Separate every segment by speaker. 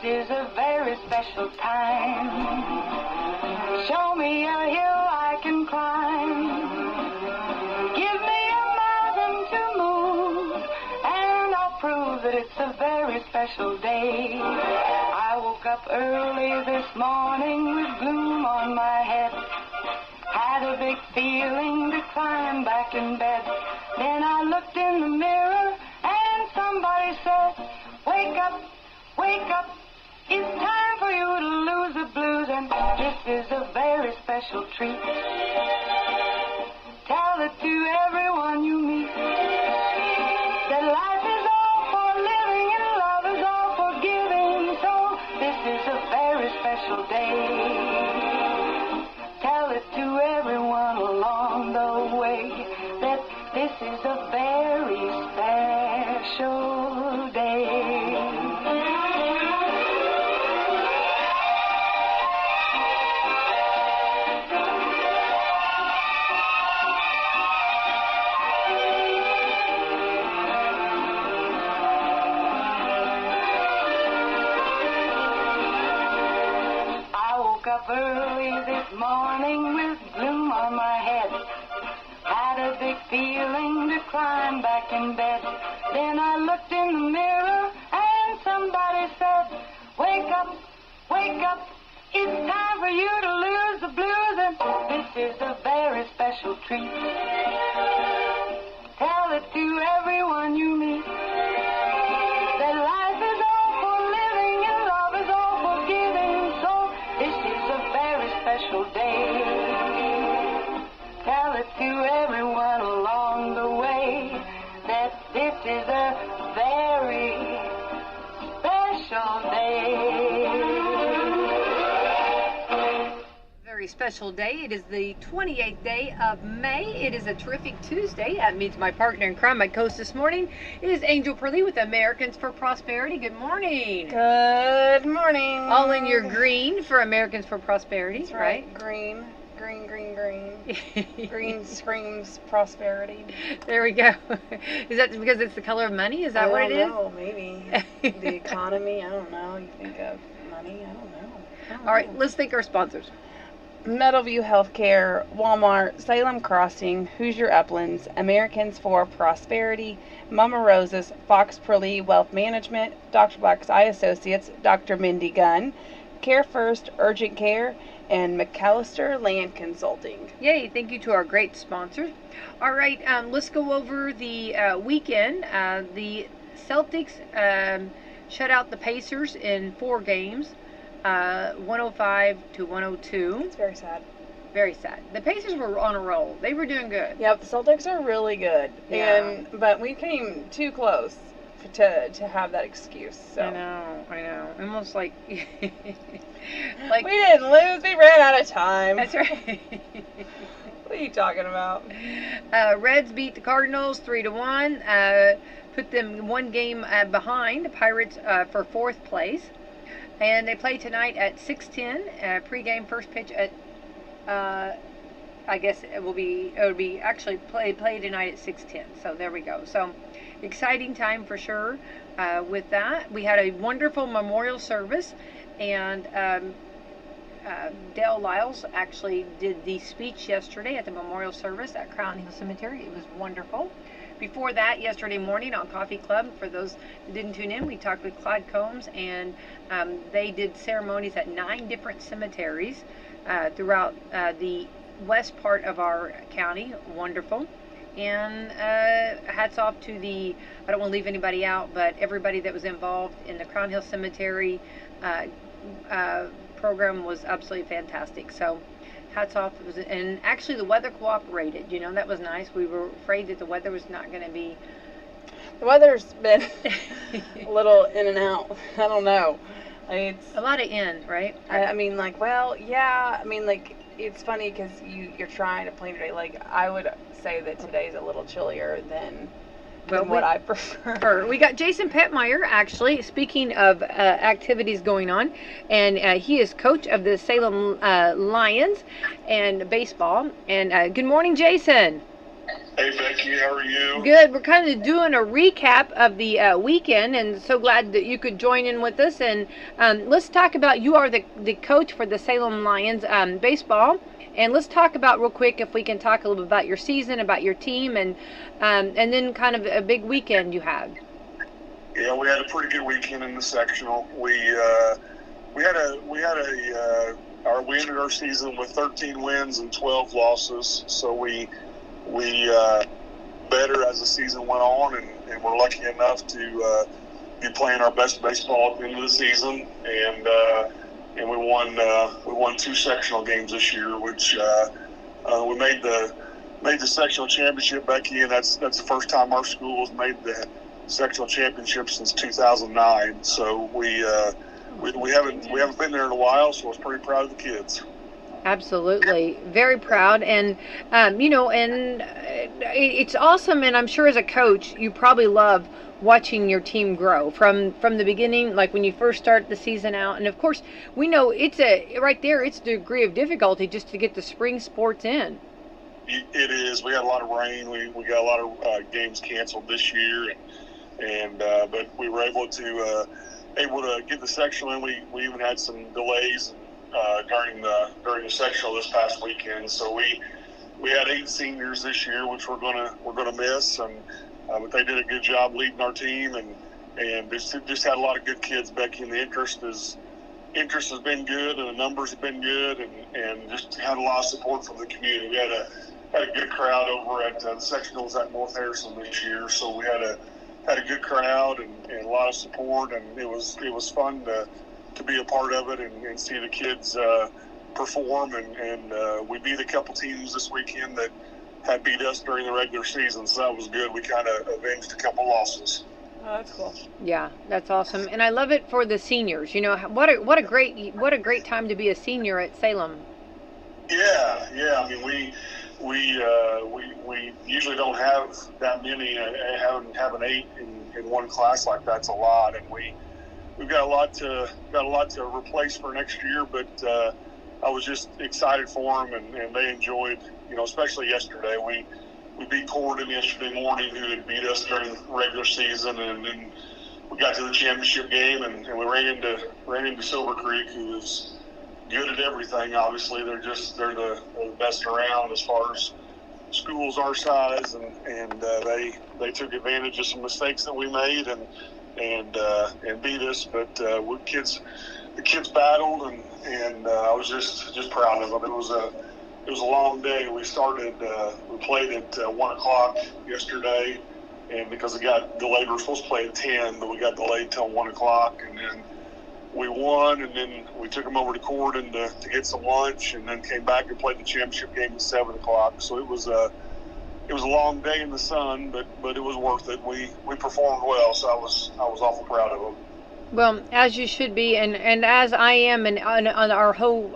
Speaker 1: is a very special time. Show me a hill I can climb. Give me a mountain to move, and I'll prove that it's a very special day. I woke up early this morning with gloom on my head. Had a big feeling to climb back in bed. Then I looked in the mirror and somebody said, wake up, wake up. It's time for you to lose the blues, and this is a very special treat. Tell it to everyone you meet, that life is all for living and love is all for giving. So this is a very special day. Tell it to everyone along the way that this is a very special day. Up early this morning with gloom on my head. Had a big feeling to climb back in bed. Then I looked in the mirror and somebody said, wake up, wake up. It's time for you to lose the blues, and this is a very special treat. Tell it to everyone you meet, that life is all for living and love is all for giving. So this is a very special day. Tell it to everyone along the way that this is a very special day.
Speaker 2: Very special day. It is the 28th day of May. It is a terrific Tuesday. That means my partner in crime, my co-host this morning, is Angel Purlee with Americans for Prosperity. Good morning.
Speaker 3: Good morning.
Speaker 2: All in your green for Americans for Prosperity.
Speaker 3: That's right. Green. Green screams prosperity.
Speaker 2: There we go. Is that because it's the color of money? Is that what it is?
Speaker 3: I don't know. Maybe. The economy. I don't know. You think of money. I don't know.
Speaker 2: All right. Let's thank our sponsors.
Speaker 3: Meadowview Healthcare, Walmart, Salem Crossing, Hoosier Uplands, Americans for Prosperity, Mama Rosa's, Fox Purlee Wealth Management, Dr. Black's Eye Associates, Dr. Mindy Gunn, Care First Urgent Care, and McAllister Land Consulting.
Speaker 2: Yay, thank you to our great sponsors. All right, let's go over the weekend. The Celtics shut out the Pacers in 4 games, 105-102.
Speaker 3: It's very sad.
Speaker 2: Very sad. The Pacers were on a roll. They were doing good.
Speaker 3: Yep, the Celtics are really good.
Speaker 2: Yeah.
Speaker 3: But we came too close to have that excuse. So.
Speaker 2: I know. Almost like
Speaker 3: like we didn't lose, we ran out of time.
Speaker 2: That's right.
Speaker 3: What are you talking about?
Speaker 2: Reds beat the Cardinals 3-1. Put them 1 game behind the Pirates for 4th place. And they play tonight at 6:10. Pre-game first pitch at I guess it would be actually play tonight at 6:10. So there we go. So exciting time for sure. With that, we had a wonderful memorial service, and Dale Lyles actually did the speech yesterday at the memorial service at Crown Hill Cemetery. It was wonderful. Before that, yesterday morning on Coffee Club, for those who didn't tune in, we talked with Clyde Combs, and they did ceremonies at 9 different cemeteries throughout the west part of our county. Wonderful. And hats off to I don't want to leave anybody out, but everybody that was involved in the Crown Hill Cemetery program was absolutely fantastic. So hats off. And actually the weather cooperated. That was nice. We were afraid that the weather was not going to be.
Speaker 3: The weather's been a little in and out. I don't know. It's
Speaker 2: a lot of in, right?
Speaker 3: It's funny because you're trying to plan your day. Like, I would say that today's a little chillier than what I prefer.
Speaker 2: We got Jason Pepmeier, actually, speaking of activities going on, and he is coach of the Salem Lions and baseball. And good morning, Jason.
Speaker 4: Hey, Becky, how are you?
Speaker 2: Good. We're kind of doing a recap of the weekend, and so glad that you could join in with us. And let's talk about, you are the coach for the Salem Lions baseball, and let's talk about real quick, if we can talk a little bit about your season, about your team, and then kind of a big weekend you had.
Speaker 4: Yeah, we had a pretty good weekend in the sectional. We ended our season with 13 wins and 12 losses. So we better as the season went on, and we're lucky enough to be playing our best baseball at the end of the season, and we won 2 sectional games this year, which we made the sectional championship, Becky, and that's the first time our school has made the sectional championship since 2009. So we haven't been there in a while, so I was pretty proud of the kids.
Speaker 2: Absolutely, very proud, and and it's awesome. And I'm sure as a coach, you probably love watching your team grow from the beginning, like when you first start the season out. And of course, we know it's the degree of difficulty just to get the spring sports in.
Speaker 4: It is. We had a lot of rain. We got a lot of games canceled this year, but we were able to get the sectional in. We even had some delays during the sectional this past weekend. So we had 8 seniors this year, which we're gonna miss, but they did a good job leading our team, and just had a lot of good kids, Becky, and the interest has been good, and the numbers have been good, and just had a lot of support from the community. We had a good crowd over at the sectionals at North Harrison this year, so we had a good crowd and a lot of support, and it was fun to be a part of it and see the kids perform, and we beat a couple teams this weekend that had beat us during the regular season, so that was good. We kind of avenged a couple losses.
Speaker 3: Oh, that's cool.
Speaker 2: Yeah, that's awesome, and I love it for the seniors. You know, what a great time to be a senior at Salem.
Speaker 4: Yeah. I mean, we usually don't have that many. Having 8 in one class like that's a lot, and we've got a lot to replace for next year. But I was just excited for them, and they enjoyed. Especially yesterday, we beat Corden yesterday morning, who had beat us during the regular season, and then we got to the championship game, and we ran into Silver Creek, who is good at everything. Obviously, they're the best around as far as schools our size, and they took advantage of some mistakes that we made and beat us. But the kids battled, and I was just proud of them. It was a long day. We played at 1:00 yesterday, and because it got delayed, we were supposed to play at 10, but we got delayed till 1:00, and then we won, and then we took them over to Corden to get some lunch, and then came back and played the championship game at 7:00. So it was a long day in the sun, but it was worth it. We performed well, so I was awful proud of them.
Speaker 2: Well, as you should be, and as I am, and our whole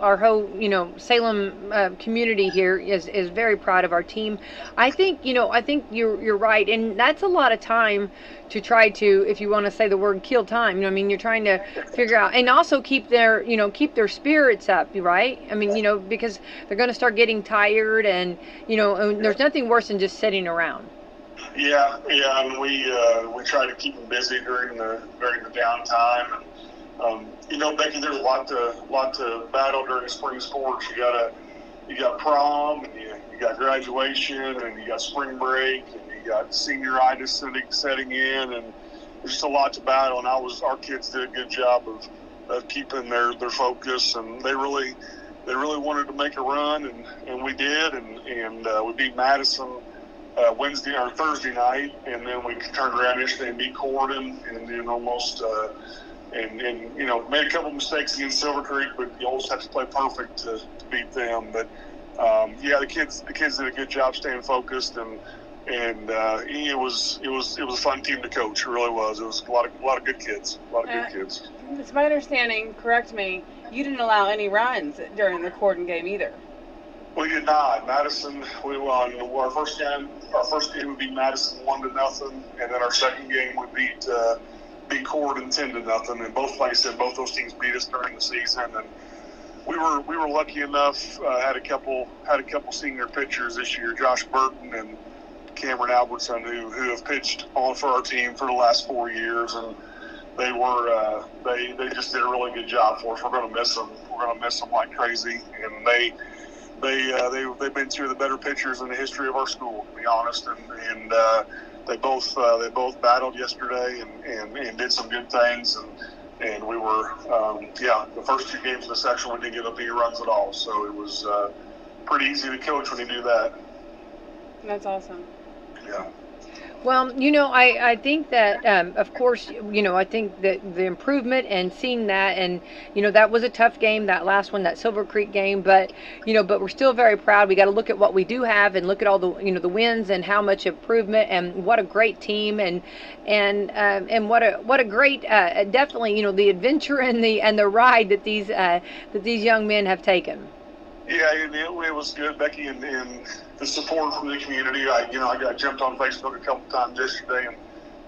Speaker 2: Salem community here is very proud of our team. I think you're right, and that's a lot of time to try to, if you want to say the word, kill time. You're trying to figure out, and also keep their spirits up, right? Because they're going to start getting tired, and there's nothing worse than just sitting around.
Speaker 4: Yeah, and we try to keep them busy during the downtime. And Becky, there's a lot to battle during spring sports. You got prom, and you got graduation, and you got spring break, and you got senioritis setting in, and there's just a lot to battle. And our kids did a good job of keeping their focus, and they really wanted to make a run, and we did, and we beat Madison Wednesday or Thursday night, and then we turned around yesterday and beat Corden, and then almost made a couple mistakes against Silver Creek, but you always have to play perfect to beat them. But the kids did a good job staying focused, and it was a fun team to coach. It really was. It was a lot of good kids. Good kids.
Speaker 3: It's my understanding. Correct me. You didn't allow any runs during the Corden game either.
Speaker 4: We did not. Madison, we won. Our first game we beat Madison 1-0, and then our second game we beat Corden 10-0. And both, like I said, both those teams beat us during the season. And we were lucky enough. Had a couple senior pitchers this year, Josh Burton Cameron Albertson, who have pitched on for our team for the last 4 years, and they were they just did a really good job for us. We're going to miss them. We're going to miss them like crazy, and they've been two of the better pitchers in the history of our school, to be honest, and they both battled yesterday and did some good things, and we were the first 2 games of the section we didn't give up any runs at all, so it was pretty easy to coach when you do that.
Speaker 3: That's awesome.
Speaker 4: Yeah.
Speaker 2: Well, I think that, of course, I think that the improvement and seeing that, and, that was a tough game, that last one, that Silver Creek game, but we're still very proud. We got to look at what we do have and look at all the, the wins and how much improvement, and what a great team, and what a great, definitely, the adventure and the ride that these young men have taken.
Speaker 4: Yeah, it was good, Becky, and the support from the community. I jumped on Facebook a couple times yesterday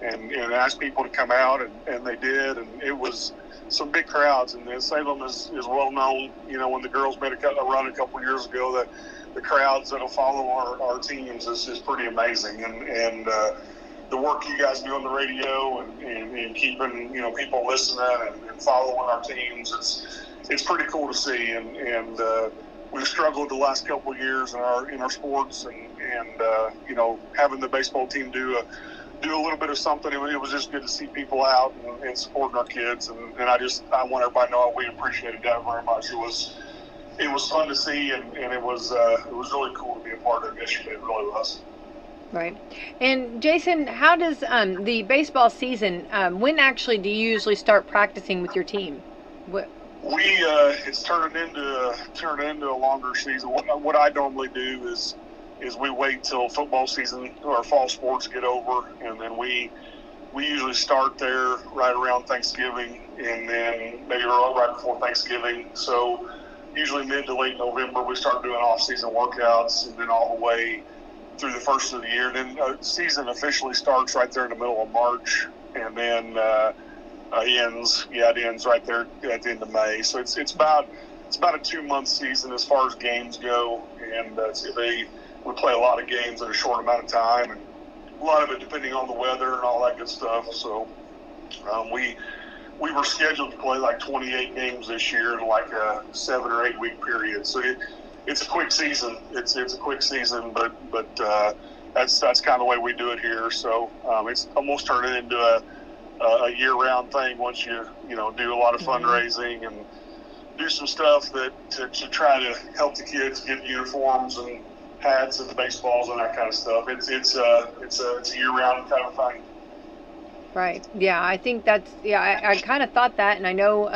Speaker 4: and asked people to come out, and they did, and it was some big crowds. And Salem is well known. When the girls made a run a couple years ago, that the crowds that'll follow our teams is pretty amazing. And the work you guys do on the radio and keeping people listening and following our teams, it's pretty cool to see. And we've struggled the last couple of years in our sports, and having the baseball team do a little bit of something. It was just good to see people out and supporting our kids, and I want everybody to know we appreciated that very much. It was fun to see, and it was really cool to be a part of yesterday. It really was.
Speaker 2: Right. And Jason, how does the baseball season? When actually do you usually start practicing with your team?
Speaker 4: It's turning into a longer season. What I normally do is we wait till football season or fall sports get over, and then we usually start there right around Thanksgiving, and then maybe right before Thanksgiving. So usually mid to late November we start doing off-season workouts, and then all the way through the first of the year. And then season officially starts right there in the middle of March, and then it ends right there at the end of May. So it's about a 2-month season as far as games go, and we play a lot of games in a short amount of time, and a lot of it depending on the weather and all that good stuff. So we were scheduled to play like 28 games this year in like a 7 or 8 week period. So it's a quick season. It's a quick season, but that's kind of the way we do it here. So it's almost turning into a year-round thing once you do a lot of fundraising and do some stuff to try to help the kids get uniforms and hats and baseballs and that kind of stuff. It's a year-round kind of thing.
Speaker 2: Right. Yeah, I think that's, I kind of thought that, and I know,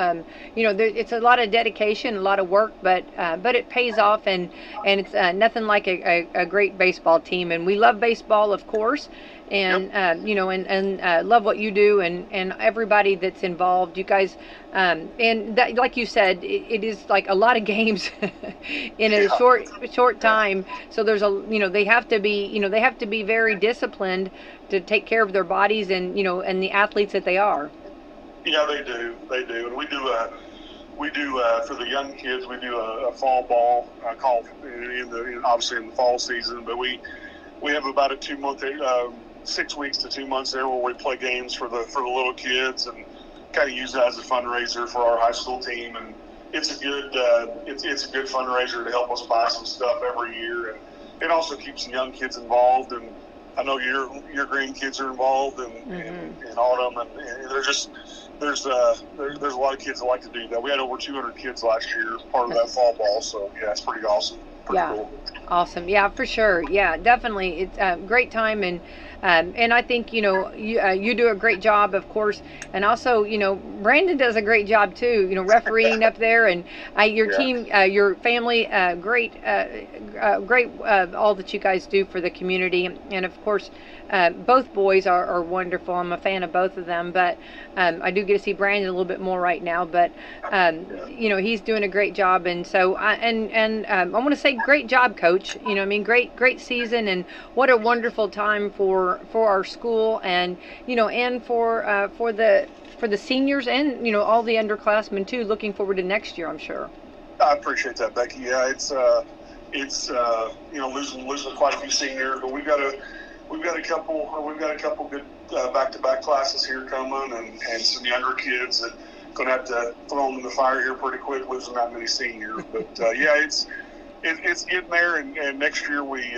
Speaker 2: it's a lot of dedication, a lot of work, but it pays off, and it's nothing like a great baseball team. And we love baseball, of course, and, yep. Love what you do, and everybody that's involved. You guys, and that, like you said, it is like a lot of games in a short time. So there's they have to be very disciplined to take care of their bodies and and the athletes that they are.
Speaker 4: Yeah, they do, and we do for the young kids. We do a fall ball call obviously in the fall season, but we have about a 2-month, 6 weeks to 2 months there where we play games for the little kids and kind of use that as a fundraiser for our high school team. And it's a good it's a good fundraiser to help us buy some stuff every year, and it also keeps the young kids involved. And I know your grandkids are involved, and Autumn, and there's a lot of kids that like to do that. We had over 200 kids last year as part of that fall ball, so yeah, it's pretty awesome. Pretty cool.
Speaker 2: Awesome. Yeah, for sure. Yeah, definitely. It's a great time, and I think you do a great job, of course, and also Brandon does a great job too. Refereeing up there, and your team, your family, great, all that you guys do for the community, and of course, both boys are wonderful. I'm a fan of both of them, but I do get to see Brandon a little bit more right now. But he's doing a great job, and so I want to say great job, Coach. Great season, and what a wonderful time for our school, and and for the seniors, and all the underclassmen too. Looking forward to next year, I'm sure.
Speaker 4: I appreciate that, Becky. Yeah, it's losing quite a few seniors, but we've got we've got a couple good back-to-back classes here coming, and some younger kids that going to have to throw them in the fire here pretty quick, losing that many seniors. But yeah, it's getting there, and next year we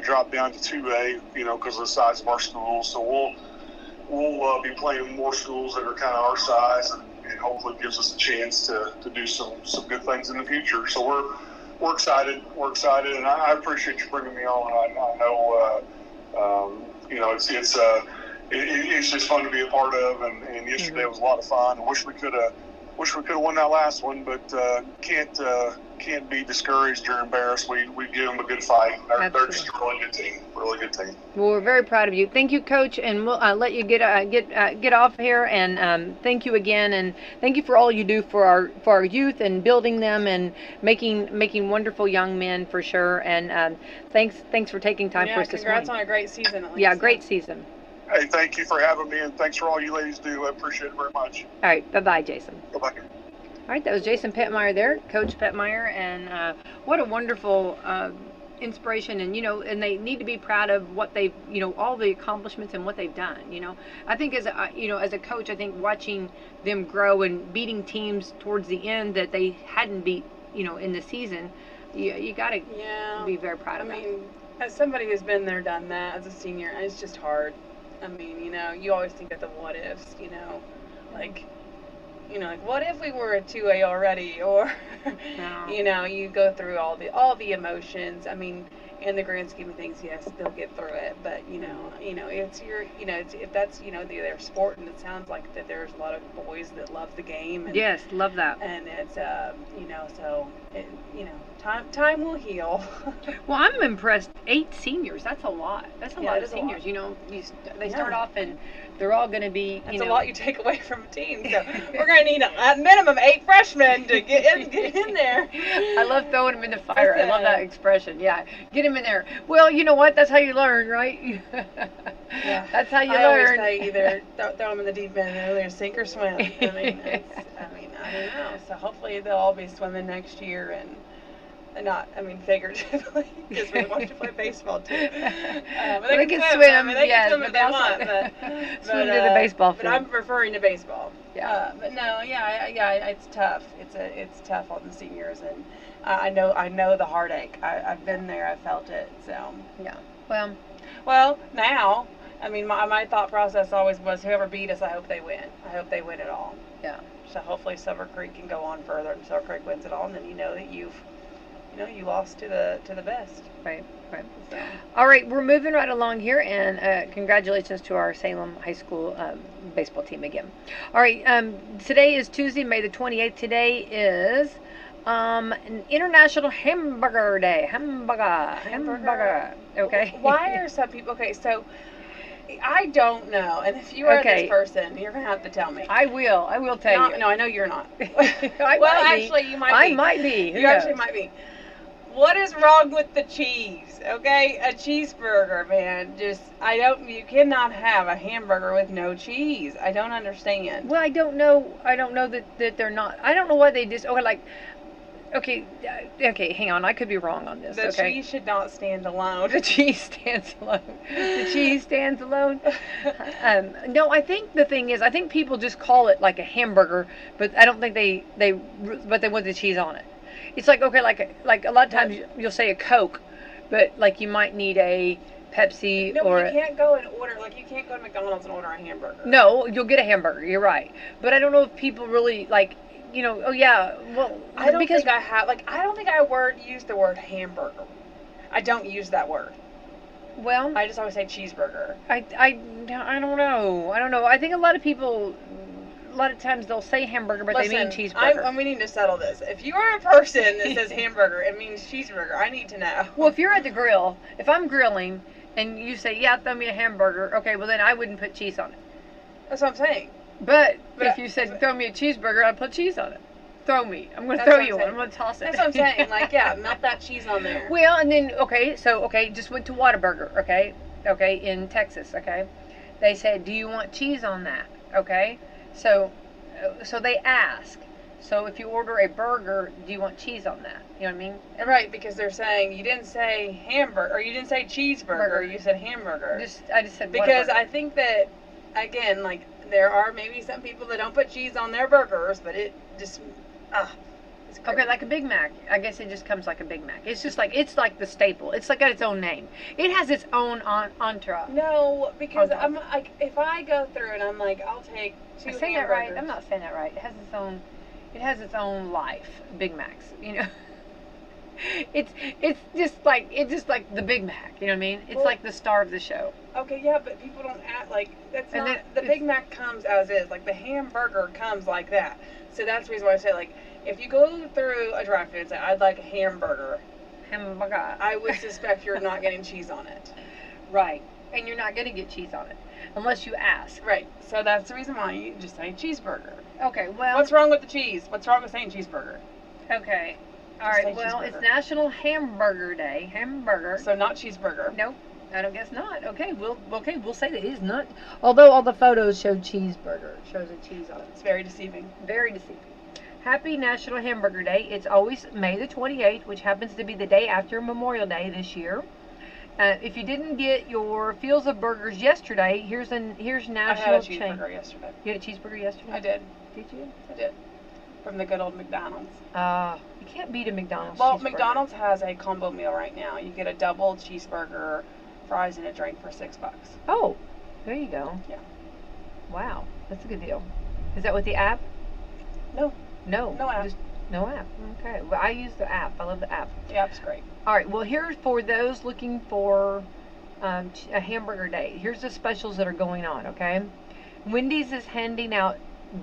Speaker 4: drop down to 2A, because of the size of our schools. So we'll be playing more schools that are kind of our size, and hopefully gives us a chance to do some good things in the future. So we're excited. We're excited, and I appreciate you bringing me on. I know it's just fun to be a part of, and yesterday was a lot of fun. I wish we could have won that last one, but can't be discouraged or embarrassed. We give them a good fight. They're just a really good team. Really good team.
Speaker 2: Well, we're very proud of you. Thank you, Coach, and we'll let you get off here. And thank you again, and thank you for all you do for our youth and building them and making wonderful young men for sure. And thanks for taking time for us this morning.
Speaker 3: Congrats on a great season. At least.
Speaker 2: Yeah, great season.
Speaker 4: Hey, thank you for having me, and thanks for all you ladies do. I appreciate it very much.
Speaker 2: All right, bye-bye, Jason.
Speaker 4: Bye-bye.
Speaker 2: All right, that was Jason Pepmeier there, Coach Pepmeier, and what a wonderful inspiration. And and they need to be proud of what they've, all the accomplishments and what they've done. I think as a coach, I think watching them grow and beating teams towards the end that they hadn't beat, in the season, you got to be very proud of that.
Speaker 3: I mean, as somebody who's been there, done that, as a senior, it's just hard. I mean, you always think of the what ifs, like what if we were a 2A already, or
Speaker 2: No.
Speaker 3: You go through all the emotions. I mean, in the grand scheme of things, yes, they'll get through it, but it's if that's their sport, and it sounds like that there's a lot of boys that love the game. And,
Speaker 2: Yes, love that.
Speaker 3: and it's so it, time will heal.
Speaker 2: Well, I'm impressed. 8 seniors. That's a lot. That's a
Speaker 3: Yeah,
Speaker 2: lot
Speaker 3: it
Speaker 2: of
Speaker 3: is a lot.
Speaker 2: seniors. They start off and they're all going to be.
Speaker 3: That's a lot you take away from a team. So we're going to need at minimum 8 freshmen to get in there.
Speaker 2: I love throwing them in the fire. I love that expression. Yeah, get them in there. Well, you know what? That's how you learn, right?
Speaker 3: Yeah.
Speaker 2: That's how you
Speaker 3: I
Speaker 2: learn.
Speaker 3: always say either throw them in the deep end, either sink or swim. I don't know. So hopefully they'll all be swimming next year, and not, figuratively, because we want to play baseball too. But
Speaker 2: they can swim.
Speaker 3: They can swim if they
Speaker 2: also
Speaker 3: want.
Speaker 2: swim to the baseball
Speaker 3: But
Speaker 2: field.
Speaker 3: I'm referring to baseball.
Speaker 2: Yeah.
Speaker 3: But no, it's tough. It's tough on the seniors, and I know the heartache. I've been there. I felt it. So
Speaker 2: Yeah.
Speaker 3: well now. My thought process always was, whoever beat us, I hope they win. I hope they win it all.
Speaker 2: Yeah.
Speaker 3: So hopefully Silver Creek can go on further, and Silver Creek wins it all, and then that you lost to the best.
Speaker 2: Right.
Speaker 3: So.
Speaker 2: All right, we're moving right along here, and congratulations to our Salem High School baseball team again. All right, today is Tuesday, May the 28th. Today is an International Hamburger Day. Hamburger. Okay.
Speaker 3: Why are some people? Okay, so I don't know, and if you are this person, you're gonna have to tell me.
Speaker 2: I will tell you.
Speaker 3: No, I know you're not.
Speaker 2: Actually,
Speaker 3: you might be.
Speaker 2: I might be.
Speaker 3: You actually might be. What is wrong with the cheese? Okay, a cheeseburger, man. You cannot have a hamburger with no cheese. I don't understand.
Speaker 2: Well, I don't know that they're not. I don't know why they just. Okay, hang on. I could be wrong on this.
Speaker 3: The cheese should not stand alone.
Speaker 2: The cheese stands alone. The cheese stands alone. No, I think the thing is, I think people just call it like a hamburger, but I don't think they want the cheese on it. It's like, okay, like a lot of times you'll say a Coke, but like you might need a Pepsi or.
Speaker 3: No, you can't go and order, you can't go to McDonald's and order a hamburger.
Speaker 2: No, you'll get a hamburger. You're right, but I don't know if people really like. Oh yeah, well,
Speaker 3: I don't think I have, I don't think I use the word hamburger. I don't use that word.
Speaker 2: Well,
Speaker 3: I just always say cheeseburger.
Speaker 2: I don't know. I think a lot of people, a lot of times they'll say hamburger, but they mean cheeseburger.
Speaker 3: We need to settle this. If you are a person that says hamburger, it means cheeseburger. I need to know.
Speaker 2: Well, if you're at the grill, if I'm grilling, and you say, yeah, throw me a hamburger, okay, well then I wouldn't put cheese on it.
Speaker 3: That's what I'm saying.
Speaker 2: But if you said, throw me a cheeseburger, I'd put cheese on it. Throw me. I'm going to throw you one. I'm going to toss it.
Speaker 3: That's what I'm saying. Melt that cheese on there.
Speaker 2: Well, and then, just went to Whataburger, okay, in Texas, okay. They said, do you want cheese on that, okay? So they ask. So if you order a burger, do you want cheese on that? You know what I mean?
Speaker 3: Right, because they're saying you didn't say hamburger, or you didn't say cheeseburger,
Speaker 2: Burger.
Speaker 3: you said hamburger.
Speaker 2: I just said
Speaker 3: Because
Speaker 2: Whataburger.
Speaker 3: I think that, again, like, there are maybe some people that don't put cheese on their burgers, but it just, it's crazy.
Speaker 2: Okay, like a Big Mac. I guess it just comes like a Big Mac. It's like the staple. It's like got its own name. It has its own entourage.
Speaker 3: No, because
Speaker 2: Okay.
Speaker 3: I'm like, if I go through and I'm like, I'll take two
Speaker 2: I'm saying
Speaker 3: hamburgers.
Speaker 2: that right. I'm not saying that right. It has its own life. Big Macs, you know. It's just like the Big Mac. You know what I mean? It's
Speaker 3: Well,
Speaker 2: like the star of the show.
Speaker 3: Okay, yeah, but people don't act like that's
Speaker 2: And
Speaker 3: not.
Speaker 2: then
Speaker 3: The
Speaker 2: it's-
Speaker 3: Big Mac comes as is. Like the hamburger comes like that. So that's the reason why I say, like, if you go through a drive-thru and say, I'd like a hamburger,
Speaker 2: Hamburger.
Speaker 3: I would suspect you're not getting cheese on it.
Speaker 2: Right. And you're not gonna get cheese on it unless you ask.
Speaker 3: Right. So that's the reason why you just say cheeseburger.
Speaker 2: Okay. Well.
Speaker 3: What's wrong with the cheese? What's wrong with saying cheeseburger?
Speaker 2: Okay. All
Speaker 3: Just
Speaker 2: right.
Speaker 3: say
Speaker 2: Well,
Speaker 3: cheeseburger.
Speaker 2: it's National Hamburger Day. Hamburger.
Speaker 3: So not cheeseburger.
Speaker 2: Nope. I don't guess not. Okay. We'll say that it is not. Although all the photos showed cheeseburger. Shows a cheese on it.
Speaker 3: It's very deceiving.
Speaker 2: Very deceiving. Happy National Hamburger Day. It's always May the 28th, which happens to be the day after Memorial Day this year. If you didn't get your Fields of Burgers yesterday, here's National
Speaker 3: I had a
Speaker 2: Chain.
Speaker 3: cheeseburger yesterday.
Speaker 2: You had a cheeseburger yesterday?
Speaker 3: I did.
Speaker 2: Did you?
Speaker 3: I did. From the good old McDonald's.
Speaker 2: You can't beat a McDonald's
Speaker 3: Well,
Speaker 2: cheeseburger.
Speaker 3: McDonald's has a combo meal right now. You get a double cheeseburger, fries, and a drink for $6.
Speaker 2: Oh, there you go.
Speaker 3: Yeah.
Speaker 2: Wow, that's a good deal. Is that with the app?
Speaker 3: No.
Speaker 2: No.
Speaker 3: No app.
Speaker 2: Just no app. Okay. Well, I use the app. I love the app.
Speaker 3: The app's great.
Speaker 2: All right. Well, here's for those looking for a hamburger day. Here's the specials that are going on. Okay. Wendy's is handing out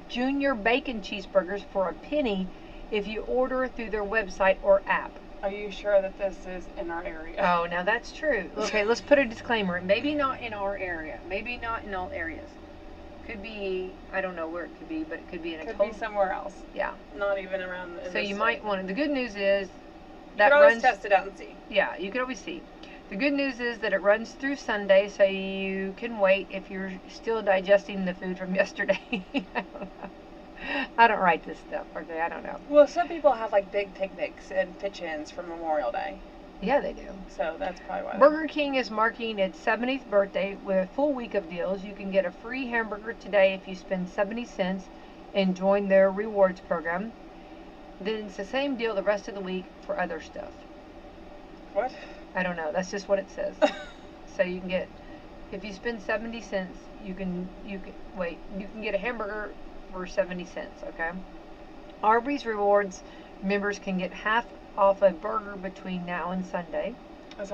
Speaker 2: junior bacon cheeseburgers for a penny if you order through their website or app.
Speaker 3: Are you sure that this is in our area?
Speaker 2: Oh, now that's true. Okay, let's put a disclaimer. Maybe not in our area. Maybe not in all areas. Could be, I don't know where it could be, but it could be in a
Speaker 3: Could
Speaker 2: total.
Speaker 3: be somewhere else.
Speaker 2: Yeah.
Speaker 3: Not even around.
Speaker 2: So you might want to. The good news is
Speaker 3: You
Speaker 2: that
Speaker 3: could always
Speaker 2: runs.
Speaker 3: test it out and see.
Speaker 2: Yeah, you can always see. The good news is that it runs through Sunday, so you can wait if you're still digesting the food from yesterday. I don't know. I don't write this stuff, okay? I don't know.
Speaker 3: Well, some people have like big picnics and pitch-ins for Memorial Day,
Speaker 2: Yeah, they do.
Speaker 3: so that's probably why.
Speaker 2: Burger King is marking its 70th birthday with a full week of deals. You can get a free hamburger today if you spend 70 cents and join their rewards program. Then it's the same deal the rest of the week for other stuff.
Speaker 3: What?
Speaker 2: I don't know. That's just what it says. So you can get, if you spend 70 cents, you can get a hamburger for 70 cents, okay? Arby's Rewards members can get half off a burger between now and Sunday.
Speaker 3: Does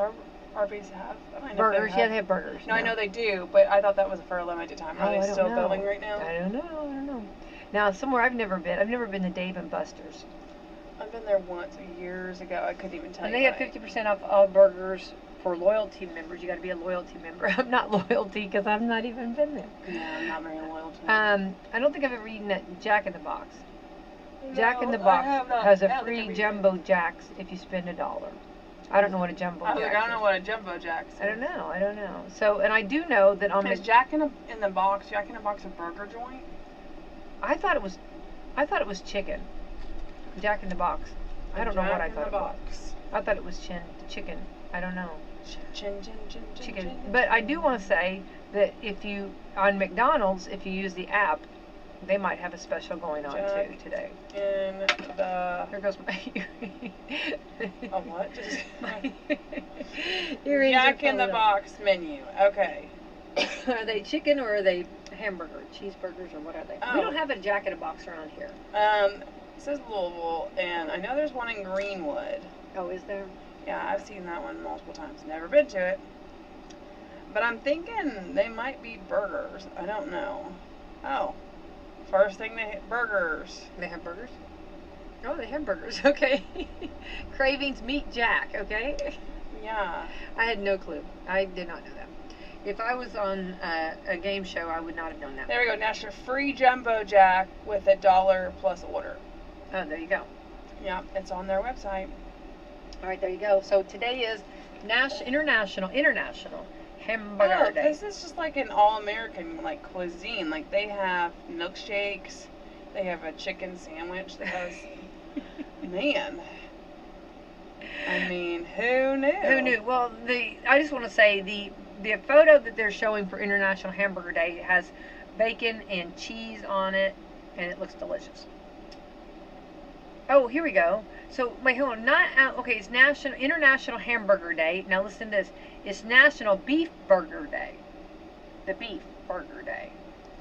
Speaker 3: Arby's have? I don't know if
Speaker 2: Burgers, yeah, they have burgers.
Speaker 3: No, I know they do, but I thought that was for a limited time. Are
Speaker 2: Oh, I
Speaker 3: they
Speaker 2: don't
Speaker 3: still
Speaker 2: know.
Speaker 3: building right now?
Speaker 2: I don't know. Now, somewhere I've never been to Dave and Buster's.
Speaker 3: I've been there once years ago. I couldn't even tell
Speaker 2: And
Speaker 3: you.
Speaker 2: they have 50% off all burgers for loyalty members. You got to be a loyalty member. I'm not loyalty because I've not even been there.
Speaker 3: Yeah, I'm not very loyal to them.
Speaker 2: I don't think I've ever eaten at Jack in the Box. Jack in the
Speaker 3: No,
Speaker 2: Box
Speaker 3: I have not.
Speaker 2: has
Speaker 3: I
Speaker 2: a
Speaker 3: don't
Speaker 2: free
Speaker 3: think I've
Speaker 2: jumbo jacks if you spend $1. I don't know what a jumbo
Speaker 3: I was
Speaker 2: jack
Speaker 3: like, I don't know
Speaker 2: is.
Speaker 3: what a jumbo jack's.
Speaker 2: I don't know. So, and I do know that on
Speaker 3: Is Jack in the Box a burger joint?
Speaker 2: I thought it was chicken. Jack in the Box. I don't know what I thought it was. I thought it was chicken. I don't know. Chicken. But I do want to say that if you, on McDonald's, if you use the app, they might have a special going on
Speaker 3: Jack
Speaker 2: too today.
Speaker 3: In the
Speaker 2: There goes my
Speaker 3: a what?
Speaker 2: earrings.
Speaker 3: Jack in the
Speaker 2: falling
Speaker 3: Box menu. Okay.
Speaker 2: off. Are they chicken or are they hamburger, cheeseburgers, or what are they? We
Speaker 3: Oh.
Speaker 2: don't have a Jack in the Box around here.
Speaker 3: It says Louisville, and I know there's one in Greenwood.
Speaker 2: Oh, is there?
Speaker 3: Yeah, I've seen that one multiple times. Never been to it. But I'm thinking they might be burgers. I don't know. Oh. First thing burgers.
Speaker 2: They have burgers? Oh, they have burgers. Okay. Cravings Meat Jack. Okay.
Speaker 3: Yeah.
Speaker 2: I had no clue. I did not know that. If I was on a game show, I would not have known that.
Speaker 3: There we go. National free jumbo jack with $1 plus order.
Speaker 2: Oh, there you go.
Speaker 3: Yeah, it's on their website.
Speaker 2: All right, there you go. So today is International Hamburger Day.
Speaker 3: This is just like an all-American like cuisine. Like they have milkshakes, They have a chicken sandwich that has, man. I mean, who knew?
Speaker 2: Who knew? Well, I just want to say the photo that they're showing for International Hamburger Day has bacon and cheese on it, and it looks delicious. Oh, here we go. So, wait, hold on. Okay, it's International Hamburger Day. Now listen to this. It's National Beef Burger Day. The Beef Burger Day.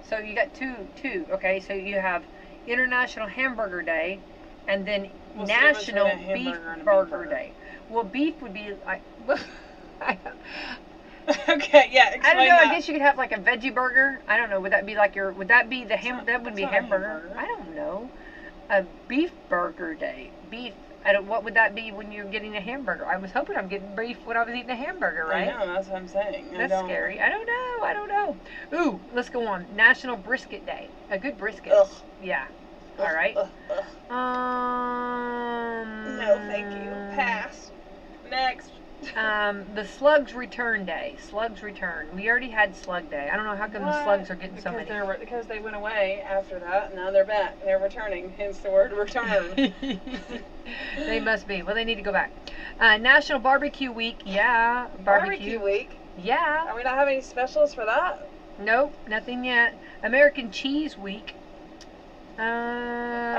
Speaker 2: So you got two. Okay, so you have International Hamburger Day, and then National Beef Burger Day. Well, beef would be like.
Speaker 3: Okay, yeah.
Speaker 2: I don't know.
Speaker 3: That.
Speaker 2: I guess you could have like a veggie burger. I don't know. Would that be like your? Would that be the ham? That would be a hamburger. I don't know. A beef burger day. Beef. What would that be when you're getting a hamburger? I was hoping I'm getting beef when I was eating a hamburger, right?
Speaker 3: I know. That's what I'm saying.
Speaker 2: That's scary. I don't know. Ooh, let's go on. National Brisket Day. A good brisket.
Speaker 3: Ugh.
Speaker 2: Yeah. All right.
Speaker 3: No, thank you. Pass. Next.
Speaker 2: The Slugs Return Day. Slugs Return. We already had Slug Day. I don't know how come the slugs are getting so many.
Speaker 3: Because they went away after that, and now they're back. They're returning. Hence the word return.
Speaker 2: They must be. Well, they need to go back. National Barbecue Week. Yeah.
Speaker 3: Barbecue Week?
Speaker 2: Yeah.
Speaker 3: Are we not having any specials for that?
Speaker 2: Nope. Nothing yet. American Cheese Week.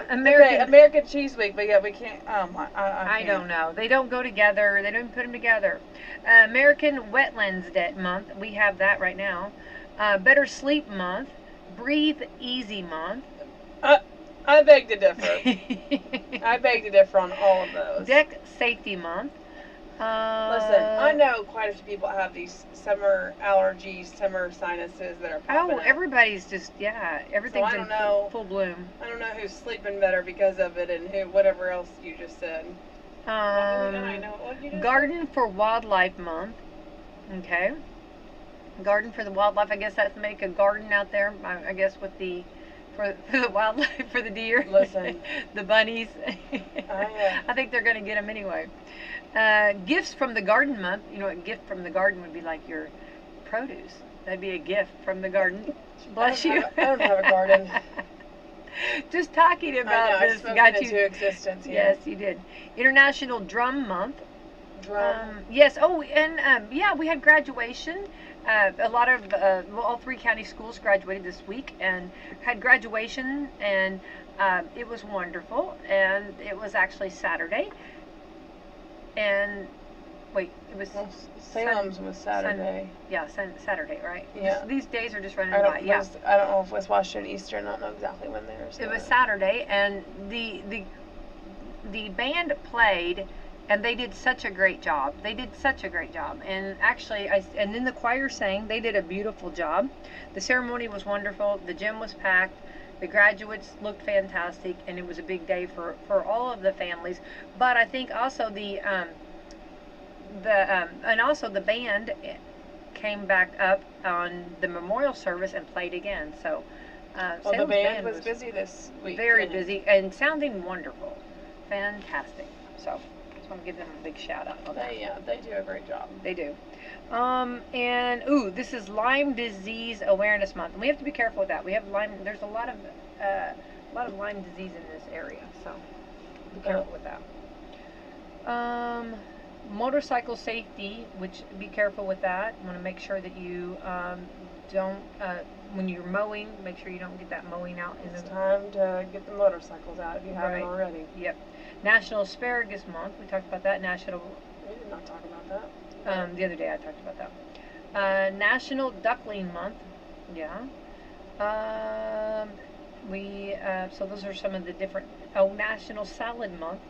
Speaker 3: American Cheese Week, but yeah, we can't. I
Speaker 2: don't know. They don't go together. They don't put them together. American Wetlands Day Month. We have that right now. Better Sleep Month. Breathe Easy Month.
Speaker 3: I beg to differ. I beg to differ on all of those.
Speaker 2: Deck Safety Month.
Speaker 3: Listen, I know quite a few people have these summer allergies, summer sinuses that are popping up.
Speaker 2: Everybody's just, everything's in full bloom.
Speaker 3: I don't know who's sleeping better because of it and whatever else you just said.
Speaker 2: Garden for Wildlife Month. Okay. Garden for the wildlife. I guess that's make a garden out there, I guess, for the wildlife, for the deer.
Speaker 3: Listen.
Speaker 2: The bunnies. I think they're going to get them anyway. Gifts from the Garden Month. You know, a gift from the garden would be like your produce. That'd be a gift from the garden. Bless you.
Speaker 3: I don't have a garden.
Speaker 2: Just talking about this
Speaker 3: got you to existence.
Speaker 2: Yes, you did. International Drum Month.
Speaker 3: Drum.
Speaker 2: Yes. Oh, and we had graduation. A lot of all 3 county schools graduated this week and had graduation, and it was wonderful. And it was actually Saturday. And wait, it was
Speaker 3: Salem's was Saturday.
Speaker 2: Saturday, right?
Speaker 3: Yeah.
Speaker 2: These days are just running by. Yeah.
Speaker 3: I don't know if it was Washington Eastern. I don't know exactly when theirs.
Speaker 2: It was Saturday, and the band played, and they did such a great job. And actually, and then the choir sang. They did a beautiful job. The ceremony was wonderful. The gym was packed. The graduates looked fantastic, and it was a big day for all of the families. But I think also the band came back up on the memorial service and played again. So
Speaker 3: the band was busy this week.
Speaker 2: Very busy and sounding wonderful, fantastic. So just want to give them a big shout out.
Speaker 3: They do a great job.
Speaker 2: They do. This is Lyme Disease Awareness Month. And we have to be careful with that. We have Lyme. There's a lot of Lyme disease in this area, so be careful with that. Motorcycle safety, which be careful with that. You want to make sure that you don't when you're mowing, make sure you don't get that mowing out.
Speaker 3: It's time to get the motorcycles out if you haven't already.
Speaker 2: Yep. National Asparagus Month. We talked about that.
Speaker 3: We did not talk about that.
Speaker 2: The other day I talked about that. National Duckling Month. Yeah. So those are some of the different. National Salad Month.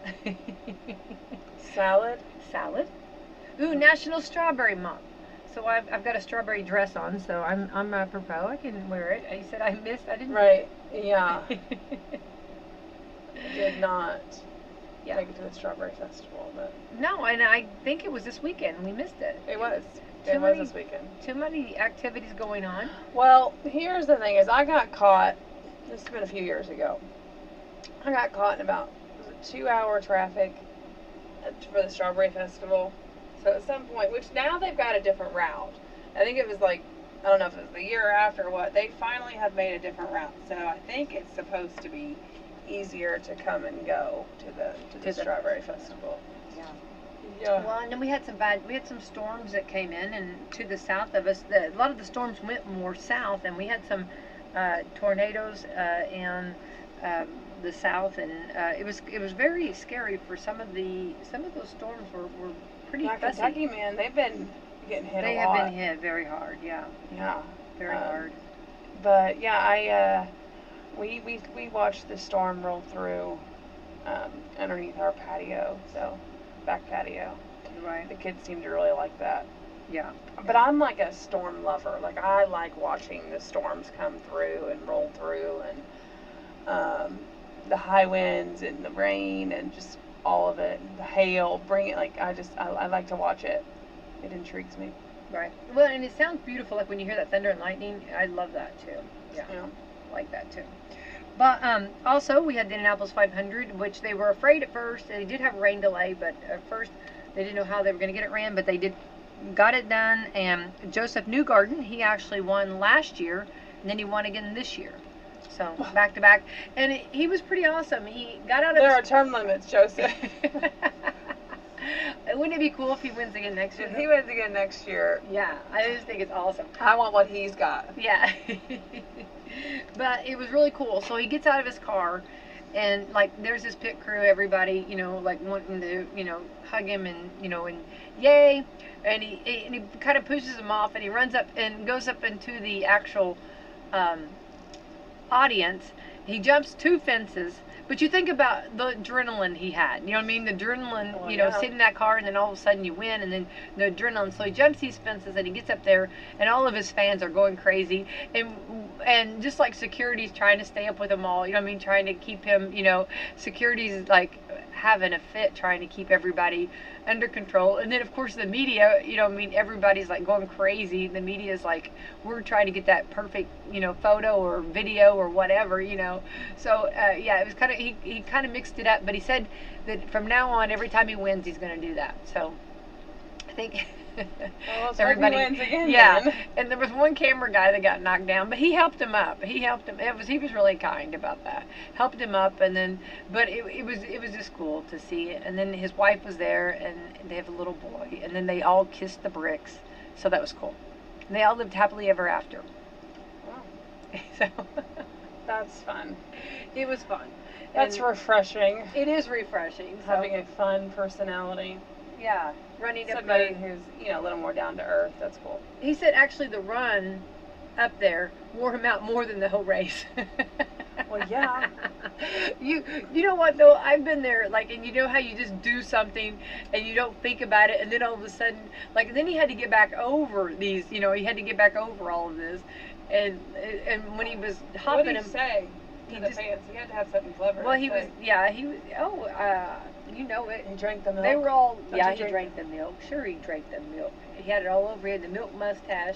Speaker 3: Salad.
Speaker 2: Ooh, National Strawberry Month. So I've got a strawberry dress on, so I'm apropos. I can wear it. I said I didn't.
Speaker 3: Right. Yeah. I did not. Take it to the Strawberry Festival, but
Speaker 2: no, and I think it was this weekend. We missed it.
Speaker 3: It was this weekend.
Speaker 2: Too many activities going on.
Speaker 3: Well, here's the thing: is I got caught. This has been a few years ago. I got caught in about 2-hour traffic for the Strawberry Festival. So at some point, which now they've got a different route. I think it was like I don't know if it was the year after or what, they finally have made a different route. So I think it's supposed to be easier to come and go to the Strawberry Festival.
Speaker 2: Yeah.
Speaker 3: Yeah.
Speaker 2: Well, and then we had some storms that came in, and to the south of us, a lot of the storms went more south, and we had some tornadoes in the south, and it was very scary for some of those storms were pretty fussy.
Speaker 3: Kentucky, man, they've been getting hit a lot.
Speaker 2: They have been hit very hard, yeah.
Speaker 3: Yeah.
Speaker 2: Very hard.
Speaker 3: But yeah, we watched the storm roll through underneath our patio, so back patio.
Speaker 2: Right.
Speaker 3: The kids seem to really like that.
Speaker 2: Yeah.
Speaker 3: But I'm like a storm lover. Like, I like watching the storms come through and roll through, and the high winds and the rain and just all of it, the hail, bring it. Like, I like to watch it. It intrigues me.
Speaker 2: Right. Well, and it sounds beautiful. Like when you hear that thunder and lightning, I love that too. Yeah. Like that too. But also we had the Indianapolis 500, which they were afraid at first. They did have a rain delay, but at first they didn't know how they were going to get it ran, but they got it done. And Joseph Newgarden, he actually won last year, and then he won again this year. So back to back, and he was pretty awesome. He got out of.
Speaker 3: There are term limits, Joseph.
Speaker 2: Wouldn't it be cool if he wins again next year?
Speaker 3: If he wins again next year,
Speaker 2: yeah, I just think it's awesome.
Speaker 3: I want what he's got.
Speaker 2: Yeah. But it was really cool. So he gets out of his car, and like there's this pit crew, everybody, like wanting to, hug him and and yay, and he kind of pushes him off, and he runs up and goes up into the actual audience. He jumps 2 fences. But you think about the adrenaline he had. You know what I mean? The adrenaline, sitting in that car, and then all of a sudden you win, and then the adrenaline. So he jumps these fences, and he gets up there, and all of his fans are going crazy. And just like security's trying to stay up with him all, trying to keep him, security's like having a fit trying to keep everybody under control. And then, of course, the media, everybody's like going crazy. The media's like, we're trying to get that perfect, photo or video or whatever, So, yeah, it was kind of, he kind of mixed it up, but he said that from now on, every time he wins, he's going to do that. So, I think
Speaker 3: well,
Speaker 2: everybody
Speaker 3: wins again.
Speaker 2: Yeah,
Speaker 3: then.
Speaker 2: And there was one camera guy that got knocked down, but he helped him up. He was really kind about that. Helped him up, and then, but it was just cool to see it. And then his wife was there, and they have a little boy, and then they all kissed the bricks, so that was cool. And they all lived happily ever after.
Speaker 3: Wow.
Speaker 2: So
Speaker 3: that's fun.
Speaker 2: It was fun.
Speaker 3: That's refreshing.
Speaker 2: It is refreshing. So.
Speaker 3: Having a fun personality.
Speaker 2: Yeah, running up
Speaker 3: somebody
Speaker 2: there.
Speaker 3: who's a little more down to earth. That's cool.
Speaker 2: He said actually the run up there wore him out more than the whole race.
Speaker 3: Well, yeah.
Speaker 2: You know what though? I've been there, like, and you know how you just do something and you don't think about it, and then all of a sudden, like, then he had to get back over these. He had to get back over all of this, and when he was hopping,
Speaker 3: what did he say? To the fans, he had to have something clever.
Speaker 2: Well, he was. You know it.
Speaker 3: He drank the milk.
Speaker 2: They were all.
Speaker 3: Yeah,
Speaker 2: he drank the milk. Sure, he drank the milk. He had it all over. He had the milk mustache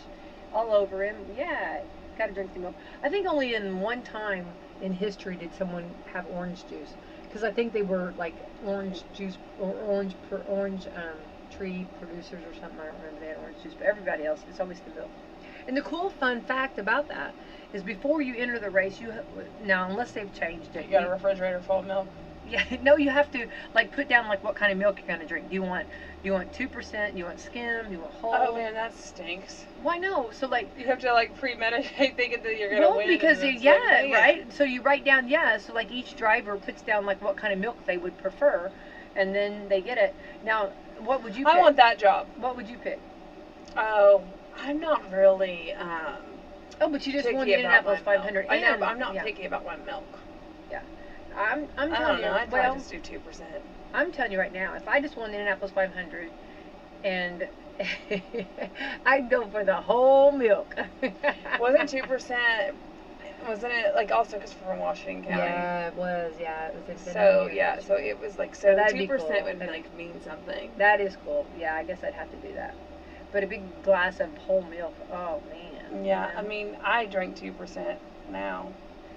Speaker 2: all over him. Yeah, got to drink the milk. I think only in one time in history did someone have orange juice, because I think they were like orange juice or orange tree producers or something. I don't remember they had orange juice, but everybody else, it's always the milk. And the cool fun fact about that is before you enter the race, now unless they've changed it,
Speaker 3: you got a refrigerator full of milk.
Speaker 2: Yeah, no, you have to like put down like what kind of milk you're gonna drink. Do you want 2%? Do you want skim? Do you want whole?
Speaker 3: Oh man, that stinks.
Speaker 2: Why no? So like
Speaker 3: you have to like premeditate thinking that you're gonna win.
Speaker 2: Well, because right. So you write down So like each driver puts down like what kind of milk they would prefer, and then they get it. Now, what would you pick?
Speaker 3: I want that job.
Speaker 2: What would you pick?
Speaker 3: Oh, I'm not really.
Speaker 2: Oh, but you just won the Indianapolis 500.
Speaker 3: I know, but I'm not picky about my milk.
Speaker 2: Yeah. I'm telling you.
Speaker 3: I'd
Speaker 2: well,
Speaker 3: just do 2%.
Speaker 2: I'm telling you right now, if I just won the Indianapolis 500, and I'd go for the whole milk.
Speaker 3: Wasn't 2%? Wasn't it like also because we're from Washington County?
Speaker 2: Yeah, it was. Yeah, it was.
Speaker 3: So it was like 2%
Speaker 2: cool.
Speaker 3: would like mean something.
Speaker 2: That is cool. Yeah, I guess I'd have to do that. But a big glass of whole milk. Oh man.
Speaker 3: Yeah, I mean, I drink 2% now.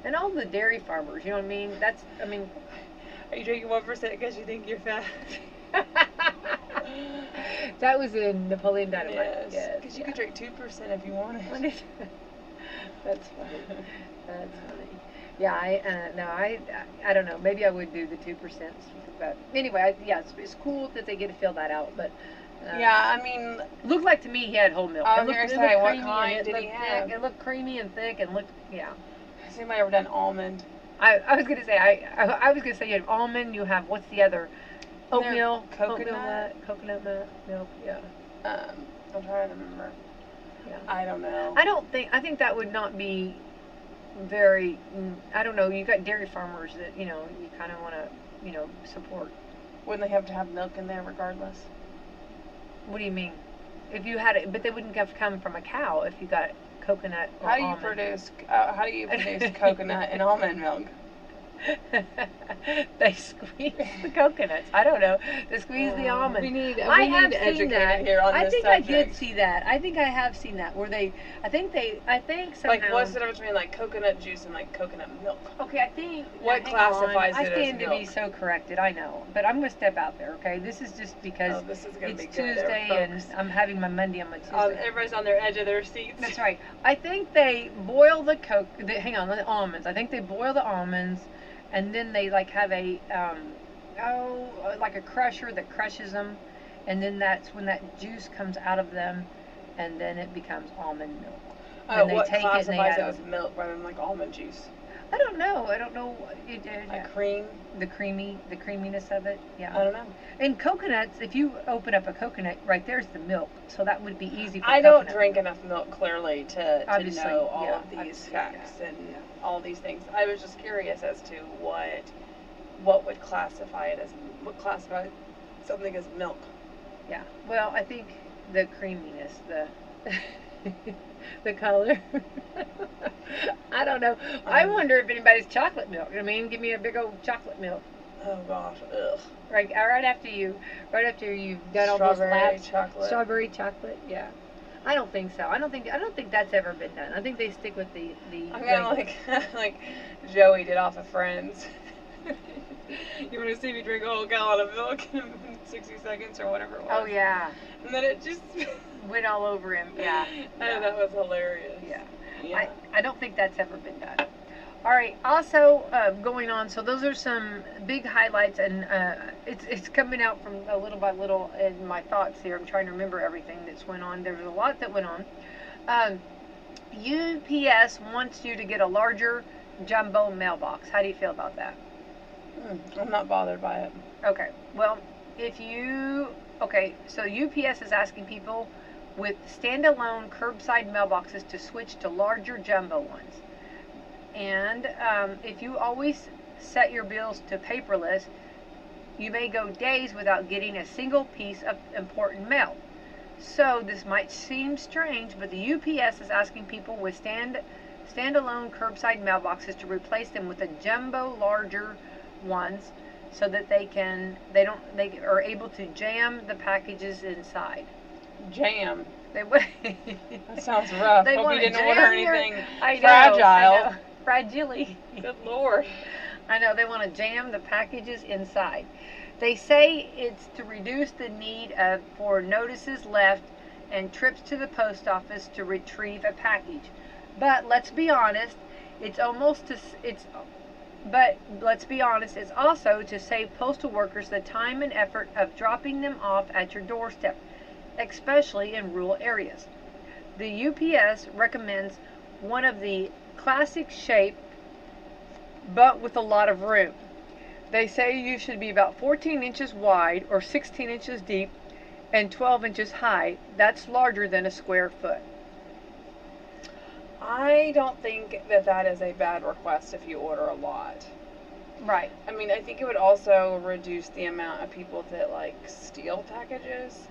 Speaker 2: And all the dairy farmers, you know what I mean? Are you
Speaker 3: drinking 1% because you think you're fat?
Speaker 2: That was in Napoleon Dynamite.
Speaker 3: Yes. Because you could drink 2% if you wanted.
Speaker 2: That's funny. That's funny. Yeah, I don't know. Maybe I would do the 2%. But anyway, it's cool that they get to fill that out. But
Speaker 3: yeah, I mean,
Speaker 2: looked like to me he had whole milk.
Speaker 3: I was going to say, what kind did he have?
Speaker 2: It looked creamy and thick and looked,
Speaker 3: Has anybody ever done almond?
Speaker 2: I was going to say, I was going to say you have almond, you have, what's the other? Oatmeal,
Speaker 3: coconut
Speaker 2: milk, yeah.
Speaker 3: I'm trying to remember.
Speaker 2: Yeah.
Speaker 3: I don't know.
Speaker 2: I think that would not be very, I don't know, you got dairy farmers that, you kind of want to, support.
Speaker 3: Wouldn't they have to have milk in there regardless?
Speaker 2: What do you mean? If you had it, but they wouldn't have come from a cow if you got coconut or almond.
Speaker 3: How do you produce coconut and almond milk?
Speaker 2: They squeeze the coconuts. I don't know. They squeeze the almond.
Speaker 3: I have seen that here on this subject.
Speaker 2: I did see that. I think I have seen that where I think somehow.
Speaker 3: Like, what's the difference between like coconut juice and like coconut milk?
Speaker 2: Okay, I think.
Speaker 3: What classifies it as milk?
Speaker 2: I stand to be so corrected. I know, but I'm gonna step out there. Okay, this is just because it's Tuesday and I'm having my Monday on my Tuesday.
Speaker 3: Everybody's on their edge of their seats.
Speaker 2: That's right. I think they boil the the almonds. I think they boil the almonds. And then they like have like a crusher that crushes them, and then that's when that juice comes out of them, and then it becomes almond milk.
Speaker 3: And what classifies it as milk rather than like almond juice?
Speaker 2: I don't know.
Speaker 3: Cream?
Speaker 2: The creaminess of it. Yeah.
Speaker 3: I don't know.
Speaker 2: And coconuts, if you open up a coconut, right there's the milk, so that would be easy for
Speaker 3: I don't drink enough milk clearly to know all of these facts and all these things. I was just curious as to what would classify something as milk.
Speaker 2: Yeah. Well, I think the creaminess, the color. I don't know. I wonder if anybody's chocolate milk. I mean, give me a big old chocolate milk.
Speaker 3: Oh gosh, ugh.
Speaker 2: Right after you've done all those laps. Strawberry chocolate. Yeah. I don't think so. I don't think that's ever been done. I think they stick with the.
Speaker 3: I'm kind of like Joey did off of Friends. You want to see me drink a whole gallon of milk in 60 seconds or whatever it was.
Speaker 2: Oh yeah.
Speaker 3: And then it just
Speaker 2: went all over him. Yeah.
Speaker 3: That was hilarious.
Speaker 2: Yeah. I don't think that's ever been done. All right. Also, going on. So those are some big highlights, and it's coming out from a little by little in my thoughts here. I'm trying to remember everything that's went on. There was a lot that went on. UPS wants you to get a larger jumbo mailbox. How do you feel about that?
Speaker 3: I'm not bothered by it.
Speaker 2: Okay. Well, so UPS is asking people with standalone curbside mailboxes to switch to larger jumbo ones. And if you always set your bills to paperless, you may go days without getting a single piece of important mail. So this might seem strange, but the UPS is asking people with standalone curbside mailboxes to replace them with a jumbo larger ones so that they are able to jam the packages inside.
Speaker 3: Jam.
Speaker 2: That
Speaker 3: sounds rough.
Speaker 2: They
Speaker 3: Hope you didn't order anything
Speaker 2: fragile.
Speaker 3: I know.
Speaker 2: Fragile.
Speaker 3: Good Lord.
Speaker 2: I know, they want to jam the packages inside. They say it's to reduce the need for notices left and trips to the post office to retrieve a package. But let's be honest, it's also to save postal workers the time and effort of dropping them off at your doorstep, especially in rural areas. The UPS recommends one of the classic shape, but with a lot of room. They say you should be about 14 inches wide or 16 inches deep and 12 inches high. That's larger than a square foot.
Speaker 3: I don't think that is a bad request if you order a lot.
Speaker 2: Right.
Speaker 3: I mean, I think it would also reduce the amount of people that steal packages.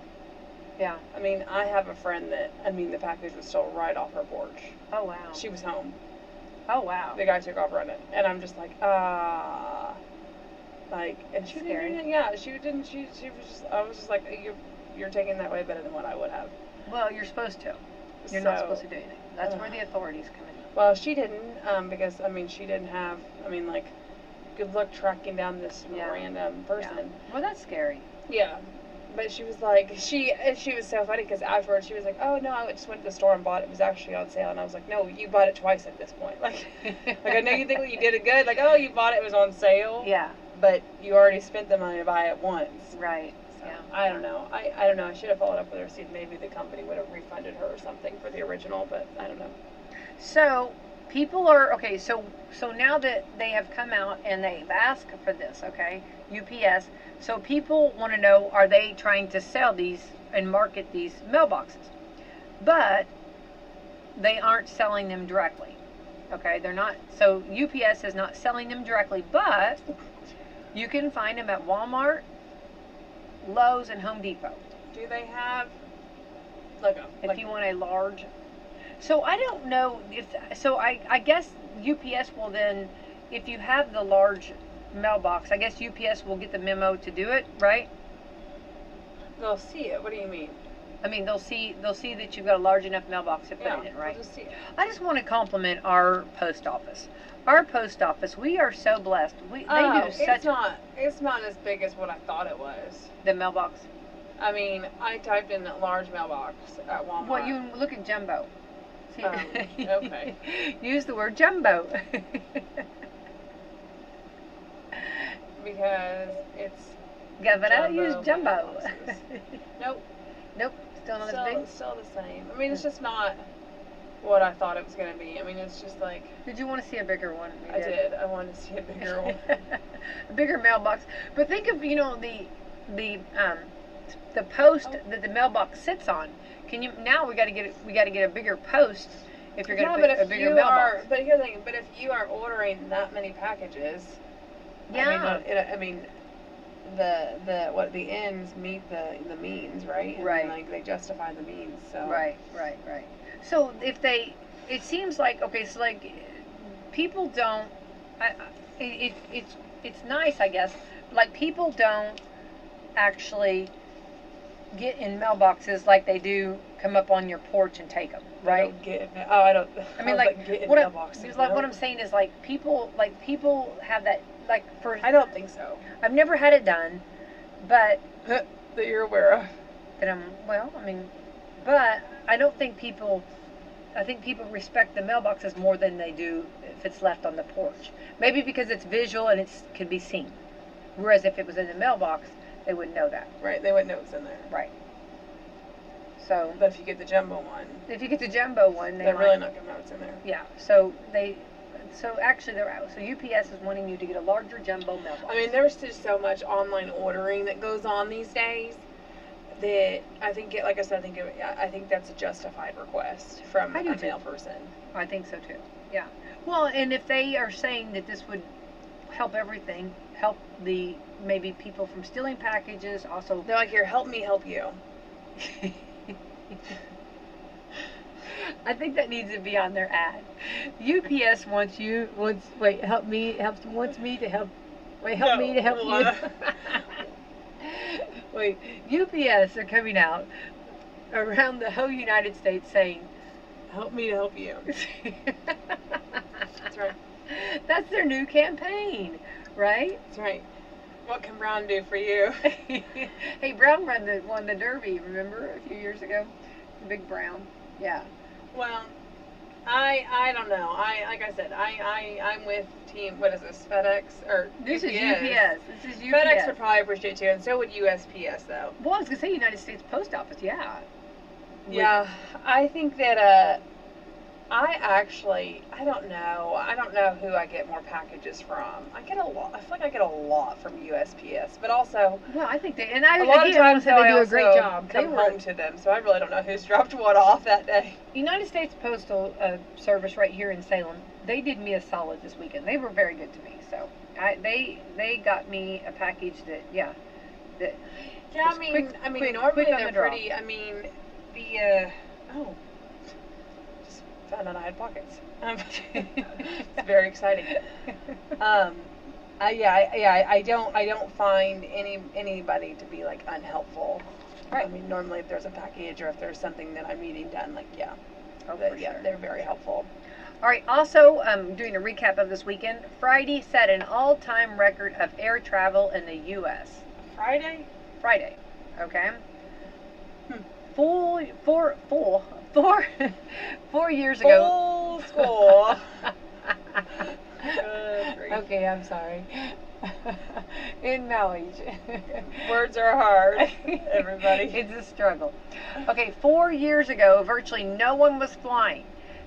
Speaker 2: Yeah.
Speaker 3: I mean, I have a friend that, the package was still right off her porch.
Speaker 2: Oh, wow.
Speaker 3: She was home.
Speaker 2: Oh, wow.
Speaker 3: The guy took off running. And I'm just like, and she didn't, she was just, I was just like, you're taking that way better than what I would have.
Speaker 2: Well, you're supposed to. You're not supposed to do anything. That's where the authorities come in.
Speaker 3: Well, she didn't, because, she didn't have, good luck tracking down this random person.
Speaker 2: Yeah. Well, that's scary.
Speaker 3: Yeah. But she was like, she was so funny because afterwards she was like, oh no, I just went to the store and bought it. It was actually on sale. And I was like, no, you bought it twice at this point. Like I know you think you did it good. Like, oh, you bought it, it was on sale.
Speaker 2: Yeah.
Speaker 3: But you already spent the money to buy it once.
Speaker 2: Right.
Speaker 3: So,
Speaker 2: Yeah.
Speaker 3: I don't know. I don't know. I should have followed up with her, see if maybe the company would have refunded her or something for the original, but I don't know.
Speaker 2: So people are okay. So now that they have come out and they've asked for this, okay, UPS. So people want to know: are they trying to sell these and market these mailboxes? But they aren't selling them directly. Okay, they're not. So UPS is not selling them directly, but you can find them at Walmart, Lowe's, and Home Depot.
Speaker 3: Do they have like
Speaker 2: if you want a large? So I don't know if so. I guess UPS will then, if you have the large mailbox, I guess UPS will get the memo to do it, right?
Speaker 3: they'll see it. What do you mean?
Speaker 2: I mean, they'll see that you've got a large enough mailbox to put it in, right?
Speaker 3: They'll just see it.
Speaker 2: I just want to compliment our post office. Our post office, we are so blessed. They do such
Speaker 3: It's not as big as what I thought it was.
Speaker 2: the mailbox.
Speaker 3: I mean, I typed in a large mailbox at Walmart.
Speaker 2: Well, you look at jumbo. See,
Speaker 3: okay.
Speaker 2: Use the word jumbo.
Speaker 3: Because it's
Speaker 2: Yeah, but I
Speaker 3: Jumbo
Speaker 2: use jumbo.
Speaker 3: mailboxes. Nope.
Speaker 2: Nope. Still not as big.
Speaker 3: Still the same. I mean, it's just not what I thought it was going to be. I mean, it's just like...
Speaker 2: Did you want to see a bigger one?
Speaker 3: I did. I wanted to see a bigger one.
Speaker 2: A bigger mailbox. But think of, the post that the mailbox sits on. Can you now we got to get a bigger post if you're going to put a bigger mailbox.
Speaker 3: But here's the thing. But if you are ordering that many packages,
Speaker 2: Yeah.
Speaker 3: I mean, the ends meet the means, right? And
Speaker 2: Right.
Speaker 3: like they justify the means. So
Speaker 2: Right. So it seems like, okay, so like people don't. It's nice, I guess. Like people don't actually get in mailboxes like they do come up on your porch and take them,
Speaker 3: I
Speaker 2: right?
Speaker 3: don't get. Oh, I don't.
Speaker 2: I mean,
Speaker 3: was
Speaker 2: like
Speaker 3: get in
Speaker 2: what
Speaker 3: mailboxes, no.
Speaker 2: what I'm saying is like people have that, like, for
Speaker 3: I don't think so.
Speaker 2: I've never had it done, but
Speaker 3: That you're aware of.
Speaker 2: but I don't think people. I think people respect the mailboxes more than they do if it's left on the porch. Maybe because it's visual and it can be seen. Whereas if it was in the mailbox, they wouldn't know that.
Speaker 3: Right. They wouldn't know it's in there.
Speaker 2: Right. So
Speaker 3: But if you get the jumbo one,
Speaker 2: if you get the jumbo one,
Speaker 3: they're really not gonna know it's in there.
Speaker 2: Yeah. So actually they're out. So UPS is wanting you to get a larger jumbo mailbox.
Speaker 3: I mean, there's just so much online ordering that goes on these days that I think, like I said, I think that's a justified request from
Speaker 2: I do
Speaker 3: a
Speaker 2: too.
Speaker 3: mail person.
Speaker 2: I think so too. Yeah. Well, and if they are saying that this would help everything, help the maybe people from stealing packages, also.
Speaker 3: They're like, here, help me help you.
Speaker 2: I think that needs to be on their ad. UPS wants me to help you. Wait, UPS are coming out around the whole United States saying,
Speaker 3: Help me to help you. That's right.
Speaker 2: That's their new campaign, right?
Speaker 3: That's right. What can Brown do for you?
Speaker 2: Hey, Brown won the Derby, remember, a few years ago? Big Brown. Yeah.
Speaker 3: Well, I don't know. Like I said, I'm with team. What is this? FedEx or
Speaker 2: This
Speaker 3: UPS.
Speaker 2: is UPS. This is UPS.
Speaker 3: FedEx would probably appreciate you, and so would USPS though.
Speaker 2: Well, I was gonna say United States Post Office. Yeah.
Speaker 3: Yeah, I think that I don't know who I get more packages from. I get a lot. I feel like I get a lot from USPS, but also
Speaker 2: Well, I think a
Speaker 3: lot of times
Speaker 2: they
Speaker 3: though,
Speaker 2: do
Speaker 3: I
Speaker 2: a great
Speaker 3: also
Speaker 2: job.
Speaker 3: come home to them, so I really don't know who's dropped what off that day.
Speaker 2: United States Postal Service right here in Salem, they did me a solid this weekend. They were very good to me. So they got me a package that
Speaker 3: Yeah,
Speaker 2: was
Speaker 3: normally
Speaker 2: quick on
Speaker 3: they're
Speaker 2: the draw.
Speaker 3: pretty. I mean, just found out I had pockets. It's very exciting. I don't find anybody to be like unhelpful.
Speaker 2: Right.
Speaker 3: I mean, normally if there's a package or if there's something that I'm needing done, like
Speaker 2: Oh, for sure.
Speaker 3: they're very helpful.
Speaker 2: All right. Also, doing a recap of this weekend. Friday set an all-time record of air travel in the U.S.
Speaker 3: Friday?
Speaker 2: Friday. Okay. 4 years ago.
Speaker 3: Full school. Good grief.
Speaker 2: Okay, I'm sorry. In knowledge.
Speaker 3: Words are hard, everybody.
Speaker 2: It's a struggle. Okay, 4 years ago, virtually no one was flying.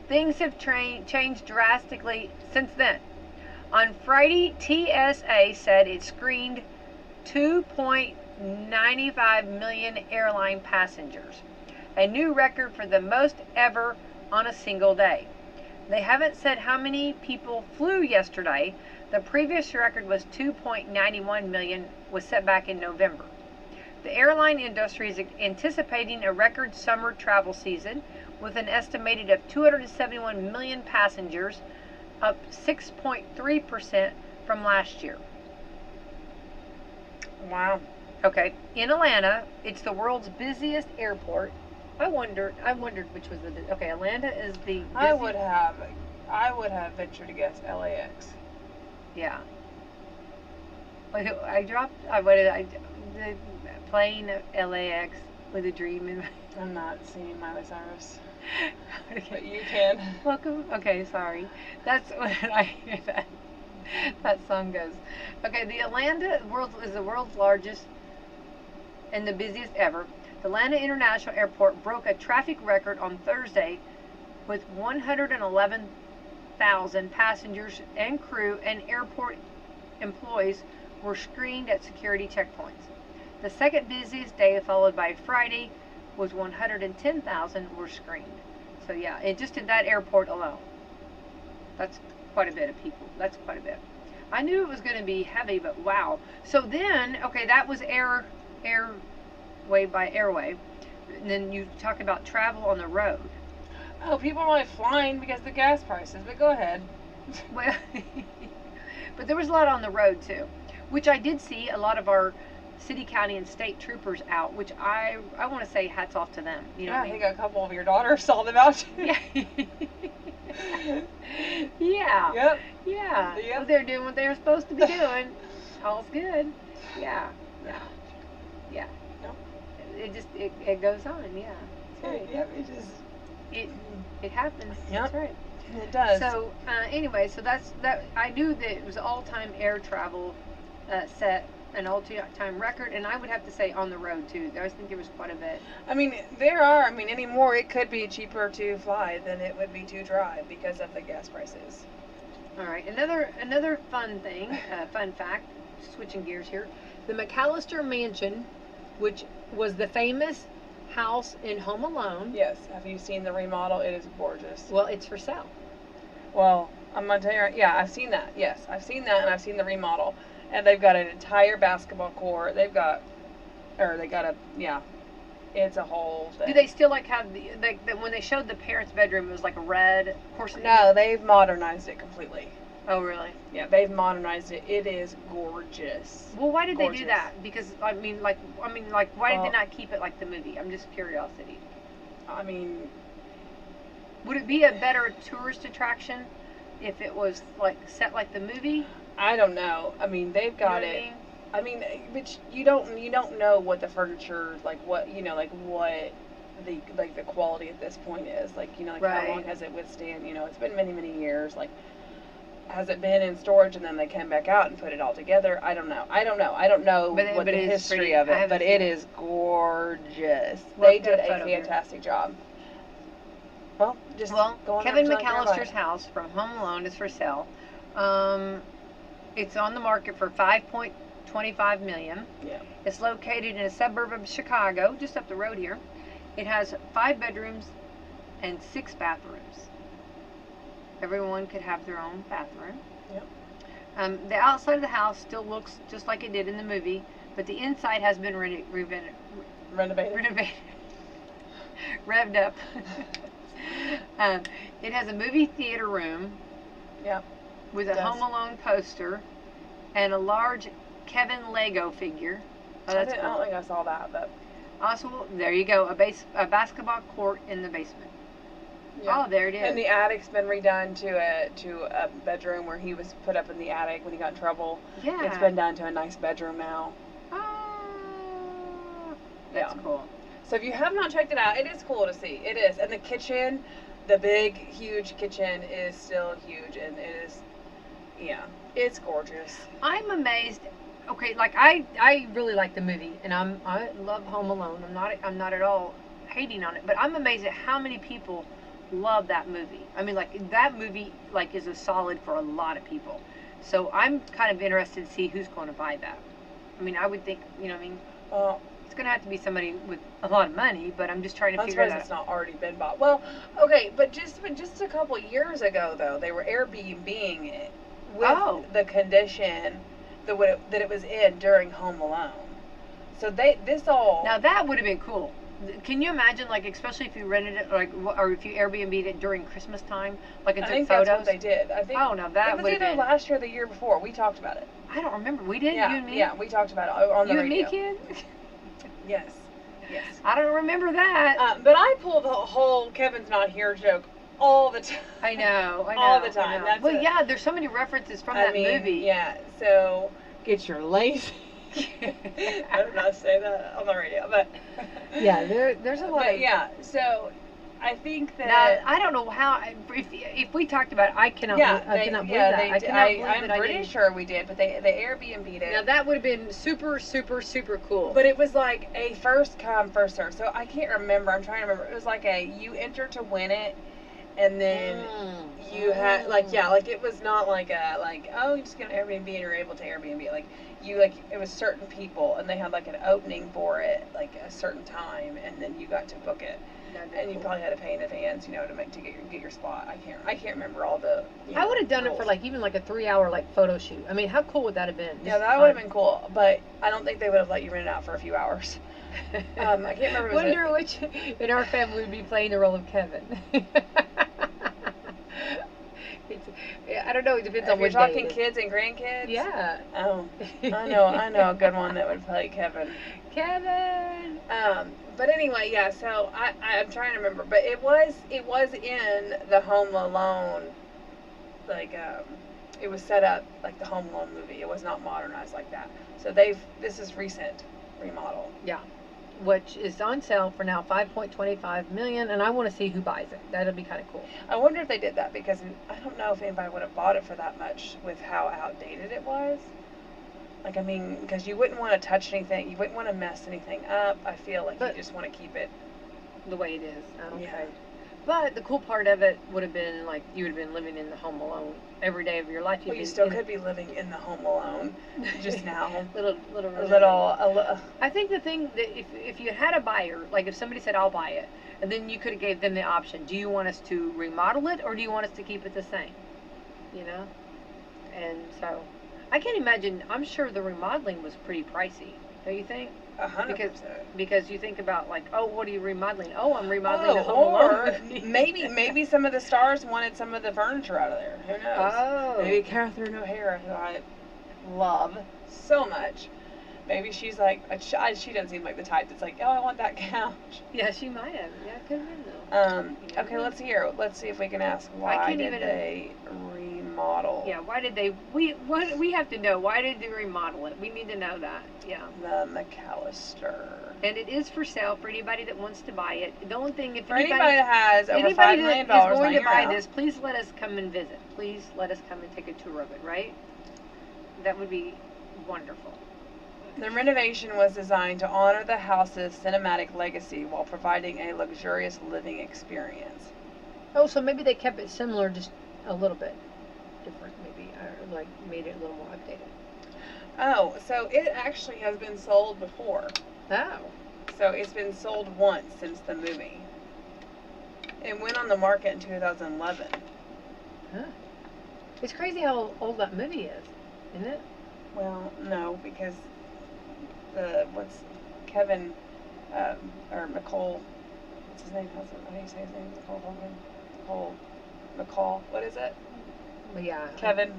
Speaker 2: Things have changed drastically since then. On Friday, TSA said it screened 2.95 million airline passengers, a new record for the most ever on a single day. They haven't said how many people flew yesterday. The previous record was 2.91 million, was set back in November. The airline industry is anticipating a record summer travel season with an estimated of 271 million passengers, up 6.3% from last year.
Speaker 3: Wow.
Speaker 2: Okay, in Atlanta, it's the world's busiest airport. I wondered which was the okay. Atlanta is the busiest.
Speaker 3: I would have ventured to guess LAX.
Speaker 2: Yeah. I dropped. The plane LAX with a dream in my.
Speaker 3: I'm not singing Miley Cyrus.
Speaker 2: Okay.
Speaker 3: But you can.
Speaker 2: Welcome. Okay, sorry. That's when I hear that song goes. Okay, the Atlanta is the world's largest and the busiest ever. The Atlanta International Airport broke a traffic record on Thursday with 111,000 passengers and crew and airport employees were screened at security checkpoints. The second busiest day, followed by Friday, was 110,000 were screened. So yeah, just in that airport alone. That's quite a bit of people. That's quite a bit. I knew it was going to be heavy, but wow. So then, okay, that was airway by airway. And then you talk about travel on the road.
Speaker 3: Oh, people are only flying because of the gas prices, but go ahead.
Speaker 2: Well, but there was a lot on the road too, which I did see a lot of our city, county, and state troopers out, which I want to say hats off to them. You know
Speaker 3: Yeah,
Speaker 2: what
Speaker 3: I
Speaker 2: I mean?
Speaker 3: think a couple of your daughters saw them out too.
Speaker 2: Yeah. Yeah.
Speaker 3: Yep.
Speaker 2: Yeah.
Speaker 3: Yep.
Speaker 2: Well, they're doing what they were supposed to be doing. All's good. Yeah. Yeah. Yeah.
Speaker 3: Yep.
Speaker 2: It goes on. Yeah. That's right.
Speaker 3: Yep, it just...
Speaker 2: It happens.
Speaker 3: Yep.
Speaker 2: That's right.
Speaker 3: It does.
Speaker 2: So anyway, so that I knew that it was all-time air travel set an all-time record, and I would have to say on the road too. I think there was quite a bit.
Speaker 3: I mean, anymore it could be cheaper to fly than it would be to drive because of the gas prices.
Speaker 2: All right, another fun thing, fun fact, switching gears here. The McAllister Mansion, which was the famous house in Home Alone.
Speaker 3: Yes. Have you seen the remodel? It is gorgeous.
Speaker 2: Well, it's for sale.
Speaker 3: Well, I'm going to tell you, yeah, I've seen that. Yes, I've seen that, and I've seen the remodel. And they've got an entire basketball court. It's a whole thing.
Speaker 2: Do they still have when they showed the parents' bedroom, it was like a red? Of course.
Speaker 3: No, they've modernized it completely.
Speaker 2: Oh, really?
Speaker 3: Yeah, they've modernized it. It is gorgeous.
Speaker 2: Well, why did they do
Speaker 3: Gorgeous.
Speaker 2: that? Because why did they not keep it like the movie? I'm just curiosity.
Speaker 3: I mean,
Speaker 2: Would it be a better tourist attraction if it was set like the movie?
Speaker 3: I don't know. I mean, they've got
Speaker 2: You know
Speaker 3: it. I mean, but you don't know what the furniture, the quality at this point is. How
Speaker 2: Right.
Speaker 3: long has it withstand? It's been many, many years. Has it been in storage and then they came back out and put it all together? I don't know. I don't know what the history of it, but it is gorgeous. They did a fantastic job. Well, go on.
Speaker 2: Kevin McAllister's house from Home Alone is for sale. It's on the market for $5.25 million.
Speaker 3: Yeah.
Speaker 2: It's located in a suburb of Chicago, just up the road here. It has 5 bedrooms and 6 bathrooms. Everyone could have their own bathroom.
Speaker 3: Yep.
Speaker 2: The outside of the house still looks just like it did in the movie, but the inside has been renovated. Revved up. It has a movie theater room.
Speaker 3: Yep.
Speaker 2: With a Home Alone poster and a large Kevin Lego figure. Oh, that's
Speaker 3: I don't think I saw that, but
Speaker 2: also, there you go, a basketball court in the basement.
Speaker 3: yeah.
Speaker 2: Oh, there it is.
Speaker 3: And the attic's been redone to a bedroom where he was put up in the attic when he got in trouble.
Speaker 2: Yeah.
Speaker 3: It's been done to a nice bedroom now.
Speaker 2: Oh, That's cool.
Speaker 3: So if you have not checked it out, it is cool to see. It is. And the kitchen, the big, huge kitchen is still huge, and it is, it's gorgeous.
Speaker 2: I'm amazed. Okay, like I really like the movie, and I love Home Alone. I'm not at all hating on it, but I'm amazed at how many people love that movie. I mean, like, that movie is a solid for a lot of people. So I'm kind of interested to see who's going to buy that. I mean, I would think,
Speaker 3: Well,
Speaker 2: it's going to have to be somebody with a lot of money, but I'm just trying to figure it out.
Speaker 3: It's not already been bought. Well, okay, but just a couple years ago, though, they were Airbnb-ing it with the condition that it was in during Home Alone. So
Speaker 2: Now that would have been cool. Can you imagine, like, especially if you rented it, or if you Airbnb'd it during Christmas time, and took photos?
Speaker 3: That's what they did. I think.
Speaker 2: Oh, no, that would have been.
Speaker 3: It was either last year or the year before. We talked about it.
Speaker 2: I don't remember. We did.
Speaker 3: Yeah,
Speaker 2: you and me.
Speaker 3: Yeah, we talked about it on the radio.
Speaker 2: You and me, kid.
Speaker 3: Yes.
Speaker 2: I don't remember that.
Speaker 3: But I pull the whole Kevin's not here joke all the time.
Speaker 2: I know.
Speaker 3: All the time.
Speaker 2: Well, there's so many references from that movie.
Speaker 3: Yeah. So
Speaker 2: get your lace.
Speaker 3: I did not say that on the radio, but
Speaker 2: there's a lot.
Speaker 3: But so I think that
Speaker 2: now, I don't know how. If we talked about it, I cannot. I cannot believe that.
Speaker 3: I'm pretty sure we did, but they Airbnb'd it.
Speaker 2: Now that would have been super, super, super cool.
Speaker 3: But it was like a first come, first serve. So I can't remember. I'm trying to remember. It was like you enter to win it, and then you had it was not like you just get an Airbnb and you're able to Airbnb it. It was certain people, and they had an opening for it a certain time, and then you got to book it. And you probably had to pay in advance, to get your spot. I can't remember all the.
Speaker 2: I would have done it for even a 3-hour photo shoot. I mean, how cool would that have been?
Speaker 3: Yeah, that would have been cool, but I don't think they would have let you rent it out for a few hours. I can't remember.
Speaker 2: Wonder which in our family would be playing the role of Kevin. I don't know. It depends on which day.
Speaker 3: If you're talking kids and grandkids.
Speaker 2: Yeah.
Speaker 3: Oh, I know a good one that would play Kevin.
Speaker 2: Kevin.
Speaker 3: But anyway, so I'm trying to remember, but it was in the Home Alone, it was set up like the Home Alone movie. It was not modernized like that. So this is recent remodel.
Speaker 2: Yeah. Which is on sale for now $5.25 million, and I want to see who buys it. That'll be kind of cool.
Speaker 3: I wonder if they did that, because I don't know if anybody would have bought it for that much with how outdated it was. Because you wouldn't want to touch anything. You wouldn't want to mess anything up. I feel like you just want to keep it
Speaker 2: the way it is. Okay.
Speaker 3: Yeah.
Speaker 2: But the cool part of it would have been you would have been living in the Home Alone every day of your life.
Speaker 3: Well, you still could be living in the Home Alone just now.
Speaker 2: I think the thing that if you had a buyer, if somebody said I'll buy it, and then you could have gave them the option. Do you want us to remodel it, or do you want us to keep it the same? And so I can't imagine. I'm sure the remodeling was pretty pricey. Don't you think?
Speaker 3: 100%.
Speaker 2: Because you think about what are you remodeling? Oh, I'm remodeling the Home Alone.
Speaker 3: maybe some of the stars wanted some of the furniture out of there. Who knows?
Speaker 2: Oh.
Speaker 3: Maybe Catherine O'Hara, who I love so much. Maybe she's she doesn't seem like the type that's I want that couch.
Speaker 2: Yeah, she might have. Yeah, could have been though.
Speaker 3: Okay, let's see if we can ask why did they remodel.
Speaker 2: Yeah, why did they? We have to know, why did they remodel it? We need to know that. Yeah.
Speaker 3: The McAllister.
Speaker 2: And it is for sale for anybody that wants to buy it. The only thing, if
Speaker 3: anybody that has over $5 million
Speaker 2: is going to buy this, please let us come and visit. Please let us come and take a tour of it. Right? That would be wonderful.
Speaker 3: The renovation was designed to honor the house's cinematic legacy while providing a luxurious living experience.
Speaker 2: Oh, so maybe they kept it similar, just a little bit different, maybe, or made it a little more updated.
Speaker 3: Oh, so it actually has been sold before.
Speaker 2: Oh.
Speaker 3: So it's been sold once since the movie. It went on the market in 2011.
Speaker 2: Huh. It's crazy how old that movie is, isn't it?
Speaker 3: Well, no, because Kevin, or McCall, what's his name? How do you say his name? McCall, what is it?
Speaker 2: Well, yeah.
Speaker 3: Kevin.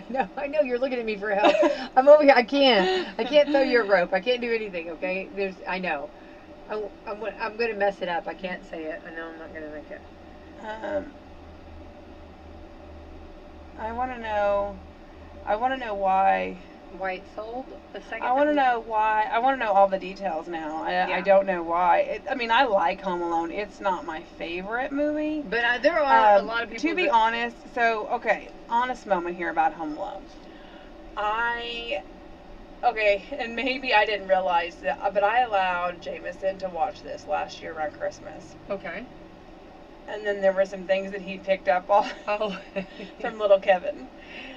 Speaker 2: No, I know you're looking at me for help. I'm over here. I can't throw you a rope. I can't do anything. Okay. I know. I'm going to mess it up. I can't say it. I know I'm not going to make it.
Speaker 3: I want to know why
Speaker 2: Why it sold the second
Speaker 3: I want to
Speaker 2: time?
Speaker 3: know why. I want to know all the details now. I don't know why. I mean, I like Home Alone. It's not my favorite movie.
Speaker 2: But there are a lot of people.
Speaker 3: To be honest, okay, honest moment here about Home Alone. And maybe I didn't realize that, but I allowed Jameson to watch this last year around Christmas.
Speaker 2: Okay.
Speaker 3: And then there were some things that he picked up on from little Kevin.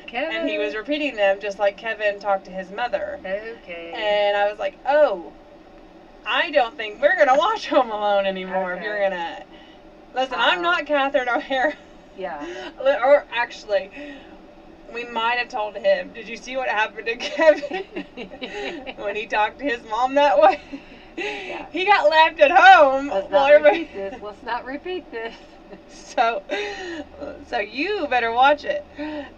Speaker 2: Kevin.
Speaker 3: And he was repeating them just like Kevin talked to his mother.
Speaker 2: Okay.
Speaker 3: And I was like, oh, I don't think we're going to watch Home Alone anymore if you're going to. Listen, I'm not Catherine O'Hara.
Speaker 2: Yeah.
Speaker 3: Or actually, we might have told him, did you see what happened to Kevin when he talked to his mom that way?
Speaker 2: Yeah.
Speaker 3: He got left at home.
Speaker 2: Let's not repeat this.
Speaker 3: So you better watch it.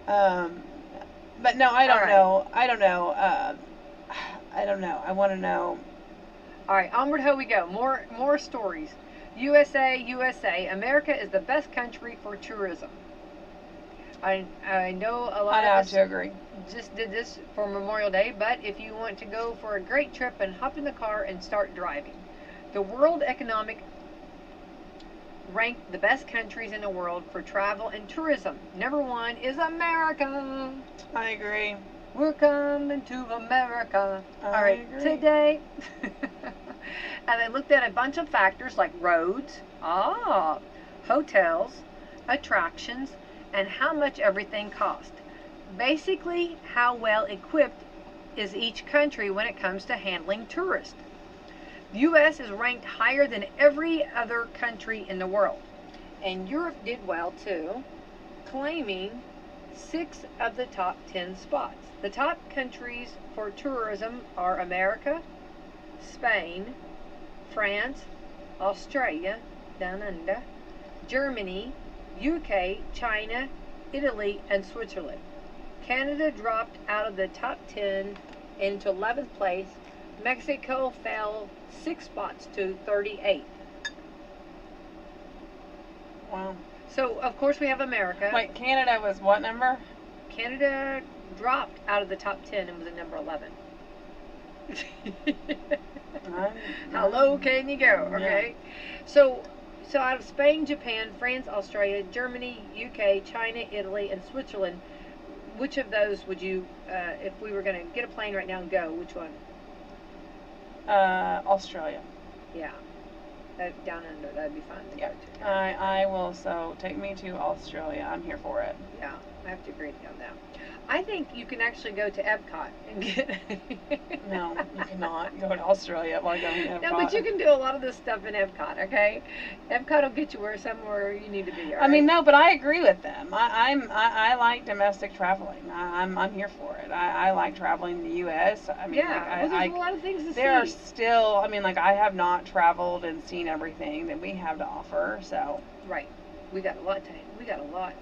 Speaker 3: But no, I don't know. I don't know. I want to know.
Speaker 2: All right, onward ho we go. More stories. USA. America is the best country for tourism. I know a lot
Speaker 3: I
Speaker 2: of
Speaker 3: have
Speaker 2: us
Speaker 3: to agree.
Speaker 2: just did this for Memorial Day, but if you want to go for a great trip and hop in the car and start driving. The World Economic ranked the best countries in the world for travel and tourism. Number 1 is America.
Speaker 3: I agree.
Speaker 2: We're coming to America.
Speaker 3: I
Speaker 2: All right,
Speaker 3: agree.
Speaker 2: today. And they looked at a bunch of factors like roads, hotels, attractions, and how much everything cost. Basically, how well equipped is each country when it comes to handling tourists. The U.S. is ranked higher than every other country in the world. And Europe did well too, claiming 6 of the top 10 spots. The top countries for tourism are America, Spain, France, Australia, down under, Germany, UK, China, Italy, and Switzerland. Canada dropped out of the top 10 into 11th place. Mexico fell 6 spots to 38th.
Speaker 3: Wow.
Speaker 2: So, of course, we have America.
Speaker 3: Wait, Canada was what number?
Speaker 2: Canada dropped out of the top 10 and was at number 11. How low can you go? Okay.
Speaker 3: Yeah.
Speaker 2: So out of Spain, Japan, France, Australia, Germany, UK, China, Italy, and Switzerland, which of those would you, if we were going to get a plane right now and go, which one?
Speaker 3: Australia.
Speaker 2: Yeah. Down under, that'd be fun to
Speaker 3: Yeah.
Speaker 2: go to.
Speaker 3: I will, so take me to Australia. I'm here for it.
Speaker 2: Yeah, I have to agree on that. I think you can actually go to Epcot and get...
Speaker 3: No, you cannot go to Australia while going to Epcot.
Speaker 2: No, but you can do a lot of this stuff in Epcot, okay? Epcot will get you somewhere you need to be.
Speaker 3: I mean, no, but I agree with them. I like domestic traveling. I'm here for it. I like traveling the U.S. I mean,
Speaker 2: yeah, there's a lot of things to see.
Speaker 3: There are still, I mean, like, I have not traveled and seen everything that we have to offer, so.
Speaker 2: Right. We got a lot. We got a lot.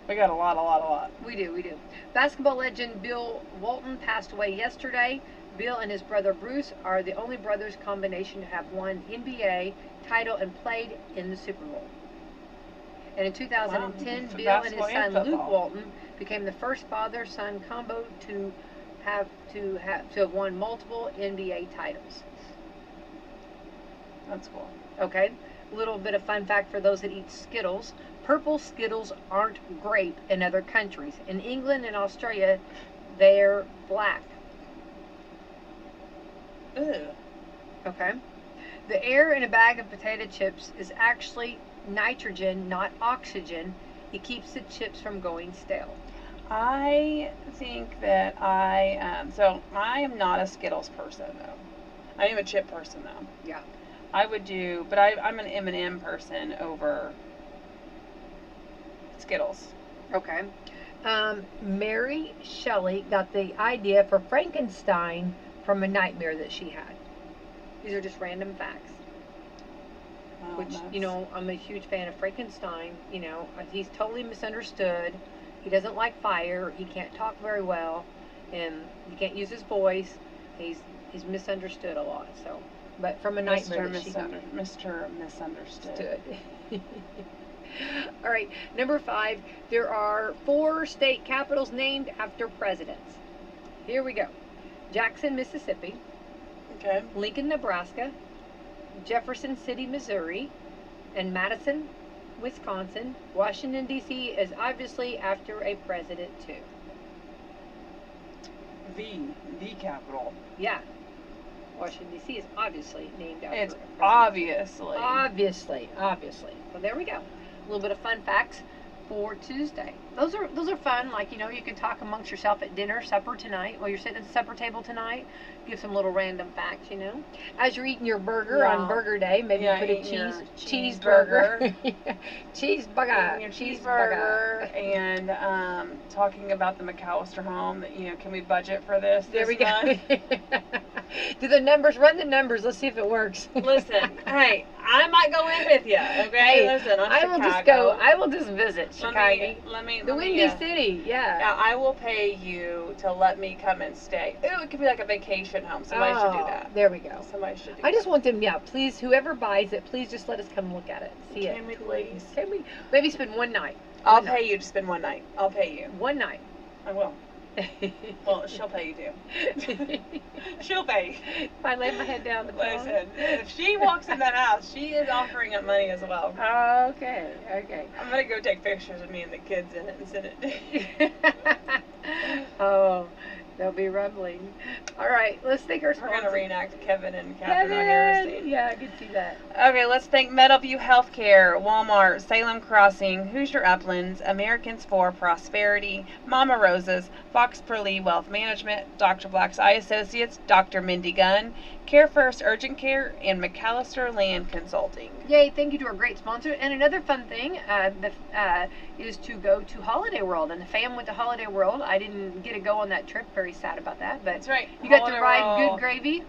Speaker 3: We got a lot.
Speaker 2: We do. Basketball legend Bill Walton passed away yesterday. Bill and his brother Bruce are the only brothers combination to have won NBA title and played in the Super Bowl. And in 2010,
Speaker 3: Wow.
Speaker 2: Bill and his son
Speaker 3: Basketball and
Speaker 2: Luke
Speaker 3: football.
Speaker 2: Walton became the first father-son combo to have won multiple NBA titles.
Speaker 3: That's cool.
Speaker 2: Okay, a little bit of fun fact for those that eat Skittles. Purple Skittles aren't grape in other countries. In England and Australia, they're black.
Speaker 3: Ew.
Speaker 2: Okay. The air in a bag of potato chips is actually nitrogen, not oxygen. It keeps the chips from going stale.
Speaker 3: I think that so I am not a Skittles person, though. I am a chip person, though.
Speaker 2: Yeah.
Speaker 3: I would do, but I'm an M&M person over Skittles.
Speaker 2: Okay. Mary Shelley got the idea for Frankenstein from a nightmare that she had. These are just random facts.
Speaker 3: Wow,
Speaker 2: Which,
Speaker 3: that's-
Speaker 2: you know, I'm a huge fan of Frankenstein. You know, he's totally misunderstood. He doesn't like fire. He can't talk very well. And he can't use his voice. He's misunderstood a lot. So, but from a nightmare that she got.
Speaker 3: Mr. Misunderstood.
Speaker 2: All right, number 5, there are 4 state capitals named after presidents. Here we go. Jackson, Mississippi.
Speaker 3: Okay.
Speaker 2: Lincoln, Nebraska. Jefferson City, Missouri. And Madison, Wisconsin. Washington, D.C. is obviously after a president, too.
Speaker 3: The capital.
Speaker 2: Yeah. Washington, D.C. is obviously named after
Speaker 3: It's
Speaker 2: a president.
Speaker 3: obviously.
Speaker 2: Obviously. So there we go. A little bit of fun facts for Tuesday. Those are fun. Like, you know, you can talk amongst yourself at dinner, supper tonight, while you're sitting at the supper table tonight. Give some little random facts, you know. As you're eating your burger on Burger Day, maybe you put a cheeseburger. Cheeseburger.
Speaker 3: Your cheeseburger. And talking about the McAllister home, that, you know, can we budget for this?
Speaker 2: There we go.
Speaker 3: month?
Speaker 2: Do the numbers, run the numbers. Let's see if it works.
Speaker 3: Listen, hey, I might go in with you, okay?
Speaker 2: Hey,
Speaker 3: listen, I'm
Speaker 2: I will just visit Chicago. The Windy City, yeah.
Speaker 3: I will pay you to let me come and stay. Ooh, it could be like a vacation home. Somebody should do that.
Speaker 2: There we go.
Speaker 3: Somebody should do
Speaker 2: I just want them, please, whoever buys it, please just let us come look at it. See it.
Speaker 3: Can we please?
Speaker 2: Can we? Maybe spend one night.
Speaker 3: I'll pay you to spend one night. I'll pay you.
Speaker 2: One night.
Speaker 3: I will. Well, she'll pay you too. She'll pay.
Speaker 2: If I lay my head down the phone.
Speaker 3: Listen, if she walks in that house, she is offering up money as well.
Speaker 2: Okay.
Speaker 3: I'm going to go take pictures of me and the kids in it and send it to you.
Speaker 2: Oh, they'll be rumbling. All right, let's thank our sponsor.
Speaker 3: We're going to reenact Kevin and Catherine on Heresy.
Speaker 2: Yeah, I can see that.
Speaker 3: Okay, let's thank Meadowview Healthcare, Walmart, Salem Crossing, Hoosier Uplands, Americans for Prosperity, Mama Rosa's, Fox Purlee Wealth Management, Dr. Black's Eye Associates, Dr. Mindy Gunn, Care First Urgent Care, and McAllister Land Consulting.
Speaker 2: Yay, thank you to our great sponsor. And another fun thing is to go to Holiday World. And the fam went to Holiday World. I didn't get to go on that trip. Very sad about that. But
Speaker 3: that's right.
Speaker 2: You got to ride Good Gravy?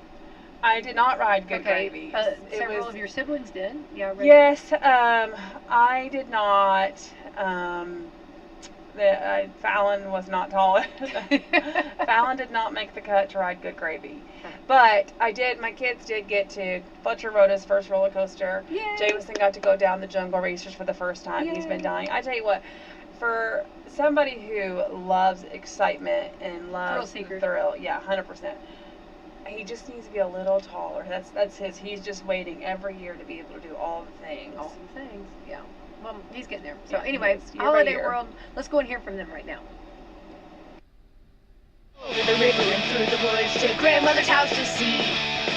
Speaker 3: I did not ride Good Gravy.
Speaker 2: Several of your siblings did. Yeah. Right.
Speaker 3: Yes, I did not. Fallon was not tall. Fallon did not make the cut to ride Good Gravy. But I did, my kids did get to, Fletcher rode his first roller coaster.
Speaker 2: Yay.
Speaker 3: Jameson got to go down the Jungle Racers for the first time.
Speaker 2: Yay.
Speaker 3: He's been dying. I tell you what, for somebody who loves excitement and loves thrill, yeah, 100%. He just needs to be a little taller. That's he's just waiting every year to be able to do all the things.
Speaker 2: All the things, yeah. Well, he's getting there. So anyway, Holiday World, let's go and hear from them right now.
Speaker 5: Over the river and through the woods to grandmother's house to see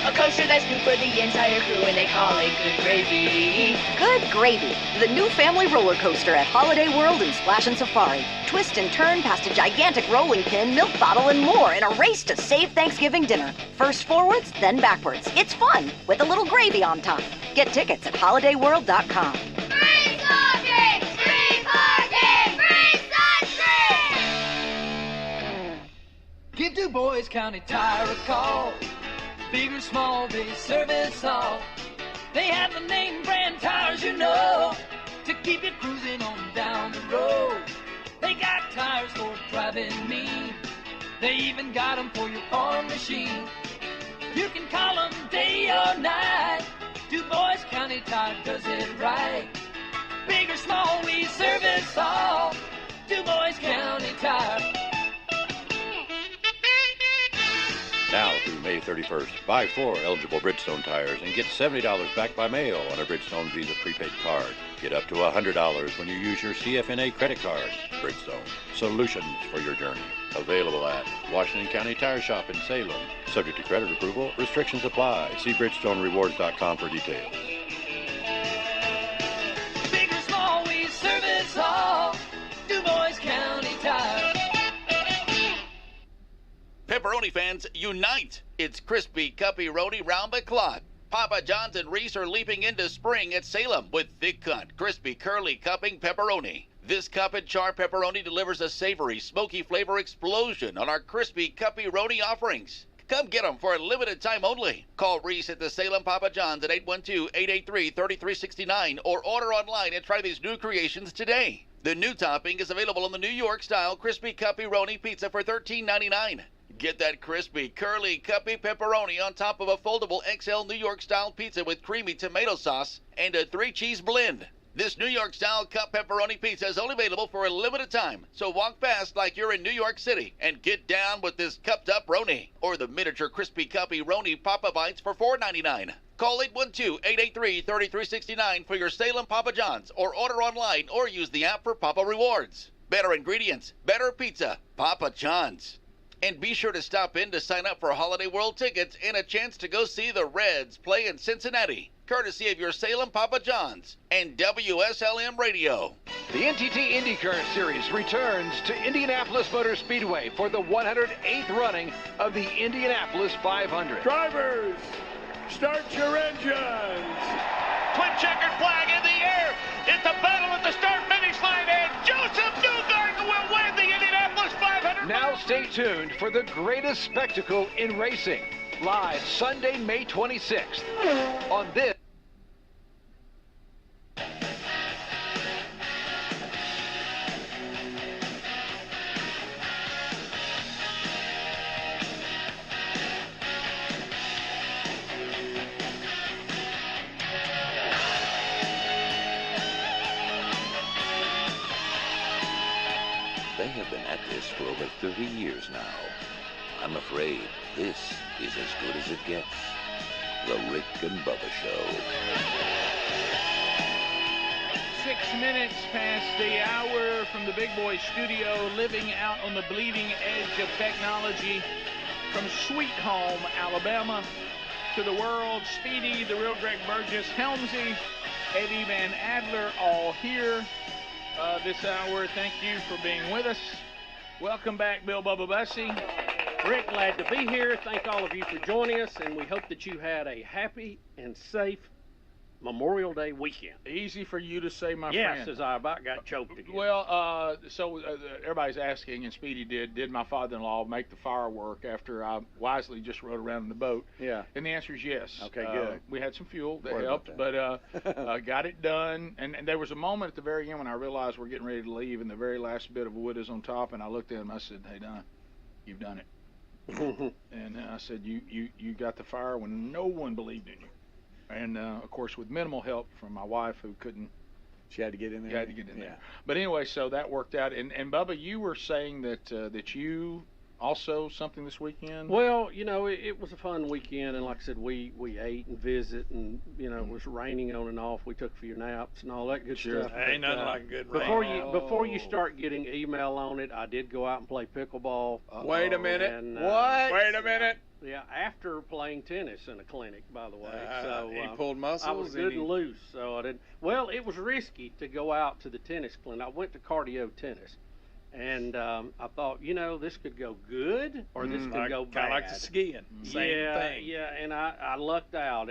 Speaker 5: a coaster that's new for the entire crew, and they call it Good Gravy.
Speaker 6: Good Gravy, the new family roller coaster at Holiday World and Splash and Safari. Twist and turn past a gigantic rolling pin, milk bottle, and more in a race to save Thanksgiving dinner. First forwards, then backwards. It's fun with a little gravy on top. Get tickets at holidayworld.com.
Speaker 5: Free smoking! Free parking! Free sunscreen!
Speaker 7: Give Du Bois County Tire a call. Big or small, they service all. They have the name brand tires, you know, to keep you cruising on down the road. They got tires for driving mean. They even got them for your farm machine. You can call them day or night. Du Bois County Tire does it right. Big or small, we service all. Du Bois County Tire.
Speaker 8: Now through May 31st, buy 4 eligible Bridgestone tires and get $70 back by mail on a Bridgestone Visa prepaid card. Get up to $100 when you use your CFNA credit card. Bridgestone, solutions for your journey. Available at Washington County Tire Shop in Salem. Subject to credit approval, restrictions apply. See BridgestoneRewards.com for details.
Speaker 7: Big or small, we service all. Du Bois County Tire.
Speaker 9: Pepperoni fans, unite! It's crispy, cuppy, roni round the clock. Papa John's and Reese are leaping into spring at Salem with thick cut, crispy, curly cupping pepperoni. This cup and char pepperoni delivers a savory, smoky flavor explosion on our crispy, cuppy, roni offerings. Come get them for a limited time only. Call Reese at the Salem Papa John's at 812-883-3369 or order online and try these new creations today. The new topping is available on the New York style crispy, cuppy, roni pizza for $13.99. Get that crispy, curly, cuppy pepperoni on top of a foldable XL New York-style pizza with creamy tomato sauce and a 3-cheese blend. This New York-style cup pepperoni pizza is only available for a limited time, so walk fast like you're in New York City and get down with this cupped-up Roni or the miniature crispy cuppy Roni Papa Bites for $4.99. Call 812-883-3369 for your Salem Papa John's or order online or use the app for Papa Rewards. Better ingredients, better pizza, Papa John's. And be sure to stop in to sign up for Holiday World tickets and a chance to go see the Reds play in Cincinnati, courtesy of your Salem Papa John's and WSLM Radio.
Speaker 10: The NTT IndyCar Series returns to Indianapolis Motor Speedway for the 108th running of the Indianapolis 500.
Speaker 11: Drivers, start your engines.
Speaker 9: Twin checkered flag in the air. It's a battle at the start-finish line, and Joseph Newgarden will win the Indianapolis 500.
Speaker 10: Now stay tuned for the greatest spectacle in racing. Live Sunday, May 26th on this.
Speaker 12: They have been at this for over 30 years now. I'm afraid this is as good as it gets. The Rick and Bubba Show.
Speaker 11: 6 minutes past the hour from the Big Boy Studio, living out on the bleeding edge of technology. From Sweet Home, Alabama, to the world, Speedy, the real Greg Burgess, Helmsy, Eddie Van Adler, all here this hour. Thank you for being with us. Welcome back, Bill Bubba Bussey.
Speaker 13: Rick, glad to be here. Thank all of you for joining us, and we hope that you had a happy and safe Memorial Day weekend.
Speaker 11: Easy for you to say, my
Speaker 13: yes,
Speaker 11: friend.
Speaker 13: as I about got choked again.
Speaker 11: Well, everybody's asking, and Speedy did my father-in-law make the firework after I wisely just rode around in the boat?
Speaker 13: Yeah.
Speaker 11: And the answer is yes.
Speaker 13: Okay, good.
Speaker 11: We had some fuel that helped, but got it done. And there was a moment at the very end when I realized we're getting ready to leave, and the very last bit of wood is on top, and I looked at him and I said, "Hey, Don, you've done it." And I said, you got the fire when no one believed in you. And, of course, with minimal help from my wife who couldn't.
Speaker 14: She had to get in there.
Speaker 11: There. But anyway, so that worked out. And Bubba, you were saying that you also something this weekend?
Speaker 13: Well, it was a fun weekend. And like I said, we ate and visit. And, it was raining on and off. We took a few naps and all that good stuff.
Speaker 14: Ain't nothing like a good rain.
Speaker 13: Before you start getting email on it, I did go out and play pickleball.
Speaker 14: Wait a minute.
Speaker 13: And,
Speaker 14: what? Wait a minute.
Speaker 13: Yeah, after playing tennis in a clinic, by the way.
Speaker 14: He pulled muscles.
Speaker 13: I was good and loose, so I didn't. Well, it was risky to go out to the tennis clinic. I went to cardio tennis, and I thought, this could go good or this could go bad.
Speaker 14: Kind of like the skiing. Same thing.
Speaker 13: Yeah, and I lucked out.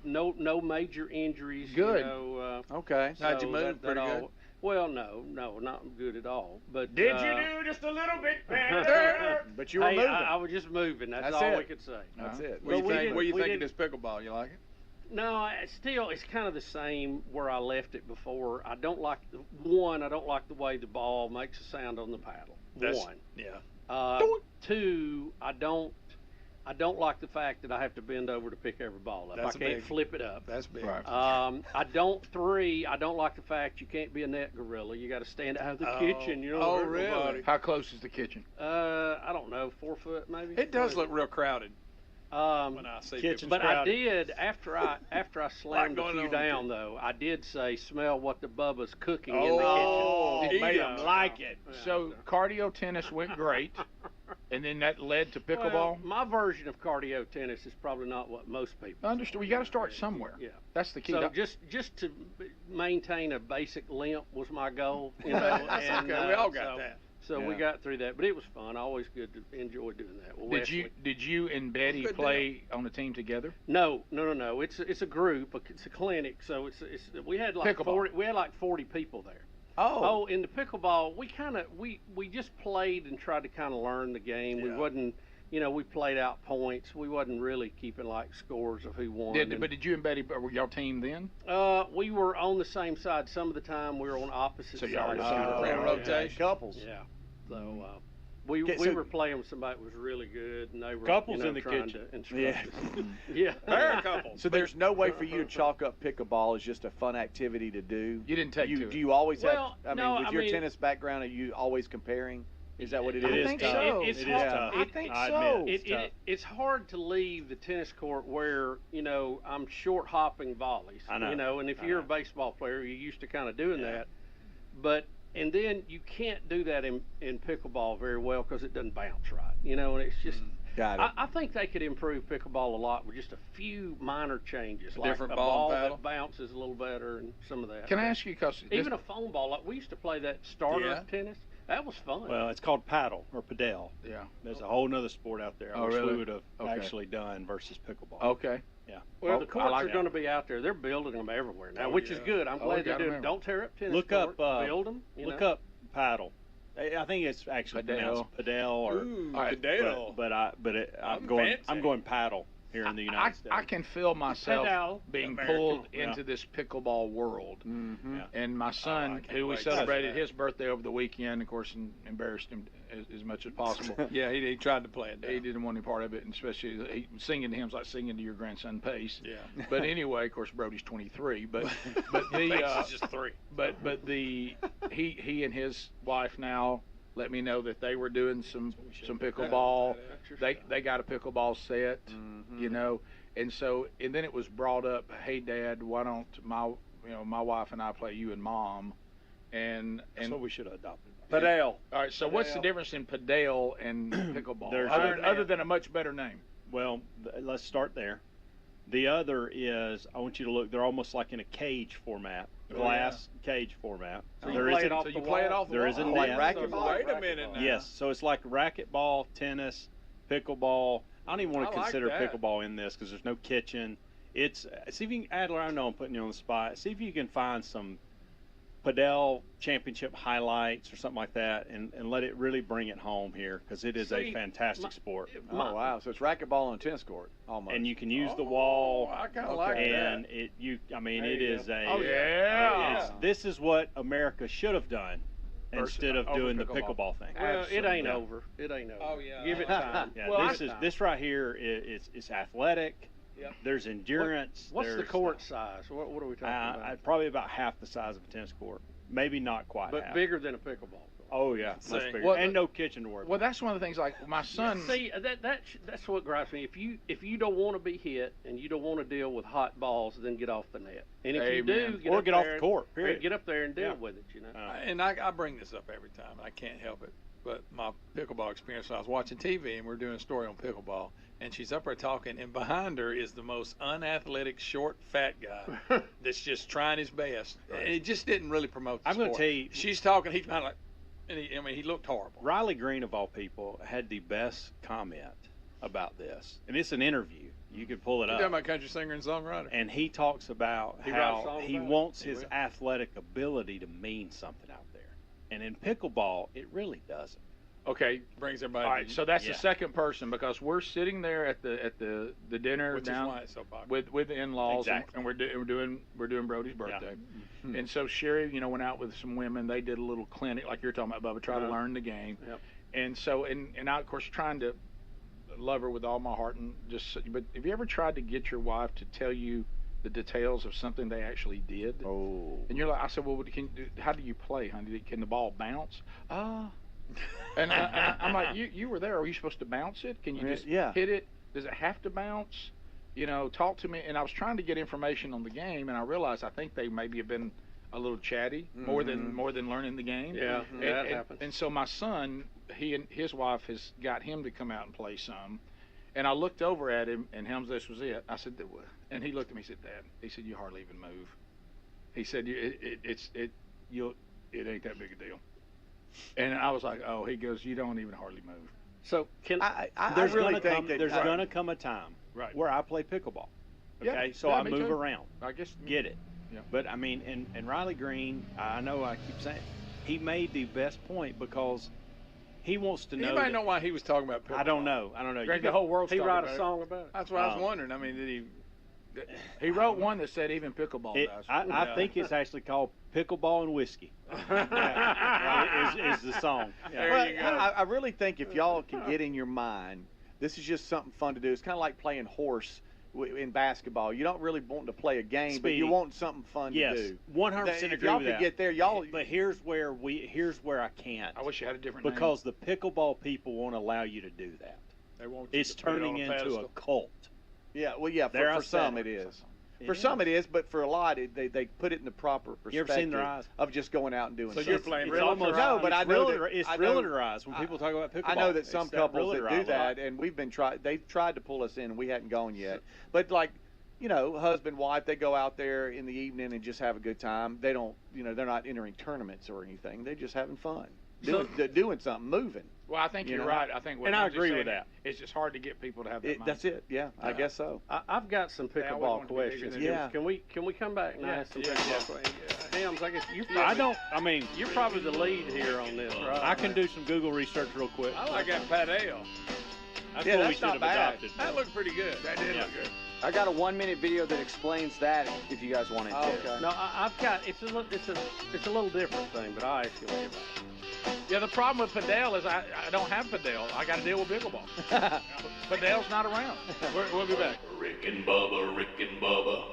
Speaker 13: No major injuries.
Speaker 14: Good.
Speaker 13: Okay.
Speaker 14: So how'd you move? Pretty good.
Speaker 13: Well, no, not good at all. But
Speaker 11: did you do just a little bit better?
Speaker 14: But you were moving.
Speaker 13: I was just moving. That's all we could say.
Speaker 14: That's it. What do you think of this pickleball? You like it?
Speaker 13: No, it's kind of the same where I left it before. I don't like the way the ball makes a sound on the paddle. One.
Speaker 14: Yeah.
Speaker 13: Two, I don't like the fact that I have to bend over to pick every ball up. I can't flip it up.
Speaker 14: That's big.
Speaker 13: Right. I don't like the fact you can't be a net gorilla. You got to stand out of the kitchen.
Speaker 14: Really?
Speaker 13: Nobody.
Speaker 11: How close is the kitchen?
Speaker 13: I don't know, 4 foot maybe.
Speaker 14: It does look real crowded.
Speaker 13: When
Speaker 14: I see
Speaker 13: kitchen, but crowded. I did after I slammed a few down though. I did say, "Smell what the Bubba's cooking in the kitchen."
Speaker 14: It made them like it.
Speaker 11: So cardio tennis went great, and then that led to pickleball.
Speaker 13: Well, my version of cardio tennis is probably not what most people.
Speaker 11: Understood. We got to start somewhere.
Speaker 13: Yeah,
Speaker 11: that's the key.
Speaker 13: So just to maintain a basic limp was my goal.
Speaker 14: That's
Speaker 13: and,
Speaker 14: okay. We all got that.
Speaker 13: So we got through that, but it was fun. Always good to enjoy doing that. Well,
Speaker 11: did you and Betty play on the team together?
Speaker 13: No. It's a group. It's a clinic. So we had like 40 people there. Oh, in the pickleball, we just played and tried to kind of learn the game. Yeah. We wasn't, we played out points. We wasn't really keeping like scores of who won.
Speaker 11: But did you and Betty, were y'all team then?
Speaker 13: We were on the same side. Some of the time we were on opposite sides.
Speaker 14: So y'all rotation.
Speaker 13: Couples. Yeah. So, We
Speaker 15: so-
Speaker 13: were playing with somebody that was really good, and they were
Speaker 15: Couples in the
Speaker 13: trying
Speaker 15: kitchen.
Speaker 13: to instruct
Speaker 15: Yeah.
Speaker 13: us. Yeah,
Speaker 14: They're a couple.
Speaker 15: So there's no way for you to chalk up pickleball as just a fun activity to do.
Speaker 16: You didn't take to it.
Speaker 15: Do you always
Speaker 13: Well,
Speaker 15: have?
Speaker 13: no,
Speaker 15: with
Speaker 13: I
Speaker 15: your
Speaker 13: mean-
Speaker 15: tennis background, are you always comparing? Is that what it
Speaker 13: I
Speaker 15: is?
Speaker 13: think
Speaker 16: tough.
Speaker 13: so.
Speaker 16: It
Speaker 13: It's
Speaker 16: is
Speaker 13: hard.
Speaker 16: tough.
Speaker 13: I
Speaker 16: think
Speaker 15: I
Speaker 16: so.
Speaker 15: admit it's tough.
Speaker 13: It's hard to leave the tennis court where I'm short hopping volleys.
Speaker 15: I know.
Speaker 13: And if
Speaker 15: I
Speaker 13: you're a
Speaker 15: know.
Speaker 13: baseball player, you're used to kind of doing that. But and then you can't do that in pickleball very well because it doesn't bounce right. And it's just.
Speaker 15: Got it.
Speaker 13: I think they could improve pickleball a lot with just a few minor changes, like
Speaker 16: different
Speaker 13: a
Speaker 16: ball
Speaker 13: ball
Speaker 16: and paddle?
Speaker 13: that bounces a little better and some of that.
Speaker 16: Can I ask you, because
Speaker 13: Even a foam ball, like we used to play that starter
Speaker 16: Yeah.
Speaker 13: tennis. That was fun.
Speaker 17: Well, it's called paddle or padel.
Speaker 16: Yeah.
Speaker 17: There's a whole nother sport out there. I
Speaker 16: Oh,
Speaker 17: wish
Speaker 16: really?
Speaker 17: we would have
Speaker 16: Okay.
Speaker 17: actually done versus pickleball.
Speaker 16: Okay.
Speaker 17: Yeah.
Speaker 13: Well,
Speaker 16: Oh,
Speaker 13: the
Speaker 16: I
Speaker 13: courts
Speaker 16: like
Speaker 13: are
Speaker 16: that.
Speaker 13: going to be out there. They're building them everywhere now,
Speaker 14: Oh,
Speaker 13: which is
Speaker 14: yeah.
Speaker 13: good. I'm
Speaker 16: Oh,
Speaker 13: glad
Speaker 16: we
Speaker 13: they're
Speaker 16: got 'em
Speaker 13: doing.
Speaker 16: everywhere.
Speaker 13: Don't tear up tennis
Speaker 17: Look
Speaker 13: courts.
Speaker 17: up.
Speaker 13: Build them.
Speaker 17: Look up paddle. I think it's actually
Speaker 16: Padel.
Speaker 17: pronounced padel or.
Speaker 14: Ooh,
Speaker 16: All right,
Speaker 14: Padel.
Speaker 17: But I'm
Speaker 14: I'm
Speaker 17: going.
Speaker 14: fancy.
Speaker 17: I'm going paddle here in the United States.
Speaker 16: I can feel myself
Speaker 13: Padel.
Speaker 16: being
Speaker 14: American.
Speaker 16: pulled
Speaker 17: Yeah.
Speaker 16: into this pickleball world.
Speaker 15: Mm-hmm.
Speaker 17: Yeah.
Speaker 16: And my son,
Speaker 14: can't
Speaker 16: who we
Speaker 14: wait to see
Speaker 16: celebrated
Speaker 14: that.
Speaker 16: his birthday over the weekend, of course, and embarrassed him as much as possible.
Speaker 14: Yeah, he tried to play it down.
Speaker 16: He didn't want any part of it, and especially singing to him is like singing to your grandson Pace.
Speaker 14: Yeah.
Speaker 16: But anyway, of course, Brody's 23. But the
Speaker 14: Pace is just 3.
Speaker 16: but he and his wife now let me know that they were doing some pickleball. They got a pickleball set, and so and then it was brought up, hey Dad, why don't my wife and I play you and Mom, and
Speaker 17: That's what we should have adopted.
Speaker 14: Padel.
Speaker 16: all right. So what's the difference in padel and pickleball,
Speaker 17: There's-
Speaker 16: other than a much better name?
Speaker 17: Well, let's start there. The other is I want you to look. They're almost like in a cage format, glass cage format.
Speaker 13: So you
Speaker 17: There
Speaker 13: play
Speaker 17: is
Speaker 13: it
Speaker 17: a-
Speaker 13: off
Speaker 16: So
Speaker 13: the
Speaker 16: you play it
Speaker 13: wall?
Speaker 16: off the
Speaker 17: There
Speaker 16: wall.
Speaker 17: is a
Speaker 15: Like
Speaker 17: net.
Speaker 15: racquetball.
Speaker 14: Wait a minute now.
Speaker 17: Yes, so it's like racquetball, tennis, pickleball. I don't even want to
Speaker 14: I like
Speaker 17: consider
Speaker 14: that.
Speaker 17: pickleball in this because there's no kitchen. It's see if you can, Adler. I know I'm putting you on the spot. See if you can find some Padel Championship highlights or something like that, and let it really bring it home here because it is a
Speaker 13: See,
Speaker 17: fantastic sport.
Speaker 15: Oh wow! So it's racquetball on a tennis court almost.
Speaker 17: And you can use the wall.
Speaker 14: I kind of like
Speaker 17: And
Speaker 14: that.
Speaker 17: it
Speaker 13: There
Speaker 17: it
Speaker 13: you
Speaker 17: is
Speaker 13: go.
Speaker 17: a.
Speaker 16: Oh, yeah.
Speaker 17: This is what America should have done instead of
Speaker 16: over
Speaker 17: doing the
Speaker 16: pickleball.
Speaker 17: pickleball thing.
Speaker 13: Well, it ain't
Speaker 17: Yeah.
Speaker 13: over. It ain't over.
Speaker 14: Oh, yeah.
Speaker 13: Give it time.
Speaker 17: Yeah,
Speaker 13: Well,
Speaker 17: this right here is it's athletic.
Speaker 13: Yep.
Speaker 17: There's endurance.
Speaker 13: What's the
Speaker 17: there's,
Speaker 13: court size? What are we talking about?
Speaker 17: Probably about half the size of a tennis court. Maybe not quite
Speaker 13: But
Speaker 17: half.
Speaker 13: bigger than a pickleball court.
Speaker 17: Oh yeah, much
Speaker 14: See.
Speaker 17: bigger.
Speaker 16: Well,
Speaker 17: and no kitchen to worry
Speaker 16: Well,
Speaker 17: about.
Speaker 16: that's one of the things. Like my son.
Speaker 13: See, that's what gripes me. If you don't want to be hit and you don't want to deal with hot balls, then get off the net. And if you
Speaker 16: Amen.
Speaker 13: do,
Speaker 17: Or
Speaker 13: up
Speaker 17: get off
Speaker 13: there
Speaker 17: the court,
Speaker 13: and-
Speaker 17: period.
Speaker 13: Get up there and deal
Speaker 17: Yeah.
Speaker 13: with it.
Speaker 14: And I bring this up every time. I can't help it. But my pickleball experience, I was watching TV and we're doing a story on pickleball, and she's up there talking, and behind her is the most unathletic, short, fat guy that's just trying his best. And it just didn't really promote the
Speaker 17: I'm gonna
Speaker 14: sport.
Speaker 17: tell you-
Speaker 14: She's talking, he's kind of like, and he looked horrible.
Speaker 17: Riley Green, of all people, had the best comment about this, and it's an interview. You could pull it
Speaker 14: You're
Speaker 17: up.
Speaker 14: talking about country singer and songwriter.
Speaker 17: And he talks about
Speaker 13: He writes
Speaker 17: how
Speaker 13: songs
Speaker 17: he
Speaker 13: about it?
Speaker 17: wants
Speaker 13: He
Speaker 17: his
Speaker 13: will.
Speaker 17: athletic ability to mean something out there. And in pickleball, it really doesn't.
Speaker 16: Okay.
Speaker 14: Brings everybody.
Speaker 16: All right. So that's
Speaker 17: Yeah.
Speaker 16: the second person because we're sitting there at the dinner
Speaker 14: Which is
Speaker 16: down
Speaker 14: why it's so popular.
Speaker 16: with the in-laws,
Speaker 17: Exactly.
Speaker 16: and we're doing Brody's birthday.
Speaker 17: Mhm.
Speaker 16: And so Sherry, went out with some women. They did a little clinic like you're talking about, Bubba, try to learn the game.
Speaker 13: Yep.
Speaker 16: And so and I of course trying to love her with all my heart and but have you ever tried to get your wife to tell you the details of something they actually did?
Speaker 15: Oh.
Speaker 16: And you're like, I said, well, how do you play, honey? Can the ball bounce? And I'm like, you were there. Are you supposed to bounce it? Can you just hit it? Does it have to bounce? Talk to me. And I was trying to get information on the game, and I realized I think they maybe have been a little chatty more than learning the game.
Speaker 13: Yeah, that happens.
Speaker 16: And so my son, he and his wife has got him to come out and play some. And I looked over at him, and Helms, this was it. I said, and he looked at me and said, Dad, he said, you hardly even move. He said, it ain't that big a deal. And I was like, oh, he goes, you don't even hardly move.
Speaker 13: So can
Speaker 17: There's
Speaker 15: really
Speaker 17: gonna
Speaker 15: think
Speaker 17: come,
Speaker 15: that-
Speaker 17: there's
Speaker 15: right.
Speaker 17: gonna come a time where I play pickleball. Okay,
Speaker 16: Yeah,
Speaker 17: so
Speaker 16: yeah,
Speaker 17: I
Speaker 16: me
Speaker 17: move
Speaker 16: too.
Speaker 17: around.
Speaker 16: I guess.
Speaker 17: Get it.
Speaker 16: Yeah.
Speaker 17: But I mean, and Riley Green, I know I keep saying, he made the best point because he wants to know.
Speaker 14: Anybody
Speaker 17: that-
Speaker 14: know why he was talking about pickleball?
Speaker 17: I don't know.
Speaker 16: Greg, the whole world's
Speaker 13: he
Speaker 16: talking
Speaker 13: write
Speaker 16: about
Speaker 13: a
Speaker 16: it.
Speaker 13: song about it?
Speaker 14: That's what I was wondering. I mean, did he?
Speaker 16: He wrote one that said even pickleball does.
Speaker 17: I think it's actually called Pickleball and Whiskey. Is the song.
Speaker 15: Well, I really think if y'all can get in your mind, this is just something fun to do. It's kind of like playing horse in basketball. You don't really want to play a game, but you want something fun to do.
Speaker 17: 100% agree with that.
Speaker 15: If y'all could get there, y'all.
Speaker 17: But here's where I can't.
Speaker 16: I wish you had a different
Speaker 17: because the pickleball people won't allow you to do that.
Speaker 16: They won't. It's
Speaker 17: turning into a cult.
Speaker 15: Yeah, well, yeah. For some it is. For some it is, but for a lot, they put it in the proper perspective.
Speaker 17: You ever seen their eyes?
Speaker 15: Of just going out and doing something.
Speaker 16: So you're playing
Speaker 15: No, but I know that
Speaker 17: it's realtor-ized when people talk about pickleball.
Speaker 15: I know that some couples that do that, and they've tried to pull us in, and we hadn't gone yet. But like, husband, wife, they go out there in the evening and just have a good time. They don't, they're not entering tournaments or anything. They're just having fun, doing something, moving.
Speaker 16: Well, I think you're right. I think,
Speaker 17: and I agree with that.
Speaker 16: It's just hard to get people to have that.
Speaker 15: That's it. Yeah, I guess so.
Speaker 13: I've got some pickleball questions.
Speaker 15: Yeah.
Speaker 13: Can we come back and ask some pickleball questions? Hams, I guess you're probably the lead here on this, right?
Speaker 17: I can do some Google research real quick.
Speaker 16: I like that padel.
Speaker 15: That's not bad.
Speaker 16: That looked pretty good. That did look good.
Speaker 18: I got a 1-minute video that explains that if you guys want it to.
Speaker 15: Okay.
Speaker 13: No, I've got it's a little different thing, but I'll ask you later about it.
Speaker 16: Yeah, the problem with padel is I don't have padel. I got to deal with pickleball. Padel's not around. We'll be back.
Speaker 12: Rick and Bubba.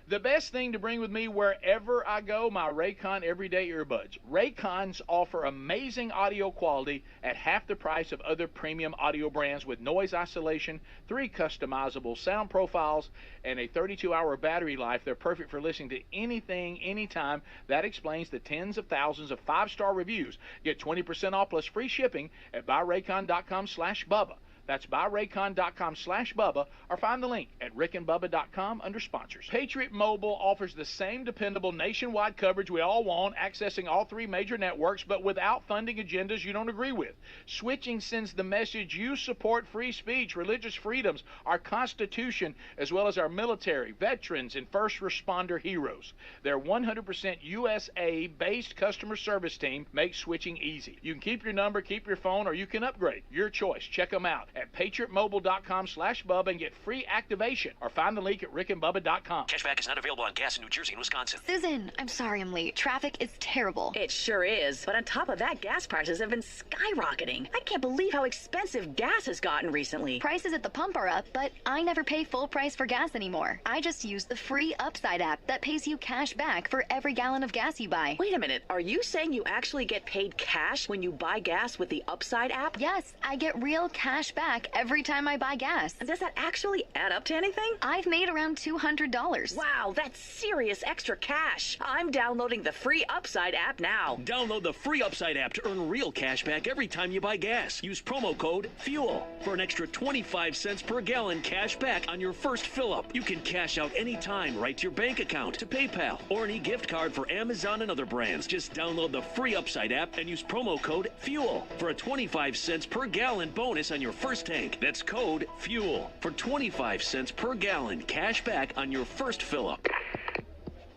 Speaker 16: The best thing to bring with me wherever I go, my Raycon everyday earbuds. Raycons offer amazing audio quality at half the price of other premium audio brands with noise isolation, 3 customizable sound profiles, and a 32-hour battery life. They're perfect for listening to anything, anytime. That explains the tens of thousands of 5-star reviews. Get 20% off plus free shipping at buyraycon.com/Bubba. That's buyraycon.com/Bubba, or find the link at rickandbubba.com under sponsors. Patriot Mobile offers the same dependable nationwide coverage we all want, accessing all 3 major networks, but without funding agendas you don't agree with. Switching sends the message you support free speech, religious freedoms, our Constitution, as well as our military, veterans, and first responder heroes. Their 100% USA-based customer service team makes switching easy. You can keep your number, keep your phone, or you can upgrade. Your choice. Check them out at patriotmobile.com/Bubba and get free activation, or find the link at rickandbubba.com.
Speaker 19: Cashback is not available on gas in New Jersey and Wisconsin.
Speaker 20: Susan, I'm sorry I'm late. Traffic is terrible.
Speaker 21: It sure is. But on top of that, gas prices have been skyrocketing. I can't believe how expensive gas has gotten recently.
Speaker 20: Prices at the pump are up, but I never pay full price for gas anymore. I just use the free Upside app that pays you cash back for every gallon of gas you buy.
Speaker 21: Wait a minute. Are you saying you actually get paid cash when you buy gas with the Upside app?
Speaker 20: Yes, I get real cash back every time I buy gas.
Speaker 21: Does that actually add up to anything?
Speaker 20: I've made around $200.
Speaker 21: Wow, that's serious extra cash. I'm downloading the free Upside app now.
Speaker 19: Download the free Upside app to earn real cash back every time you buy gas. Use promo code FUEL for an extra 25 cents per gallon cash back on your first fill-up. You can cash out anytime right to your bank account, to PayPal, or any gift card for Amazon and other brands. Just download the free Upside app and use promo code FUEL for a 25 cents per gallon bonus on your first tank. That's code FUEL for 25 cents per gallon cash back on your first fill-up.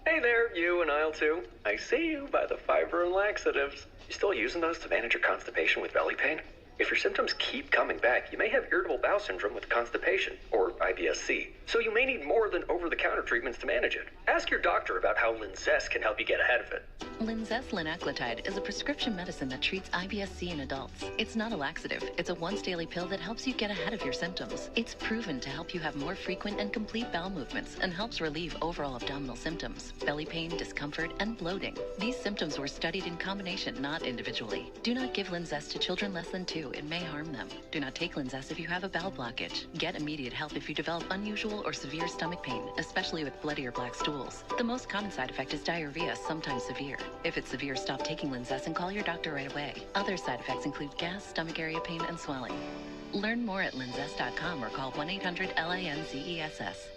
Speaker 22: Hey there, you in aisle 2. I see you by the fiber and laxatives. You still using those to manage your constipation with belly pain? If your symptoms keep coming back, you may have irritable bowel syndrome with constipation, or IBS-C. So you may need more than over-the-counter treatments to manage it. Ask your doctor about how Linzess can help you get ahead of it.
Speaker 23: Linzess linaclotide is a prescription medicine that treats IBS-C in adults. It's not a laxative. It's a once-daily pill that helps you get ahead of your symptoms. It's proven to help you have more frequent and complete bowel movements and helps relieve overall abdominal symptoms, belly pain, discomfort, and bloating. These symptoms were studied in combination, not individually. Do not give Linzess to children less than 2. It may harm them. Do not take Linzess if you have a bowel blockage. Get immediate help if you develop unusual or severe stomach pain, especially with bloody or black stools. The most common side effect is diarrhea, sometimes severe. If it's severe, stop taking Linzess and call your doctor right away. Other side effects include gas, stomach area pain, and swelling. Learn more at linzess.com or call 1-800-LINZESS.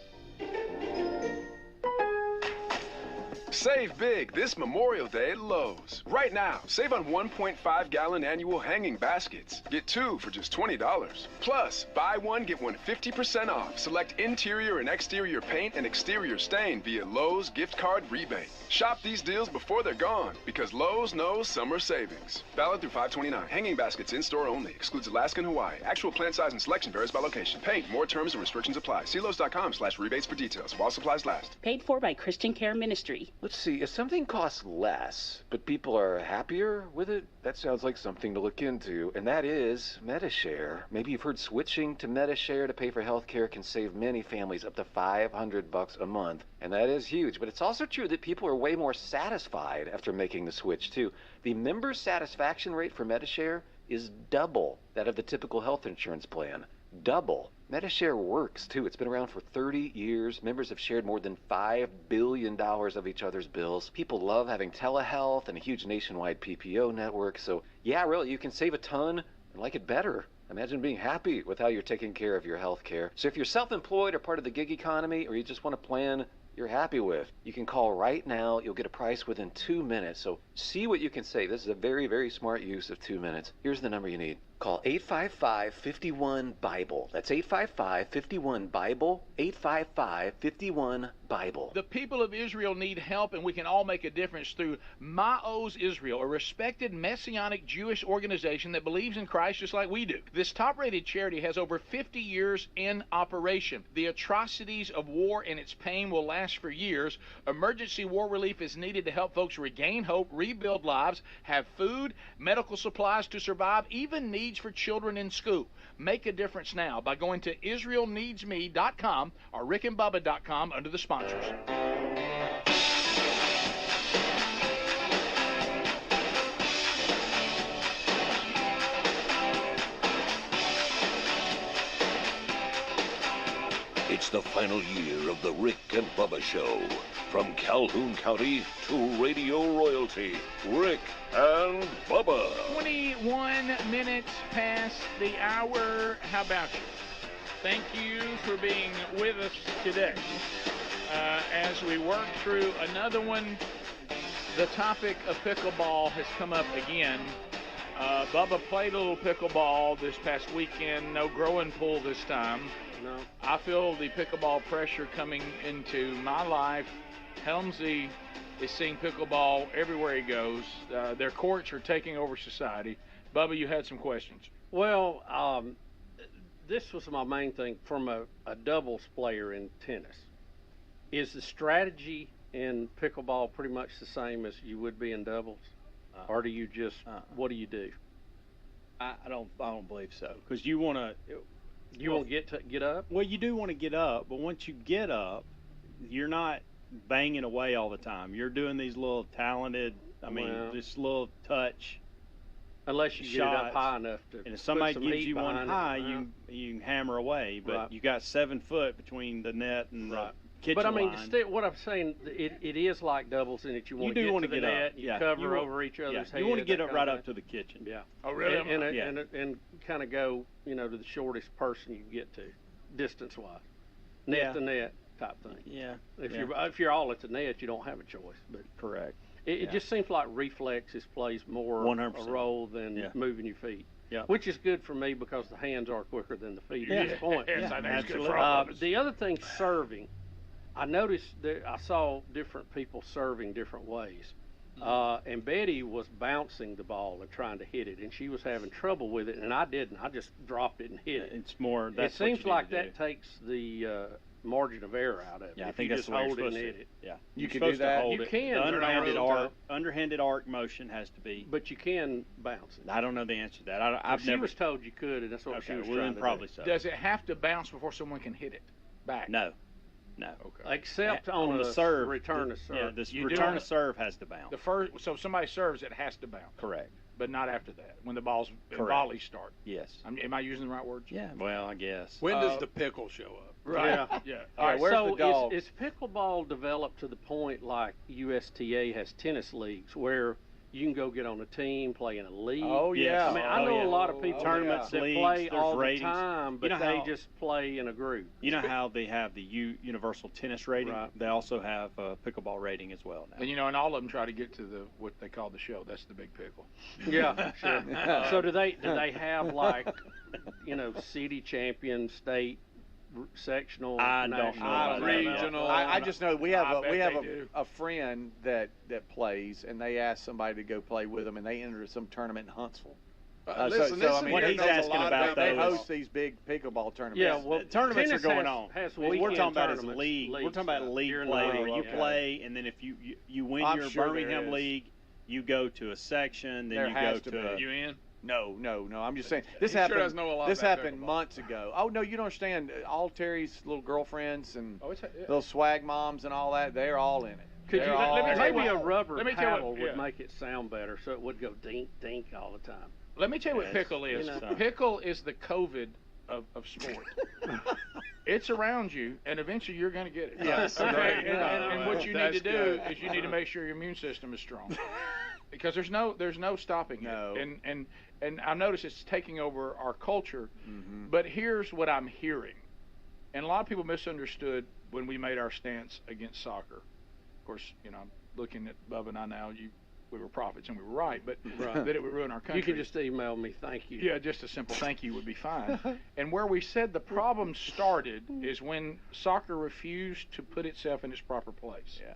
Speaker 1: Save big this Memorial Day at Lowe's. Right now, save on 1.5-gallon annual hanging baskets. Get 2 for just $20. Plus, buy one, get one 50% off. Select interior and exterior paint and exterior stain via Lowe's gift card rebate. Shop these deals before they're gone, because Lowe's knows summer savings. Valid through 5/29. Hanging baskets in-store only. Excludes Alaska and Hawaii. Actual plant size and selection varies by location. Paint. More terms and restrictions apply. See Lowe's.com/rebates for details while supplies last.
Speaker 3: Paid for by Christian Care Ministry.
Speaker 4: Let's see, if something costs less, but people are happier with it, that sounds like something to look into, and that is MediShare. Maybe you've heard switching to MediShare to pay for health care can save many families up to $500 a month, and that is huge. But it's also true that people are way more satisfied after making the switch, too. The member satisfaction rate for MediShare is double that of the typical health insurance plan. Double. MediShare works, too. It's been around for 30 years. Members have shared more than $5 billion of each other's bills. People love having telehealth and a huge nationwide PPO network. So, yeah, really, you can save a ton and like it better. Imagine being happy with how you're taking care of your health care. So if you're self-employed or part of the gig economy, or you just want a plan you're happy with, you can call right now. You'll get a price within 2 minutes. So see what you can save. This is a very, very smart use of 2 minutes. Here's the number you need. Call 855-51-BIBLE. That's 855-51-BIBLE, 855-51-BIBLE.
Speaker 11: The people of Israel need help, and we can all make a difference through Ma'oz Israel, a respected Messianic Jewish organization that believes in Christ just like we do. This top-rated charity has over 50 years in operation. The atrocities of war and its pain will last for years. Emergency war relief is needed to help folks regain hope, rebuild lives, have food, medical supplies to survive, even needs for children in school. Make a difference now by going to IsraelNeedsMe.com or RickandBubba.com under the sponsors.
Speaker 12: It's the final year of the Rick and Bubba Show. From Calhoun County to radio royalty, Rick and Bubba.
Speaker 11: 21 minutes past the hour. How about you? Thank you for being with us today. As we work through another one, the topic of pickleball has come up again. Bubba played a little pickleball this past weekend. No growing pool this time.
Speaker 13: No.
Speaker 11: I feel the pickleball pressure coming into my life. Helmsy is seeing pickleball everywhere he goes. Their courts are taking over society. Bubba, you had some questions.
Speaker 13: Well, this was my main thing from a doubles player in tennis. Is the strategy in pickleball pretty much the same as you would be in doubles? Or do you just, what do you do?
Speaker 17: I don't believe so, because you want to.
Speaker 13: You won't get up?
Speaker 17: Well, you do want to get up, but once you get up, you're not banging away all the time. You're doing these little talented, this little touch.
Speaker 13: Unless you
Speaker 17: shots.
Speaker 13: Get it up high enough to.
Speaker 17: And if somebody gives you one high, you can hammer away. But you got 7 foot between the net and the kitchen line.
Speaker 13: But what I'm saying, it is like doubles in it. You want to get to the net. You cover over each other's head.
Speaker 17: You want to get it right up to the kitchen.
Speaker 13: Yeah.
Speaker 11: Oh, really?
Speaker 13: And kind of go, to the shortest person you can get to, distance-wise, net to net type thing.
Speaker 17: Yeah.
Speaker 13: If you're all at the net, you don't have a choice. But
Speaker 17: correct.
Speaker 13: It just seems like reflexes plays more
Speaker 17: 100%.
Speaker 13: a role than moving your feet.
Speaker 17: Yeah.
Speaker 13: Which is good for me because the hands are quicker than the feet
Speaker 11: at
Speaker 13: this point.
Speaker 11: Yes, I think it's good for all of us.
Speaker 13: The other thing, serving. I noticed that I saw different people serving different ways. And Betty was bouncing the ball and trying to hit it, and she was having trouble with it, and I didn't. I just dropped it and hit it.
Speaker 17: It's more. That's
Speaker 13: it seems like that takes the margin of error out of it.
Speaker 17: Yeah, I
Speaker 13: if
Speaker 17: think
Speaker 13: you
Speaker 17: that's
Speaker 13: just
Speaker 17: the way
Speaker 13: hold
Speaker 17: you're
Speaker 13: it and
Speaker 17: supposed
Speaker 13: hit it.
Speaker 17: Yeah,
Speaker 15: you can do that.
Speaker 13: You can.
Speaker 17: The underhanded arc motion has to be.
Speaker 13: But you can bounce it.
Speaker 17: I don't know the answer to that.
Speaker 13: She was told you could, and that's what she was trying to
Speaker 17: probably
Speaker 13: do.
Speaker 17: So.
Speaker 11: Does it have to bounce before someone can hit it back?
Speaker 17: No.
Speaker 11: Okay.
Speaker 13: Except on the serve. Return to serve.
Speaker 17: Yeah, this return to serve has to bounce.
Speaker 11: So if somebody serves, it has to bounce.
Speaker 17: Correct.
Speaker 11: But not after that, when the ball's volleys start.
Speaker 17: Yes.
Speaker 11: Am I using the right words?
Speaker 17: Yeah. Well, I guess.
Speaker 14: When does the pickle show up?
Speaker 11: Right.
Speaker 13: Yeah.
Speaker 11: All right.
Speaker 13: Where's the dog? Is pickleball developed to the point like USTA has tennis leagues where you can go get on a team, play in a league.
Speaker 15: Oh, yeah.
Speaker 13: I mean, I know a lot of people
Speaker 17: tournaments,
Speaker 13: that
Speaker 17: leagues,
Speaker 13: play
Speaker 17: there's
Speaker 13: all
Speaker 17: ratings.
Speaker 13: the time, but they just play in a group.
Speaker 17: You know how they have the universal tennis rating?
Speaker 13: Right.
Speaker 17: They also have a pickleball rating as well now.
Speaker 16: And and all of them try to get to what they call the show. That's the big pickle.
Speaker 13: Yeah, sure. So do they have like, city champion, state, sectional,
Speaker 17: I don't know.
Speaker 15: Regional. I just know we have a friend that plays, and they asked somebody to go play with them, and they entered some tournament in Huntsville.
Speaker 17: What he's asking about,
Speaker 15: they host these big pickleball tournaments.
Speaker 13: Yeah, well,
Speaker 17: tournaments are going on.
Speaker 13: We're
Speaker 17: talking about is league. We're talking about league play. You play, and then if you win your Birmingham league, you go to a section. Then you go to.
Speaker 16: You in?
Speaker 15: No. I'm just saying this happened.
Speaker 16: Sure know a lot
Speaker 15: this
Speaker 16: about
Speaker 15: happened
Speaker 16: pickleball.
Speaker 15: Months ago. Oh no, you don't understand. All Terry's little girlfriends and
Speaker 16: yeah.
Speaker 15: little swag moms and all that. They're all in it.
Speaker 13: Maybe a rubber paddle would make it sound better, so it would go dink dink all the time.
Speaker 16: Let me tell you what pickle is. Pickle is the COVID of sport. It's around you, and eventually you're going to get it.
Speaker 15: Yes.
Speaker 16: Okay. And what you need to do is you need to make sure your immune system is strong, because there's no stopping it. And I notice it's taking over our culture. Mm-hmm. But here's what I'm hearing, and a lot of people misunderstood when we made our stance against soccer. Of course, I'm looking at Bubba and I now. We were prophets and we were right, but that it would ruin our country.
Speaker 13: You can just email me, thank you.
Speaker 16: Yeah, just a simple thank you would be fine. And where we said the problem started is when soccer refused to put itself in its proper place.
Speaker 15: Yeah.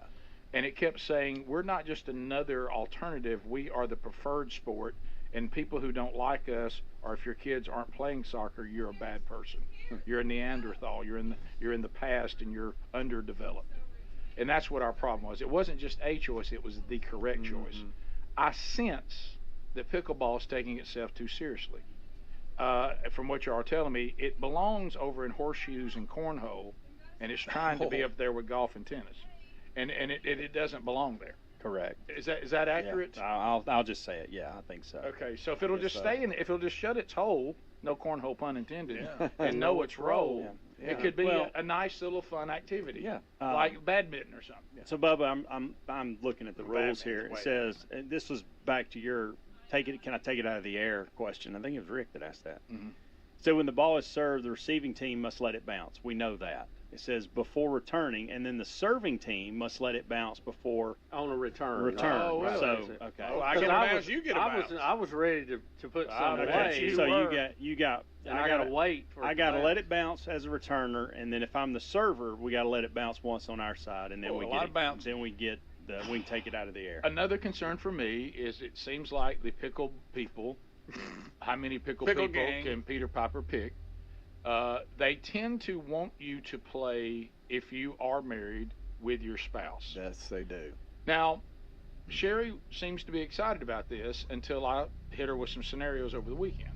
Speaker 16: And it kept saying, we're not just another alternative, we are the preferred sport, and people who don't like us, or if your kids aren't playing soccer, you're a bad person. You're a Neanderthal, you're in the past, and you're underdeveloped. And that's what our problem was. It wasn't just a choice, it was the correct choice. I sense that pickleball is taking itself too seriously. From what you are telling me, it belongs over in horseshoes and cornhole, and it's trying to be up there with golf and tennis. And it doesn't belong there.
Speaker 17: Correct.
Speaker 16: Is that accurate?
Speaker 17: Yeah, I'll just say it. Yeah, I think so.
Speaker 16: Okay, so if it'll just stay in, if it'll just shut its hole, no cornhole pun intended, and know its role, it could be a nice little fun activity, like badminton or something.
Speaker 17: So Bubba, I'm looking at the rules here. It says, and this was back to your can I take it out of the air question. I think it was Rick that asked that.
Speaker 16: Mm-hmm.
Speaker 17: So when the ball is served, the receiving team must let it bounce. We know that. It says before returning, and then the serving team must let it bounce before
Speaker 13: on a return.
Speaker 16: Oh, really?
Speaker 17: So okay.
Speaker 16: Oh, I get a bounce. You get a bounce.
Speaker 13: I was ready to put some away.
Speaker 17: So you got.
Speaker 13: And I gotta wait for.
Speaker 17: I gotta let it bounce as a returner, and then if I'm the server, we gotta let it bounce once on our side, and then we get it. Then we get we can take it out of the air.
Speaker 16: Another concern for me is it seems like the pickle people. How many pickle people
Speaker 14: gang.
Speaker 16: Can Peter Piper pick? They tend to want you to play if you are married with your spouse.
Speaker 15: Yes, they do.
Speaker 16: Now, Sherry seems to be excited about this until I hit her with some scenarios over the weekend,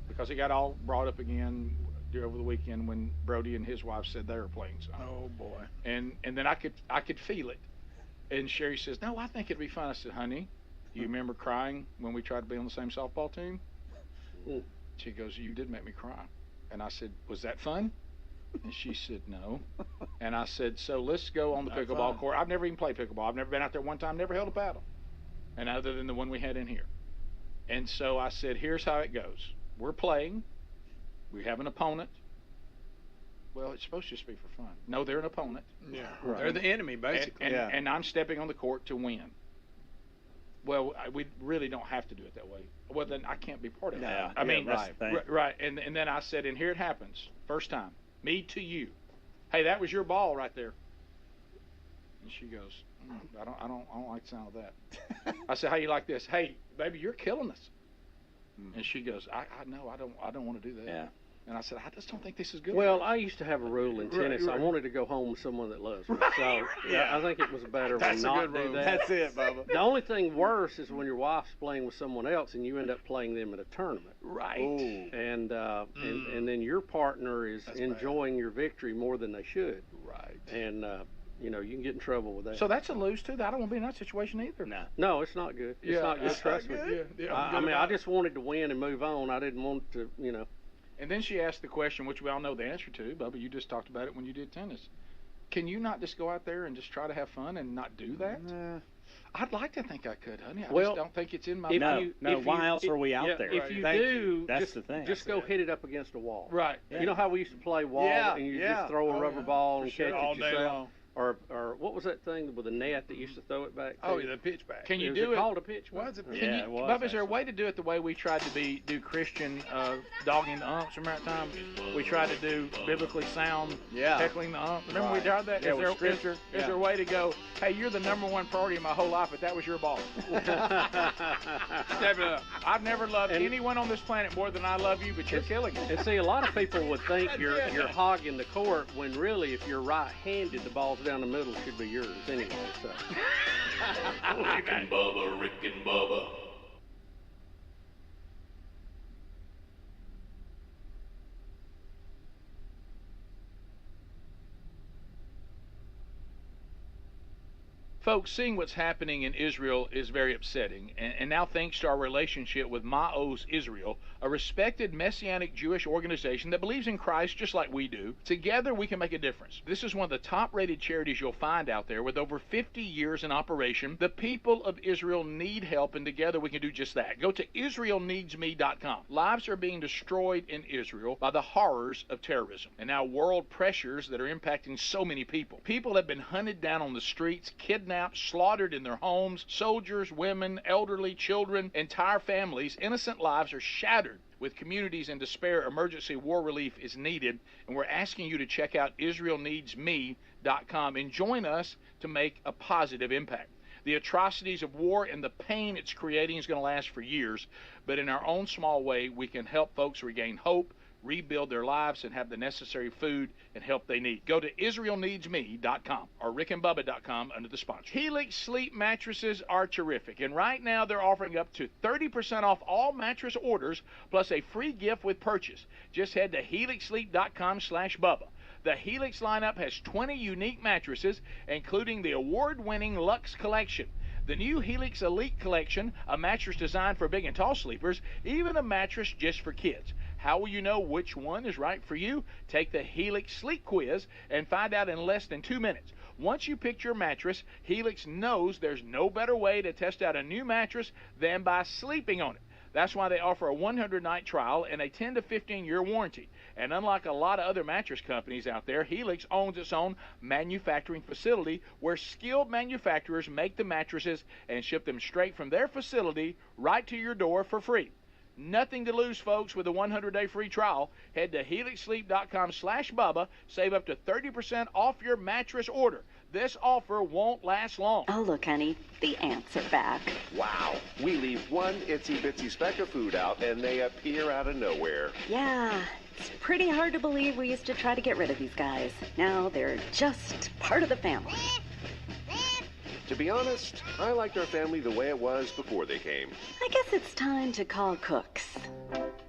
Speaker 16: because it got all brought up again over the weekend when Brody and his wife said they were playing something.
Speaker 14: Oh boy!
Speaker 16: And then I could feel it. And Sherry says, "No, I think it'd be fun." I said, "Honey, you remember crying when we tried to be on the same softball team?" She goes, "You did make me cry." And I said, "Was that fun?" And she said, "No." And I said, "So let's go on the pickleball court." I've never even played pickleball. I've never been out there one time, never held a paddle. And other than the one we had in here. And so I said, "Here's how it goes. We're playing. We have an opponent." Well, it's supposed to just be for fun. No, they're an opponent.
Speaker 14: Yeah, right. They're the enemy, basically.
Speaker 16: And I'm stepping on the court to win. Well, we really don't have to do it that way. Well, then I can't be part of it.
Speaker 17: Yeah,
Speaker 16: I mean,
Speaker 17: right.
Speaker 16: Right. And then I said, and here it happens. First time, me to you. Hey, that was your ball right there. And she goes, I don't like the sound of that. I said, how you like this? Hey, baby, you're killing us. And she goes, I know, I don't want to do that.
Speaker 17: Yeah.
Speaker 16: And I said, I just don't think this is good.
Speaker 13: Well, I used to have a rule in tennis. I wanted to go home with someone that loves me. So I think it was better to not do that.
Speaker 15: That's it, Bubba.
Speaker 13: The only thing worse is when your wife's playing with someone else and you end up playing them at a tournament.
Speaker 16: Right.
Speaker 13: Ooh. And then your partner is enjoying your victory more than they should.
Speaker 16: Right.
Speaker 13: And you can get in trouble with that.
Speaker 16: So that's a lose too. I don't want to be in that situation either.
Speaker 13: No, it's not good. It's not good. Trust me.
Speaker 16: Yeah.
Speaker 13: I just wanted to win and move on. I didn't want to,
Speaker 16: And then she asked the question, which we all know the answer to. Bubba, you just talked about it when you did tennis. Can you not just go out there and just try to have fun and not do that? I'd like to think I could, honey. I
Speaker 13: Well,
Speaker 16: just don't think it's in my
Speaker 17: why else are we out there?
Speaker 13: If you
Speaker 17: Thank
Speaker 13: do,
Speaker 17: you. That's
Speaker 13: just,
Speaker 17: the thing.
Speaker 13: just go hit it up against a wall.
Speaker 16: Right.
Speaker 13: You know how we used to play wall and you just throw a rubber ball and catch it
Speaker 14: all day
Speaker 13: yourself?
Speaker 14: long.
Speaker 13: Or what was that thing with a net that used to throw it back?
Speaker 14: Oh,
Speaker 13: to?
Speaker 14: yeah, the pitch back.
Speaker 16: Can you
Speaker 13: Was
Speaker 16: do it?
Speaker 13: called a pitch back?
Speaker 14: Was it?
Speaker 16: Can you, Bubba, is there a way to do it the way we tried to do Christian dogging the umps? Remember that time we tried to do biblically sound heckling the umps? Remember we tried that?
Speaker 15: Yeah,
Speaker 16: is, there,
Speaker 15: with scripture.
Speaker 16: is there a way to go, hey, you're the #1 priority in my whole life, but that was your ball? Step it up. I've never loved anyone on this planet more than I love you, but you're killing me.
Speaker 13: And see, a lot of people would think you're hogging the court when really, if you're right-handed, the ball's down the middle should be yours anyway. So.
Speaker 19: Rick and Bubba, Rick and Bubba.
Speaker 16: Folks, seeing what's happening in Israel is very upsetting, and now thanks to our relationship with Ma'oz Israel, a respected Messianic Jewish organization that believes in Christ just like we do, together we can make a difference. This is one of the top-rated charities you'll find out there with over 50 years in operation. The people of Israel need help, and together we can do just that. Go to IsraelNeedsMe.com. Lives are being destroyed in Israel by the horrors of terrorism, and now world pressures that are impacting so many people. People have been hunted down on the streets, kidnapped, slaughtered in their homes. Soldiers, women, elderly, children, entire families, innocent lives are shattered. With communities in despair, emergency war relief is needed, and we're asking you to check out IsraelNeedsMe.com and join us to make a positive impact. The atrocities of war and the pain it's creating is going to last for years, but in our own small way, we can help folks regain hope, rebuild their lives, and have the necessary food and help they need. Go to IsraelNeedsMe.com or RickandBubba.com under the sponsor. Helix Sleep mattresses are terrific, and right now they're offering up to 30% off all mattress orders plus a free gift with purchase. Just head to HelixSleep.com/Bubba. The Helix lineup has 20 unique mattresses, including the award-winning Luxe Collection, the new Helix Elite Collection, a mattress designed for big and tall sleepers, even a mattress just for kids. How will you know which one is right for you? Take the Helix Sleep Quiz and find out in less than 2 minutes. Once you pick your mattress, Helix knows there's no better way to test out a new mattress than by sleeping on it. That's why they offer a 100-night trial and a 10 to 15-year warranty. And unlike a lot of other mattress companies out there, Helix owns its own manufacturing facility where skilled manufacturers make the mattresses and ship them straight from their facility right to your door for free. Nothing to lose, folks, with a 100-day free trial. Head to HelixSleep.com/Bubba. Save up to 30% off your mattress order. This offer won't last long.
Speaker 2: Oh, look, honey, the ants are back.
Speaker 5: Wow. We leave one itsy-bitsy speck of food out, and they appear out of nowhere.
Speaker 2: Yeah, it's pretty hard to believe we used to try to get rid of these guys. Now they're just part of the family.
Speaker 5: To be honest, I liked our family the way it was before they came.
Speaker 2: I guess it's time to call Cooks.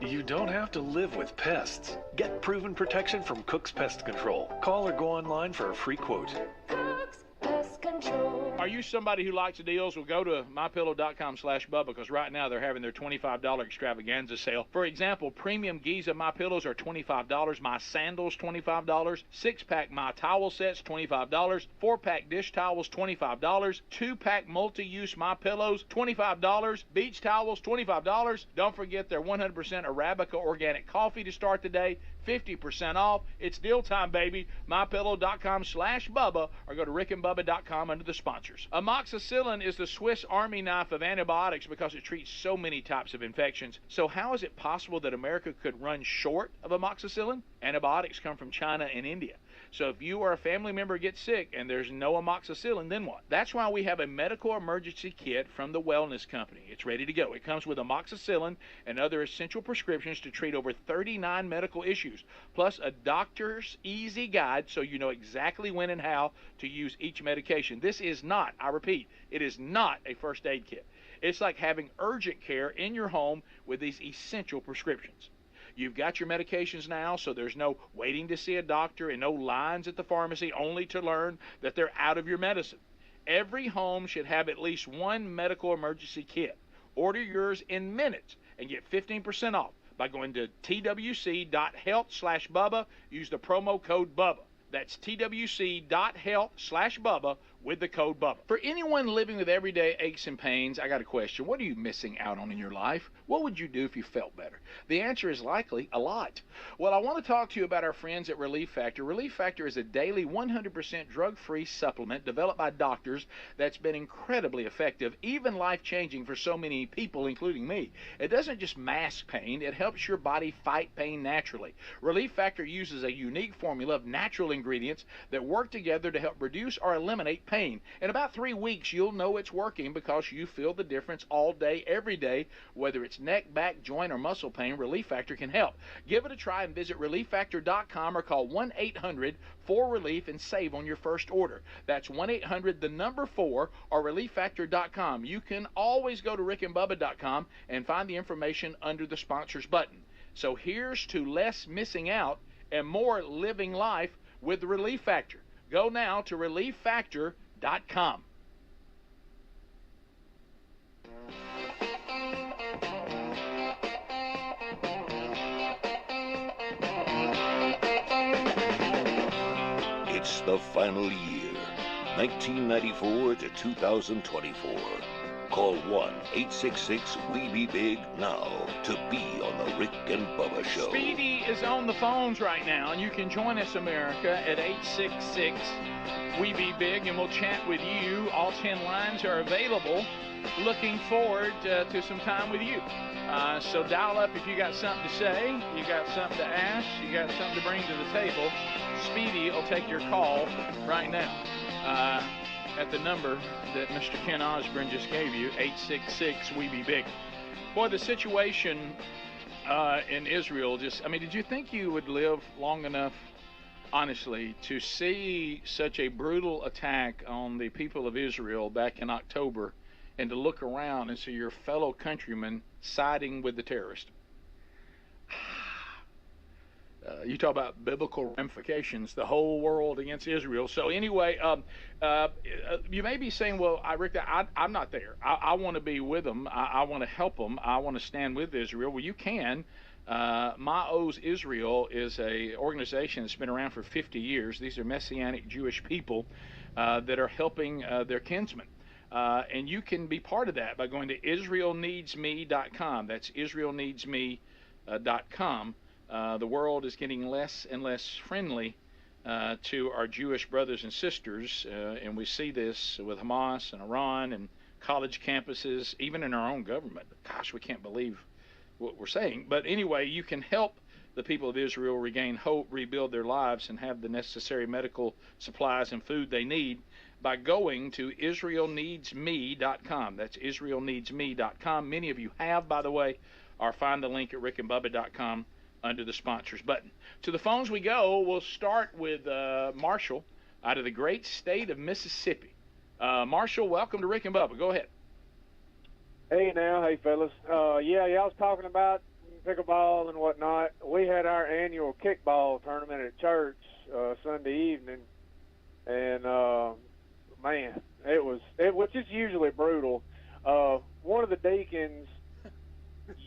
Speaker 6: You don't have to live with pests. Get proven protection from Cook's Pest Control. Call or go online for a free quote.
Speaker 2: Cooks Pest Control.
Speaker 16: Are you somebody who likes deals? Well, go to MyPillow.com/Bubba, because right now they're having their $25 extravaganza sale. For example, premium Giza My Pillows are $25, My Sandals $25, 6-pack My Towel sets $25, 4-pack dish towels $25, 2-pack multi-use My Pillows $25, beach towels $25. Don't forget their 100% Arabica organic coffee to start the day. 50% off. It's deal time, baby. MyPillow.com/Bubba or go to RickandBubba.com under the sponsors. Amoxicillin is the Swiss Army knife of antibiotics because it treats so many types of infections. So how is it possible that America could run short of amoxicillin? Antibiotics come from China and India. So if you or a family member gets sick and there's no amoxicillin, then what? That's why we have a medical emergency kit from the Wellness Company. It's ready to go. It comes with amoxicillin and other essential prescriptions to treat over 39 medical issues, plus a doctor's easy guide so you know exactly when and how to use each medication. This is not, I repeat, it is not a first aid kit. It's like having urgent care in your home with these essential prescriptions. You've got your medications now, so there's no waiting to see a doctor and no lines at the pharmacy only to learn that they're out of your medicine. Every home should have at least one medical emergency kit. Order yours in minutes and get 15% off by going to twc.health/Bubba. Use the promo code Bubba. That's twc.health/Bubba with the code BUBBA. For anyone living with everyday aches and pains, I got a question. What are you missing out on in your life? What would you do if you felt better? The answer is likely a lot. Well, I want to talk to you about our friends at Relief Factor. Relief Factor is a daily 100% drug-free supplement developed by doctors that's been incredibly effective, even life-changing for so many people, including me. It doesn't just mask pain, it helps your body fight pain naturally. Relief Factor uses a unique formula of natural ingredients that work together to help reduce or eliminate pain. In about 3 weeks, you'll know it's working because you feel the difference all day, every day. Whether it's neck, back, joint, or muscle pain, Relief Factor can help. Give it a try and visit ReliefFactor.com or call 1-800-4RELIEF and save on your first order. That's 1-800-4 or ReliefFactor.com. You can always go to RickandBubba.com and find the information under the sponsors button. So here's to less missing out and more living life with the Relief Factor. Go now to ReliefFactor.com.
Speaker 12: It's the final year, 1994 to 2024. Call 1-866-WE-BE-BIG now to be on the Rick and Bubba Show.
Speaker 16: Speedy is on the phones right now, and you can join us, America, at 866-WE-BE-BIG, and we'll chat with you. All 10 lines are available. Looking forward to some time with you. So dial up if you got something to say, you got something to ask, you got something to bring to the table. Speedy will take your call right now at the number that Mr. Ken Osborne just gave you, 866-WE-BE-BIG. Boy, the situation in Israel did you think you would live long enough, honestly, to see such a brutal attack on the people of Israel back in October and to look around and see your fellow countrymen siding with the terrorist? You talk about biblical ramifications, the whole world against Israel. So anyway, you may be saying, well, Rick, I'm not there. I want to be with them. I want to help them. I want to stand with Israel. Well, you can. Ma'oz Israel is an organization that's been around for 50 years. These are Messianic Jewish people that are helping their kinsmen. And you can be part of that by going to IsraelNeedsMe.com. That's IsraelNeedsMe.com. The world is getting less and less friendly to our Jewish brothers and sisters, and we see this with Hamas and Iran and college campuses, even in our own government. Gosh, we can't believe what we're saying. But anyway, you can help the people of Israel regain hope, rebuild their lives, and have the necessary medical supplies and food they need by going to IsraelNeedsMe.com. That's IsraelNeedsMe.com. Many of you have, by the way, or find the link at RickandBubba.com under the sponsors button. To the phones we go. We'll start with Marshall out of the great state of Mississippi. Marshall, welcome to Rick and Bubba. Go ahead.
Speaker 7: Hey now, hey fellas. Yeah, y'all was talking about pickleball and whatnot. We had our annual kickball tournament at church Sunday evening, and man, which is usually brutal. One of the deacons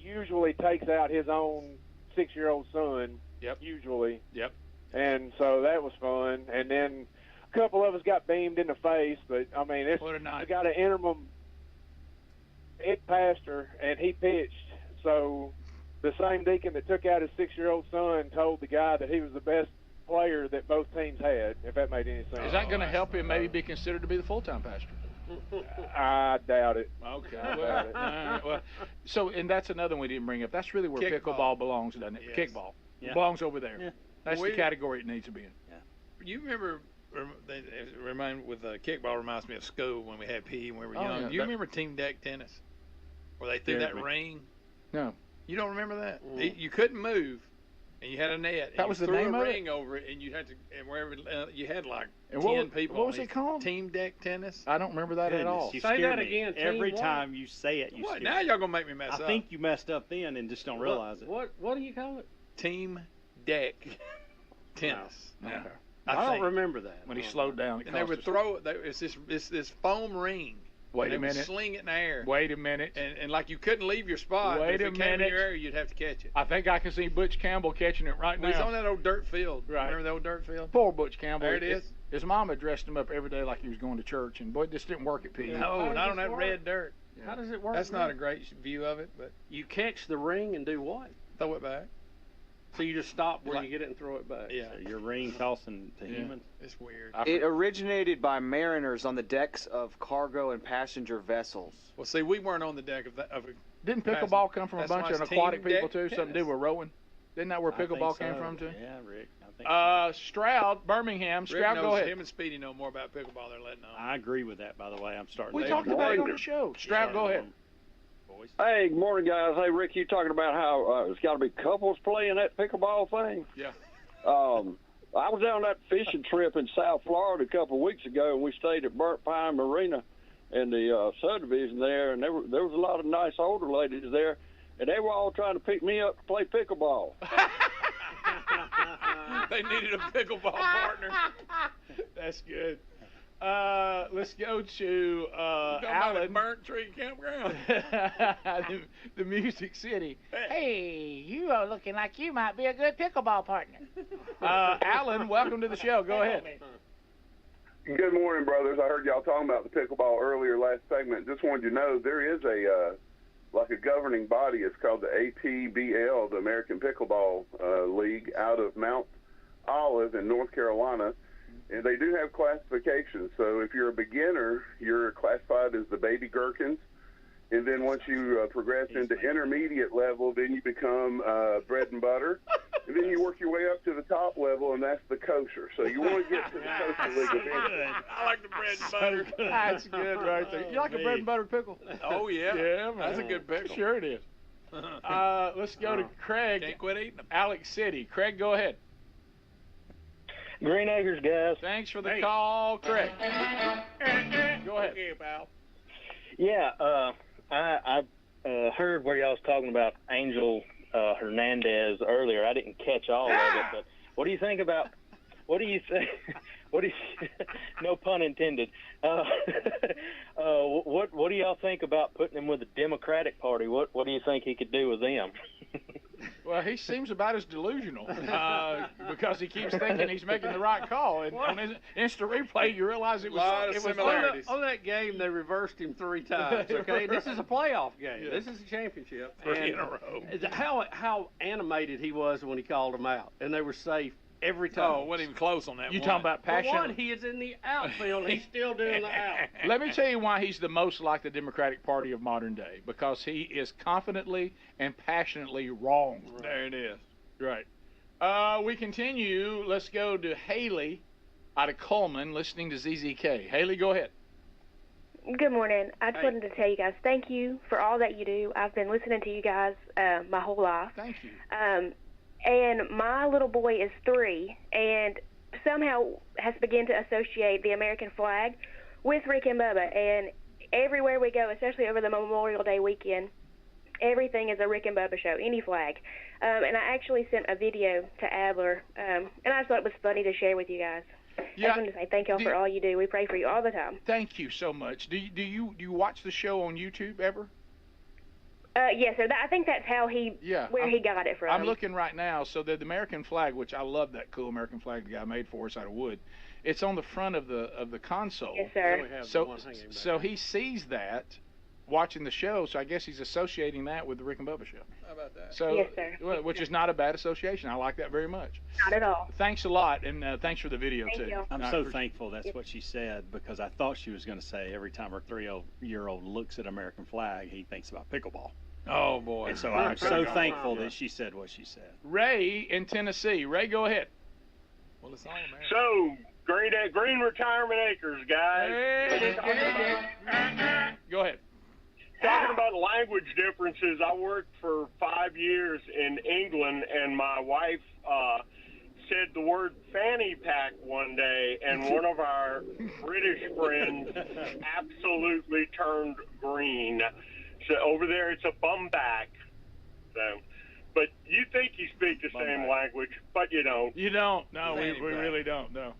Speaker 7: usually takes out his own 6-year-old son.
Speaker 16: Yep.
Speaker 7: Usually.
Speaker 16: Yep.
Speaker 7: And so that was fun. And then a couple of us got beamed in the face, but I mean, we got an interim pastor, and he pitched. So the same deacon that took out his 6-year-old son told the guy that he was the best player that both teams had, if that made any sense.
Speaker 16: Is that going to help him maybe be considered to be the full-time pastor?
Speaker 7: I doubt it.
Speaker 16: Okay. Well, so, and that's another one we didn't bring up. That's really where pickleball belongs, doesn't it? Yes. Kickball. Yeah. Belongs over there. Yeah. That's the category it needs to be in.
Speaker 14: Yeah. You remember, kickball reminds me of school when we had PE when we were young.
Speaker 16: Yeah.
Speaker 14: Do you remember team deck tennis? Where they threw that ring?
Speaker 16: No.
Speaker 14: You don't remember that? You couldn't move. And you had a net.
Speaker 16: That was the name of it?
Speaker 14: You threw a ring over it, and you had to, and wherever you had like
Speaker 16: 10
Speaker 14: people.
Speaker 16: What was it called?
Speaker 14: Team deck tennis.
Speaker 16: I don't remember that at all.
Speaker 13: You say that again.
Speaker 17: Every time you say it, you
Speaker 14: what?
Speaker 17: scare
Speaker 14: Now y'all gonna make me mess up.
Speaker 17: I think you messed up then and just don't realize it.
Speaker 13: What do you call it?
Speaker 14: Team deck tennis.
Speaker 16: No.
Speaker 14: Yeah.
Speaker 13: I don't remember that.
Speaker 16: When he slowed down,
Speaker 14: and they would throw it. It's this foam ring.
Speaker 16: Wait a minute.
Speaker 14: Sling it in the air.
Speaker 16: Wait a minute.
Speaker 14: And like you couldn't leave your spot.
Speaker 16: Wait
Speaker 14: if it came in your area, you'd have to catch it.
Speaker 16: I think I can see Butch Campbell catching it right now.
Speaker 14: He's on that old dirt field.
Speaker 16: Right.
Speaker 14: Remember the old dirt field?
Speaker 16: Poor Butch Campbell.
Speaker 14: There it is.
Speaker 16: His mama dressed him up every day like he was going to church, and boy, this didn't work at PE.
Speaker 13: No,
Speaker 14: not on that red dirt.
Speaker 13: Yeah. How does it work?
Speaker 14: That's not a great view of it, but
Speaker 13: you catch the ring and do what?
Speaker 14: Throw it back.
Speaker 13: So you just stop where you get it and throw it back.
Speaker 14: Yeah.
Speaker 17: So your ring tossing to humans.
Speaker 14: It's weird.
Speaker 18: It originated by mariners on the decks of cargo and passenger vessels.
Speaker 14: Well, see, we weren't on the deck of a.
Speaker 16: Didn't pickleball come from a bunch of aquatic people too?
Speaker 14: Tennis.
Speaker 16: Something to do with rowing? Isn't that where pickleball came from too?
Speaker 17: Yeah, Rick. I think
Speaker 16: Stroud, Birmingham.
Speaker 14: Rick
Speaker 16: Stroud,
Speaker 14: knows,
Speaker 16: go ahead.
Speaker 14: Him and Speedy know more about pickleball. They're letting on.
Speaker 17: I agree with that. By the way, I'm starting.
Speaker 16: We talked about it on the show. Stroud, go ahead.
Speaker 17: Boys.
Speaker 8: Hey, good morning, guys. Hey, Rick, you talking about how it's got to be couples playing that pickleball thing?
Speaker 14: Yeah.
Speaker 8: I was on that fishing trip in South Florida a couple of weeks ago, and we stayed at Burnt Pine Marina in the subdivision there, and there was a lot of nice older ladies there, and they were all trying to pick me up to play pickleball.
Speaker 14: They needed a pickleball partner.
Speaker 16: That's good. Let's go to Alan.
Speaker 14: Burnt Tree Campground.
Speaker 16: the Music City. Hey, you are looking like you might be a good pickleball partner. Alan, welcome to the show. Go ahead.
Speaker 9: Good morning, brothers. I heard y'all talking about the pickleball earlier last segment. Just wanted you to know there is a governing body. It's called the APBL, the American Pickleball League, out of Mount Olive in North Carolina. And they do have classifications. So if you're a beginner, you're classified as the baby gherkins. And then once you progress into intermediate level, then you become bread and butter. And then you work your way up to the top level, and that's the kosher. So you want to get to the kosher league eventually.
Speaker 14: I like the bread and butter.
Speaker 16: That's good right there. You like a bread and butter pickle?
Speaker 14: Oh, yeah.
Speaker 16: Yeah, man.
Speaker 14: That's a good pickle.
Speaker 16: Sure it is. Let's go to Craig.
Speaker 14: Can't quit eating them.
Speaker 16: Alex City. Craig, go ahead.
Speaker 10: Green Acres, guys.
Speaker 16: Thanks for the call, Craig. Go ahead.
Speaker 14: Okay, pal.
Speaker 10: Yeah, I heard where y'all was talking about Angel Hernandez earlier. I didn't catch all of it, but what do you think about? What do you think? No pun intended. What do y'all think about putting him with the Democratic Party? What do you think he could do with them?
Speaker 16: Well, he seems about as delusional because he keeps thinking he's making the right call. And on his instant replay, you realize it was
Speaker 13: on that game. They reversed him 3 times. Okay, this is a playoff game. Yeah. This is a championship.
Speaker 14: 3 in a row.
Speaker 13: How animated he was when he called them out, and they were safe every time.
Speaker 14: Oh, wasn't even close on that.
Speaker 16: You talking about passion?
Speaker 13: For one, he is in the outfield. He's still doing the out.
Speaker 16: Let me tell you why he's the most like the Democratic Party of modern day. Because he is confidently and passionately wrong.
Speaker 14: Right. There it is.
Speaker 16: Right. We continue. Let's go to Haley out of Coleman, listening to ZZK. Haley, go ahead.
Speaker 24: Good morning. I just wanted to tell you guys thank you for all that you do. I've been listening to you guys my whole life.
Speaker 16: Thank you.
Speaker 24: And my little boy is 3 and somehow has begun to associate the American flag with Rick and Bubba. And everywhere we go, especially over the Memorial Day weekend, everything is a Rick and Bubba show, any flag. And I actually sent a video to Adler, and I just thought it was funny to share with you guys.
Speaker 16: Yeah.
Speaker 24: I just wanted to say thank y'all for all you do. We pray for you all the time.
Speaker 16: Thank you so much. Do you watch the show on YouTube ever?
Speaker 24: Yes, sir. I think that's how he got it from.
Speaker 16: I'm looking right now. So the American flag, which I love that cool American flag the guy made for us out of wood. It's on the front of the console.
Speaker 24: Yes, sir.
Speaker 16: So he sees that watching the show. So I guess he's associating that with the Rick and Bubba show.
Speaker 14: How about that?
Speaker 16: So,
Speaker 24: yes, sir.
Speaker 16: Which is not a bad association. I like that very much.
Speaker 24: Not at all.
Speaker 16: Thanks a lot, and thanks for the video
Speaker 24: Thank
Speaker 16: too.
Speaker 24: you.
Speaker 17: I'm so thankful that's what she said, because I thought she was going to say every time her 3-year-old looks at American flag, he thinks about pickleball.
Speaker 14: Oh, boy.
Speaker 17: And so I'm so thankful that she said what she said.
Speaker 16: Ray in Tennessee. Ray, go ahead.
Speaker 14: Well, it's all American.
Speaker 10: So, Green Retirement Acres, guys.
Speaker 16: Go ahead.
Speaker 10: Talking about language differences, I worked for 5 years in England, and my wife said the word fanny pack one day, and one of our British friends absolutely turned green. So over there, it's a bum back. So, but you think you speak the same language, but you don't.
Speaker 16: You don't. No, we really don't. No.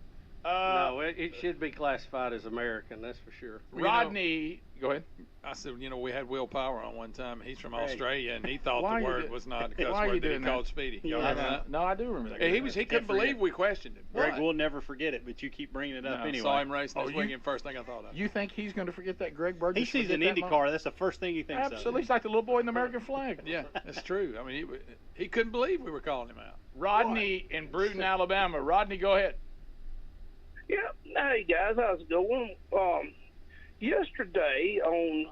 Speaker 13: No, it should be classified as American, that's for sure.
Speaker 16: Rodney, go ahead.
Speaker 14: I said, we had Will Power on one time. He's from
Speaker 16: Hey.
Speaker 14: Australia, and he thought
Speaker 16: Why
Speaker 14: the
Speaker 16: are you
Speaker 14: word was not a cuss
Speaker 16: why are you
Speaker 14: word that he
Speaker 16: doing that?
Speaker 14: called Speedy. Y'all
Speaker 16: Yeah,
Speaker 14: remember that?
Speaker 16: No, I do remember that.
Speaker 14: Hey, he couldn't believe we questioned him.
Speaker 17: Greg
Speaker 14: What?
Speaker 17: will never forget it, but you keep bringing it up anyway.
Speaker 14: Saw him racing this weekend, first thing I thought of.
Speaker 16: You think he's going to forget that Greg Burgess?
Speaker 17: He sees an
Speaker 16: forget that
Speaker 17: Indy
Speaker 16: moment?
Speaker 17: car. That's the first thing he thinks
Speaker 16: Absolutely. He's like the little boy in the American flag.
Speaker 14: Yeah, that's true. I mean, he couldn't believe we were calling him out.
Speaker 16: Rodney in Bruton, Alabama. Rodney, go ahead.
Speaker 20: Yeah. Hey guys, how's it going? Yesterday on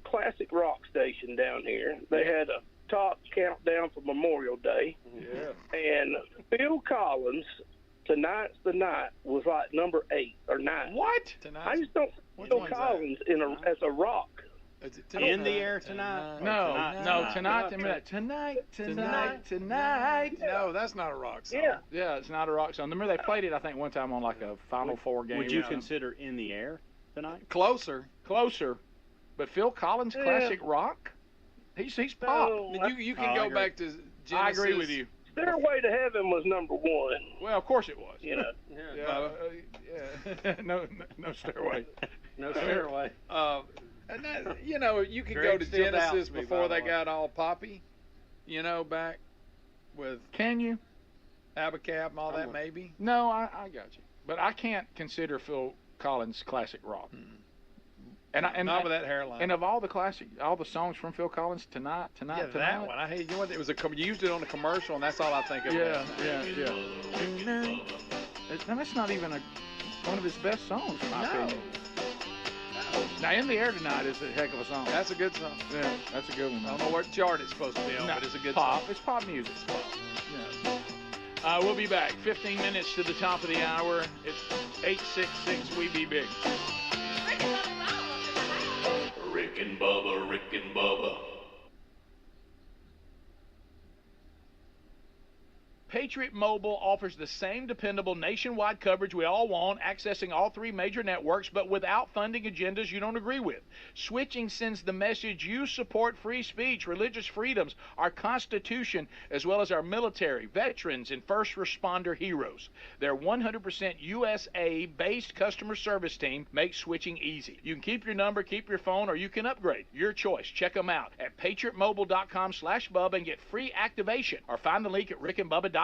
Speaker 20: Classic Rock Station down here, they had a top countdown for Memorial Day.
Speaker 16: Yeah.
Speaker 20: And Phil Collins, Tonight's the Night, was like number 8 or 9.
Speaker 16: What?
Speaker 20: I just don't see Phil Collins as a rock.
Speaker 17: In the air tonight?
Speaker 16: No, tonight.
Speaker 14: No, that's not a rock song.
Speaker 16: Yeah, it's not a rock song. Remember they played it, I think, one time on like a Final Four game.
Speaker 17: Would you consider In the Air tonight?
Speaker 14: Closer.
Speaker 16: But Phil Collins, classic rock? He's pop.
Speaker 14: You can go back to Genesis.
Speaker 16: I agree with you.
Speaker 20: Stairway to Heaven was number 1.
Speaker 16: Well, of course it was.
Speaker 20: You know.
Speaker 16: No stairway.
Speaker 13: No stairway.
Speaker 14: And that, you could go to
Speaker 13: Greg still doubts
Speaker 14: Genesis
Speaker 13: me,
Speaker 14: before
Speaker 13: by the
Speaker 14: they
Speaker 13: way.
Speaker 14: got all poppy, back with
Speaker 16: Can you?
Speaker 14: Abacab and all that, maybe.
Speaker 16: No, I got you. But I can't consider Phil Collins classic rock. And
Speaker 14: Not with that hairline.
Speaker 16: And of all the songs from Phil Collins, tonight.
Speaker 14: That one. I hate it was you used it on a commercial, and that's all I think of.
Speaker 16: Yeah. And that's not even one of his best songs, in my opinion. Now, In the Air Tonight is a heck of a song.
Speaker 14: That's a good song.
Speaker 16: Yeah, that's a good one.
Speaker 14: I don't know what chart it's supposed to be on, but it's a good
Speaker 16: pop.
Speaker 14: song.
Speaker 16: It's pop music. Yeah. We'll be back. 15 minutes to the top of the hour. It's 866 We Be Big.
Speaker 12: Rick and Bubba, Rick and Bubba.
Speaker 16: Patriot Mobile offers the same dependable nationwide coverage we all want, accessing all 3 major networks, but without funding agendas you don't agree with. Switching sends the message you support free speech, religious freedoms, our Constitution, as well as our military, veterans, and first responder heroes. Their 100% USA-based customer service team makes switching easy. You can keep your number, keep your phone, or you can upgrade. Your choice. Check them out at patriotmobile.com/Bubba and get free activation, or find the link at rickandbubba.com.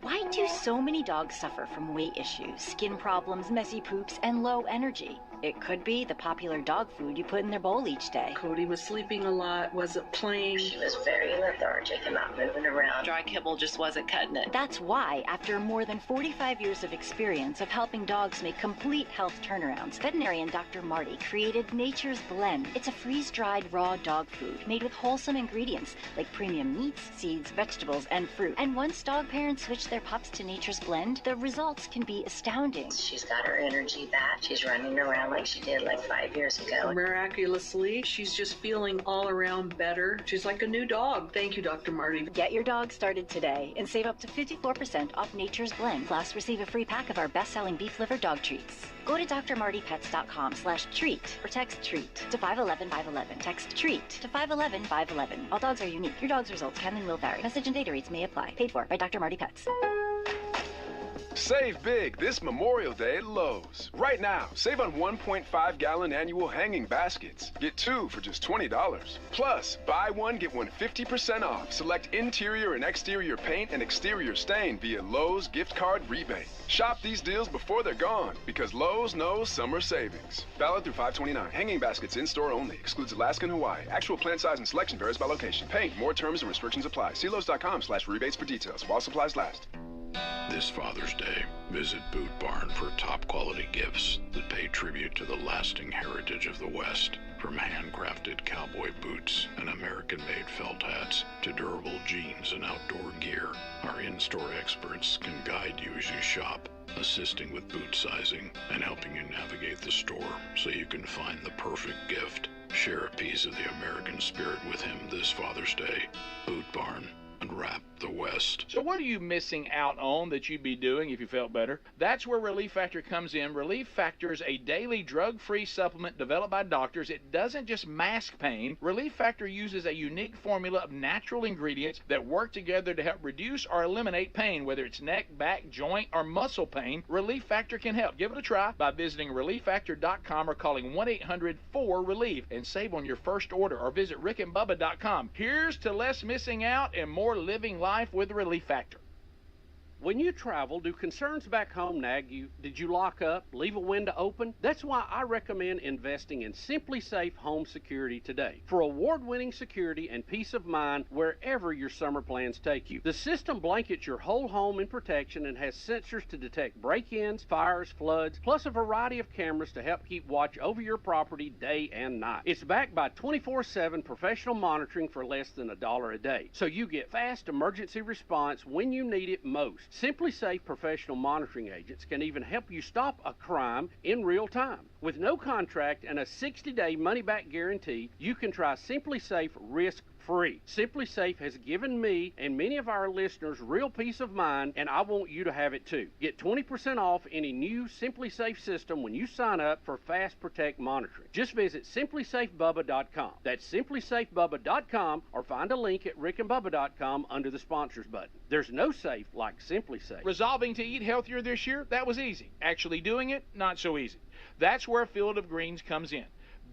Speaker 21: Why do so many dogs suffer from weight issues, skin problems, messy poops, and low energy? It could be the popular dog food you put in their bowl each day.
Speaker 22: Cody was sleeping a lot, wasn't playing.
Speaker 23: She was very lethargic and not moving around.
Speaker 21: Dry kibble just wasn't cutting it. That's why, after more than 45 years of experience of helping dogs make complete health turnarounds, veterinarian Dr. Marty created Nature's Blend. It's a freeze-dried raw dog food made with wholesome ingredients like premium meats, seeds, vegetables, and fruit. And once dog parents switch their pups to Nature's Blend, the results can be astounding.
Speaker 23: She's got her energy back. She's running around like she did like 5 years ago.
Speaker 22: Miraculously, she's just feeling all around better. She's like a new dog. Thank you, Dr. Marty.
Speaker 21: Get your dog started today and save up to 54% off Nature's Blend. Plus, receive a free pack of our best-selling beef liver dog treats. Go to drmartypets.com/treat or text treat to 511-511. Text treat to 511-511. All dogs are unique. Your dog's results can and will vary. Message and data rates may apply. Paid for by Dr. Marty Pets.
Speaker 1: Save big this Memorial Day at Lowe's. Right now, save on 1.5-gallon annual hanging baskets. Get 2 for just $20. Plus, buy one, get one 50% off. Select interior and exterior paint and exterior stain via Lowe's gift card rebate. Shop these deals before they're gone, because Lowe's knows summer savings. Valid through 5/29. Hanging baskets in-store only. Excludes Alaska and Hawaii. Actual plant size and selection varies by location. Paint. More terms and restrictions apply. See Lowes.com/rebates for details while supplies last.
Speaker 25: This Father's Day, visit Boot Barn for top quality gifts that pay tribute to the lasting heritage of the West. From handcrafted cowboy boots and American-made felt hats to durable jeans and outdoor gear, our in-store experts can guide you as you shop, assisting with boot sizing and helping you navigate the store so you can find the perfect gift. Share a piece of the American spirit with him this Father's Day. Boot Barn, and wrap the West.
Speaker 16: So what are you missing out on that you'd be doing if you felt better? That's where Relief Factor comes in. Relief Factor is a daily drug-free supplement developed by doctors. It doesn't just mask pain. Relief Factor uses a unique formula of natural ingredients that work together to help reduce or eliminate pain, whether it's neck, back, joint, or muscle pain. Relief Factor can help. Give it a try by visiting ReliefFactor.com or calling 1-800-4RELIEF and save on your first order, or visit rickandbubba.com. Here's to less missing out and more living life with Relief Factor.
Speaker 13: When you travel, do concerns back home nag you? Did you lock up? Leave a window open? That's why I recommend investing in Simply Safe Home Security today. For award-winning security and peace of mind wherever your summer plans take you. The system blankets your whole home in protection and has sensors to detect break-ins, fires, floods, plus a variety of cameras to help keep watch over your property day and night. It's backed by 24/7 professional monitoring for less than $1 a day. So you get fast emergency response when you need it most. Simply Safe professional monitoring agents can even help you stop a crime in real time. With no contract and a 60-day money-back guarantee, you can try Simply Safe risk-free. Simply Safe has given me and many of our listeners real peace of mind, and I want you to have it too. Get 20% off any new Simply Safe system when you sign up for Fast Protect monitoring. Just visit simplysafebubba.com. That's simplysafebubba.com, or find a link at rickandbubba.com under the sponsors button. There's no safe like Simply Safe.
Speaker 16: Resolving to eat healthier this year? That was easy. Actually doing it? Not so easy. That's where Field of Greens comes in.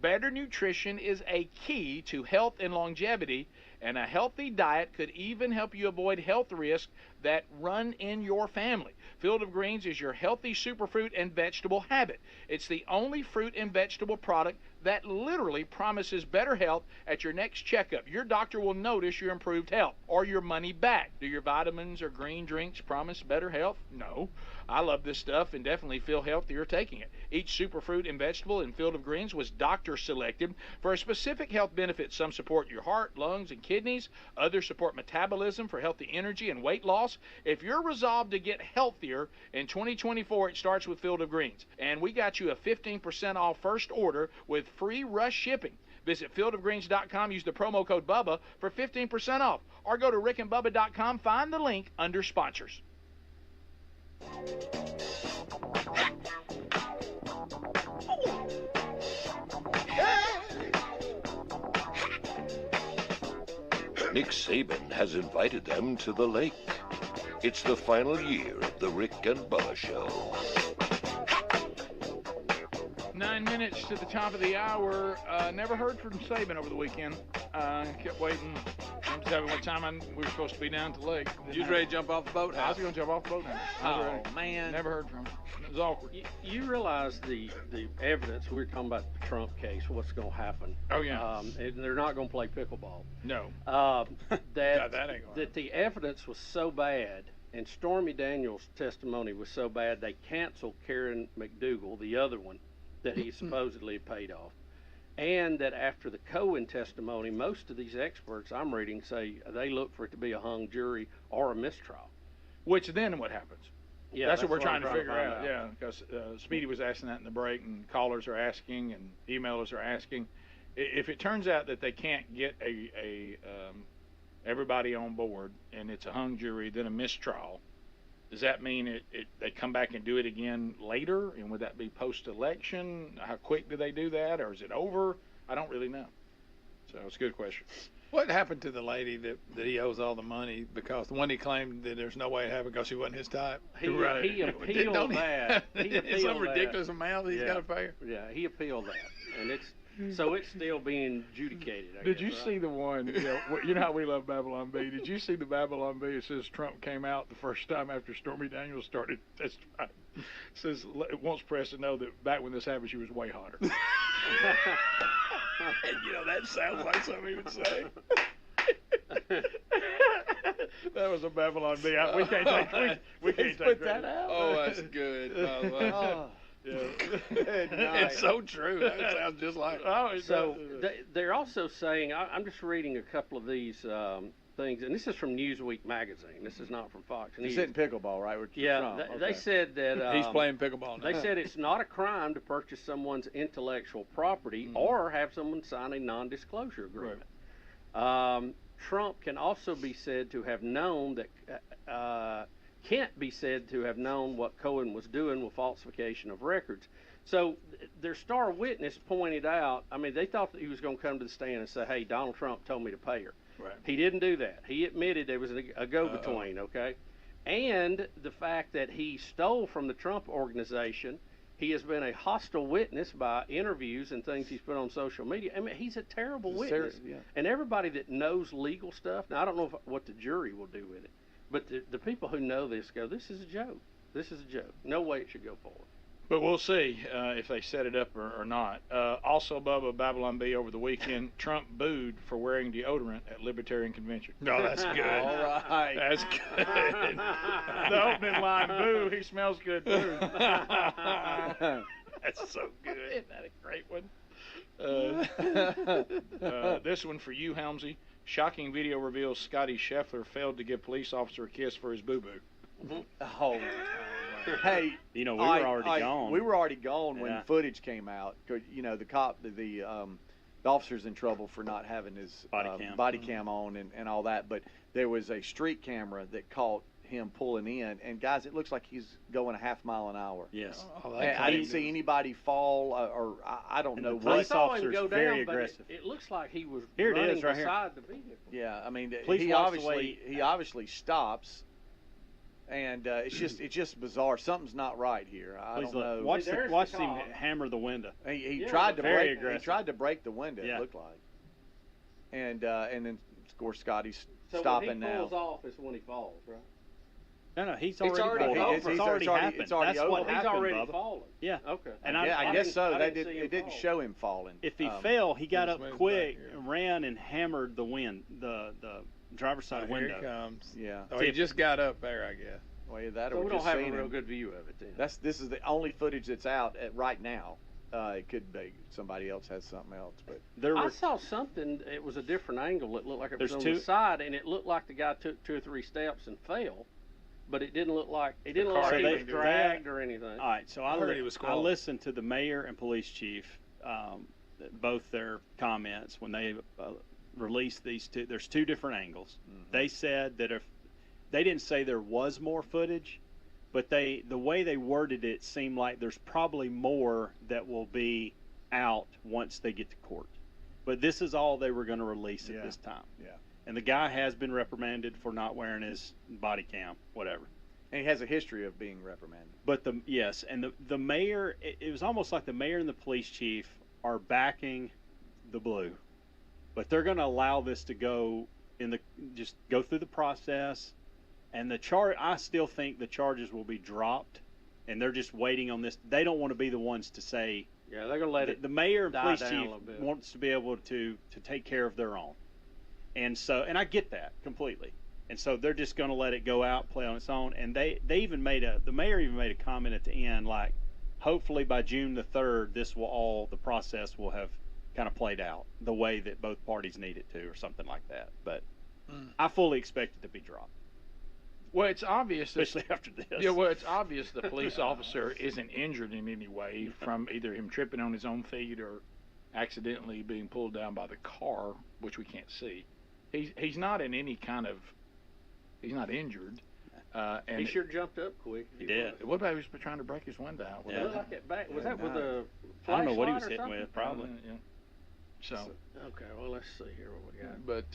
Speaker 16: Better nutrition is a key to health and longevity, and a healthy diet could even help you avoid health risks that run in your family. Field of Greens is your healthy superfruit and vegetable habit. It's the only fruit and vegetable product that literally promises better health at your next checkup. Your doctor will notice your improved health or your money back. Do your vitamins or green drinks promise better health? No. I love this stuff and definitely feel healthier taking it. Each superfruit and vegetable in Field of Greens was doctor selected for a specific health benefit. Some support your heart, lungs, and kidneys. Others support metabolism for healthy energy and weight loss. If you're resolved to get healthier in 2024, it starts with Field of Greens. And we got you a 15% off first order with free rush shipping. Visit fieldofgreens.com, use the promo code BUBBA for 15% off, or go to rickandbubba.com, find the link under sponsors.
Speaker 12: Nick Saban has invited them to the lake. It's the final year of the Rick and Bubba Show.
Speaker 16: 9 minutes to the top of the hour. Never heard from Saban over the weekend. Kept waiting. I'm just having what time we were supposed to be down to the lake.
Speaker 14: You was ready to jump off the boat house?
Speaker 16: I was going to jump off the boat house.
Speaker 13: Oh, man.
Speaker 16: Never heard from him. It was awkward.
Speaker 13: You realize the evidence, we were talking about the Trump case, what's going to happen.
Speaker 16: Oh, yeah.
Speaker 13: And they're not going to play pickleball.
Speaker 16: No.
Speaker 13: That the evidence was so bad, and Stormy Daniels' testimony was so bad, they canceled Karen McDougal, the other one, that he supposedly paid off. And that after the Cohen testimony, most of these experts I'm reading say they look for it to be a hung jury or a mistrial.
Speaker 16: Which then what happens?
Speaker 13: Yeah,
Speaker 16: that's what we're trying to figure out. Yeah, because Speedy was asking that in the break, and callers are asking, and emailers are asking. If it turns out that they can't get everybody on board and it's a hung jury, then a mistrial, does that mean they come back and do it again later? And would that be post-election? How quick do they do that? Or is it over? I don't really know. So it's a good question.
Speaker 14: What happened to the lady that he owes all the money because the one he claimed that there's no way to have it because she wasn't his type?
Speaker 13: He appealed that.
Speaker 14: It's some ridiculous amount that he's got to pay her.
Speaker 13: Yeah, he appealed that. And it's still being adjudicated.
Speaker 16: Did you see the one? You know how we love Babylon Bee. Did you see the Babylon Bee? It says Trump came out the first time after Stormy Daniels started testifying. It says it wants press to know that back when this happened, she was way hotter.
Speaker 14: And that sounds like something he would say.
Speaker 16: That was a Babylon Bee. We can't take
Speaker 14: that out. Oh, that's good. Yeah. It's so true. That sounds just like it.
Speaker 13: So they're also saying, I'm just reading a couple of these things, and this is from Newsweek magazine. This is not from Fox News.
Speaker 18: He's hitting pickleball, right?
Speaker 13: They said that
Speaker 14: he's playing pickleball now.
Speaker 13: They said it's not a crime to purchase someone's intellectual property or have someone sign a non-disclosure agreement. Trump can also be said to have known that can't be said to have known what Cohen was doing with falsification of records. So their star witness pointed out, I mean, they thought that he was going to come to the stand and say, hey, Donald Trump told me to pay her.
Speaker 14: Right.
Speaker 13: He didn't do that. He admitted there was a go-between, okay? And the fact that he stole from the Trump organization, he has been a hostile witness by interviews and things he's put on social media. I mean, he's a terrible witness.
Speaker 3: Yeah.
Speaker 13: And everybody that knows legal stuff, now I don't know what the jury will do with it, but the people who know this go, this is a joke. This is a joke. No way it should go forward.
Speaker 16: But we'll see if they set it up or not. Also, Bubba, Babylon B over the weekend, Trump booed for wearing deodorant at Libertarian Convention.
Speaker 14: No, that's good.
Speaker 3: All right.
Speaker 16: That's good. The opening line, boo, he smells good, boo.
Speaker 14: That's so good.
Speaker 16: Isn't that a great one? This one for you, Helmsy. Shocking video reveals Scotty Scheffler failed to give police officer a kiss for his boo-boo.
Speaker 3: Oh, hey,
Speaker 17: we were already gone.
Speaker 3: We were already gone when footage came out. The cop, the officer's in trouble for not having his body cam on and all that. But there was a street camera that caught him pulling in, and guys, it looks like he's going a half mile an hour.
Speaker 17: Yes.
Speaker 3: I didn't see anybody fall, or I don't know.
Speaker 17: Police officer's very aggressive.
Speaker 13: It looks like he was
Speaker 17: here.
Speaker 13: running
Speaker 17: It is right
Speaker 13: beside
Speaker 17: here.
Speaker 13: the vehicle.
Speaker 3: Yeah, I mean,
Speaker 17: Police
Speaker 3: he obviously stops. And it's just bizarre. Something's not right here. I don't know.
Speaker 17: Watch him hammer the window.
Speaker 3: He tried to break. He tried to break the window.
Speaker 17: Yeah.
Speaker 3: It looked like. And then of course Scotty's
Speaker 13: So
Speaker 3: stopping
Speaker 13: when he
Speaker 3: now.
Speaker 13: pulls off is when he falls, right?
Speaker 17: No, he's already pulled off. It's already happened.
Speaker 3: It's already
Speaker 17: That's what
Speaker 3: over.
Speaker 13: He's
Speaker 17: happened,
Speaker 13: already
Speaker 17: Bubba.
Speaker 13: fallen.
Speaker 17: Yeah.
Speaker 13: Okay.
Speaker 17: And
Speaker 3: I guess so.
Speaker 13: It
Speaker 3: didn't show him falling.
Speaker 17: If he fell, he got up quick, ran, and hammered the driver's side window.
Speaker 14: Here he comes.
Speaker 3: Yeah.
Speaker 14: Oh, he just got up there, I guess.
Speaker 3: Well, that
Speaker 13: So
Speaker 3: or
Speaker 13: we
Speaker 3: just
Speaker 13: don't have a
Speaker 3: seen
Speaker 13: real
Speaker 3: him.
Speaker 13: good view of it then.
Speaker 3: This is the only footage that's out right now. It could be somebody else has something else, but
Speaker 13: I saw something. It was a different angle. It looked like it was on the side, and it looked like the guy took 2 or 3 steps and fell. But it didn't look like he was dragged or anything.
Speaker 17: All right, so I listened to the mayor and police chief, both their comments when they released these two. There's 2 different angles. Mm-hmm. They said that if they didn't say there was more footage, but the way they worded it seemed like there's probably more that will be out once they get to court. But this is all they were going to release at this time.
Speaker 3: Yeah.
Speaker 17: And the guy has been reprimanded for not wearing his body cam, whatever.
Speaker 3: And he has a history of being reprimanded.
Speaker 17: But the mayor, it was almost like the mayor and the police chief are backing the blue, but they're going to allow this to go just go through the process. And I still think the charges will be dropped, and they're just waiting on this. They don't want to be the ones to say.
Speaker 13: Yeah, they're going to let it.
Speaker 17: The mayor and police chief
Speaker 13: bit.
Speaker 17: wants to be able to take care of their own, and I get that completely. And so they're just going to let it go out, play on its own. And the mayor even made a comment at the end, like, hopefully by June the 3rd, the process will have kind of played out the way that both parties need it to, or something like that. But I fully expect it to be dropped.
Speaker 16: Well, it's obvious,
Speaker 17: especially after this.
Speaker 16: Yeah, well, it's obvious the police officer isn't injured in any way from either him tripping on his own feet or accidentally being pulled down by the car, which we can't see. He's not in any kind of. He's not injured. And
Speaker 13: he sure jumped up quick.
Speaker 17: He did.
Speaker 16: What about he was trying to break his window out?
Speaker 13: Yeah. Was that with a flashlight?
Speaker 17: I don't know what he was hitting
Speaker 13: something?
Speaker 17: with, probably.
Speaker 16: Yeah. So.
Speaker 13: Okay, well, let's see here what we got.
Speaker 16: But.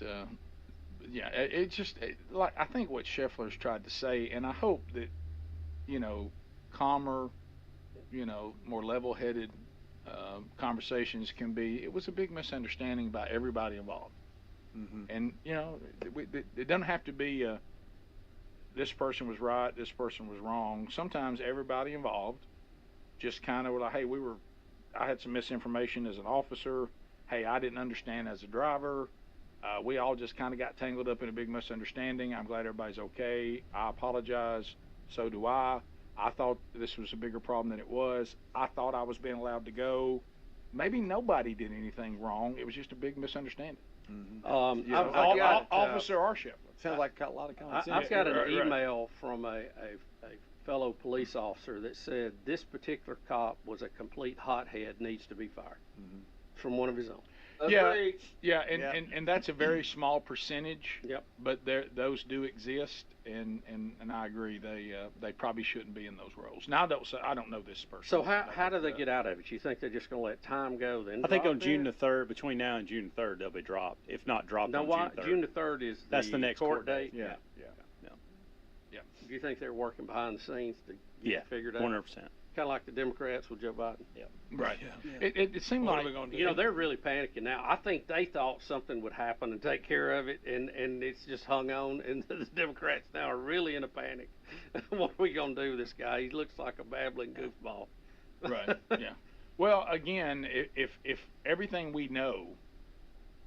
Speaker 16: Yeah, it just like I think what Scheffler's tried to say, and I hope that calmer, more level-headed conversations can be. It was a big misunderstanding by everybody involved, and it doesn't have to be this person was right, this person was wrong. Sometimes everybody involved just kind of were like, hey, I had some misinformation as an officer. Hey, I didn't understand as a driver. We all just kind of got tangled up in a big misunderstanding. I'm glad everybody's okay. I apologize. So do I. I thought this was a bigger problem than it was. I thought I was being allowed to go. Maybe nobody did anything wrong. It was just a big misunderstanding. Officer or Scheffler.
Speaker 3: Sounds like a lot of common sense.
Speaker 13: I've got an email from a fellow police officer that said this particular cop was a complete hothead, needs to be fired from one of his own.
Speaker 16: Yeah, and that's a very small percentage.
Speaker 13: Yep.
Speaker 16: But those do exist, and I agree. They probably shouldn't be in those roles. Now I don't know this person.
Speaker 13: So how do they get out of it? You think they're just going to let time go? Then
Speaker 17: I think on June the 3rd, between now and June 3rd, they'll be dropped. If not dropped on June 3rd.
Speaker 13: June the 3rd is
Speaker 17: that's the next
Speaker 13: court date.
Speaker 16: Yeah.
Speaker 13: Do you think they're working behind the scenes to get it figured out?
Speaker 17: 100%.
Speaker 13: Kind of like the Democrats with Joe Biden.
Speaker 17: Yeah.
Speaker 16: Right. Yeah. It seemed like
Speaker 13: they're really panicking now. I think they thought something would happen and take care of it, and it's just hung on. And the Democrats now are really in a panic. What are we gonna do with this guy? He looks like a babbling goofball.
Speaker 16: Right. Yeah. Well, again, if everything we know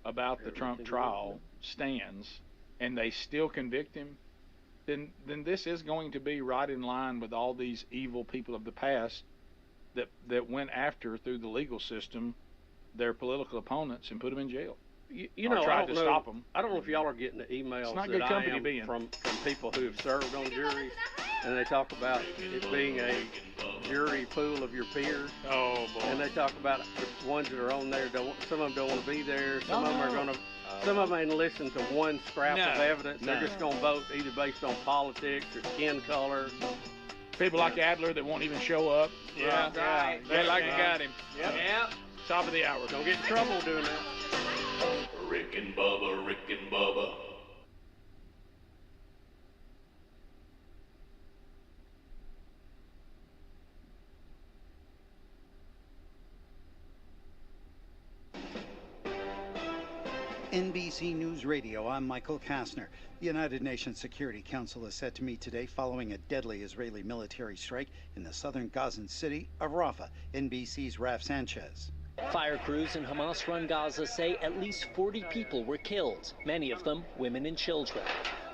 Speaker 16: about the Trump trial stands, and they still convict him, then this is going to be right in line with all these evil people of the past that went after, through the legal system, their political opponents and put them in jail.
Speaker 13: You know,
Speaker 16: tried to stop them.
Speaker 13: I don't know if y'all are getting the emails
Speaker 16: It's not
Speaker 13: that
Speaker 16: good company
Speaker 13: I am
Speaker 16: to be in.
Speaker 13: from people who have served on juries, and they talk about it being a jury pool of your peers.
Speaker 16: Oh boy!
Speaker 13: And they talk about the ones that are on there. Some of them don't want to be there. Some of them are going to. Some of them ain't listen to one scrap of evidence. They're just going to vote either based on politics or skin color.
Speaker 16: People like Adler that won't even show up.
Speaker 13: Yeah.
Speaker 16: Right. They like got him.
Speaker 13: Yep.
Speaker 16: Top of the hour.
Speaker 13: Don't get in trouble doing that.
Speaker 4: Rick and Bubba, Rick and Bubba.
Speaker 5: NBC News Radio, I'm Michael Kastner. The United Nations Security Council is set to meet today following a deadly Israeli military strike in the southern Gazan city of Rafah. NBC's Raf Sanchez.
Speaker 11: Fire crews in Hamas-run Gaza say at least 40 people were killed, many of them women and children.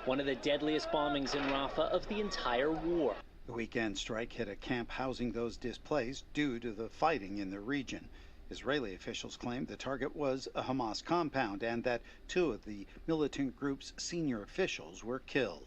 Speaker 11: One of the deadliest bombings in Rafah of the entire war.
Speaker 5: The weekend strike hit a camp housing those displaced due to the fighting in the region. Israeli officials claimed the target was a Hamas compound and that 2 of the militant group's senior officials were killed.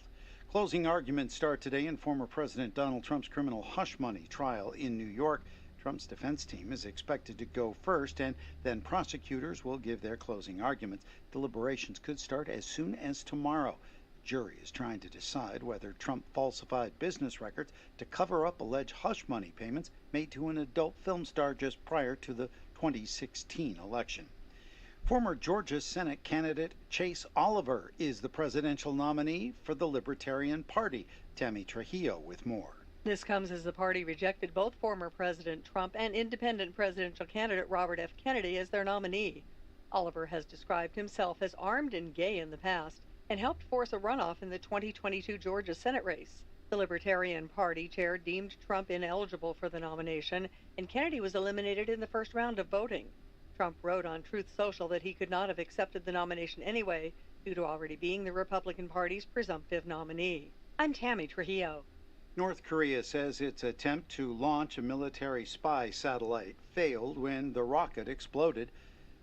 Speaker 5: Closing arguments start today in former President Donald Trump's criminal hush money trial in New York. Trump's defense team is expected to go first, and then prosecutors will give their closing arguments. Deliberations could start as soon as tomorrow. The jury is trying to decide whether Trump falsified business records to cover up alleged hush money payments made to an adult film star just prior to the 2016 election. Former Georgia Senate candidate Chase Oliver is the presidential nominee for the Libertarian Party. Tammy Trujillo with more.
Speaker 15: This comes as the party rejected both former President Trump and independent presidential candidate Robert F. Kennedy as their nominee. Oliver has described himself as armed and gay in the past and helped force a runoff in the 2022 Georgia Senate race. The Libertarian Party chair deemed Trump ineligible for the nomination, and Kennedy was eliminated in the first round of voting. Trump wrote on Truth Social that he could not have accepted the nomination anyway, due to already being the Republican Party's presumptive nominee. I'm Tammy Trujillo.
Speaker 5: North Korea says its attempt to launch a military spy satellite failed when the rocket exploded.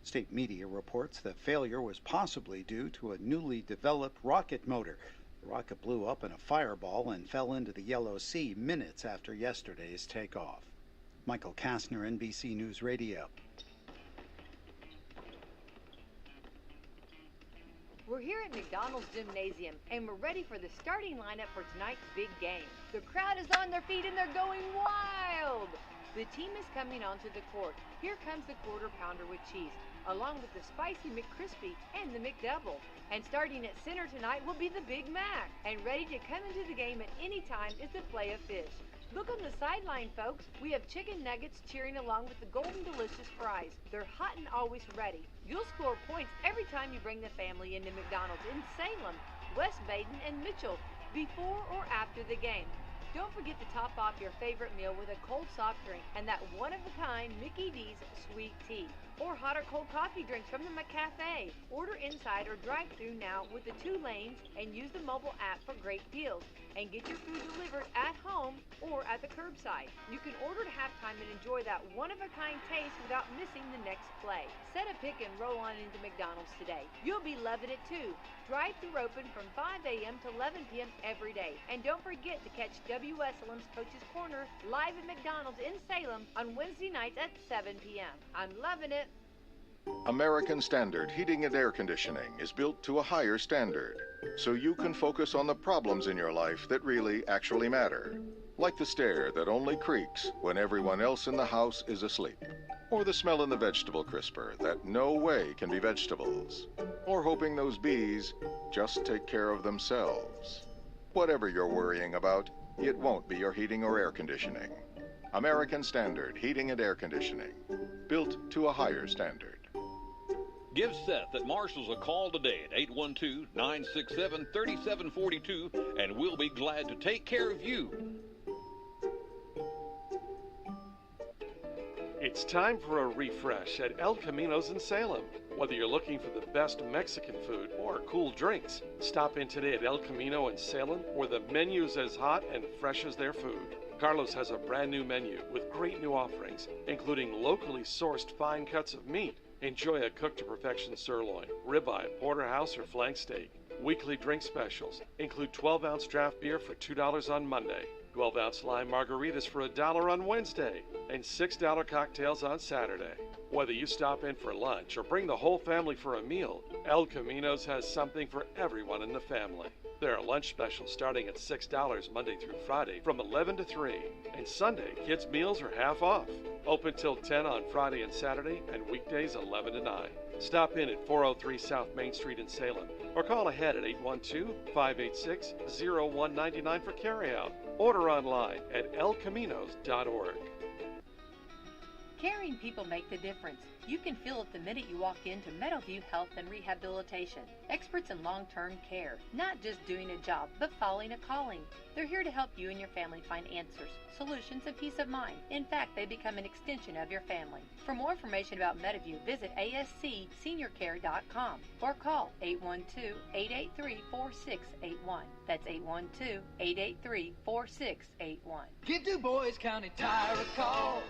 Speaker 5: State media reports the failure was possibly due to a newly developed rocket motor. The rocket blew up in a fireball and fell into the Yellow Sea minutes after yesterday's takeoff. Michael Kastner, NBC News Radio.
Speaker 19: We're here at McDonald's Gymnasium, and we're ready for the starting lineup for tonight's big game. The crowd is on their feet, and they're going wild. The team is coming onto the court. Here comes the quarter pounder with cheese, along with the spicy McCrispy and the McDouble. And starting at center tonight will be the Big Mac. And ready to come into the game at any time is the Filet of Fish. Look on the sideline, folks. We have chicken nuggets cheering along with the golden delicious fries. They're hot and always ready. You'll score points every time you bring the family into McDonald's in Salem, West Baden, and Mitchell before or after the game. Don't forget to top off your favorite meal with a cold soft drink and that one-of-a-kind Mickey D's sweet tea. Or hot or cold coffee drinks from the McCafe. Order inside or drive-through now with the 2 lanes and use the mobile app for great deals. And get your food delivered at home or at the curbside. You can order at halftime and enjoy that one-of-a-kind taste without missing the next play. Set a pick and roll on into McDonald's today. You'll be loving it too. Drive-through open from 5 a.m. to 11 p.m. every day. And don't forget to catch Wslm's Coach's Corner live at McDonald's in Salem on Wednesday nights at 7 p.m. I'm loving it.
Speaker 2: American Standard Heating and Air Conditioning is built to a higher standard, so you can focus on the problems in your life that really actually matter. Like the stair that only creaks when everyone else in the house is asleep. Or the smell in the vegetable crisper that no way can be vegetables. Or hoping those bees just take care of themselves. Whatever you're worrying about, it won't be your heating or air conditioning. American Standard Heating and Air Conditioning. Built to a higher standard.
Speaker 6: Give Seth at Marshall's a call today at 812-967-3742, and we'll be glad to take care of you.
Speaker 7: It's time for a refresh at El Camino's in Salem. Whether you're looking for the best Mexican food or cool drinks, stop in today at El Camino in Salem, where the menu's as hot and fresh as their food. Carlos has a brand new menu with great new offerings, including locally sourced fine cuts of meat. Enjoy a cooked to perfection sirloin, ribeye, porterhouse, or flank steak. Weekly drink specials include 12-ounce draft beer for $2 on Monday, 12-ounce lime margaritas for $1 on Wednesday, and $6 cocktails on Saturday. Whether you stop in for lunch or bring the whole family for a meal, El Camino's has something for everyone in the family. There are lunch specials starting at $6 Monday through Friday from 11 to 3, and Sunday kids' meals are half off. Open till 10 on Friday and Saturday, and weekdays 11 to 9. Stop in at 403 South Main Street in Salem, or call ahead at 812-586-0199 for carryout. Order online at elcaminos.org.
Speaker 19: Caring people make the difference. You can feel it the minute you walk into Meadowview Health and Rehabilitation. Experts in long-term care, not just doing a job, but following a calling. They're here to help you and your family find answers, solutions, and peace of mind. In fact, they become an extension of your family. For more information about Meadowview, visit ascseniorcare.com or call 812-883-4681. That's 812-883-4681.
Speaker 8: Give Du Bois County Tire a call.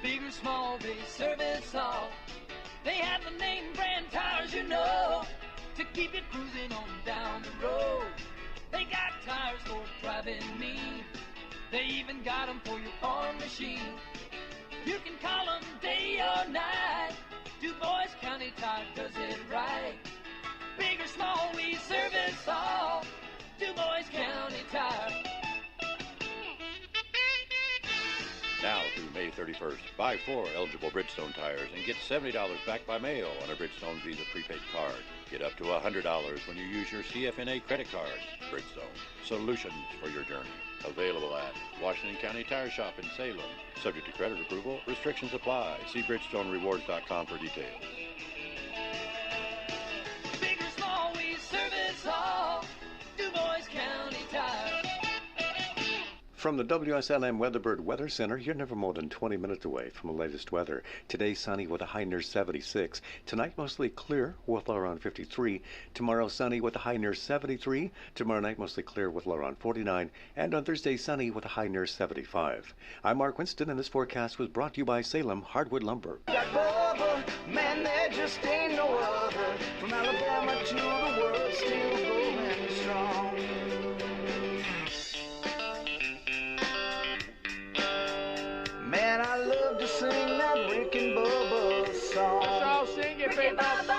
Speaker 8: Big or small, they service all. They have the name brand tires you know to keep you cruising on down the road. They got tires for driving need. They even got them for your farm machine. You can call them day or night. Du Bois County Tire does it right. Big or small, we service all. Du Bois County Tire.
Speaker 6: Now through May 31st, buy 4 eligible Bridgestone tires and get $70 back by mail on a Bridgestone Visa prepaid card. Get up to $100 when you use your CFNA credit card. Bridgestone, solutions for your journey. Available at Washington County Tire Shop in Salem. Subject to credit approval, restrictions apply. See BridgestoneRewards.com for details.
Speaker 8: Big or small, we service all. Du Bois County Tire.
Speaker 9: From the Wslm Weatherbird Weather Center, you're never more than 20 minutes away from the latest weather. Today, sunny with a high near 76. Tonight, mostly clear with low around 53. Tomorrow, sunny with a high near 73. Tomorrow night, mostly clear with low around 49. And on Thursday, sunny with a high near 75. I'm Mark Winston, and this forecast was brought to you by Salem Hardwood Lumber.
Speaker 8: Man, there just ain't no other. From Alabama to the world, still going strong. Man, I love to sing that Rick and Bubba song.
Speaker 16: Let's all sing it, people. Let's go.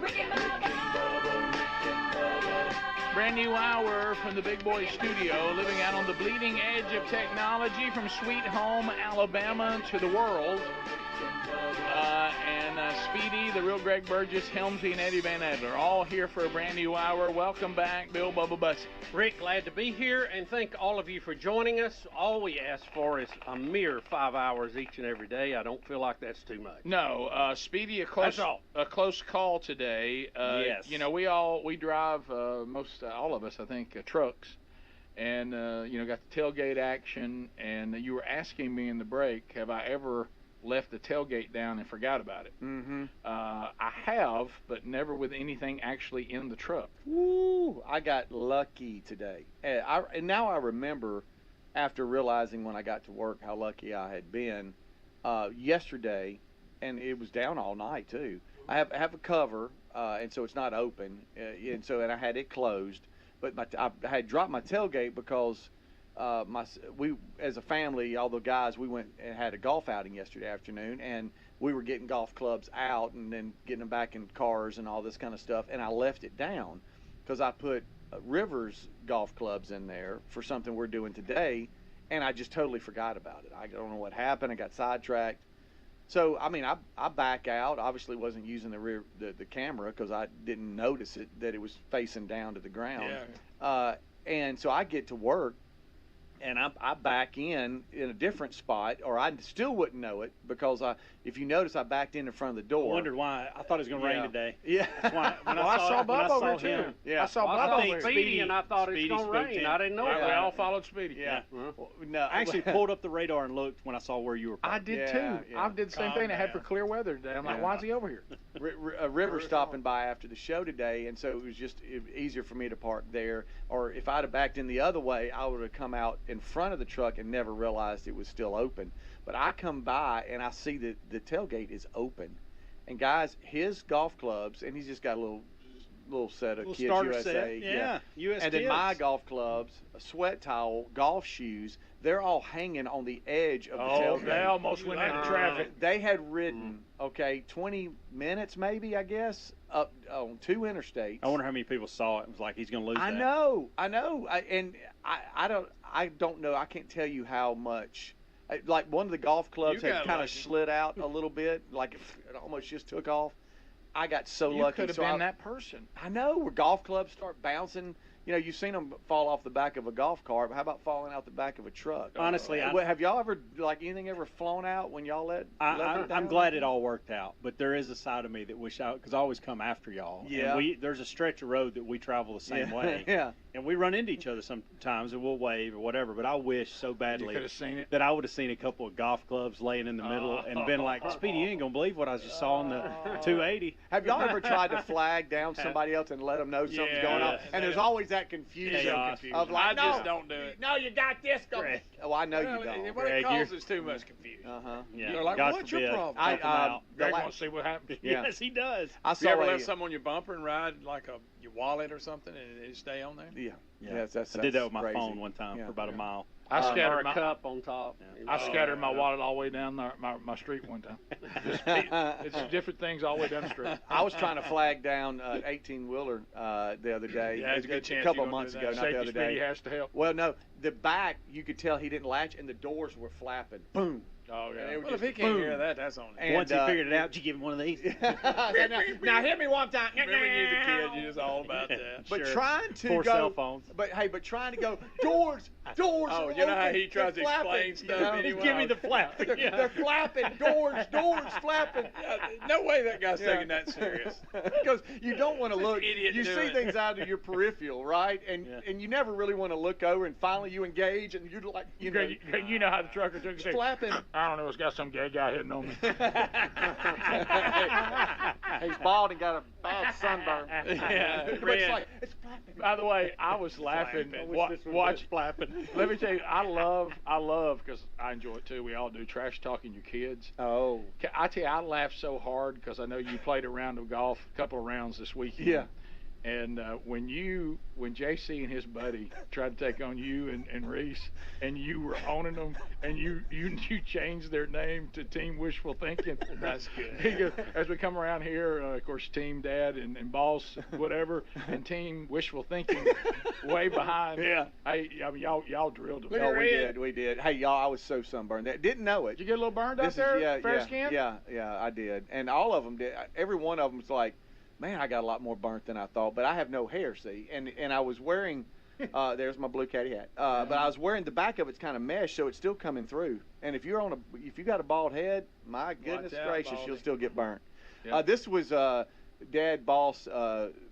Speaker 8: Rick and Bubba.
Speaker 16: Brand new hour from the Big Boy Studio, living out on the bleeding edge of technology from Sweet Home, Alabama to the world. Speedy, the real Greg Burgess, Helmsy, and Eddie Van Adler, all here for a brand new hour. Welcome back, Bill Bubba Bussey.
Speaker 13: Rick, glad to be here, and thank all of you for joining us. All we ask for is a mere 5 hours each and every day. I don't feel like that's too much.
Speaker 16: No, Speedy, a close call today.
Speaker 13: Yes.
Speaker 16: You know, we drive, all of us, I think, trucks, and got the tailgate action. And you were asking me in the break, have I ever left the tailgate down and forgot about it?
Speaker 3: Mm-hmm.
Speaker 16: I have, but never with anything actually in the truck.
Speaker 3: Woo! I got lucky today. And now I remember, after realizing when I got to work how lucky I had been yesterday, and it was down all night too. I have a cover, and so it's not open, and I had it closed. But I had dropped my tailgate because we as a family, all the guys, we went and had a golf outing yesterday afternoon, and we were getting golf clubs out and then getting them back in cars and all this kind of stuff. And I left it down because I put Rivers golf clubs in there for something we're doing today, and I just totally forgot about it. I don't know what happened. I got sidetracked. So I mean, I back out. Obviously, wasn't using the camera because I didn't notice it that it was facing down to the ground.
Speaker 14: Yeah.
Speaker 3: And so I get to work, and I back in a different spot, or I still wouldn't know it because if you notice, I backed in front of the door.
Speaker 17: I wondered why. I thought it was going to rain today.
Speaker 3: Yeah.
Speaker 17: That's why,
Speaker 16: I saw Bob over here too.
Speaker 3: Yeah.
Speaker 16: I saw Bob over
Speaker 13: Speedy, and I thought it was going to rain. I didn't know
Speaker 16: We
Speaker 13: that.
Speaker 16: all followed Speedy.
Speaker 3: Yeah.
Speaker 17: Well, no, I actually pulled up the radar and looked when I saw where you were parked.
Speaker 16: I did too.
Speaker 3: Yeah.
Speaker 16: I did the same thing. I had for clear weather today. I'm like, why is he over here?
Speaker 3: River stopping by after the show today, and so it was just easier for me to park there. Or if I'd have backed in the other way, I would have come out in front of the truck and never realized it was still open. But I come by and I see that the tailgate is open, and guys, his golf clubs, and he's just got a little set of
Speaker 17: Little
Speaker 3: Kids
Speaker 17: starter
Speaker 3: USA,
Speaker 17: set. Yeah, US
Speaker 3: and
Speaker 17: Kids.
Speaker 3: then my golf clubs, a sweat towel, golf shoes. They're all hanging on the edge of the tailgate.
Speaker 16: They almost went into traffic.
Speaker 3: They had ridden, 20 minutes maybe, I guess, up on 2 interstates.
Speaker 17: I wonder how many people saw it. It was like he's going to lose
Speaker 3: I
Speaker 17: that.
Speaker 3: know. I don't know. I can't tell you how much. Like one of the golf clubs had kind of slid out a little bit, like it almost just took off. I got so lucky.
Speaker 16: You could have been that person.
Speaker 3: I know. Where golf clubs start bouncing. You know, you've seen them fall off the back of a golf cart, but how about falling out the back of a truck?
Speaker 17: Honestly,
Speaker 3: have y'all ever, anything ever flown out when y'all let it down?
Speaker 17: I'm glad it all worked out, but there is a side of me that wish because I always come after y'all.
Speaker 3: Yeah.
Speaker 17: And there's a stretch of road that we travel the same way.
Speaker 3: Yeah.
Speaker 17: And we run into each other sometimes, and we'll wave or whatever. But I wish so badly that I would have seen a couple of golf clubs laying in the middle and been like, Speedy, you ain't gonna believe what I just saw on the 280.
Speaker 3: Have y'all ever tried to flag down somebody else and let them know something's going on? And there's always that confusion of like,
Speaker 14: I just don't do it.
Speaker 3: No, you got this going. Oh, I know you don't.
Speaker 14: What it causes too much confusion.
Speaker 17: Yeah.
Speaker 14: You're like,
Speaker 17: God
Speaker 14: what's your
Speaker 17: forbid.
Speaker 14: problem?
Speaker 16: Greg wants to see what happens.
Speaker 3: Yeah.
Speaker 17: Yes, he does.
Speaker 14: You ever left something on your bumper and ride like your wallet or something and it stay on there?
Speaker 3: Yeah.
Speaker 17: Yeah.
Speaker 3: That's
Speaker 17: I did that with my
Speaker 3: crazy.
Speaker 17: phone one time for about a mile.
Speaker 16: I scattered
Speaker 13: my cup on top.
Speaker 16: I scattered my wallet all the way down my street one time. It's different things all the way down the street.
Speaker 3: I was trying to flag down 18-wheeler the other day.
Speaker 14: Yeah, there's a good chance
Speaker 3: couple of
Speaker 14: you're gonna
Speaker 3: months
Speaker 14: do
Speaker 3: ago,
Speaker 14: that.
Speaker 3: not the
Speaker 16: Safety
Speaker 3: other day.
Speaker 16: Speedy has to help.
Speaker 3: Well, no, the back you could tell he didn't latch, and the doors were flapping. Boom.
Speaker 16: Oh yeah.
Speaker 14: Well, if he can't hear that, that's on him.
Speaker 3: And,
Speaker 17: Once he figured it out, you give him one of these.
Speaker 3: now hit me one time.
Speaker 14: Remember when you was a kid, you was all about that.
Speaker 3: But trying to
Speaker 17: 4
Speaker 3: go,
Speaker 17: cell phones.
Speaker 3: but trying to go doors.
Speaker 14: Oh,
Speaker 3: are
Speaker 14: you know how
Speaker 3: open,
Speaker 14: he tries to
Speaker 3: they're
Speaker 14: explain
Speaker 3: flapping,
Speaker 14: stuff anyway?
Speaker 17: Give me the flap.
Speaker 3: They're flapping. Doors flapping.
Speaker 14: No way that guy's taking that serious.
Speaker 3: Because you don't want to look.
Speaker 14: Idiot
Speaker 3: You see things out of your peripheral, right? And you never really want to look over. And finally, you engage, and you're like, you know
Speaker 16: how the trucker took it.
Speaker 3: Flapping.
Speaker 16: I don't know. It's got some gay guy hitting on me.
Speaker 3: He's bald and got a bad sunburn.
Speaker 14: Yeah,
Speaker 3: it's flapping.
Speaker 16: By the way, I was laughing. Watch
Speaker 17: flapping.
Speaker 16: Let me tell you, I love because I enjoy it too. We all do trash talking your kids.
Speaker 3: Oh.
Speaker 16: I tell you, I laughed so hard because I know you played a round of golf, a couple of rounds this weekend.
Speaker 3: Yeah.
Speaker 16: And when JC and his buddy tried to take on you and Reese, and you were owning them, and you changed their name to Team Wishful Thinking.
Speaker 14: That's good.
Speaker 16: He goes, as we come around here, of course, Team Dad and Boss, whatever, and Team Wishful Thinking, way behind.
Speaker 3: Yeah.
Speaker 16: Hey, I mean, y'all drilled them.
Speaker 3: Oh, we did. Hey, y'all, I was so sunburned. Didn't know it.
Speaker 16: Did you get a little burned out there, fair skin?
Speaker 3: Yeah, I did. And all of them did. Every one of them was like, man, I got a lot more burnt than I thought, but I have no hair, see, and I was wearing, there's my blue caddy hat, but I was wearing the back of it's kind of mesh, so it's still coming through. And if you got a bald head, my goodness gracious, you'll still get burnt.
Speaker 16: Yeah.
Speaker 3: This was Dad Boss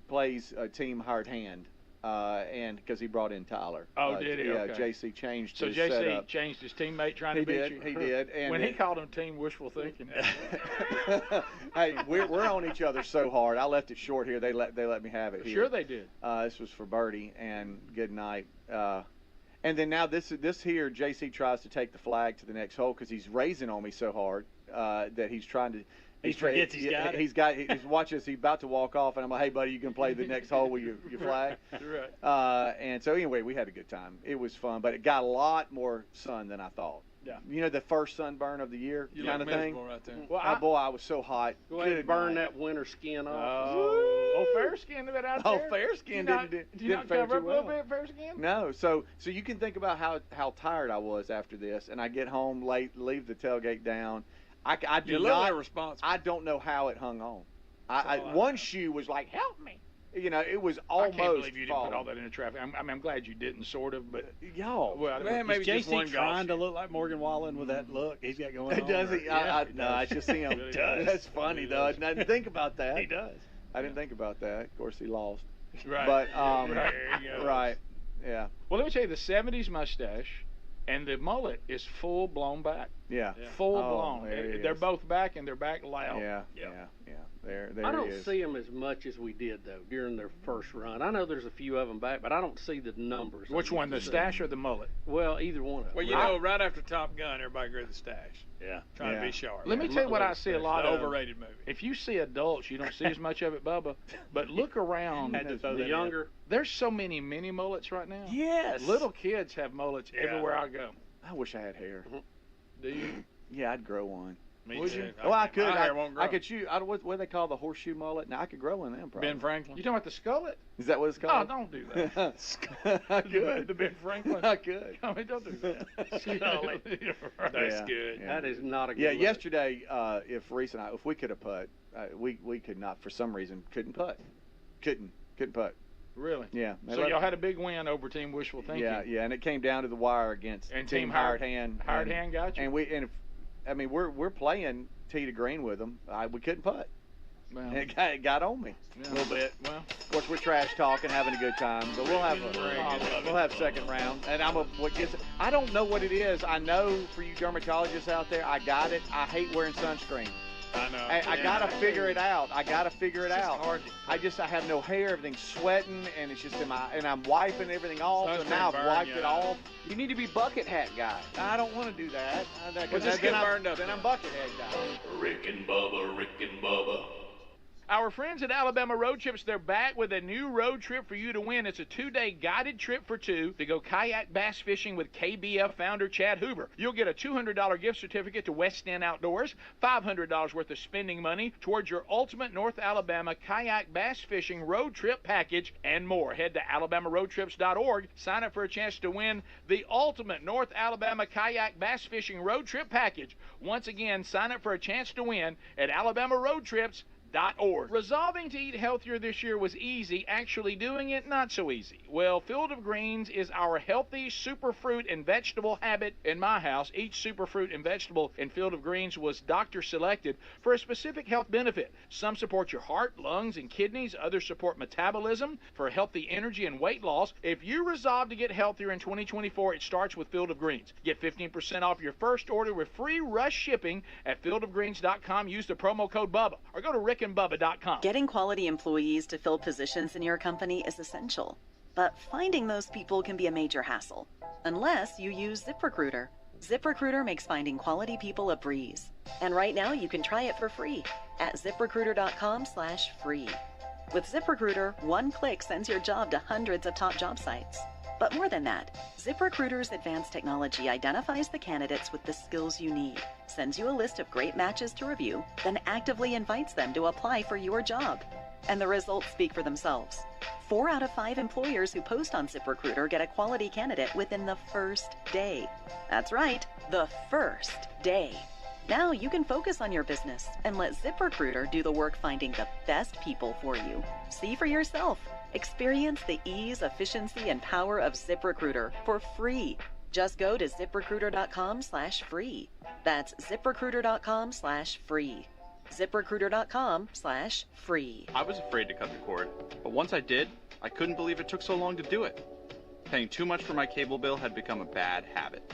Speaker 3: plays Team Hard Hand, and because he brought in Tyler.
Speaker 16: Oh, did he?
Speaker 3: Yeah,
Speaker 16: Okay.
Speaker 3: JC changed.
Speaker 16: So
Speaker 3: his
Speaker 16: JC
Speaker 3: setup.
Speaker 16: changed his teammate trying to beat you.
Speaker 3: He did. And
Speaker 16: when he called him Team Wishful Thinking.
Speaker 3: Hey, we're on each other so hard. I left it short here. They let me have it here.
Speaker 16: Sure they did.
Speaker 3: This was for Birdie and good night. And then now this here, JC tries to take the flag to the next hole because he's raising on me so hard that he's trying to.
Speaker 17: He forgets he's got it.
Speaker 3: He's watching us. He's about to walk off, and I'm like, "Hey, buddy, you can play the next hole with your flag."
Speaker 14: Right.
Speaker 3: And so anyway, we had a good time. It was fun, but it got a lot more sun than I thought.
Speaker 17: Yeah.
Speaker 3: You know, the first sunburn of the year kind of thing.
Speaker 14: Right there.
Speaker 3: Well, boy, I was so hot.
Speaker 13: Go ahead and burn that winter skin off.
Speaker 16: Oh, Fair-skinned it out there.
Speaker 3: Oh, Fair-skinned
Speaker 16: did you not cover up a little bit, Fair-skinned?
Speaker 3: No. So you can think about how tired I was after this, and I get home late, leave the tailgate down. I do
Speaker 14: You're
Speaker 3: not.
Speaker 14: Irresponsible.
Speaker 3: I don't know how it hung on. One shoe was like, "Help me." You know, it was almost.
Speaker 16: I can't believe you didn't put all that in the traffic. I'm glad you didn't, sort of, but
Speaker 3: y'all.
Speaker 16: Well,
Speaker 14: man, maybe
Speaker 17: is
Speaker 14: just one
Speaker 17: JC trying to look like Morgan Wallen with that look he's got going on?
Speaker 3: Does he? No, I just see him.
Speaker 17: He does.
Speaker 3: That's funny though. I didn't think about that.
Speaker 17: He does.
Speaker 3: I didn't think about that. Of course, he lost.
Speaker 16: Right.
Speaker 3: But
Speaker 16: right.
Speaker 3: Yeah.
Speaker 16: Well, let me tell you, the '70s mustache and the mullet is full blown back.
Speaker 3: Yeah.
Speaker 16: Full blown. They're both back, and they're back loud.
Speaker 3: Yeah. There
Speaker 13: I don't
Speaker 3: he is.
Speaker 13: see them as much as we did though during their first run. I know there's a few of them back, but I don't see the numbers.
Speaker 16: Which one, the stash or the mullet?
Speaker 13: Well, either one of them.
Speaker 14: Well, you know, right after Top Gun, everybody grew the stash.
Speaker 17: Yeah.
Speaker 14: Trying to be sharp.
Speaker 16: Let me tell you what I see a lot of.
Speaker 14: Overrated movie.
Speaker 16: If you see adults, you don't see as much of it, Bubba. But look around.
Speaker 13: The younger.
Speaker 16: There's so many mini mullets right now.
Speaker 3: Yes.
Speaker 16: Little kids have mullets everywhere I go.
Speaker 3: I wish I had hair.
Speaker 16: Do you?
Speaker 3: Yeah, I'd grow one.
Speaker 14: Me
Speaker 3: Would
Speaker 14: too.
Speaker 3: you? Well, I could.
Speaker 14: My hair won't grow.
Speaker 3: I could shoot. What do they call the horseshoe mullet? Now I could grow one of them. Probably.
Speaker 14: Ben Franklin.
Speaker 16: You talking about the skullet?
Speaker 3: Is that what it's called?
Speaker 16: Oh, don't do that.
Speaker 3: I could.
Speaker 16: The Ben Franklin.
Speaker 3: I could.
Speaker 16: I mean, don't do that.
Speaker 14: That's good.
Speaker 13: That is not a good
Speaker 3: Yeah,
Speaker 13: look.
Speaker 3: yesterday, if Reese and I, if we could have putt, we could not, for some reason, couldn't putt. Couldn't putt.
Speaker 16: Really?
Speaker 3: Yeah.
Speaker 16: So y'all had a big win over Team Wishful Thinking.
Speaker 3: Yeah, and it came down to the wire against
Speaker 16: Team
Speaker 3: Hired Hand.
Speaker 16: Hired Hand got you.
Speaker 3: And we're playing tee to green with them. We couldn't putt.
Speaker 16: Well,
Speaker 3: And it got on me
Speaker 16: yeah.
Speaker 3: a little bit.
Speaker 16: Well,
Speaker 3: Of course, we're trash talking, having a good time, but we'll have second round. And I don't know what it is. I know for you dermatologists out there, I got it. I hate wearing sunscreen.
Speaker 14: I know.
Speaker 3: I gotta figure it out. I
Speaker 14: hard.
Speaker 3: I have no hair. Everything's sweating, and it's just and I'm wiping everything off. So
Speaker 14: Sunscreen
Speaker 3: now I've
Speaker 14: burn
Speaker 3: wiped
Speaker 14: you
Speaker 3: it
Speaker 14: out.
Speaker 3: off.
Speaker 18: You need to be bucket hat guy.
Speaker 3: I don't want to do that.
Speaker 14: Well, just get burned up.
Speaker 3: Then I'm buckethead guy.
Speaker 4: Rick and Bubba.
Speaker 16: our friends at Alabama Road Trips, they're back with a new road trip for you to win. It's a 2-day guided trip for two to go kayak bass fishing with KBF founder Chad Hoover. You'll get a $200 gift certificate to West End Outdoors, $500 worth of spending money towards your ultimate North Alabama kayak bass fishing road trip package, and more. Head to alabamaroadtrips.org. Sign up for a chance to win the ultimate North Alabama kayak bass fishing road trip package. Once again, sign up for a chance to win at alabamaroadtrips.org. Resolving to eat healthier this year was easy. Actually doing it, not so easy. Well, Field of Greens is our healthy superfruit and vegetable habit in my house. Each superfruit and vegetable in Field of Greens was doctor selected for a specific health benefit. Some support your heart, lungs, and kidneys. Others support metabolism for healthy energy and weight loss. If you resolve to get healthier in 2024, it starts with Field of Greens. Get 15% off your first order with free rush shipping at fieldofgreens.com. Use the promo code BUBBA or go to rickandbubba.com.
Speaker 10: Getting quality employees to fill positions in your company is essential, but finding those people can be a major hassle, unless you use ZipRecruiter. ZipRecruiter makes finding quality people a breeze. And right now you can try it for free at ZipRecruiter.com/free. With ZipRecruiter, one click sends your job to hundreds of top job sites. But more than that, ZipRecruiter's advanced technology identifies the candidates with the skills you need, sends you a list of great matches to review, then actively invites them to apply for your job. And the results speak for themselves. 4 out of 5 employers who post on ZipRecruiter get a quality candidate within the first day. That's right, the first day. Now you can focus on your business and let ZipRecruiter do the work finding the best people for you. See for yourself. Experience the ease, efficiency, and power of ZipRecruiter for free. Just go to ZipRecruiter.com/free. That's ZipRecruiter.com/free. ZipRecruiter.com/free.
Speaker 20: I was afraid to cut the cord, but once I did, I couldn't believe it took so long to do it. Paying too much for my cable bill had become a bad habit.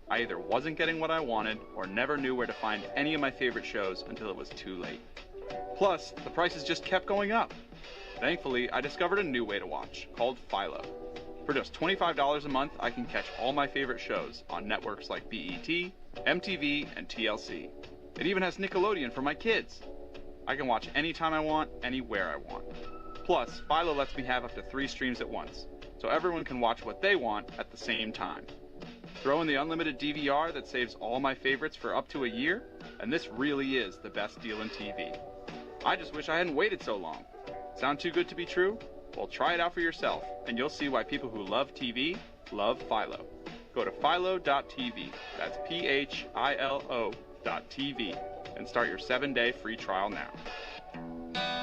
Speaker 20: I either wasn't getting what I wanted or never knew where to find any of my favorite shows until it was too late. Plus, the prices just kept going up. Thankfully, I discovered a new way to watch, called Philo. For just $25 a month, I can catch all my favorite shows on networks like BET, MTV, and TLC. It even has Nickelodeon for my kids. I can watch anytime I want, anywhere I want. Plus, Philo lets me have up to 3 streams at once, so everyone can watch what they want at the same time. Throw in the unlimited DVR that saves all my favorites for up to a year, and this really is the best deal in TV. I just wish I hadn't waited so long. Sound too good to be true? Well, try it out for yourself, and you'll see why people who love TV love Philo. Go to philo.tv, that's philo.tv, and start your 7-day free trial now.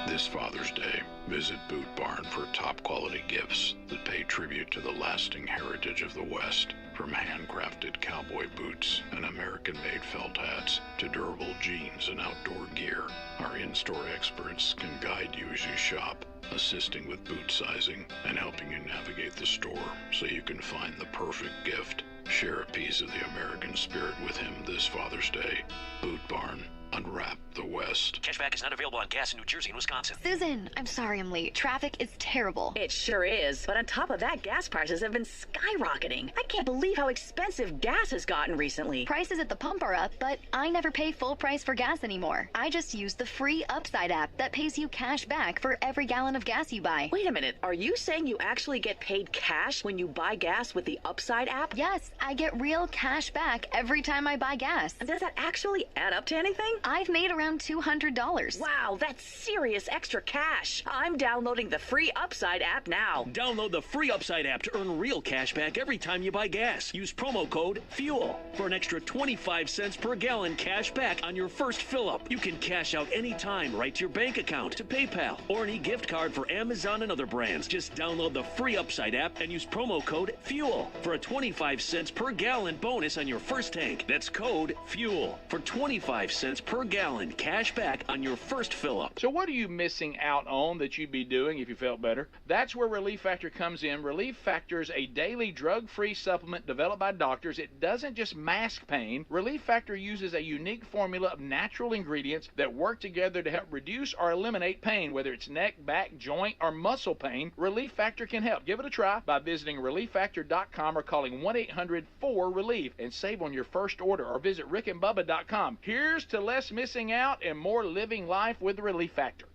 Speaker 25: This Father's Day, visit Boot Barn for top-quality gifts that pay tribute to the lasting heritage of the West. From handcrafted cowboy boots and American-made felt hats to durable jeans and outdoor gear, our in-store experts can guide you as you shop, assisting with boot sizing and helping you navigate the store so you can find the perfect gift. Share a piece of the American spirit with him this Father's Day. Boot Barn. Unwrap the West.
Speaker 1: Cashback is not available on gas in New Jersey and Wisconsin.
Speaker 21: Susan, I'm sorry I'm late. Traffic is terrible.
Speaker 10: It sure is. But on top of that, gas prices have been skyrocketing. I can't believe how expensive gas has gotten recently.
Speaker 21: Prices at the pump are up, but I never pay full price for gas anymore. I just use the free Upside app that pays you cash back for every gallon of gas you buy.
Speaker 10: Wait a minute. Are you saying you actually get paid cash when you buy gas with the Upside app?
Speaker 21: Yes, I get real cash back every time I buy gas.
Speaker 10: And does that actually add up to anything?
Speaker 21: I've made around $200.
Speaker 10: Wow, that's serious extra cash. I'm downloading the free Upside app now.
Speaker 1: Download the free Upside app to earn real cash back every time you buy gas. Use promo code FUEL for an extra 25 cents per gallon cash back on your first fill-up. You can cash out anytime right to your bank account, to PayPal, or any gift card for Amazon and other brands. Just download the free Upside app and use promo code FUEL for a 25 cents per gallon bonus on your first tank. That's code FUEL for 25 cents per gallon cash back on your first fill-up.
Speaker 16: So what are you missing out on that you'd be doing if you felt better? That's where Relief Factor comes in. Relief Factor is a daily drug-free supplement developed by doctors. It doesn't just mask pain. Relief Factor uses a unique formula of natural ingredients that work together to help reduce or eliminate pain, whether it's neck, back, joint, or muscle pain. Relief Factor can help. Give it a try by visiting ReliefFactor.com or calling 1-800-4RELIEF and save on your first order, or visit rickandbubba.com. Here's to less missing out and more living life with Relief Factor.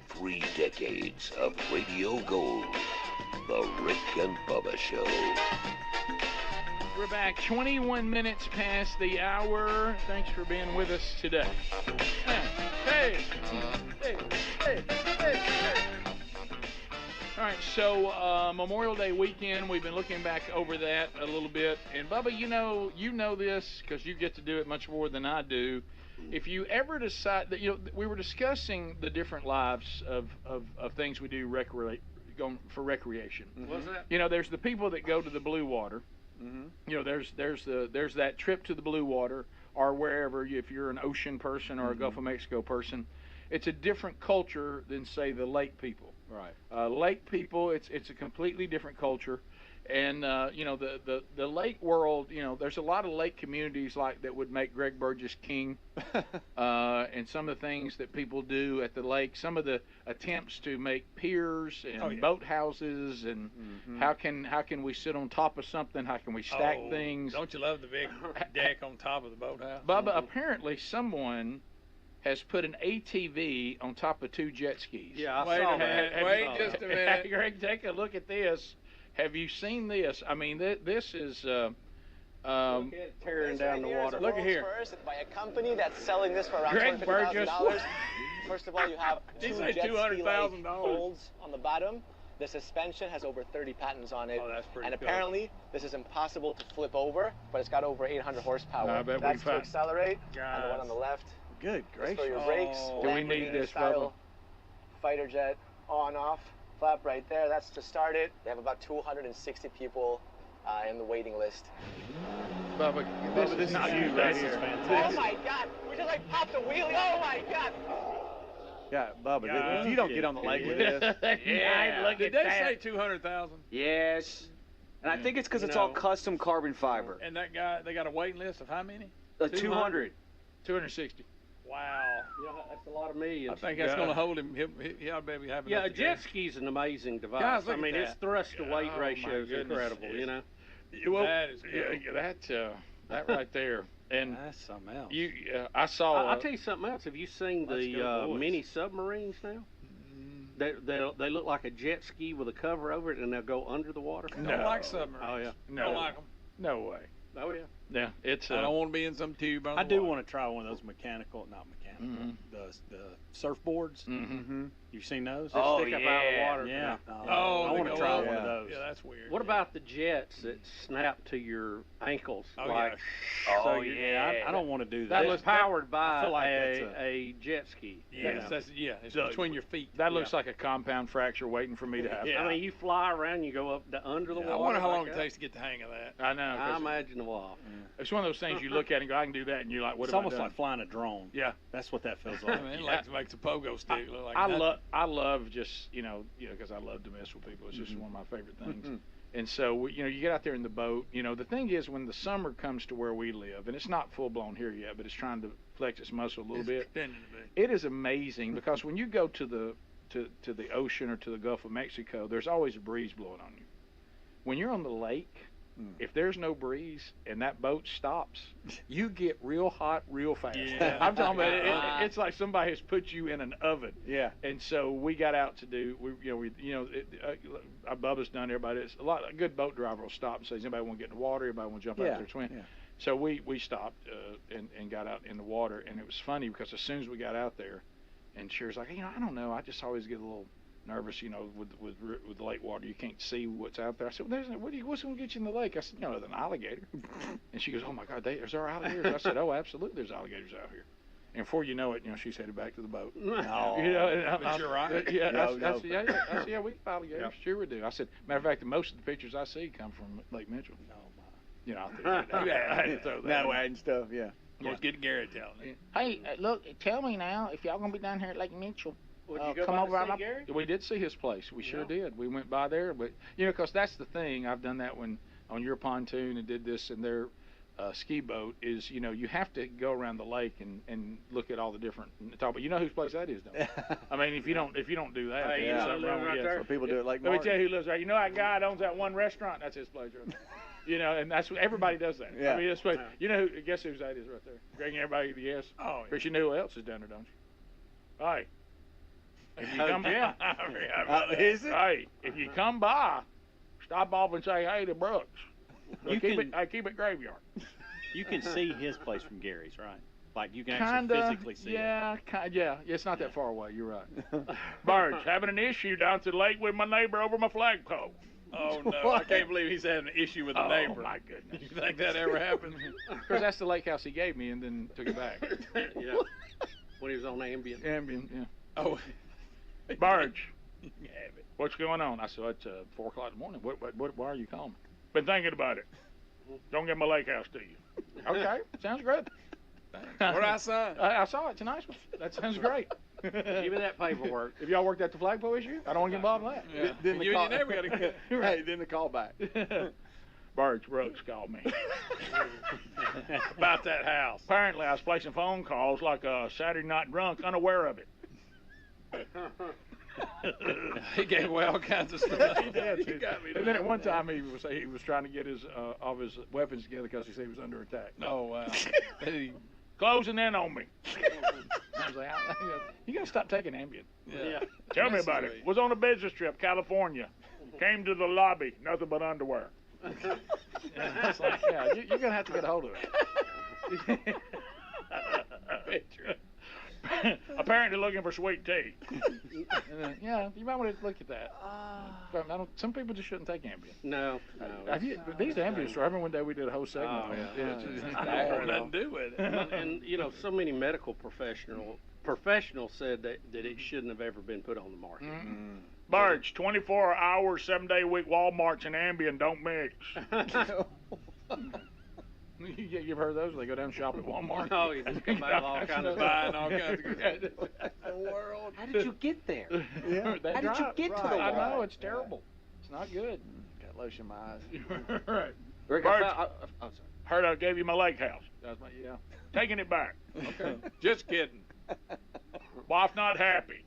Speaker 12: Three decades of radio gold. The Rick and Bubba Show.
Speaker 16: We're back 21 minutes past the hour. Thanks for being with us today. Hey. All right, so Memorial Day weekend, we've been looking back over that a little bit. And Bubba, you know this because you get to do it much more than I do. If you ever decide that, we were discussing the different lives of things we do for recreation.
Speaker 13: Mm-hmm. What's that?
Speaker 16: There's the people that go to the blue water. Mm-hmm. There's that trip to the blue water, or wherever, if you're an ocean person or a Gulf of Mexico person. It's a different culture than, say, the lake people.
Speaker 3: Right.
Speaker 16: Lake people, it's a completely different culture. And the lake world, there's a lot of lake communities like that would make Greg Burgess king. And some of the things that people do at the lake, some of the attempts to make piers and boat houses, and how can we sit on top of something? How can we stack things?
Speaker 14: Don't you love the big deck on top of the boathouse?
Speaker 16: Bubba, apparently someone has put an ATV on top of 2 jet skis.
Speaker 13: Yeah, I saw that.
Speaker 14: Wait just a minute.
Speaker 16: Greg, take a look at this. Have you seen this? I mean, this is
Speaker 13: look at tearing down the water.
Speaker 16: Look at here.
Speaker 22: First, by a company that's selling this for around $250,000. First of all, you have 2 jet ski holds on the bottom. The suspension has over 30 patents on it.
Speaker 14: Oh, that's pretty
Speaker 22: And
Speaker 14: cool.
Speaker 22: apparently, this is impossible to flip over, but it's got over 800 horsepower.
Speaker 16: I bet
Speaker 22: that's to accelerate. And the one on the left.
Speaker 16: Good gracious.
Speaker 22: For your brakes.
Speaker 16: Do we need this, Bubba?
Speaker 22: Fighter jet on-off flap right there. That's to start it. They have about 260 people in the waiting list.
Speaker 16: Bubba, this is not you right here.
Speaker 22: Oh my God! We just popped a wheelie. Oh my God!
Speaker 3: Yeah, Bubba, if you don't get on the lake with this.
Speaker 14: Did they say 200,000?
Speaker 18: Yes. And I think it's because it's all custom carbon fiber.
Speaker 14: And that guy, they got a waiting list of how many?
Speaker 18: 200.
Speaker 16: 260.
Speaker 13: Wow. Yeah, that's a lot of millions.
Speaker 14: I think that's going to hold him. He'll maybe have enough
Speaker 13: a jet ski's an amazing device.
Speaker 14: Guys,
Speaker 13: I mean, its thrust to weight ratio is incredible, you know.
Speaker 16: Well,
Speaker 14: that is cool.
Speaker 16: That right there. And
Speaker 14: that's something else.
Speaker 16: I saw.
Speaker 13: I'll tell you something else. Have you seen the mini submarines now? They look like a jet ski with a cover over it, and they'll go under the water.
Speaker 14: No. I don't like submarines.
Speaker 13: Oh yeah.
Speaker 16: No.
Speaker 14: Don't like them.
Speaker 16: No way.
Speaker 13: Oh yeah.
Speaker 16: Yeah, it's.
Speaker 14: I don't want to be in some tube.
Speaker 17: I do want to try one of those not mechanical, the surfboards.
Speaker 16: Mm-hmm.
Speaker 17: You've seen those?
Speaker 13: They stick up out of the water.
Speaker 17: Yeah.
Speaker 14: I
Speaker 17: want to try one of those.
Speaker 14: Yeah, that's weird.
Speaker 13: What about the jets that snap to your ankles?
Speaker 14: Oh,
Speaker 13: like,
Speaker 17: I don't want to do that.
Speaker 13: That was powered by
Speaker 17: I feel like
Speaker 13: a jet ski.
Speaker 14: Yes, it's between your feet.
Speaker 16: That looks like a compound fracture waiting for me to happen.
Speaker 13: I mean, you fly around, you go up under the water.
Speaker 14: I wonder how long it takes to get the hang of that.
Speaker 16: I know.
Speaker 13: I imagine a while.
Speaker 16: It's one of those things you look at and go, I can do that, and you're like, what
Speaker 17: it's
Speaker 16: have I
Speaker 17: almost
Speaker 16: done?
Speaker 17: like flying a drone.
Speaker 16: Yeah,
Speaker 17: that's what that feels like.
Speaker 14: I mean, it makes a pogo stick look like.
Speaker 16: I love just because I love to mess with people. It's just one of my favorite things. And so you get out there in the boat. The thing is, when the summer comes to where we live, and it's not full blown here yet, but it's trying to flex its muscle a little bit. It is amazing because when you go to the ocean or to the Gulf of Mexico, there's always a breeze blowing on you. When you're on the lake, if there's no breeze and that boat stops, you get real hot real fast.
Speaker 14: Yeah.
Speaker 16: I'm talking about it. It's like somebody has put you in an oven.
Speaker 3: Yeah.
Speaker 16: And so we got out to do. Bubba's done. Everybody. A good boat driver will stop and say, "Does anybody want to get in the water? Anybody want to jump out there swim?" Yeah. So we stopped and got out in the water, and it was funny because as soon as we got out there, and Sherry's like, I don't know, I just always get a little nervous, with the lake water. You can't see what's out there. I said, well, what's going to get you in the lake? I said, an alligator. And she goes, oh my God, there's our alligators. I said, oh, absolutely, there's alligators out here. And before you know it, she's headed back to the boat.
Speaker 14: Oh,
Speaker 16: but
Speaker 14: you're right.
Speaker 16: Yeah, we can alligators. Yep. Sure we do. I said, matter of fact, most of the pictures I see come from Lake Mitchell.
Speaker 14: Oh my.
Speaker 16: I had to throw that.
Speaker 3: And stuff. Yeah.
Speaker 14: Let's get Gary telling it.
Speaker 16: Hey, look, tell me now if y'all gonna be down here at Lake Mitchell.
Speaker 13: Would you go come over to see Gary?
Speaker 16: We did see his place. We sure did. We went by there, but because that's the thing. I've done that when on your pontoon and did this in their ski boat. Is you have to go around the lake and look at all the different. But whose place that is, don't you? I mean, if you don't do that,
Speaker 13: there's something wrong with
Speaker 3: So people do it like.
Speaker 16: Let me tell you who lives there. That guy that owns that one restaurant. That's his place, right? And that's what everybody does that.
Speaker 3: Yeah.
Speaker 16: I mean, guess whose that is right there? Greg and everybody, yes.
Speaker 14: Oh,
Speaker 16: Chris, you know who else is down there, don't you? All right. If you come,
Speaker 3: is it?
Speaker 16: Hey, if you come by, stop off and say, hey to Brooks. Keep it graveyard.
Speaker 17: You can see his place from Gary's, right? Like you can actually physically see it.
Speaker 16: Yeah. It's not that far away. You're right. Birds, having an issue down to the lake with my neighbor over my flagpole.
Speaker 14: Oh, no. I can't believe he's having an issue with a neighbor.
Speaker 16: Oh, my goodness.
Speaker 14: You think that ever happened?
Speaker 16: Because that's the lake house he gave me and then took it back.
Speaker 13: Yeah. When he was on Ambien.
Speaker 16: Ambien, yeah.
Speaker 14: Oh.
Speaker 16: Barge. What's going on? I said, it's 4 o'clock in the morning. Why are you calling me? Been thinking about it. Don't get my lake house to you. Okay. Sounds good.
Speaker 14: What did I sign?
Speaker 16: I saw it. It's a nice one. That sounds great.
Speaker 13: Give me that paperwork.
Speaker 16: If y'all worked at the flagpole issue, I don't want to get involved in that.
Speaker 14: Yeah. Then you never got to get
Speaker 3: right. Then the call back.
Speaker 16: Barge Brooks called me
Speaker 14: about that house.
Speaker 16: Apparently, I was placing phone calls like a Saturday night drunk, unaware of it.
Speaker 14: He gave away all kinds of stuff.
Speaker 16: He did. And then at one time he was trying to get all of his weapons together because he said he was under attack.
Speaker 14: Oh wow!
Speaker 16: Closing in on me. I was like, you gotta stop taking Ambien.
Speaker 14: Yeah.
Speaker 16: Tell me about it. Was on a business trip, California. Came to the lobby, nothing but underwear. I was like, yeah, you're gonna have to get a hold of it. Apparently looking for sweet tea. Yeah, you might want to look at that. Some people just shouldn't take Ambien.
Speaker 13: No.
Speaker 16: These Ambien stores. I remember one day we did a whole segment on it.
Speaker 14: Had nothing to do with it.
Speaker 13: And so many medical professionals said that it shouldn't have ever been put on the market.
Speaker 16: Mm-hmm. Barge, 24 hours, 7-day week Walmarts and Ambien don't mix. You've heard those? They go down and shop at Walmart.
Speaker 13: Oh, you just come back all kinds of
Speaker 14: buying all kinds of good the world.
Speaker 18: How did you get there?
Speaker 3: Yeah.
Speaker 18: How did you get to the world?
Speaker 16: I know, it's terrible. It's not good.
Speaker 3: Got lotion in my eyes.
Speaker 16: Right.
Speaker 18: Rick,
Speaker 16: Heard I gave you my lake house.
Speaker 3: That's my, yeah.
Speaker 16: Taking it back.
Speaker 14: Okay. Just kidding.
Speaker 16: Wife not happy.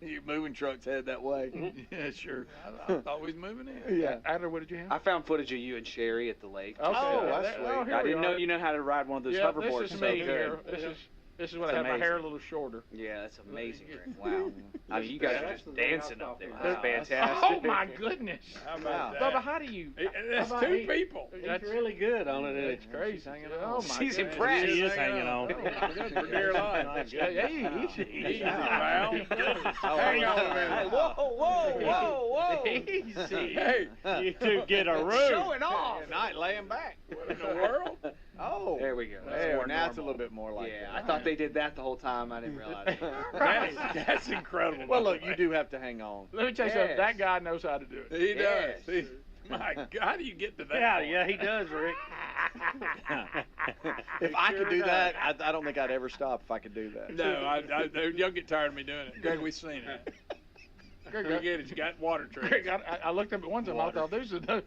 Speaker 3: Your moving truck's headed that way.
Speaker 14: Yeah, sure. I thought we was moving in.
Speaker 3: Yeah.
Speaker 16: Adler, what did you have?
Speaker 18: I found footage of you and Sherry at the lake.
Speaker 16: Okay.
Speaker 3: That's sweet.
Speaker 18: I didn't know you know how to ride one of those hoverboards.
Speaker 16: This is
Speaker 18: so
Speaker 16: me
Speaker 18: good.
Speaker 16: here. This is when I have my hair a little shorter.
Speaker 18: Yeah, that's amazing, Rick. Wow. I mean, you guys are just dancing up there. That's
Speaker 16: Oh
Speaker 18: fantastic.
Speaker 16: my goodness.
Speaker 14: How about that?
Speaker 16: Bubba, how do you?
Speaker 14: That's two people.
Speaker 13: That's really good on it.
Speaker 16: It's crazy.
Speaker 3: Oh,
Speaker 16: my
Speaker 18: She's
Speaker 16: goodness.
Speaker 18: impressed.
Speaker 17: She is hanging on.
Speaker 14: Good for dear life.
Speaker 16: Hey, easy.
Speaker 14: Val. Hang on a minute.
Speaker 18: Whoa.
Speaker 16: Easy.
Speaker 14: Hey,
Speaker 17: You two get a room.
Speaker 18: Showing off.
Speaker 3: Night laying back.
Speaker 14: what in the world?
Speaker 3: Oh.
Speaker 18: There we go.
Speaker 3: There, now it's a little bit more like
Speaker 18: Yeah,
Speaker 3: that.
Speaker 18: I thought they did that the whole time. I didn't realize.
Speaker 14: That's incredible.
Speaker 3: Well, look, you do have to hang on.
Speaker 16: Let me tell you something. That guy knows how to do it.
Speaker 14: He
Speaker 18: Yes.
Speaker 14: does. My God, how do you get to that?
Speaker 13: Yeah,
Speaker 14: point?
Speaker 13: yeah, he does, Rick.
Speaker 3: If I could do that, I don't think I'd ever stop if I could do that.
Speaker 14: No, you'll get tired of me doing it. Greg, we've seen it. Greg, we get it. You got water trees.
Speaker 16: Greg, I looked up at one time. I thought those are the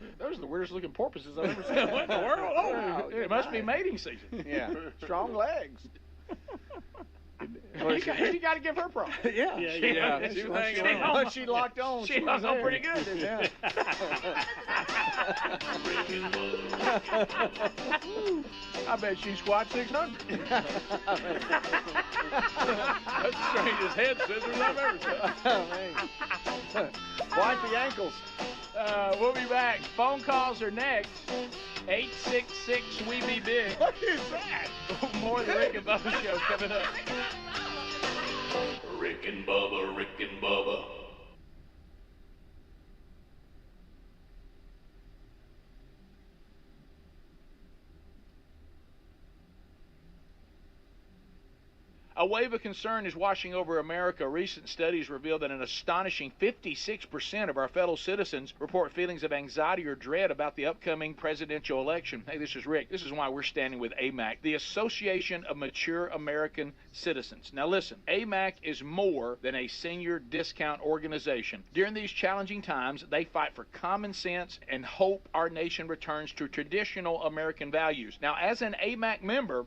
Speaker 16: weirdest looking porpoises I've ever seen.
Speaker 14: What in the world? Oh,
Speaker 16: it must be mating season.
Speaker 3: Yeah. Strong legs.
Speaker 16: You got to give her props.
Speaker 3: Yeah.
Speaker 14: She was hanging on.
Speaker 3: Once she locked on,
Speaker 16: She hung on pretty good.
Speaker 3: Yeah.
Speaker 16: I bet she squats 600.
Speaker 14: That's the strangest head scissors I've ever seen.
Speaker 3: Wipe the ankles.
Speaker 16: We'll be back. Phone calls are next. 866-WE-BE-BIG.
Speaker 3: What is that?
Speaker 16: More of the Rick and Bubba Show coming up.
Speaker 4: Rick and Bubba, Rick and Bubba.
Speaker 16: A wave of concern is washing over America. Recent studies reveal that an astonishing 56% of our fellow citizens report feelings of anxiety or dread about the upcoming presidential election. Hey, this is Rick. This is why we're standing with AMAC, the Association of Mature American Citizens. Now listen, AMAC is more than a senior discount organization. During these challenging times, they fight for common sense and hope our nation returns to traditional American values. Now, as an AMAC member,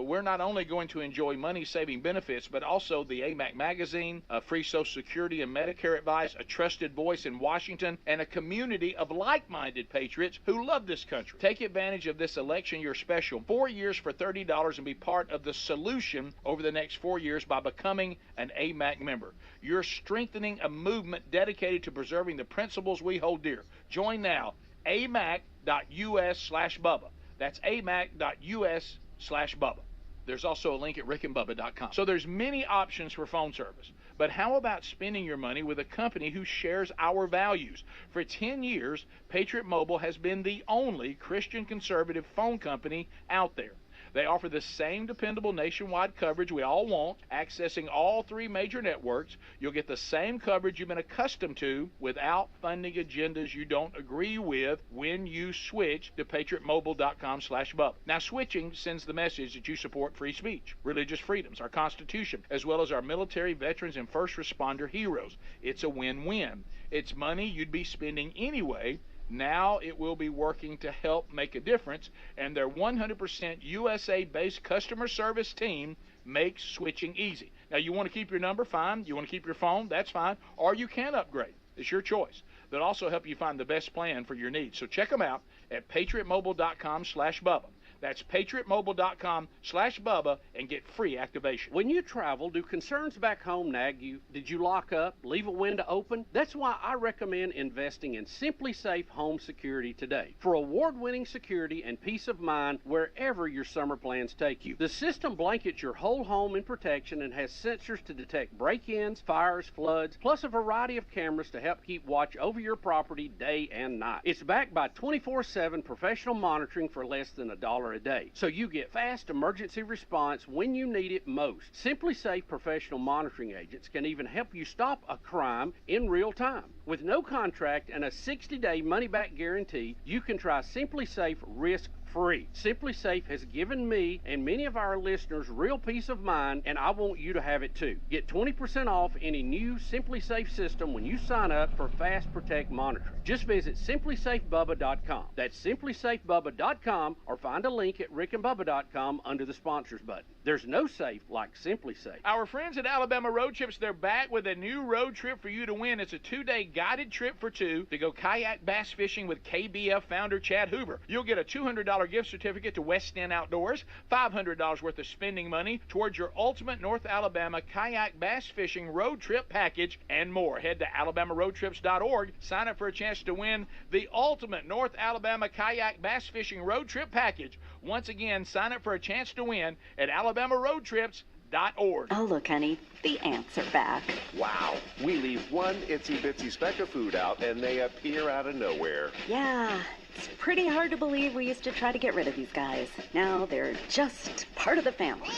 Speaker 16: we're not only going to enjoy money-saving benefits, but also the AMAC magazine, free Social Security and Medicare advice, a trusted voice in Washington, and a community of like-minded patriots who love this country. Take advantage of this election year special. 4 years for $30 and be part of the solution over the next 4 years by becoming an AMAC member. You're strengthening a movement dedicated to preserving the principles we hold dear. Join now, amac.us/Bubba. That's amac.us/Bubba. There's also a link at rickandbubba.com. So there's many options for phone service. But how about spending your money with a company who shares our values? For 10 years, Patriot Mobile has been the only Christian conservative phone company out there. They offer the same dependable nationwide coverage we all want, accessing all 3 major networks. You'll get the same coverage you've been accustomed to without funding agendas you don't agree with when you switch to patriotmobile.com/Bubba. Now, switching sends the message that you support free speech, religious freedoms, our Constitution, as well as our military, veterans, and first responder heroes. It's a win-win. It's money you'd be spending anyway. Now it will be working to help make a difference, and their 100% USA-based customer service team makes switching easy. Now, you want to keep your number? Fine. You want to keep your phone? That's fine. Or you can upgrade. It's your choice. They'll also help you find the best plan for your needs. So check them out at patriotmobile.com/Bubba. That's patriotmobile.com/Bubba and get free activation.
Speaker 13: When you travel, do concerns back home nag you? Did you lock up? Leave a window open? That's why I recommend investing in Simply Safe Home Security today. For award-winning security and peace of mind wherever your summer plans take you. The system blankets your whole home in protection and has sensors to detect break-ins, fires, floods, plus a variety of cameras to help keep watch over your property day and night. It's backed by 24/7 professional monitoring for less than $1 a day. So you get fast emergency response when you need it most. Simply Safe professional monitoring agents can even help you stop a crime in real time. With no contract and a 60-day money-back guarantee, you can try Simply Safe risk-free. free. Simply Safe has given me and many of our listeners real peace of mind, and I want you to have it too. Get 20% off any new Simply Safe system when you sign up for Fast Protect monitoring. Just visit simplysafebubba.com. That's simplysafebubba.com, or find a link at rickandbubba.com under the sponsors button. There's no safe like Simply Safe.
Speaker 16: Our friends at Alabama Road Trips, they're back with a new road trip for you to win. It's a 2-day guided trip for two to go kayak bass fishing with KBF founder Chad Hoover. You'll get a $200 gift certificate to West End Outdoors, $500 worth of spending money towards your ultimate North Alabama kayak bass fishing road trip package, and more. Head to alabamaroadtrips.org. Sign up for a chance to win the ultimate North Alabama kayak bass fishing road trip package. Once again, sign up for a chance to win at alabamaroadtrips.org.
Speaker 10: Oh, look, honey, the ants are back.
Speaker 5: Wow. We leave one itsy-bitsy speck of food out, and they appear out of nowhere.
Speaker 10: Yeah, it's pretty hard to believe we used to try to get rid of these guys. Now they're just part of the family.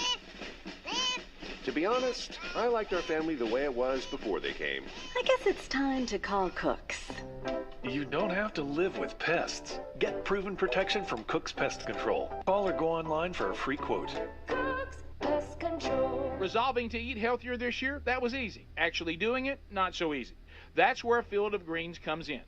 Speaker 5: To be honest, I liked our family the way it was before they came.
Speaker 10: I guess it's time to call Cooks.
Speaker 11: You don't have to live with pests. Get proven protection from Cook's Pest Control. Call or go online for a free quote.
Speaker 8: Cook's Pest Control.
Speaker 16: Resolving to eat healthier this year? That was easy. Actually doing it? Not so easy. That's where Field of Greens comes in.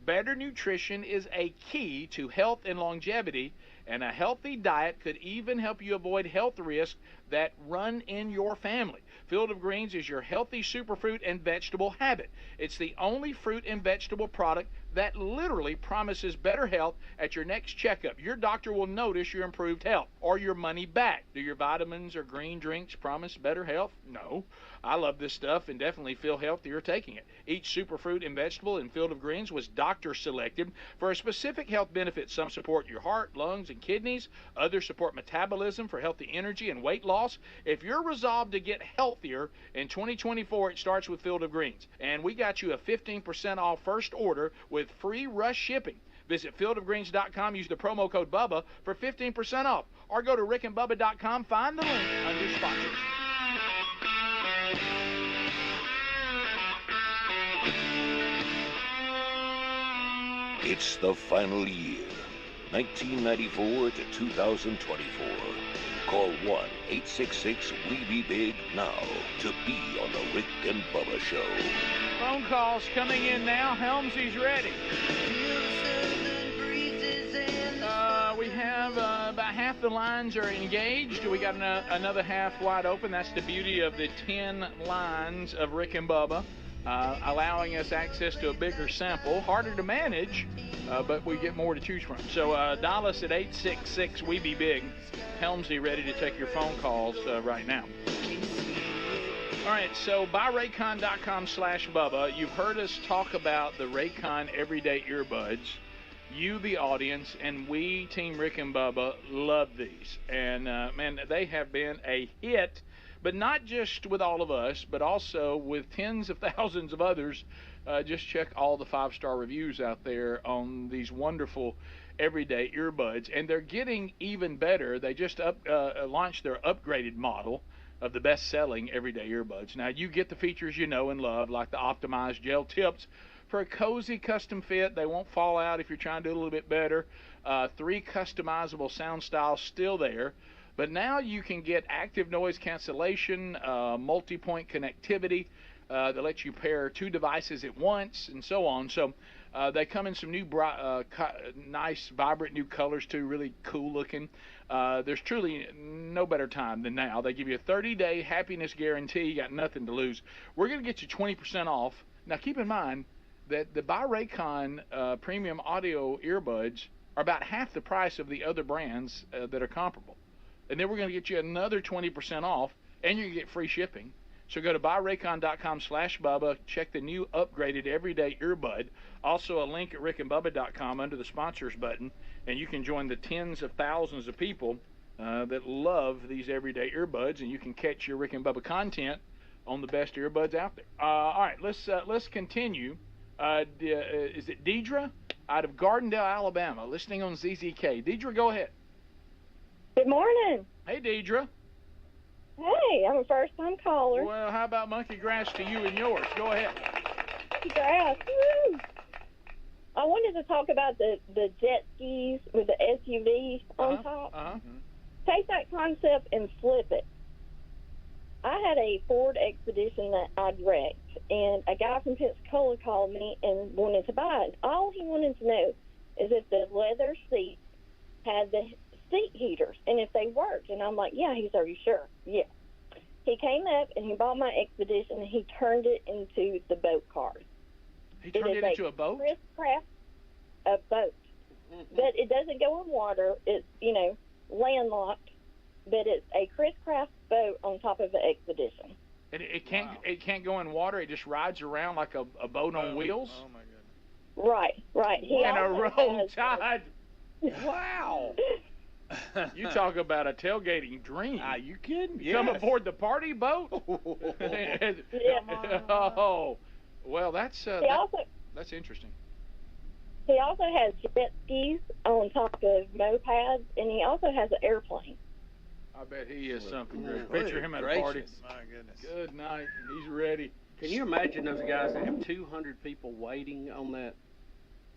Speaker 16: Better nutrition is a key to health and longevity, and a healthy diet could even help you avoid health risks that run in your family. Field of Greens is your healthy superfruit and vegetable habit. It's the only fruit and vegetable product that literally promises better health at your next checkup. Your doctor will notice your improved health or your money back. Do your vitamins or green drinks promise better health? No. I love this stuff and definitely feel healthier taking it. Each superfruit and vegetable in Field of Greens was doctor selected for a specific health benefit. Some support your heart, lungs, and kidneys. Others support metabolism for healthy energy and weight loss. If you're resolved to get healthier in 2024, it starts with Field of Greens. And we got you a 15% off first order with free rush shipping. Visit fieldofgreens.com, use the promo code BUBBA for 15% off. Or go to rickandbubba.com, find the link under sponsors.
Speaker 12: It's the final year, 1994 to 2024. Call 1-866-WE-BE-BIG now to be on the Rick and Bubba Show.
Speaker 16: Phone calls coming in now. Helmsy's ready. We have about half the lines are engaged. We got another half wide open. That's the beauty of the 10 lines of Rick and Bubba, allowing us access to a bigger sample. Harder to manage, but we get more to choose from. So dial us at 866-WE-BE-BIG. Helmsy ready to take your phone calls right now. All right, so buyraycon.com/Bubba. You've heard us talk about the Raycon Everyday Earbuds. You, the audience, and we, Team Rick and Bubba, love these. And, man, they have been a hit, but not just with all of us, but also with tens of thousands of others. Just check all the 5-star reviews out there on these wonderful Everyday Earbuds. And they're getting even better. They just launched their upgraded model of the best-selling Everyday Earbuds. Now, you get the features you know and love, like the optimized gel tips, for a cozy custom fit. They won't fall out if you're trying to do a little bit better. 3 customizable sound styles still there. But now you can get active noise cancellation, multi-point connectivity that lets you pair 2 devices at once, and so on. So they come in some new, nice, vibrant new colors too, really cool looking. There's truly no better time than now. They give you a 30-day happiness guarantee. You got nothing to lose. We're going to get you 20% off. Now keep in mind that the Raycon premium audio earbuds are about half the price of the other brands that are comparable. And then we're going to get you another 20% off, and you can get free shipping. So go to buyraycon.com/Bubba, check the new upgraded Everyday Earbud. Also a link at rickandbubba.com under the sponsors button, and you can join the tens of thousands of people that love these Everyday Earbuds, and you can catch your Rick and Bubba content on the best earbuds out there. All right, let's continue. Is it Deidre out of Gardendale, Alabama, listening on ZZK? Deidre, go ahead.
Speaker 15: Good morning.
Speaker 16: Hey, Deidre.
Speaker 15: Hey, I'm a first-time caller.
Speaker 16: Well, how about monkey grass to you and yours? Go ahead.
Speaker 15: Grass. Woo. I wanted to talk about the jet skis with the SUV on top. Take that concept and flip it. I had a Ford Expedition that I'd wrecked, and a guy from Pensacola called me and wanted to buy it. All he wanted to know is if the leather seats had the seat heaters and if they worked. And I'm like, yeah. He's, are you sure? Yeah. He came up and he bought my Expedition and he turned it into the boat car.
Speaker 16: He turned it into a boat?
Speaker 15: Chris-craft, a boat. But it doesn't go in water. It's, landlocked. But it's a Chris-craft boat on top of the Expedition.
Speaker 16: And it can't go in water. It just rides around like a boat on wheels.
Speaker 14: Oh my goodness!
Speaker 15: Right.
Speaker 16: And a roll tide. Wow. You talk about a tailgating dream.
Speaker 17: Are you kidding?
Speaker 16: Come aboard the party boat. Oh, well, that's interesting.
Speaker 15: He also has jet skis on top of mopeds, and he also has an airplane.
Speaker 16: I bet he is something great. Picture him at a party.
Speaker 14: My goodness.
Speaker 16: Good night. He's ready.
Speaker 13: Can you imagine those guys that have 200 people waiting on that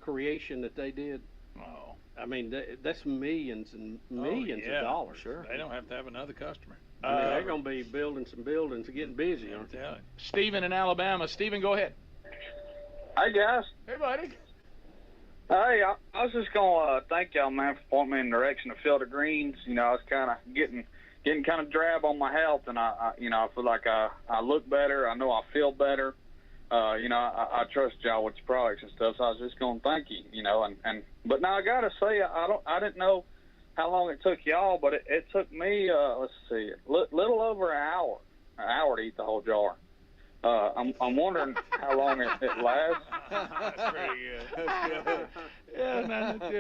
Speaker 13: creation that they did?
Speaker 16: Oh.
Speaker 13: I mean, that's millions and millions of dollars.
Speaker 14: Sure. They don't have to have another customer.
Speaker 13: They're going to be building some buildings and getting busy, aren't they?
Speaker 16: Stephen in Alabama. Stephen, go ahead.
Speaker 2: Hey, guys.
Speaker 16: Hey, buddy.
Speaker 2: Hey, I was just going to thank y'all, man, for pointing me in the direction of Field of Greens. I was kind of getting kind of drab on my health, and I feel like I look better. I know I feel better. I trust y'all with your products and stuff, so I was just going to thank you, but now I got to say, I didn't know how long it took y'all, but it took me, let's see, little over an hour to eat the whole jar. I'm wondering how long it lasts.
Speaker 14: That's pretty good.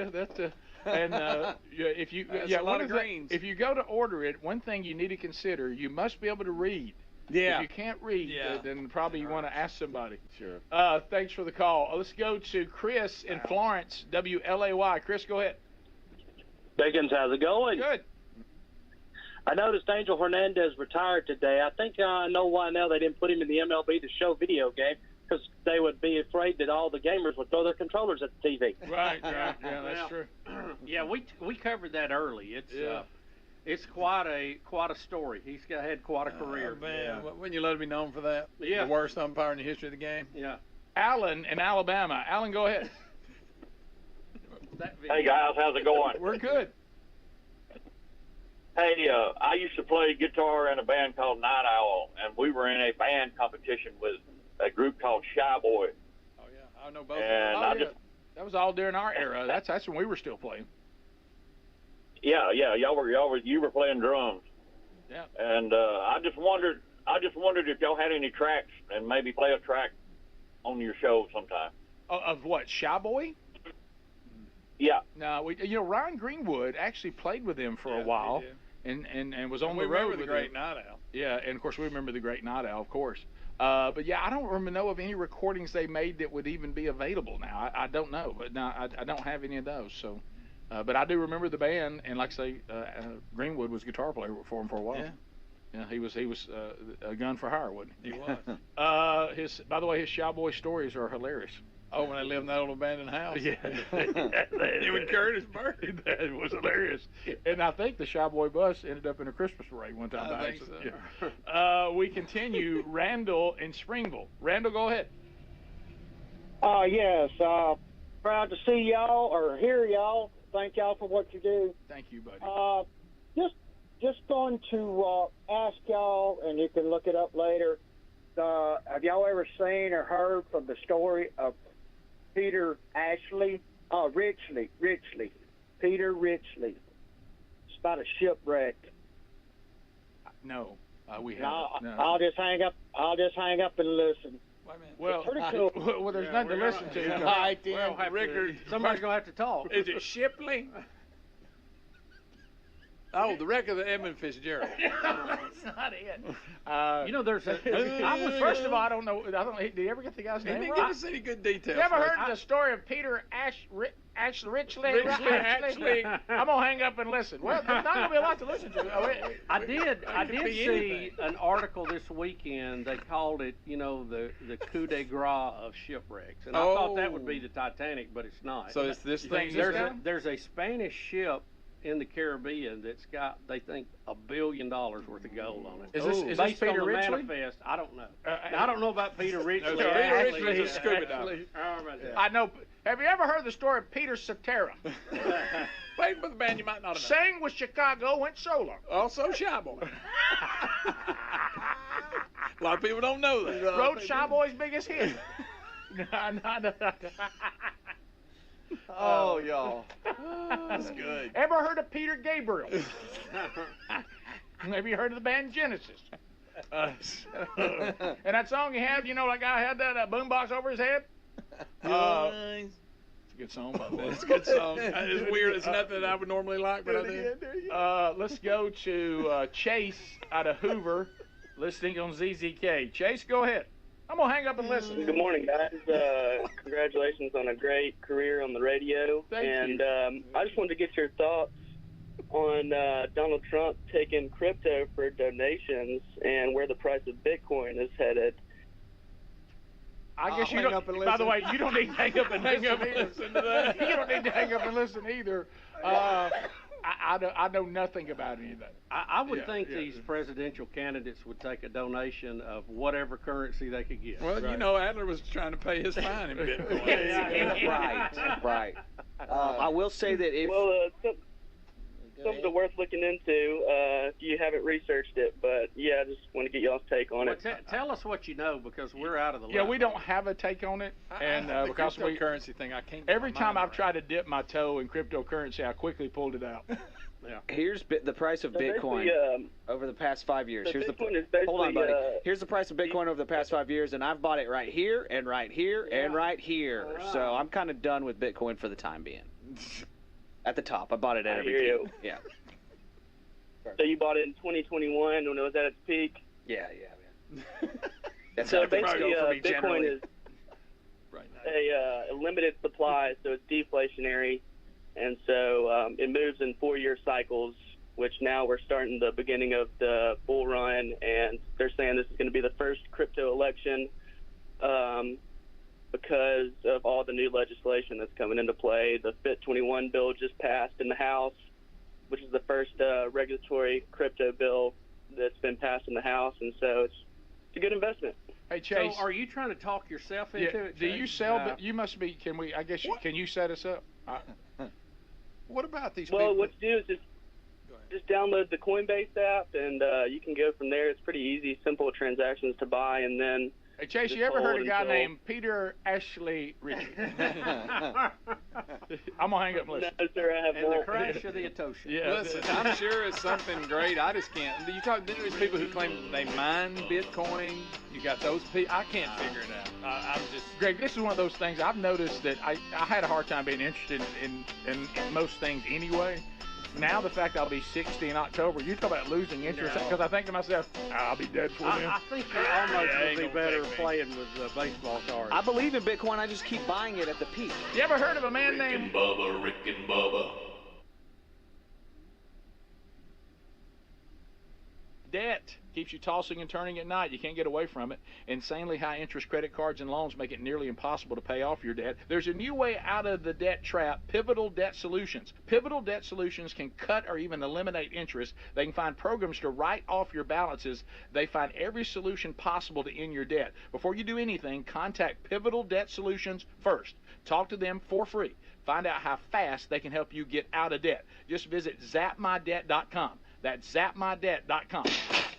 Speaker 14: That's good.
Speaker 16: If you
Speaker 14: a lot of greens.
Speaker 16: If you go to order it, one thing you need to consider, you must be able to read.
Speaker 14: Yeah.
Speaker 16: If you can't read, then probably you want to ask somebody.
Speaker 17: Sure.
Speaker 16: Thanks for the call. Let's go to Chris in Florence, WLAY. Chris, go ahead.
Speaker 7: Biggins, how's it going?
Speaker 16: Good.
Speaker 7: I noticed Angel Hernandez retired today. I think I know why now they didn't put him in the MLB to show video game, because they would be afraid that all the gamers would throw their controllers at the TV.
Speaker 16: Right. Yeah, that's true.
Speaker 13: Yeah, we covered that early. It's quite a story. He's had quite a career.
Speaker 14: Man, wouldn't you love to be known for that?
Speaker 13: Yeah.
Speaker 14: The worst umpire in the history of the game.
Speaker 13: Yeah.
Speaker 16: Alan in Alabama. Alan, go ahead.
Speaker 19: Hey guys, how's it going?
Speaker 16: We're good.
Speaker 19: Hey, I used to play guitar in a band called Night Owl, and we were in a band competition with a group called Shy Boy.
Speaker 14: Oh yeah, I know both.
Speaker 19: And
Speaker 16: that was all during our era. That's when we were still playing.
Speaker 19: Yeah, you were playing drums.
Speaker 16: Yeah.
Speaker 19: And I just wondered if y'all had any tracks, and maybe play a track on your show sometime.
Speaker 16: Of what, Shy Boy?
Speaker 19: Yeah.
Speaker 16: No, Ryan Greenwood actually played with them for a while, and was on the road.
Speaker 14: We remember
Speaker 16: with
Speaker 14: the Great
Speaker 16: him.
Speaker 14: Night Owl.
Speaker 16: Yeah, and of course we remember the Great Night Owl, of course. But yeah, I don't know of any recordings they made that would even be available now. I don't know, but no, I don't have any of those. So, but I do remember the band, and like I say, Greenwood was a guitar player for him for a while. Yeah, he was a gun for hire, wasn't he?
Speaker 14: He was.
Speaker 16: By the way, his Shy Boy stories are hilarious.
Speaker 14: Oh, when they lived in that old abandoned house.
Speaker 16: Yeah.
Speaker 14: Him and Curtis Bird.
Speaker 16: That was hilarious. And I think the Shy Boy bus ended up in a Christmas parade one time.
Speaker 14: I think so.
Speaker 16: Yeah. We continue. Randall in Springville. Randall, go ahead.
Speaker 23: Yes. Proud to see y'all or hear y'all. Thank y'all for what you do.
Speaker 16: Thank you, buddy.
Speaker 23: Just going to ask y'all, and you can look it up later. Have y'all ever seen or heard from the story of Peter Ridgely? Peter Ridgely. It's about a shipwreck.
Speaker 16: No, we haven't. No.
Speaker 23: I'll just hang up and listen.
Speaker 16: Well,
Speaker 23: it's pretty cool.
Speaker 16: Well, there's nothing to listen to.
Speaker 13: Somebody's gonna have to talk.
Speaker 14: Is it Shipley? Oh, the wreck of the Edmund Fitzgerald.
Speaker 16: That's not it.
Speaker 13: There's a.
Speaker 16: First of all, I don't know. Did you ever get the guy's name
Speaker 14: He didn't
Speaker 16: right?
Speaker 14: give us any good details.
Speaker 16: You ever heard the story of Peter Ashley. I'm gonna hang up and listen. Well, there's not gonna be a lot to listen to.
Speaker 13: I did see an article this weekend. They called it, the coup de grace of shipwrecks, and I thought that would be the Titanic, but it's not.
Speaker 14: So it's this thing.
Speaker 13: There's a Spanish ship in the Caribbean that's got, they think, $1 billion worth of gold on it.
Speaker 16: Is this
Speaker 13: Based
Speaker 16: Peter
Speaker 13: on the
Speaker 16: Ridgely?
Speaker 13: manifest, I don't know. I don't know about Peter Ridgely.
Speaker 14: Peter Ridgely's a scuba diver.
Speaker 16: I know. Have you ever heard the story of Peter Cetera?
Speaker 14: Played with a band you might not have known.
Speaker 16: Sang with Chicago, went solo.
Speaker 14: Also Shy Boy. A lot of people don't know that.
Speaker 16: Wrote Shy Boy's biggest hit.
Speaker 3: Oh, y'all. That's good.
Speaker 16: Ever heard of Peter Gabriel? Maybe you heard of the band Genesis. And that song he had, that guy had that boombox over his head? It's a good song, by the way.
Speaker 14: It's a good song. It's weird. It's nothing that I would normally like, but I do.
Speaker 16: Let's go to Chase out of Hoover, listening on ZZK. Chase, go ahead. I'm going to hang up and listen.
Speaker 6: Good morning, guys. Congratulations on a great career on the radio.
Speaker 16: Thank you.
Speaker 6: I just wanted to get your thoughts on Donald Trump taking crypto for donations and where the price of Bitcoin is headed.
Speaker 16: I guess you don't. By the way, you don't need to hang up and listen to that. You don't need to hang up and listen either. I know nothing about any of that.
Speaker 13: I would think these presidential candidates would take a donation of whatever currency they could get.
Speaker 14: Well, Adler was trying to pay his fine in Bitcoin.
Speaker 18: Right. I will say that if...
Speaker 6: something worth looking into if you haven't researched it, but yeah, I just want to get y'all's take on it.
Speaker 13: Tell us what you know, because we're out of the loop.
Speaker 16: Yeah, we don't have a take on it, and because
Speaker 14: the cryptocurrency thing, I can't.
Speaker 16: Every time I've tried to dip my toe in cryptocurrency, I quickly pulled it out.
Speaker 18: Yeah. Here's the price of Bitcoin over the past 5 years. Hold on, buddy. Here's the price of Bitcoin over the past 5 years, and I've bought it right here and right here and right here. Right. So I'm kind of done with Bitcoin for the time being. At the top, I bought it at every peak. Yeah.
Speaker 6: So you bought it in 2021 when it was at its peak?
Speaker 18: Yeah, man. That's
Speaker 6: so
Speaker 18: how things
Speaker 6: basically,
Speaker 18: go for me
Speaker 6: Bitcoin
Speaker 18: generally.
Speaker 6: is a limited supply, so it's deflationary, and so it moves in 4-year cycles, which now we're starting the beginning of the bull run, and they're saying this is going to be the first crypto election because of all the new legislation that's coming into play. The FIT21 bill just passed in the House, which is the first regulatory crypto bill that's been passed in the House, and so it's a good investment.
Speaker 16: Hey, Chase.
Speaker 13: So are you trying to talk yourself into it, Chase?
Speaker 16: Do you sell? You must be. Can you set us up?
Speaker 14: What about these
Speaker 6: people?
Speaker 14: Well,
Speaker 6: what you do is just download the Coinbase app, and you can go from there. It's pretty easy, simple transactions to buy, and then.
Speaker 16: Hey, Chase, you ever heard a guy named Peter Ashley Ritchie? I'm going to hang up and listen.
Speaker 6: No, sir, I have
Speaker 13: not. And the crash of the Atocha.
Speaker 14: Yeah. Listen, I'm sure it's something great. I just can't. You talk, there's people who claim they mine Bitcoin. You got those people. I can't figure it out. I'm just.
Speaker 16: Greg, this is one of those things I've noticed that I had a hard time being interested in most things anyway. Now the fact I'll be 60 in October, you talk about losing interest, because I think to myself, I'll be dead for then.
Speaker 13: I think you almost would be better playing with baseball cards.
Speaker 18: I believe in Bitcoin. I just keep buying it at the peak.
Speaker 16: You ever heard of a man
Speaker 4: Rick
Speaker 16: named...
Speaker 4: and Bubba, Rick and Bubba.
Speaker 16: Debt keeps you tossing and turning at night. You can't get away from it. Insanely high interest credit cards and loans make it nearly impossible to pay off your debt. There's a new way out of the debt trap, Pivotal Debt Solutions. Pivotal Debt Solutions can cut or even eliminate interest. They can find programs to write off your balances. They find every solution possible to end your debt. Before you do anything, contact Pivotal Debt Solutions first. Talk to them for free. Find out how fast they can help you get out of debt. Just visit zapmydebt.com. That's zapmydebt.com.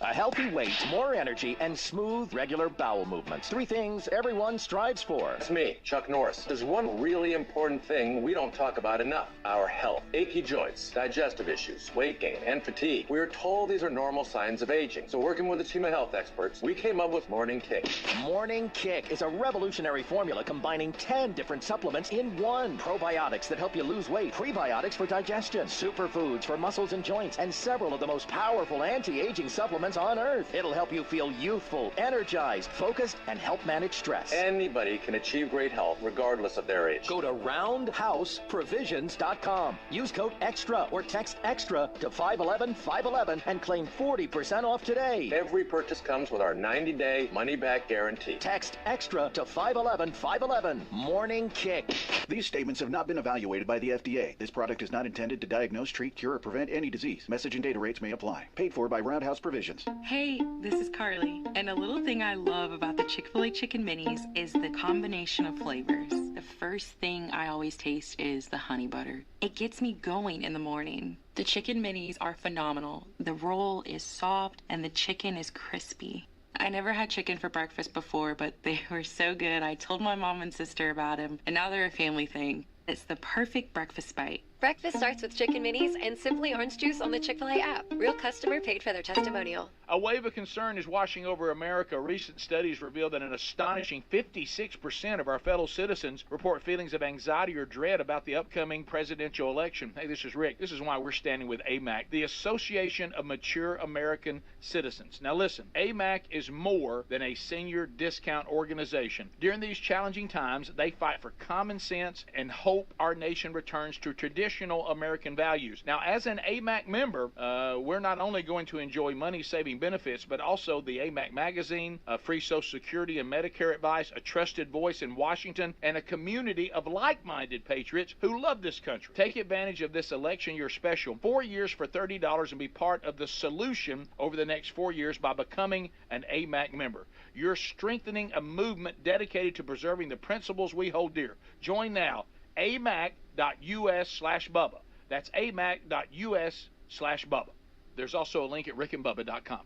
Speaker 9: A healthy weight, more energy, and smooth, regular bowel movements. 3 things everyone strives for.
Speaker 20: It's me, Chuck Norris. There's one really important thing we don't talk about enough: our health. Achy joints, digestive issues, weight gain, and fatigue. We're told these are normal signs of aging. So working with a team of health experts, we came up with Morning Kick.
Speaker 9: Morning Kick is a revolutionary formula combining 10 different supplements in one. Probiotics that help you lose weight, prebiotics for digestion, superfoods for muscles and joints, and several of the most powerful anti-aging supplements supplements on Earth. It'll help you feel youthful, energized, focused, and help manage stress.
Speaker 20: Anybody can achieve great health regardless of their age.
Speaker 9: Go to roundhouseprovisions.com. Use code EXTRA or text EXTRA to 511-511 and claim 40% off today.
Speaker 20: Every purchase comes with our 90-day money-back guarantee.
Speaker 9: Text EXTRA to 511-511. Morning Kick.
Speaker 1: These statements have not been evaluated by the FDA. This product is not intended to diagnose, treat, cure, or prevent any disease. Message and data rates may apply. Paid for by Roundhouse Provisions.
Speaker 21: Hey, this is Carly. And a little thing I love about the Chick-fil-A Chicken Minis is the combination of flavors. The first thing I always taste is the honey butter. It gets me going in the morning. The Chicken Minis are phenomenal. The roll is soft and the chicken is crispy. I never had chicken for breakfast before, but they were so good. I told my mom and sister about them, and now they're a family thing. It's the perfect breakfast bite.
Speaker 22: Breakfast starts with Chicken Minis and Simply Orange Juice on the Chick-fil-A app. Real customer paid for their testimonial.
Speaker 16: A wave of concern is washing over America. Recent studies reveal that an astonishing 56% of our fellow citizens report feelings of anxiety or dread about the upcoming presidential election. Hey, this is Rick. This is why we're standing with AMAC, the Association of Mature American Citizens. Now listen, AMAC is more than a senior discount organization. During these challenging times, they fight for common sense and hope our nation returns to traditional American values. Now, as an AMAC member, we're not only going to enjoy money-saving benefits, but also the AMAC magazine, free Social Security and Medicare advice, a trusted voice in Washington, and a community of like-minded patriots who love this country. Take advantage of this election year special. 4 years for $30 and be part of the solution over the next 4 years by becoming an AMAC member. You're strengthening a movement dedicated to preserving the principles we hold dear. Join now. amac.us/Bubba. That's amac.us/Bubba. There's also a link at rickandbubba.com.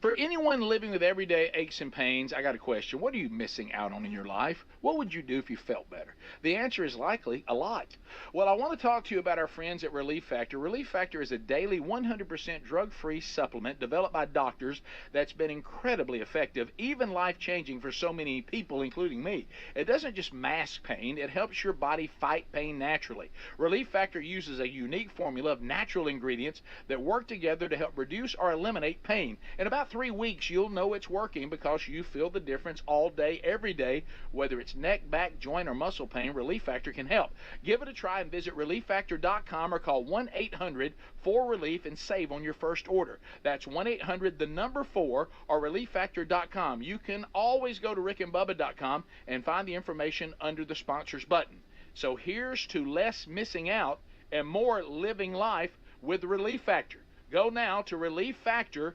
Speaker 16: For anyone living with everyday aches and pains, I got a question. What are you missing out on in your life? What would you do if you felt better? The answer is likely a lot. Well, I want to talk to you about our friends at Relief Factor. Relief Factor is a daily 100% drug-free supplement developed by doctors that's been incredibly effective, even life-changing for so many people, including me. It doesn't just mask pain, it helps your body fight pain naturally. Relief Factor uses a unique formula of natural ingredients that work together to help reduce or eliminate pain. In about 3 weeks, you'll know it's working because you feel the difference all day, every day. Whether it's neck, back, joint, or muscle pain, Relief Factor can help. Give it a try and visit ReliefFactor.com or call 1-800-4RELIEF and save on your first order. That's 1-800-4 or ReliefFactor.com. You can always go to rickandbubba.com and find the information under the sponsors button. So here's to less missing out and more living life with Relief Factor. Go now to ReliefFactor.com.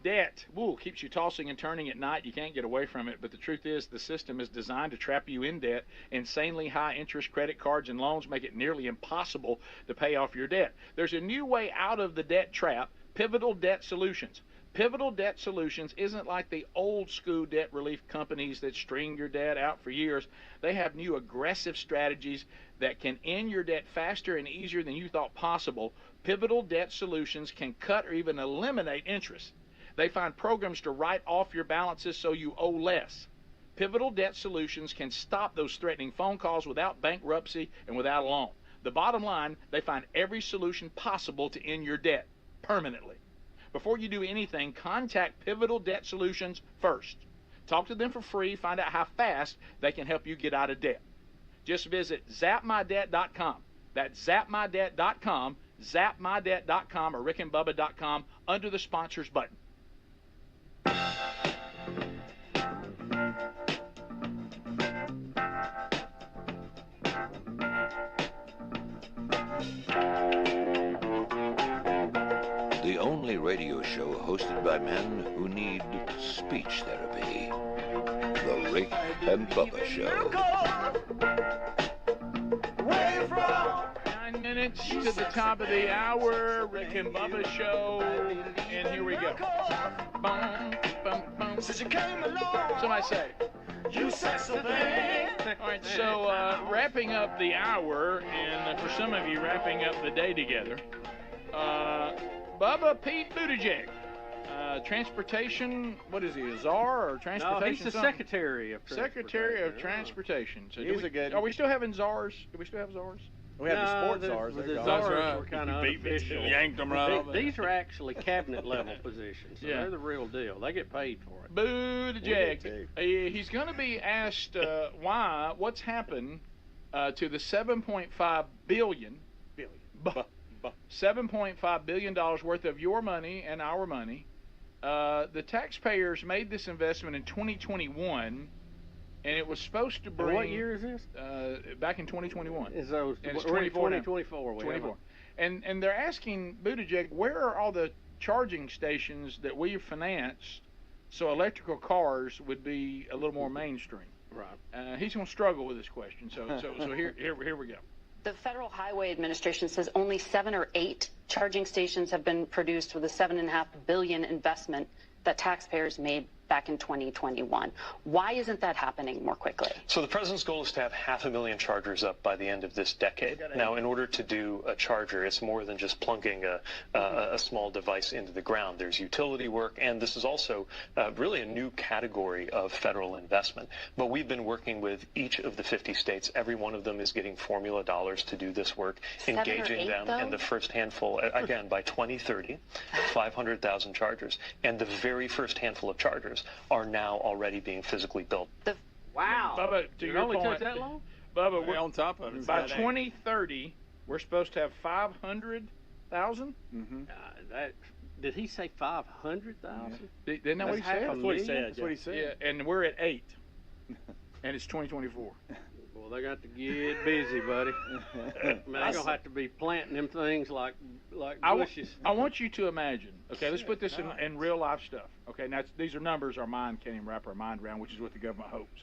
Speaker 16: Debt keeps you tossing and turning at night. You can't get away from it, but the truth is the system is designed to trap you in debt. Insanely high interest credit cards and loans make it nearly impossible to pay off your debt. There's a new way out of the debt trap: Pivotal Debt Solutions. Pivotal Debt Solutions isn't like the old school debt relief companies that string your debt out for years. They have new aggressive strategies that can end your debt faster and easier than you thought possible. Pivotal Debt Solutions can cut or even eliminate interest. They find programs to write off your balances so you owe less. Pivotal Debt Solutions can stop those threatening phone calls without bankruptcy and without a loan. The bottom line, they find every solution possible to end your debt permanently. Before you do anything, contact Pivotal Debt Solutions first. Talk to them for free. Find out how fast they can help you get out of debt. Just visit zapmydebt.com. That's zapmydebt.com, zapmydebt.com, or rickandbubba.com under the sponsors button.
Speaker 12: The only radio show hosted by men who need speech therapy. The Rick and Bubba Show.
Speaker 16: 9 minutes to the top of the hour, Rick and Bubba Show, and here we go. Boom, boom, boom. Somebody say. You said something. All right, so wrapping up the hour, and for some of you, wrapping up the day together. Bubba Pete Buttigieg. Transportation, what is he, a czar or transportation?
Speaker 13: No, he's the Secretary of Transportation.
Speaker 16: Secretary of Transportation. So
Speaker 3: he's a good.
Speaker 16: Are we still having czars? Do we still have czars?
Speaker 3: We have the sports czars.
Speaker 13: The czars were kind of unofficial.
Speaker 14: Yanked them right off.
Speaker 13: These are actually cabinet level positions. So they're the real deal. They get paid for it.
Speaker 16: Buttigieg. He's going to be asked what's happened to the $7.5 billion. $7.5 billion worth of your money and our money. The taxpayers made this investment in 2021, and it was supposed to bring.
Speaker 13: And what year is this?
Speaker 16: Back in 2021.
Speaker 13: Is those?
Speaker 16: And it's
Speaker 13: 2024.
Speaker 16: 24. And they're asking Buttigieg, where are all the charging stations that we financed, so electrical cars would be a little more mainstream?
Speaker 13: Right.
Speaker 16: He's going to struggle with this question. So here we go.
Speaker 5: The Federal Highway Administration says only 7 or 8 charging stations have been produced with a $7.5 billion investment that taxpayers made back in 2021. Why isn't that happening more quickly?
Speaker 10: So the president's goal is to have 500,000 chargers up by the end of this decade. Now, in order to do a charger, it's more than just plunking a small device into the ground. There's utility work, and this is also really a new category of federal investment. But we've been working with each of the 50 states. Every one of them is getting formula dollars to do this work, engaging them in the first handful, again, by 2030, 500,000 chargers. And the very first handful of chargers are now already being physically built.
Speaker 16: Wow. Bubba, to your
Speaker 13: only
Speaker 16: point,
Speaker 13: took that long?
Speaker 16: Bubba,
Speaker 14: we're on top of it.
Speaker 16: By 2030, we're supposed to have 500,000?
Speaker 13: Mm-hmm. Did he say 500,000?
Speaker 16: Didn't that what he said?
Speaker 13: That's what he said.
Speaker 16: That's what he said. Yeah, and we're at 8. And it's 2024.
Speaker 13: Well, they got to get busy, buddy. Man, they're gonna have to be planting them things like bushes.
Speaker 16: I want you to imagine. Okay, let's put this in real life stuff. Okay, now these are numbers our mind can't even wrap our mind around, which is what the government hopes.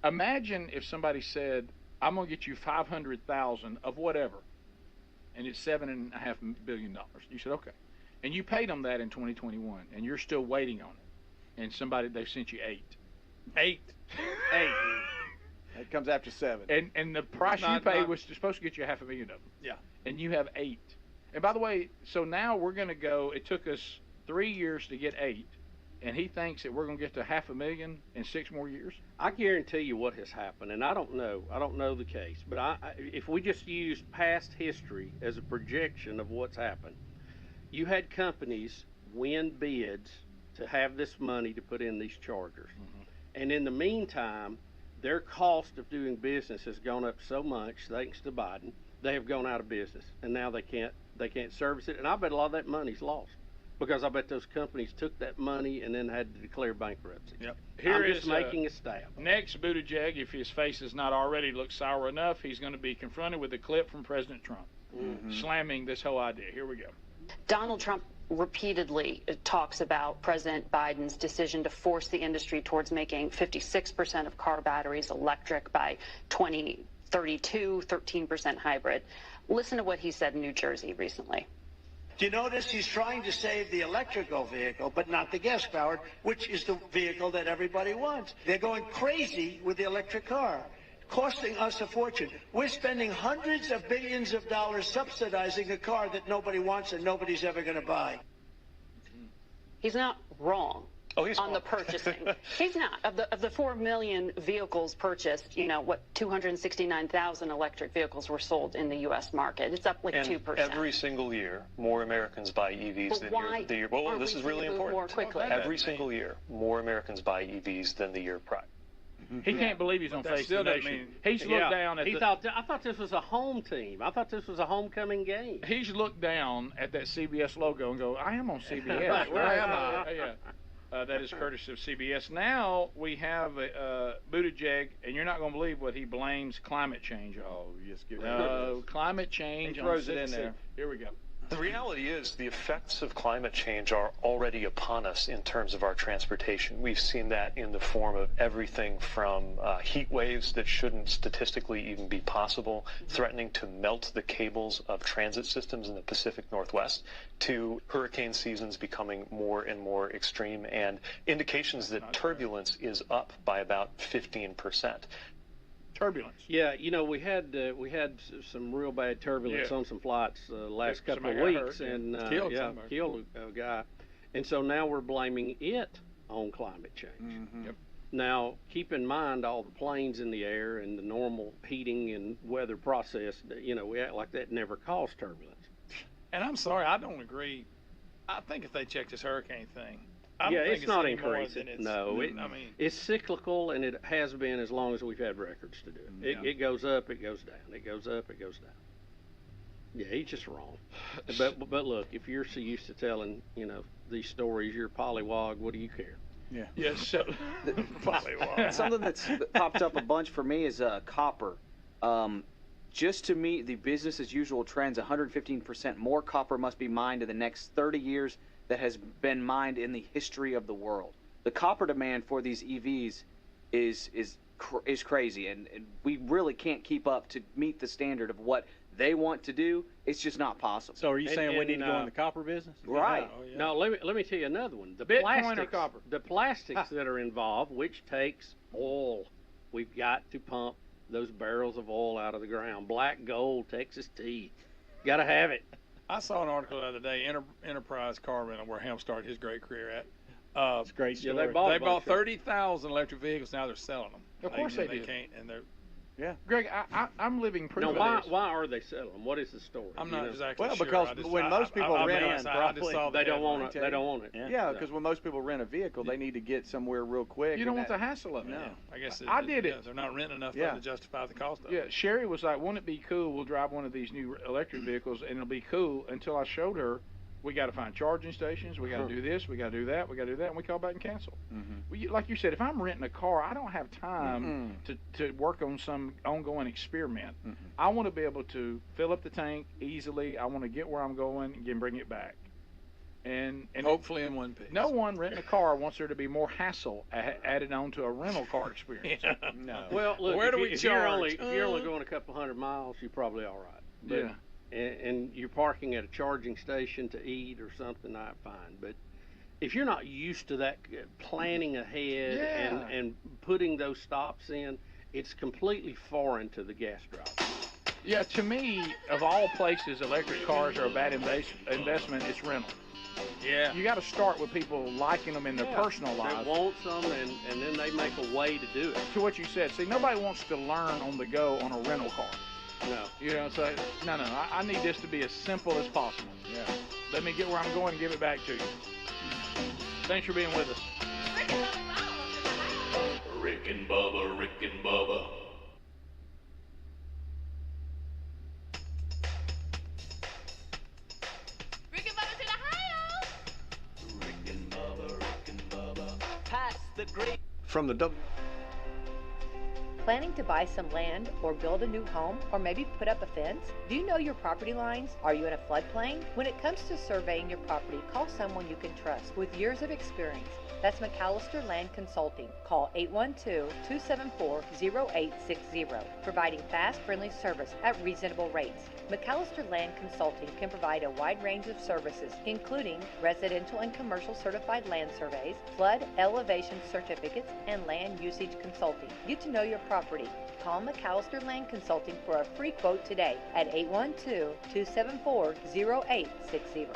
Speaker 16: Imagine if somebody said, "I'm gonna get you 500,000 of whatever," and it's $7.5 billion. You said, "Okay," and you paid them that in 2021, and you're still waiting on it, and they sent you 8. 8.
Speaker 3: It comes after 7.
Speaker 16: And the price you paid was supposed to get you $500,000 of them.
Speaker 14: Yeah.
Speaker 16: And you have 8. And by the way, so now we're going to go. It took us 3 years to get 8, and he thinks that we're going to get to $500,000 in 6 more years.
Speaker 13: I guarantee you what has happened, and I don't know the case, but if we just use past history as a projection of what's happened, you had companies win bids to have this money to put in these chargers, and in the meantime, their cost of doing business has gone up so much, thanks to Biden, they have gone out of business, and now they can't service it. And I bet a lot of that money's lost, because I bet those companies took that money and then had to declare bankruptcy.
Speaker 16: Yep.
Speaker 13: Here is making a stab.
Speaker 16: Next, Buttigieg, if his face has not already looked sour enough, he's going to be confronted with a clip from President Trump, slamming this whole idea. Here we go.
Speaker 5: Donald Trump repeatedly talks about President Biden's decision to force the industry towards making 56% of car batteries electric by 2032, 13% hybrid. Listen to what he said in New Jersey recently.
Speaker 11: Do you notice he's trying to save the electrical vehicle, but not the gas-powered, which is the vehicle that everybody wants. They're going crazy with the electric car, costing us a fortune. We're spending hundreds of billions of dollars subsidizing a car that nobody wants and nobody's ever going to buy.
Speaker 5: He's not wrong on the purchasing. He's not. Of the 4 million vehicles purchased, 269,000 electric vehicles were sold in the U.S. market. It's up like 2%.
Speaker 10: Every single year, more Americans buy EVs than the year. Well, this is really important.
Speaker 5: More quickly?
Speaker 10: Every single year, more Americans buy EVs than the year prior.
Speaker 16: He can't believe he's on Face the Nation. He's looked down at
Speaker 13: I thought this was a home team. I thought this was a homecoming game.
Speaker 16: He's looked down at that CBS logo and go, I am on CBS. Where am I? That is courtesy of CBS. Now we have Buttigieg, and you're not going to believe what he blames climate change on.
Speaker 3: Oh, yes,
Speaker 16: climate change.
Speaker 3: He throws it in there.
Speaker 16: Here we go.
Speaker 10: The reality is the effects of climate change are already upon us in terms of our transportation. We've seen that in the form of everything from heat waves that shouldn't statistically even be possible, threatening to melt the cables of transit systems in the Pacific Northwest, to hurricane seasons becoming more and more extreme, and indications that turbulence is up by about 15%.
Speaker 16: Turbulence.
Speaker 13: Yeah, we had some real bad turbulence on some flights last couple of weeks, and killed a guy, and so now we're blaming it on climate change.
Speaker 16: Yep.
Speaker 13: Now, keep in mind all the planes in the air and the normal heating and weather process. You know, we act like that never caused turbulence.
Speaker 14: And I'm sorry, I don't agree. I think if they check this hurricane thing,
Speaker 13: it's not increasing.
Speaker 14: It's,
Speaker 13: no, it's cyclical, and it has been as long as we've had records to do it. It goes up, it goes down. It goes up, it goes down. Yeah, he's just wrong. But look, if you're so used to telling, you know, these stories, you're a pollywog. What do you care?
Speaker 3: Yeah.
Speaker 14: Yeah. So
Speaker 18: something that popped up a bunch for me is copper. Just to meet the business as usual trends, 115% more copper must be mined in the next 30 years that has been mined in the history of the world. The copper demand for these EVs is crazy, and we really can't keep up to meet the standard of what they want to do. It's just not possible.
Speaker 17: So are you saying we need to go in the copper business?
Speaker 18: Right.
Speaker 13: Yeah. Now let me tell you another one. The
Speaker 16: Bitcoin or copper?
Speaker 13: The plastics that are involved, which takes oil. We've got to pump those barrels of oil out of the ground. Black gold, Texas tea. Got to have it.
Speaker 14: I saw an article the other day, Enterprise Car Rental, where Helm started his great career at.
Speaker 17: It's a great story.
Speaker 14: Yeah, they bought 30,000 electric vehicles. Now they're selling them.
Speaker 16: Of course they do.
Speaker 14: Can't, and they're.
Speaker 3: Yeah,
Speaker 16: Greg, I'm living proof of this.
Speaker 13: Why are they selling them? What is the story?
Speaker 14: I'm not exactly
Speaker 3: sure.
Speaker 14: Well,
Speaker 3: because when most people rent,
Speaker 13: they don't want it. They don't want it.
Speaker 3: Yeah, because when most people rent a vehicle, they need to get somewhere real quick.
Speaker 16: You don't want the hassle of it.
Speaker 14: No, I guess
Speaker 16: I did it.
Speaker 14: They're not renting enough to justify the cost of it.
Speaker 16: Yeah, Sherry was like, "Wouldn't it be cool? We'll drive one of these new electric vehicles, and it'll be cool." Until I showed her, we got to find charging stations. We got to do this. We got to do that. We got to do that, and we call back and cancel. Like you said, if I'm renting a car, I don't have time to work on some ongoing experiment. I want to be able to fill up the tank easily. I want to get where I'm going and bring it back. And
Speaker 14: hopefully in one piece.
Speaker 16: No one renting a car wants there to be more hassle added on to a rental car experience.
Speaker 13: No. Well, look, if you're only going a couple hundred miles, you're probably all right. But, and you're parking at a charging station to eat or something, I'm fine. But if you're not used to that, planning ahead and putting those stops in, it's completely foreign to the gas driver.
Speaker 16: Yeah, to me, of all places, electric cars are a bad investment. It's rental.
Speaker 14: Yeah.
Speaker 16: You got to start with people liking them in their personal lives.
Speaker 13: They want some, and then they make a way to do it.
Speaker 16: To what you said, see, nobody wants to learn on the go on a rental car.
Speaker 13: No.
Speaker 16: You know, so no, I need this to be as simple as possible.
Speaker 3: Yeah.
Speaker 16: Let me get where I'm going and give it back to you. Thanks for being with us.
Speaker 4: Rick and Bubba, Rick and Bubba.
Speaker 2: Rick and Bubba's in Ohio.
Speaker 4: Rick and Bubba, Rick and Bubba.
Speaker 9: Pass the great.
Speaker 8: From the
Speaker 2: Planning to buy some land or build a new home or maybe put up a fence? Do you know your property lines? Are you in a floodplain? When it comes to surveying your property, call someone you can trust with years of experience. That's McAllister Land Consulting. Call 812-274-0860, providing fast, friendly service at reasonable rates. McAllister Land Consulting can provide a wide range of services, including residential and commercial certified land surveys, flood elevation certificates, and land usage consulting. Get to know your property. Call McAllister Land Consulting for a free quote today at 812-274-0860.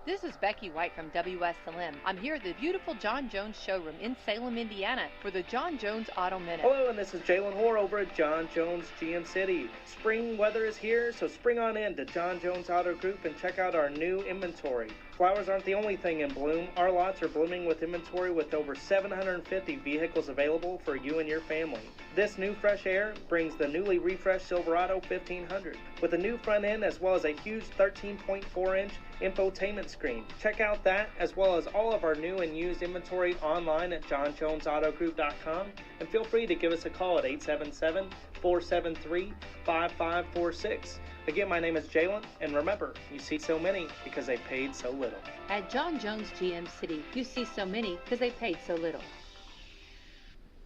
Speaker 2: This is Becky White from Wslm. I'm here at the beautiful John Jones showroom in Salem, Indiana for the John Jones Auto Minute.
Speaker 15: Hello, and this is Jalen Hoare over at John Jones GM City. Spring weather is here, so spring on in to John Jones Auto Group and check out our new inventory. Flowers aren't the only thing in bloom. Our lots are blooming with inventory with over 750 vehicles available for you and your family. This new fresh air brings the newly refreshed Silverado 1500 with a new front end as well as a huge 13.4-inch infotainment screen. Check out that as well as all of our new and used inventory online at johnjonesautogroup.com, and feel free to give us a call at 877-473-5546. Again, my name is Jalen, and remember, you see so many because they paid so little.
Speaker 2: At John Jones GM City, you see so many because they paid so little.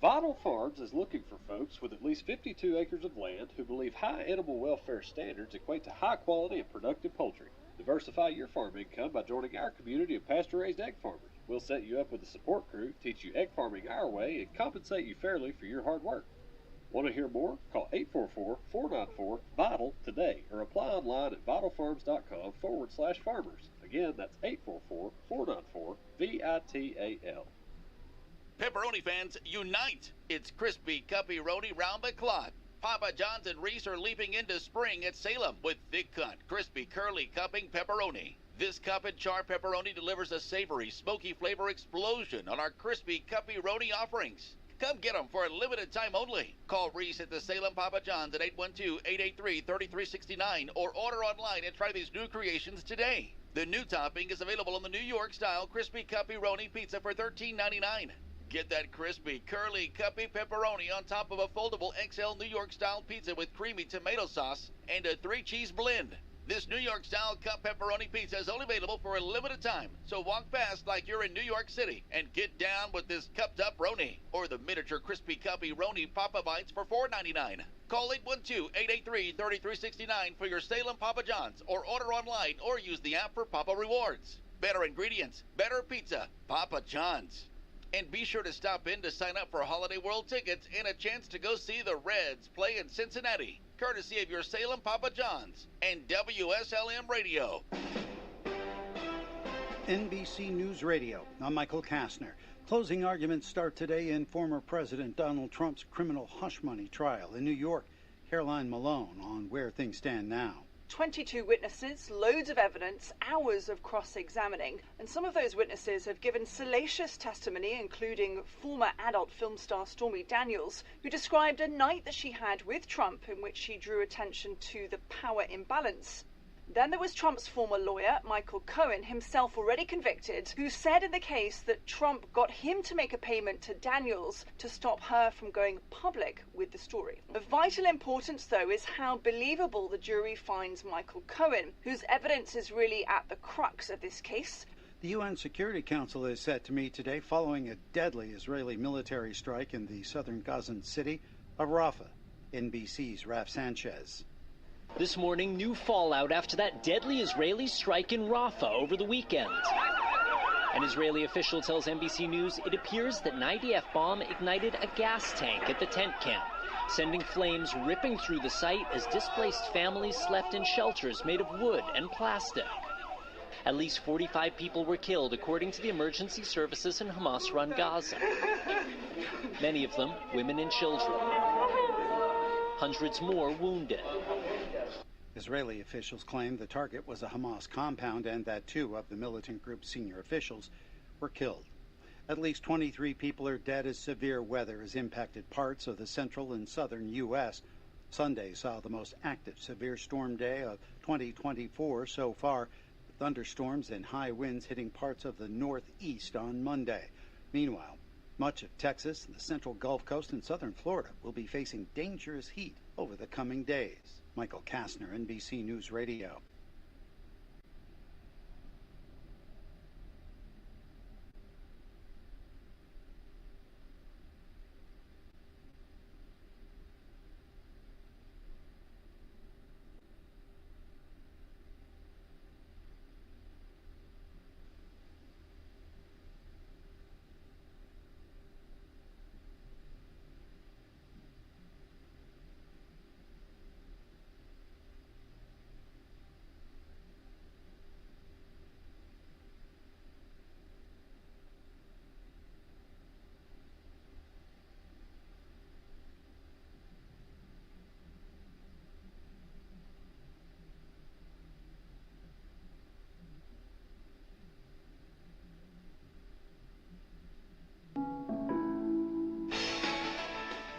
Speaker 24: Vital Farms is looking for folks with at least 52 acres of land who believe high animal welfare standards equate to high quality and productive poultry. Diversify your farm income by joining our community of pasture-raised egg farmers. We'll set you up with a support crew, teach you egg farming our way, and compensate you fairly for your hard work. Want to hear more? Call 844-494-VITAL today or apply online at vitalfarms.com/farmers. Again, that's 844-494-VITAL.
Speaker 7: Pepperoni fans, unite! It's crispy, cuppy, roni round the clock. Papa John's and Reese are leaping into spring at Salem with thick cut, crispy, curly cupping pepperoni. This cup and char pepperoni delivers a savory, smoky flavor explosion on our crispy, cuppy roni offerings. Come get them for a limited time only. Call Reese at the Salem Papa John's at 812-883-3369 or order online and try these new creations today. The new topping is available on the New York-style crispy, cuppy roni pizza for $13.99. Get that crispy, curly, cuppy pepperoni on top of a foldable XL New York-style pizza with creamy tomato sauce and a 3-cheese blend. This New York-style cup pepperoni pizza is only available for a limited time, so walk past like you're in New York City and get down with this cupped-up roni or the miniature crispy, cuppy roni Papa Bites for $4.99. Call 812-883-3369 for your Salem Papa John's or order online or use the app for Papa Rewards. Better ingredients, better pizza, Papa John's. And be sure to stop in to sign up for Holiday World tickets and a chance to go see the Reds play in Cincinnati, courtesy of your Salem Papa John's and WSLM Radio.
Speaker 8: NBC News Radio. I'm Michael Kastner. Closing arguments start today in former President Donald Trump's criminal hush money trial in New York. Caroline Malone on where things stand now.
Speaker 19: 22 witnesses, loads of evidence, hours of cross-examining, and some of those witnesses have given salacious testimony, including former adult film star Stormy Daniels, who described a night that she had with Trump in which she drew attention to the power imbalance. Then there was Trump's former lawyer, Michael Cohen, himself already convicted, who said in the case that Trump got him to make a payment to Daniels to stop her from going public with the story. Of vital importance, though, is how believable the jury finds Michael Cohen, whose evidence is really at the crux of this case.
Speaker 8: The UN Security Council is set to meet today following a deadly Israeli military strike in the southern Gazan city of Rafah. NBC's Raf Sanchez.
Speaker 23: This morning, new fallout after that deadly Israeli strike in Rafah over the weekend. An Israeli official tells NBC News it appears that an IDF bomb ignited a gas tank at the tent camp, sending flames ripping through the site as displaced families slept in shelters made of wood and plastic. At least 45 people were killed, according to the emergency services in Hamas-run Gaza. Many of them women and children. Hundreds more wounded.
Speaker 8: Israeli officials claim the target was a Hamas compound and that 2 of the militant group's senior officials were killed. At least 23 people are dead as severe weather has impacted parts of the central and southern U.S. Sunday saw the most active severe storm day of 2024 so far, with thunderstorms and high winds hitting parts of the northeast on Monday. Meanwhile, much of Texas, the central Gulf Coast, and southern Florida will be facing dangerous heat over the coming days. Michael Kastner, NBC News Radio.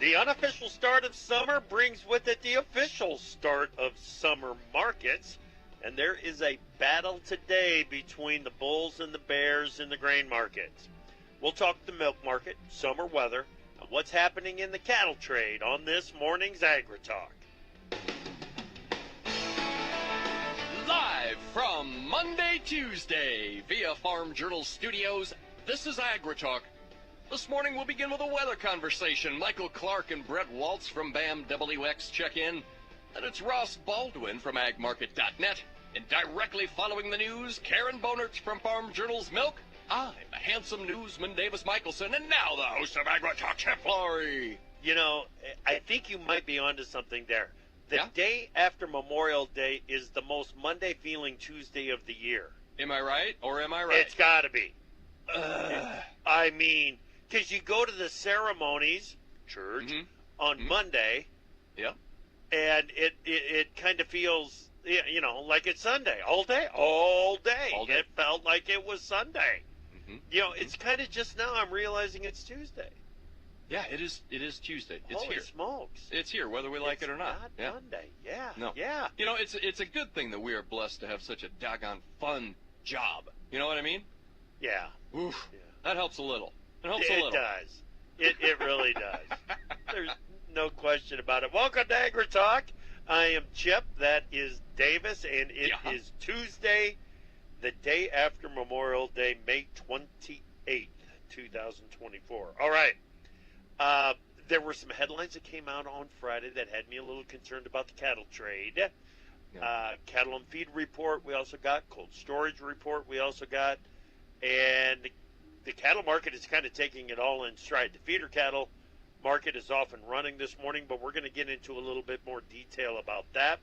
Speaker 25: The unofficial start of summer brings with it the official start of summer markets, and there is a battle today between the bulls and the bears in the grain markets. We'll talk the milk market, summer weather, and what's happening in the cattle trade on this morning's Agri-Talk.
Speaker 26: Live from Monday, Tuesday, via Farm Journal Studios, this is Agri-Talk. This morning we'll begin with a weather conversation. Michael Clark and Brett Waltz from BAM WX check in. And it's Ross Baldwin from agmarket.net. And directly following the news, Karen Bonert from Farm Journal's Milk. I'm the handsome newsman Davis Michelson, and now the host of Agri-Talk, Chip Flory.
Speaker 25: You know, I think you might be onto something there. The day after Memorial Day is the most Monday-feeling Tuesday of the year.
Speaker 26: Am I right, or am I right?
Speaker 25: It's got to be. I mean, because you go to the ceremonies, church, on Monday.
Speaker 26: Yeah.
Speaker 25: And it kind of feels, you know, like it's Sunday. All day. All day. It felt like it was Sunday. You know, it's kind of just now I'm realizing it's Tuesday.
Speaker 26: Yeah, it is Tuesday. It's
Speaker 25: Holy
Speaker 26: here.
Speaker 25: Smokes.
Speaker 26: It's here, whether we like it or not.
Speaker 25: Not Monday. Yeah.
Speaker 26: No.
Speaker 25: Yeah.
Speaker 26: You know, it's a good thing that we are blessed to have such a doggone fun job. You know what I mean?
Speaker 25: Yeah.
Speaker 26: Oof. Yeah. That helps a little. It helps a
Speaker 25: It
Speaker 26: little.
Speaker 25: does. It really does. There's no question about it. Welcome to Agri Talk. I am Chip. That is Davis, and it is Tuesday, the day after Memorial Day, May 28th, 2024. All right. There were some headlines that came out on Friday that had me a little concerned about the cattle trade. Cattle and feed report we also got, cold storage report we also got, and the cattle market is kind of taking it all in stride. The feeder cattle market is off and running this morning, but we're going to get into a little bit more detail about that.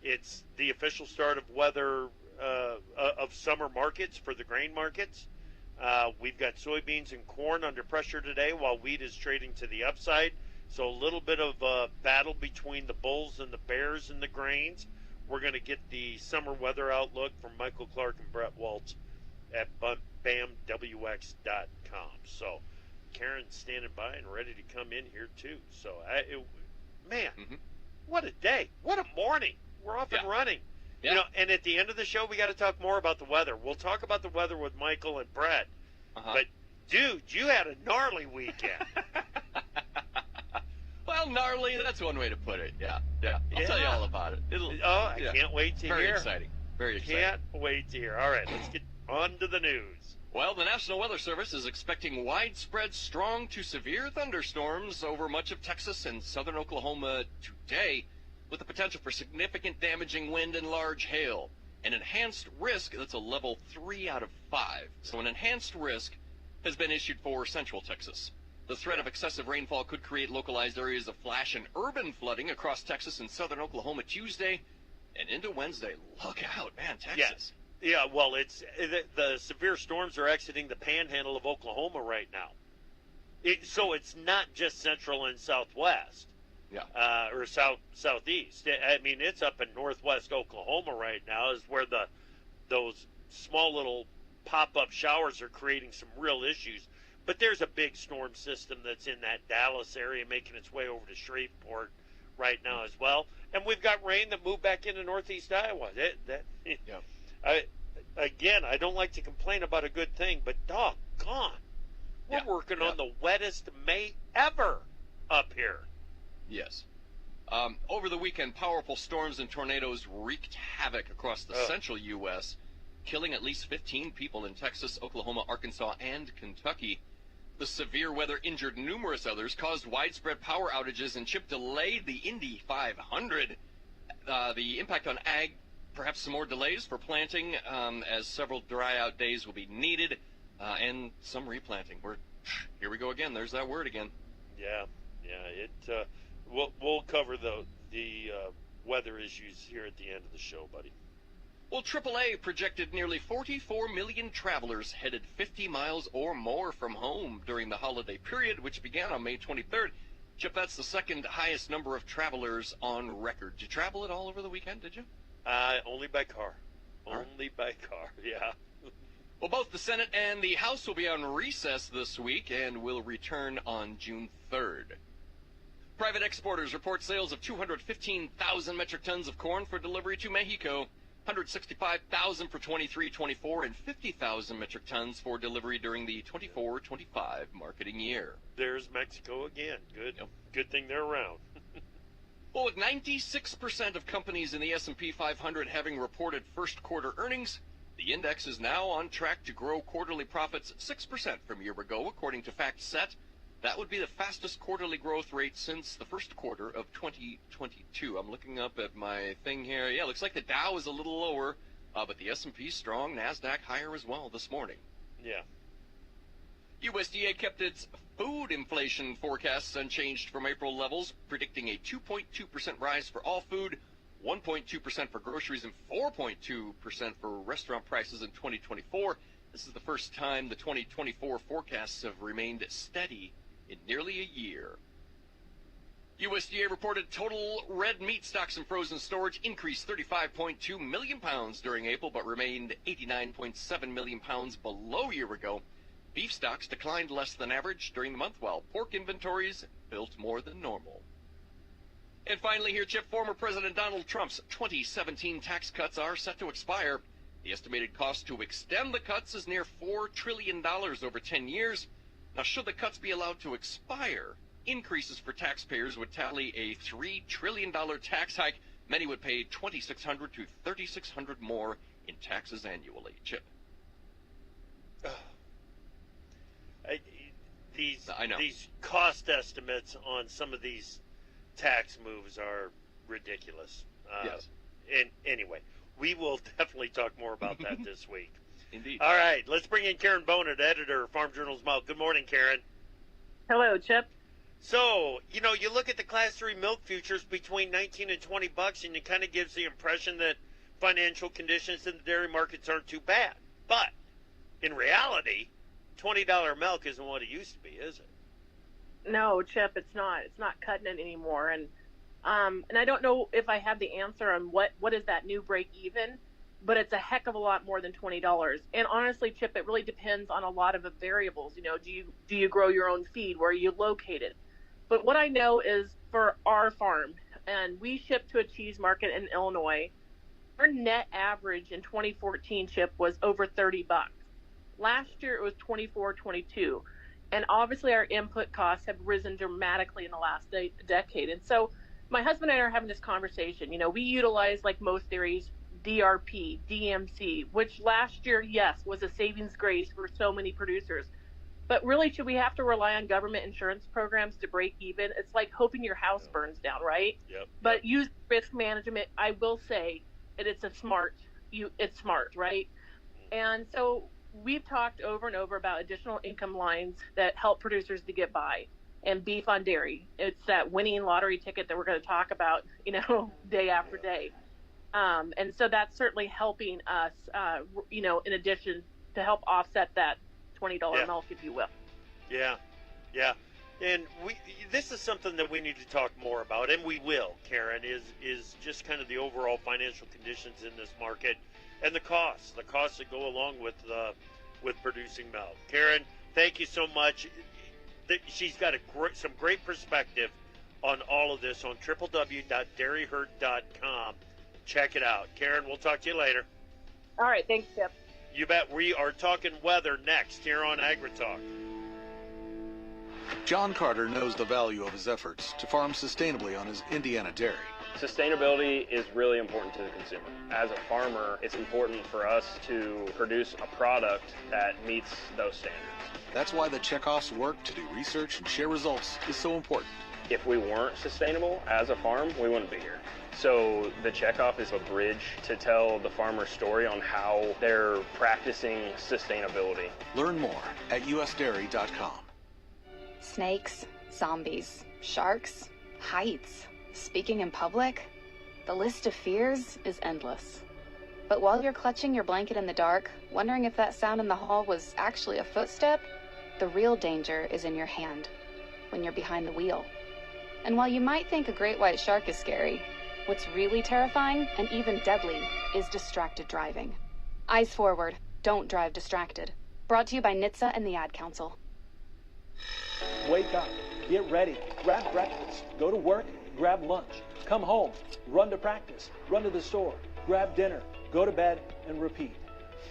Speaker 25: It's the official start of weather of summer markets for the grain markets. We've got soybeans and corn under pressure today while wheat is trading to the upside. So a little bit of a battle between the bulls and the bears in the grains. We're going to get the summer weather outlook from Michael Clark and Brett Waltz at BAMWX.com. So Karen's standing by and ready to come in here too. So, what a day. What a morning. We're off and running. You know, and at the end of the show, we got to talk more about the weather. We'll talk about the weather with Michael and Brett. But, dude, you had a gnarly weekend.
Speaker 26: Well, gnarly, that's one way to put it. Yeah. I'll tell you all about it.
Speaker 25: I can't wait to hear.
Speaker 26: Very exciting. Very exciting.
Speaker 25: Can't wait to hear. All right, let's get on to the news.
Speaker 26: Well, the National Weather Service is expecting widespread strong to severe thunderstorms over much of Texas and southern Oklahoma today, with the potential for significant damaging wind and large hail. An enhanced risk, that's a level 3 out of 5. So an enhanced risk has been issued for central Texas. The threat of excessive rainfall could create localized areas of flash and urban flooding across Texas and southern Oklahoma Tuesday and into Wednesday. Look out, man, Texas.
Speaker 25: Yeah, well, it's the severe storms are exiting the panhandle of Oklahoma right now. So it's not just central and southwest. Or southeast. I mean, it's up in northwest Oklahoma right now is where those small little pop-up showers are creating some real issues. But there's a big storm system that's in that Dallas area making its way over to Shreveport right now as well. And we've got rain that moved back into northeast Iowa. I don't like to complain about a good thing, but doggone, we're working on the wettest May ever up here.
Speaker 26: Yes. Over the weekend, powerful storms and tornadoes wreaked havoc across the central U.S., killing at least 15 people in Texas, Oklahoma, Arkansas, and Kentucky. The severe weather injured numerous others, caused widespread power outages, and Chip delayed the Indy 500. The impact on ag, perhaps some more delays for planting, as several dry-out days will be needed, and some replanting. Here we go again. There's that word again.
Speaker 25: We'll cover the weather issues here at the end of the show, buddy.
Speaker 26: Well, AAA projected nearly 44 million travelers headed 50 miles or more from home during the holiday period, which began on May 23rd. Chip, that's the second highest number of travelers on record. Did you travel at all over the weekend, did you?
Speaker 25: Only by car. Only by car, yeah.
Speaker 26: Well, both the Senate and the House will be on recess this week and will return on June 3rd. Private exporters report sales of 215,000 metric tons of corn for delivery to Mexico, 165,000 for 23-24, and 50,000 metric tons for delivery during the 24-25 marketing year.
Speaker 25: There's Mexico again. Good thing they're around.
Speaker 26: Well, with 96% of companies in the S&P 500 having reported first quarter earnings, the index is now on track to grow quarterly profits 6% from a year ago, according to FactSet. That would be the fastest quarterly growth rate since the first quarter of 2022. I'm looking up at my thing here. Yeah, looks like the Dow is a little lower, but the S&P strong, NASDAQ higher as well this morning.
Speaker 25: Yeah.
Speaker 26: USDA kept its food inflation forecasts unchanged from April levels, predicting a 2.2% rise for all food, 1.2% for groceries, and 4.2% for restaurant prices in 2024. This is the first time the 2024 forecasts have remained steady in nearly a year. USDA reported total red meat stocks in frozen storage increased 35.2 million pounds during April, but remained 89.7 million pounds below year ago. Beef stocks declined less than average during the month, while pork inventories built more than normal. And finally here, Chip, former President Donald Trump's 2017 tax cuts are set to expire. The estimated cost to extend the cuts is near $4 trillion over 10 years. Now, should the cuts be allowed to expire, increases for taxpayers would tally a $3 trillion tax hike. Many would pay $2,600 to $3,600 more in taxes annually. Chip.
Speaker 25: These cost estimates on some of these tax moves are ridiculous.
Speaker 26: Yes.
Speaker 25: And anyway, we will definitely talk more about that this week.
Speaker 26: Indeed.
Speaker 25: All right, let's bring in Karen Bonnet, editor of Farm Journal's Milk. Good morning, Karen.
Speaker 1: Hello, Chip.
Speaker 25: So, you know, you look at the Class 3 milk futures between 19 and 20 bucks, and it kind of gives the impression that financial conditions in the dairy markets aren't too bad. But in reality, $20 milk isn't what it used to be, is it?
Speaker 1: No, Chip, it's not. It's not cutting it anymore. And I don't know if I have the answer on what is that new break even, but it's a heck of a lot more than $20. And honestly, Chip, it really depends on a lot of variables. You know, do you grow your own feed? Where are you located? But what I know is for our farm, and we ship to a cheese market in Illinois, our net average in 2014, Chip, was over 30 bucks. Last year it was 24, 22. And obviously our input costs have risen dramatically in the last decade. And so my husband and I are having this conversation. You know, we utilize, like most dairies, DRP, DMC, which last year, yes, was a savings grace for so many producers. But really, should we have to rely on government insurance programs to break even? It's like hoping your house burns down, right?
Speaker 25: Yep.
Speaker 1: But use risk management. I will say it's smart, right? And so we've talked over and over about additional income lines that help producers to get by. And beef on dairy, it's that winning lottery ticket that we're going to talk about, you know, day after day. And so that's certainly helping us, you know, in addition to help offset that $20 milk, if you will.
Speaker 25: Yeah. And this is something that we need to talk more about, and we will, Karen, is just kind of the overall financial conditions in this market and the costs that go along with producing milk. Karen, thank you so much. She's got some great perspective on all of this on www.dairyherd.com. Check it out. Karen, we'll talk to you later.
Speaker 1: All right. Thanks, Chip.
Speaker 25: You bet. We are talking weather next here on AgriTalk.
Speaker 6: John Carter knows the value of his efforts to farm sustainably on his Indiana dairy.
Speaker 12: Sustainability is really important to the consumer. As a farmer, it's important for us to produce a product that meets those standards.
Speaker 6: That's why the Checkoff's work to do research and share results is so important.
Speaker 12: If we weren't sustainable as a farm, we wouldn't be here. So the Checkoff is a bridge to tell the farmer's story on how they're practicing sustainability.
Speaker 6: Learn more at usdairy.com.
Speaker 20: Snakes, zombies, sharks, heights, speaking in public. The list of fears is endless. But while you're clutching your blanket in the dark, wondering if that sound in the hall was actually a footstep, the real danger is in your hand, when you're behind the wheel. And while you might think a great white shark is scary, what's really terrifying and even deadly is distracted driving. Eyes forward, don't drive distracted. Brought to you by NHTSA and the Ad Council.
Speaker 21: Wake up, get ready, grab breakfast, go to work, grab lunch, come home, run to practice, run to the store, grab dinner, go to bed, and repeat.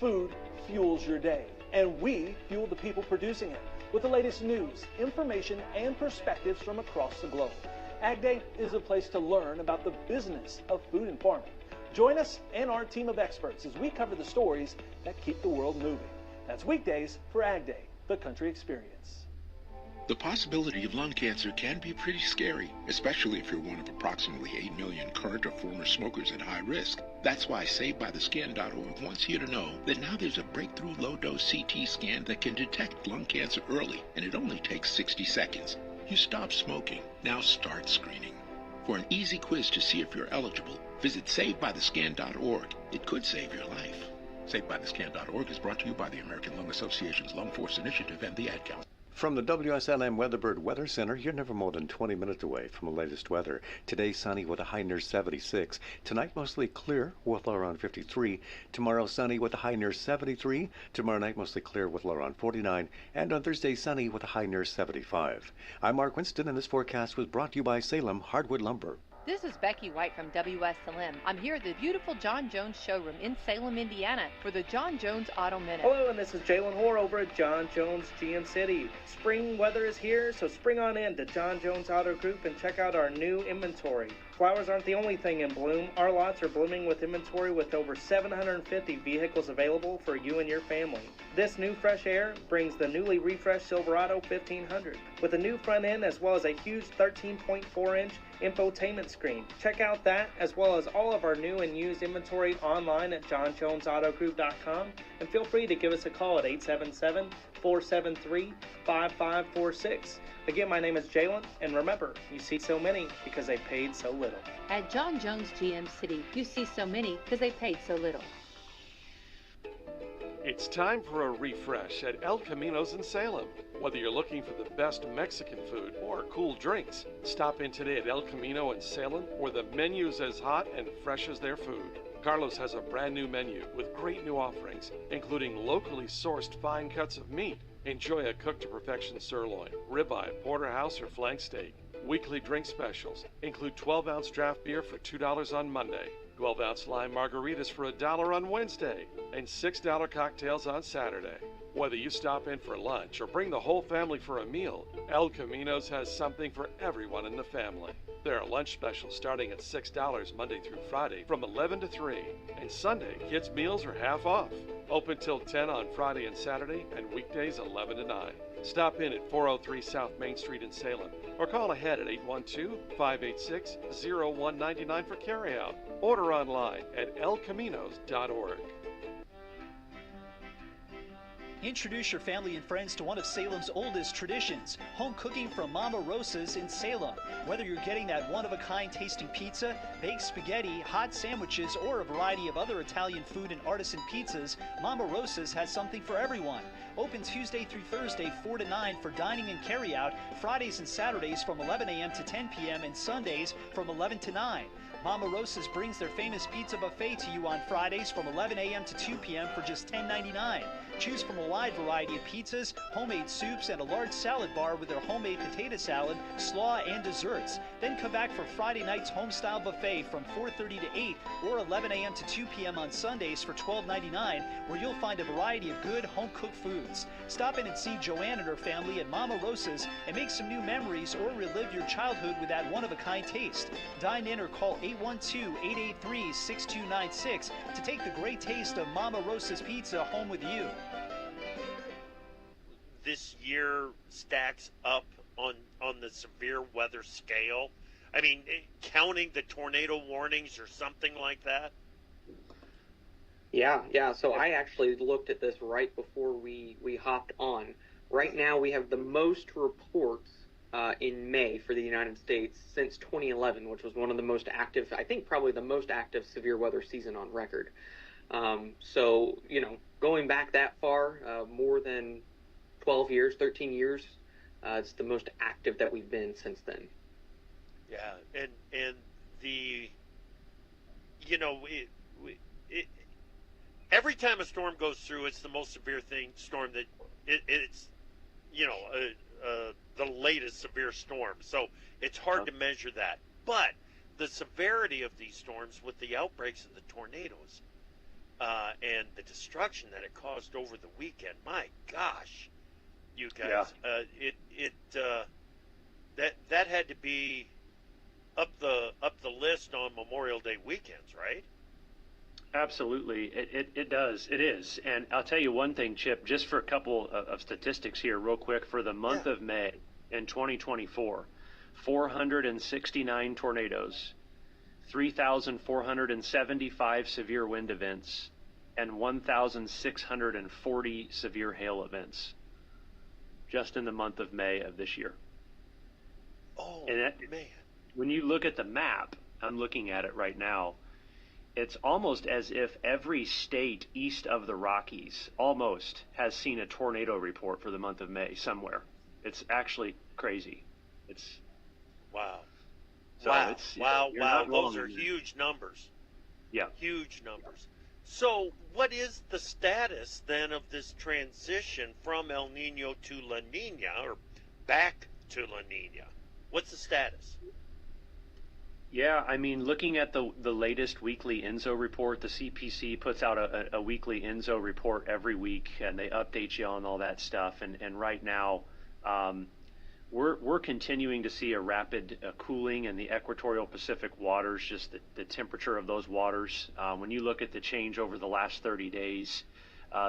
Speaker 21: Food fuels your day, and we fuel the people producing it with the latest news, information, and perspectives from across the globe. Ag Day is a place to learn about the business of food and farming. Join us and our team of experts as we cover the stories that keep the world moving. That's weekdays for Ag Day, the country experience.
Speaker 5: The possibility of lung cancer can be pretty scary, especially if you're one of approximately 8 million current or former smokers at high risk. That's why SaveByTheScan.org wants you to know that now there's a breakthrough low-dose CT scan that can detect lung cancer early, and it only takes 60 seconds. You stop smoking, now start screening. For an easy quiz to see if you're eligible, visit SaveByTheScan.org. It could save your life. SaveByTheScan.org is brought to you by the American Lung Association's Lung Force Initiative and the Ad Council.
Speaker 10: From the Wslm Weatherbird Weather Center, you're never more than 20 minutes away from the latest weather. Today, sunny with a high near 76. Tonight, mostly clear with low around 53. Tomorrow, sunny with a high near 73. Tomorrow night, mostly clear with low around 49. And on Thursday, sunny with a high near 75. I'm Mark Winston, and this forecast was brought to you by Salem Hardwood Lumber.
Speaker 2: This is Becky White from Wslm. I'm here at the beautiful John Jones showroom in Salem, Indiana for the John Jones Auto Minute.
Speaker 15: Hello, and this is Jalen Hoare over at John Jones GM City. Spring weather is here, so spring on in to John Jones Auto Group and check out our new inventory. Flowers aren't the only thing in bloom. Our lots are blooming with inventory with over 750 vehicles available for you and your family. This new fresh air brings the newly refreshed Silverado 1500 with a new front end as well as a huge 13.4-inch infotainment screen. Check out that as well as all of our new and used inventory online at johnjonesautogroup.com, and feel free to give us a call at 877-473-5546. Again, my name is Jalen, and remember, you see so many because they paid so little.
Speaker 2: At John Jones GM City, you see so many because they paid so little.
Speaker 11: It's time for a refresh at El Camino's in Salem. Whether you're looking for the best Mexican food or cool drinks, stop in today at El Camino in Salem, where the menu's as hot and fresh as their food. Carlos has a brand new menu with great new offerings, including locally sourced fine cuts of meat. Enjoy a cooked to perfection sirloin, ribeye, porterhouse, or flank steak. Weekly drink specials include 12-ounce draft beer for $2 on Monday, 12-ounce lime margaritas for $1 on Wednesday, and $6 cocktails on Saturday. Whether you stop in for lunch or bring the whole family for a meal, El Camino's has something for everyone in the family. There are lunch specials starting at $6 Monday through Friday from 11 to 3, and Sunday kids' meals are half off. Open till 10 on Friday and Saturday, and weekdays 11 to 9. Stop in at 403 South Main Street in Salem, or call ahead at 812-586-0199 for carryout. Order online at elcaminos.org.
Speaker 17: Introduce your family and friends to one of Salem's oldest traditions, home cooking from Mama Rosa's in Salem. Whether you're getting that one-of-a-kind tasting pizza, baked spaghetti, hot sandwiches, or a variety of other Italian food and artisan pizzas, Mama Rosa's has something for everyone. Open Tuesday through Thursday 4 to 9 for dining and carry-out, Fridays and Saturdays from 11 a.m. to 10 p.m. and Sundays from 11 to 9. Mama Rosa's brings their famous pizza buffet to you on Fridays from 11 a.m. to 2 p.m. for just $10.99. Choose from a wide variety of pizzas, homemade soups, and a large salad bar with their homemade potato salad, slaw, and desserts. Then come back for Friday night's home-style buffet from 4:30 to 8 or 11 a.m. to 2 p.m. on Sundays for $12.99, where you'll find a variety of good home-cooked foods. Stop in and see Joanne and her family at Mama Rosa's and make some new memories or relive your childhood with that one-of-a-kind taste. Dine in or call 812-883-6296 to take the great taste of Mama Rosa's pizza home with you.
Speaker 25: This year stacks up on the severe weather scale. I mean, counting the tornado warnings or something like that.
Speaker 18: Yeah. So I actually looked at this right before we hopped on. Right now we have the most reports in May for the United States since 2011, which was one of the most active, I think probably the most active severe weather season on record. So, going back that far, more than 12 years, 13 years, it's the most active that we've been since then.
Speaker 25: Yeah, and the, every time a storm goes through, it's the most severe storm that it's, the latest severe storm. So it's hard to measure that. But the severity of these storms with the outbreaks of the tornadoes and the destruction that it caused over the weekend, my gosh, you guys, that had to be up the list on Memorial Day weekends, right?
Speaker 12: Absolutely, it does. It is. And I'll tell you one thing, Chip, just for a couple of statistics here real quick. For the month of May,
Speaker 3: in 2024. 469 tornadoes, 3,475 severe wind events, and 1,640 severe hail events just in the month of May of this year.
Speaker 25: Oh,
Speaker 3: man. When you look at the map, I'm looking at it right now, it's almost as if every state east of the Rockies almost has seen a tornado report for the month of May somewhere. It's actually crazy. It's
Speaker 25: wow.
Speaker 3: So
Speaker 25: wow.
Speaker 3: It's,
Speaker 25: wow. Wow. Those
Speaker 3: wrong.
Speaker 25: are huge numbers.
Speaker 3: Yeah.
Speaker 25: Huge numbers. So what is the status then of this transition from El Nino to La Nina, or back to La Nina? What's the status?
Speaker 3: Yeah, I mean, looking at the latest weekly ENSO report, the CPC puts out a weekly ENSO report every week, and they update you on all that stuff. And right now, we're continuing to see a rapid cooling in the equatorial Pacific waters, just the temperature of those waters. When you look at the change over the last 30 days,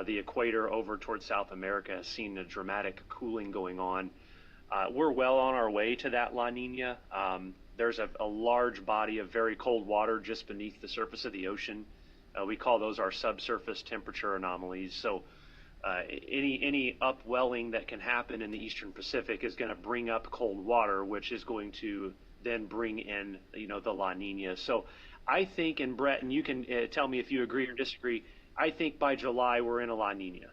Speaker 3: the equator over towards South America has seen a dramatic cooling going on. We're well on our way to that La Nina. There's a large body of very cold water just beneath the surface of the ocean. We call those our subsurface temperature anomalies. So any upwelling that can happen in the Eastern Pacific is going to bring up cold water, which is going to then bring in, the La Nina. So I think, and Brett, and you can tell me if you agree or disagree, I think by July we're in a La Nina.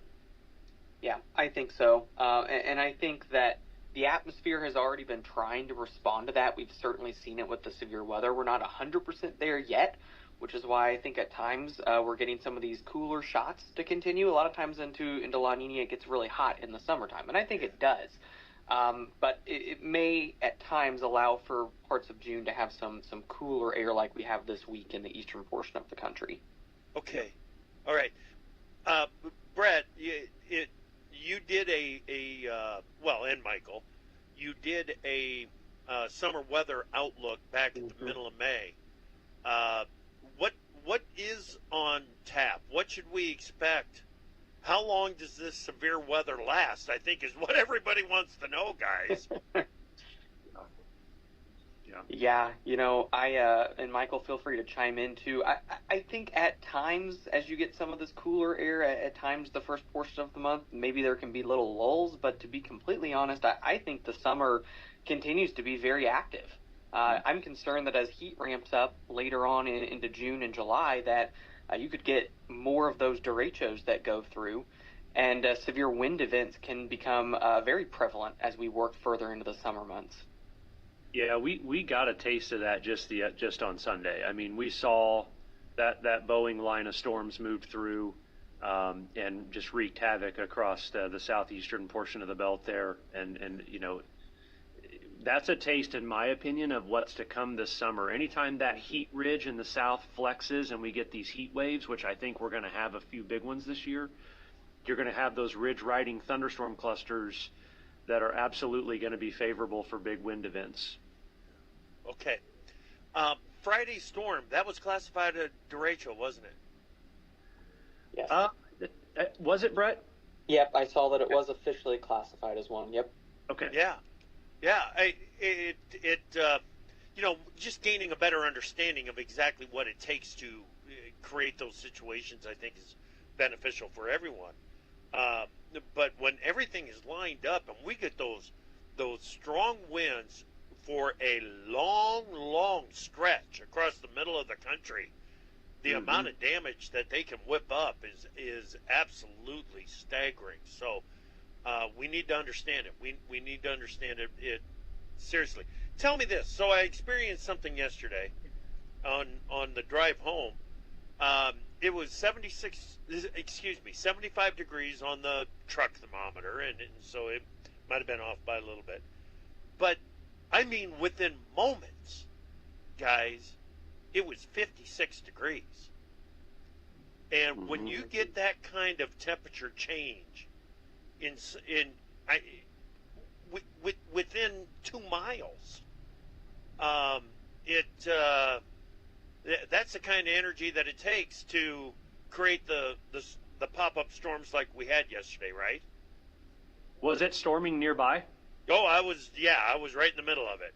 Speaker 18: Yeah, I think so. And I think that the atmosphere has already been trying to respond to that. We've certainly seen it with the severe weather. We're not 100% there yet, which is why I think at times we're getting some of these cooler shots to continue. A lot of times into La Nina it gets really hot in the summertime, and I think it does. But it may at times allow for parts of June to have some cooler air like we have this week in the eastern portion of the country.
Speaker 25: Okay. All right. Brett, you did and Michael, you did a summer weather outlook back in the middle of May. What is on tap? What should we expect? How long does this severe weather last? I think is what everybody wants to know, guys.
Speaker 18: Yeah, and Michael, feel free to chime in too. I think at times, as you get some of this cooler air, at times the first portion of the month, maybe there can be little lulls, but to be completely honest, I think the summer continues to be very active. I'm concerned that as heat ramps up later on into June and July, that you could get more of those derechos that go through, and severe wind events can become very prevalent as we work further into the summer months.
Speaker 3: Yeah, we got a taste of that just on Sunday. I mean, we saw that Boeing line of storms moved through and just wreaked havoc across the southeastern portion of the belt there, and that's a taste, in my opinion, of what's to come this summer. Anytime that heat ridge in the south flexes and we get these heat waves, which I think we're going to have a few big ones this year, you're going to have those ridge riding thunderstorm clusters that are absolutely going to be favorable for big wind events.
Speaker 25: Okay. Friday storm, that was classified a derecho, wasn't it?
Speaker 18: Yes.
Speaker 3: Was it, Brett?
Speaker 18: Yep, I saw that it was officially classified as one. Yep.
Speaker 3: Okay.
Speaker 25: Yeah. Just gaining a better understanding of exactly what it takes to create those situations, I think, is beneficial for everyone. But when everything is lined up and we get those strong winds for a long stretch across the middle of the country, the amount of damage that they can whip up is absolutely staggering. So we need to understand it. We need to understand it seriously. Tell me this. So I experienced something yesterday on the drive home. It was 75 degrees on the truck thermometer, and so it might have been off by a little bit. But I mean, within moments, guys, it was 56 degrees. And when you get that kind of temperature change within 2 miles, that's the kind of energy that it takes to create the pop-up storms like we had yesterday, right?
Speaker 3: Was it storming nearby?
Speaker 25: Oh, I was right in the middle of it.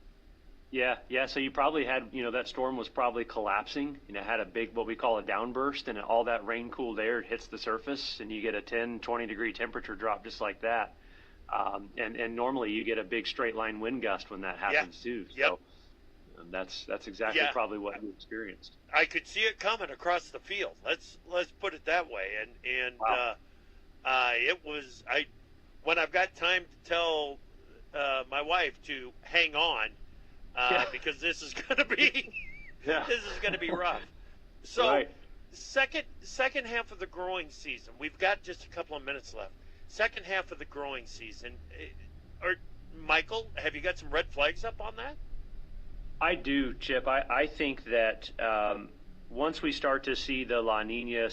Speaker 3: Yeah. So you probably had, that storm was probably collapsing, had a big, what we call a downburst, and all that rain cooled air hits the surface, and you get a 10, 20 degree temperature drop just like that. And normally you get a big straight line wind gust when that happens too. So that's exactly probably what you experienced.
Speaker 25: I could see it coming across the field. Let's put it that way. And
Speaker 3: wow.
Speaker 25: It was when I've got time to tell my wife to hang on. Because this is going to be rough. So,
Speaker 3: right.
Speaker 25: second half of the growing season. We've got just a couple of minutes left. Second half of the growing season. Michael, have you got some red flags up on that?
Speaker 3: I do, Chip. I think that once we start to see the La Nina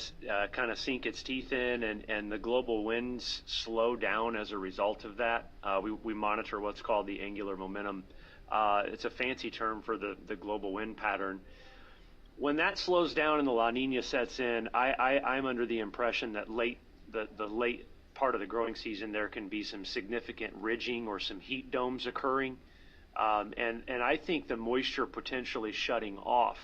Speaker 3: kind of sink its teeth in, and the global winds slow down as a result of that, we monitor what's called the angular momentum. It's a fancy term for the global wind pattern. When that slows down and the La Nina sets in, I'm under the impression that the late part of the growing season, there can be some significant ridging or some heat domes occurring. And I think the moisture potentially shutting off.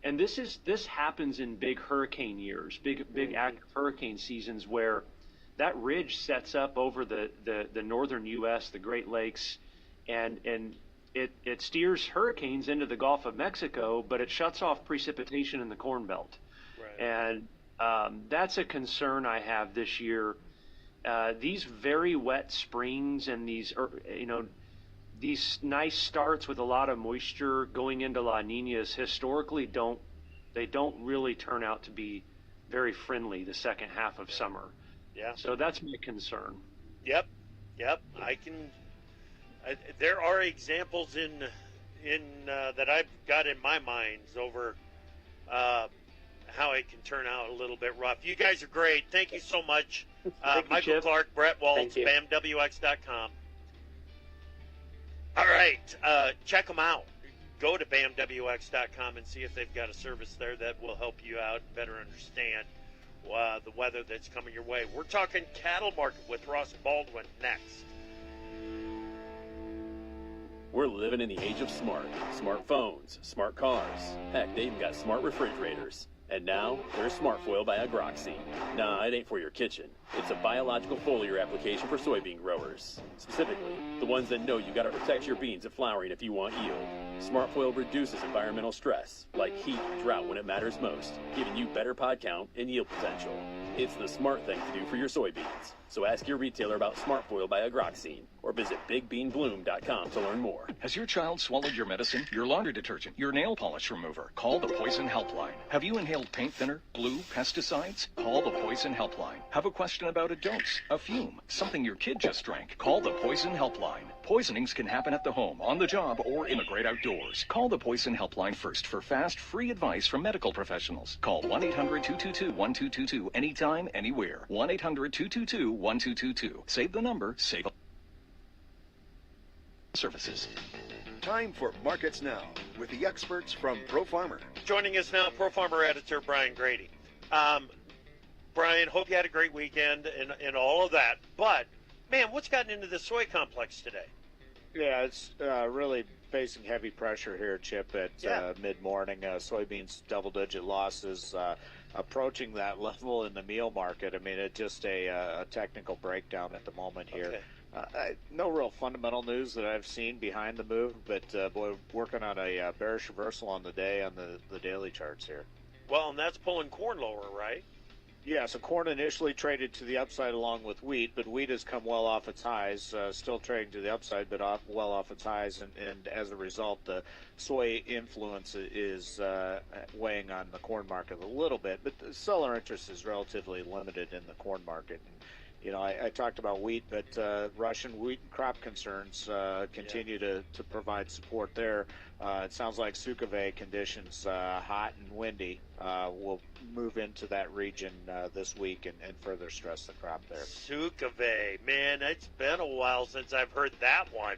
Speaker 3: And this happens in big hurricane years, big active hurricane seasons, where that ridge sets up over the northern U.S., the Great Lakes, and it steers hurricanes into the Gulf of Mexico, but it shuts off precipitation in the Corn Belt.
Speaker 25: Right.
Speaker 3: And that's a concern I have this year. These very wet springs and these nice starts with a lot of moisture going into La Ninas historically don't really turn out to be very friendly the second half of summer.
Speaker 25: Yeah.
Speaker 3: So that's my concern.
Speaker 25: Yep. There are examples in that I've got in my mind over how it can turn out a little bit rough. You guys are great. Thank you so much. Michael Clark, Brett Waltz, BAMWX.com. All right, check them out. Go to BAMWX.com and see if they've got a service there that will help you out and better understand the weather that's coming your way. We're talking cattle market with Ross Baldwin next.
Speaker 4: We're living in the age of smartphones, smart cars. Heck, they even got smart refrigerators. And now, there's Smart Foil by Agroxine. Nah, it ain't for your kitchen. It's a biological foliar application for soybean growers. Specifically, the ones that know you gotta protect your beans at flowering if you want yield. Smart Foil reduces environmental stress, like heat and drought when it matters most, giving you better pod count and yield potential. It's the smart thing to do for your soybeans. So ask your retailer about Smart Foil by Agroxine, or visit BigBeanBloom.com to learn more.
Speaker 9: Has your child swallowed your medicine, your laundry detergent, your nail polish remover? Call the Poison Helpline. Have you inhaled paint thinner, glue, pesticides? Call the Poison Helpline. Have a question about a dose, a fume, something your kid just drank? Call the Poison Helpline. Poisonings can happen at the home, on the job, or in the great outdoors. Call the Poison Helpline first for fast, free advice from medical professionals. Call 1-800-222-1222 anytime, anywhere. 1-800-222-1222. Save the number, save services.
Speaker 13: Time for Markets Now with the experts from Pro Farmer.
Speaker 25: Joining us now, Pro Farmer editor Brian Grady. Brian, hope you had a great weekend and all of that. But, man, what's gotten into the soy complex today?
Speaker 14: Yeah, it's really facing heavy pressure here, Chip, at mid-morning. Soybeans double-digit losses, approaching that level in the meal market. I mean, it's just a technical breakdown at the moment here.
Speaker 25: Okay.
Speaker 14: No real fundamental news that I've seen behind the move, but boy, working on a bearish reversal on the day on the daily charts here.
Speaker 25: Well, and that's pulling corn lower, right?
Speaker 14: Yeah, so corn initially traded to the upside along with wheat, but wheat has come well off its highs, still trading to the upside, but well off its highs, and as a result, the soy influence is weighing on the corn market a little bit, but the seller interest is relatively limited in the corn market. And, you know, I talked about wheat, but Russian wheat crop concerns continue to provide support there. It sounds like Sukave conditions, hot and windy, will move into that region this week and further stress the crop there.
Speaker 25: Sukave, man, it's been a while since I've heard that one.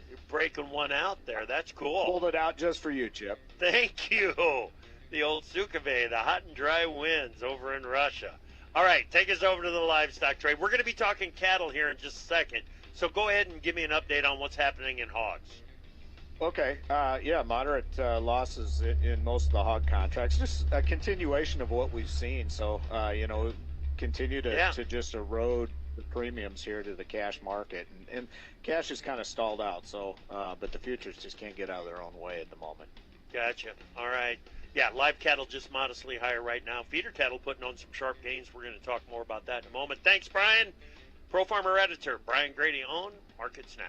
Speaker 25: You're breaking one out there. That's cool.
Speaker 14: Pulled it out just for you, Chip.
Speaker 25: Thank you. The old Sukave, the hot and dry winds over in Russia. All right, take us over to the livestock trade. We're going to be talking cattle here in just a second. So go ahead and give me an update on what's happening in hogs.
Speaker 14: Okay. Yeah, moderate losses in most of the hog contracts. Just a continuation of what we've seen. So, continue to just erode the premiums here to the cash market. And cash is kind of stalled out. So, but the futures just can't get out of their own way at the moment.
Speaker 25: Gotcha. All right. Yeah, live cattle just modestly higher right now. Feeder cattle putting on some sharp gains. We're going to talk more about that in a moment. Thanks, Brian. Pro Farmer Editor Brian Grady on Markets Now.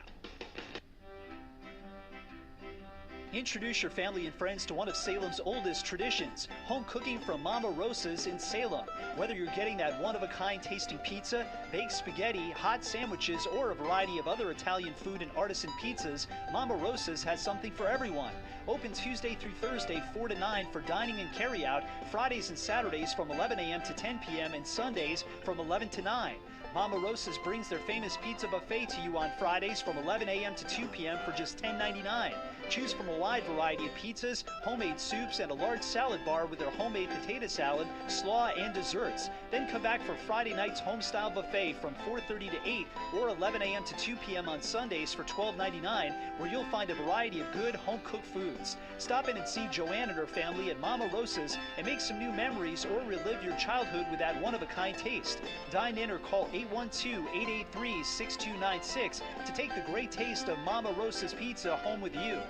Speaker 17: Introduce your family and friends to one of Salem's oldest traditions, home cooking from Mama Rosa's in Salem. Whether you're getting that one-of-a-kind tasting pizza, baked spaghetti, hot sandwiches, or a variety of other Italian food and artisan pizzas, Mama Rosa's has something for everyone. Open Tuesday through Thursday 4 to 9 for dining and carry-out, Fridays and Saturdays from 11 a.m. to 10 p.m. and Sundays from 11 to 9. Mama Rosa's brings their famous pizza buffet to you on Fridays from 11 a.m. to 2 p.m. for just $10.99. Choose from a wide variety of pizzas, homemade soups, and a large salad bar with their homemade potato salad, slaw, and desserts. Then come back for Friday night's home-style buffet from 4:30 to 8 or 11 a.m. to 2 p.m. on Sundays for $12.99, where you'll find a variety of good home-cooked foods. Stop in and see Joanne and her family at Mama Rosa's and make some new memories or relive your childhood with that one-of-a-kind taste. Dine in or call 812-883-6296 to take the great taste of Mama Rosa's pizza home with you.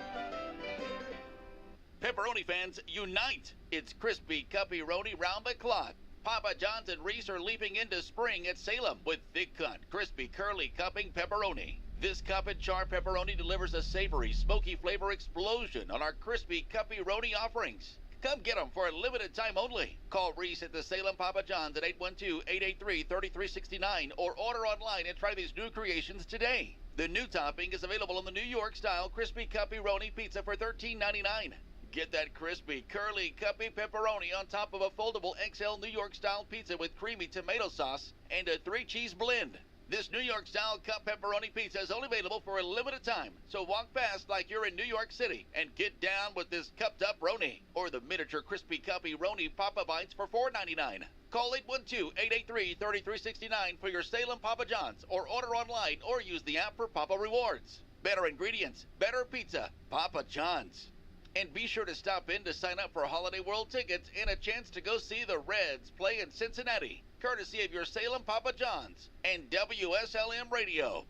Speaker 7: Pepperoni fans, unite! It's crispy, cuppy-roni round the clock. Papa John's and Reese are leaping into spring at Salem with thick-cut, crispy, curly cupping pepperoni. This cup and char pepperoni delivers a savory, smoky flavor explosion on our crispy, cuppy-roni offerings. Come get them for a limited time only. Call Reese at the Salem Papa John's at 812-883-3369 or order online and try these new creations today. The new topping is available on the New York-style crispy cuppy-roni pizza for $13.99. Get that crispy, curly, cuppy pepperoni on top of a foldable XL New York-style pizza with creamy tomato sauce and a 3-cheese blend. This New York-style cup pepperoni pizza is only available for a limited time, so walk fast like you're in New York City and get down with this cupped-up roni or the miniature crispy cuppy roni Papa Bites for $4.99. Call 812-883-3369 for your Salem Papa John's or order online or use the app for Papa Rewards. Better ingredients, better pizza, Papa John's. And be sure to stop in to sign up for Holiday World tickets and a chance to go see the Reds play in Cincinnati, courtesy of your Salem Papa John's and WSLM Radio.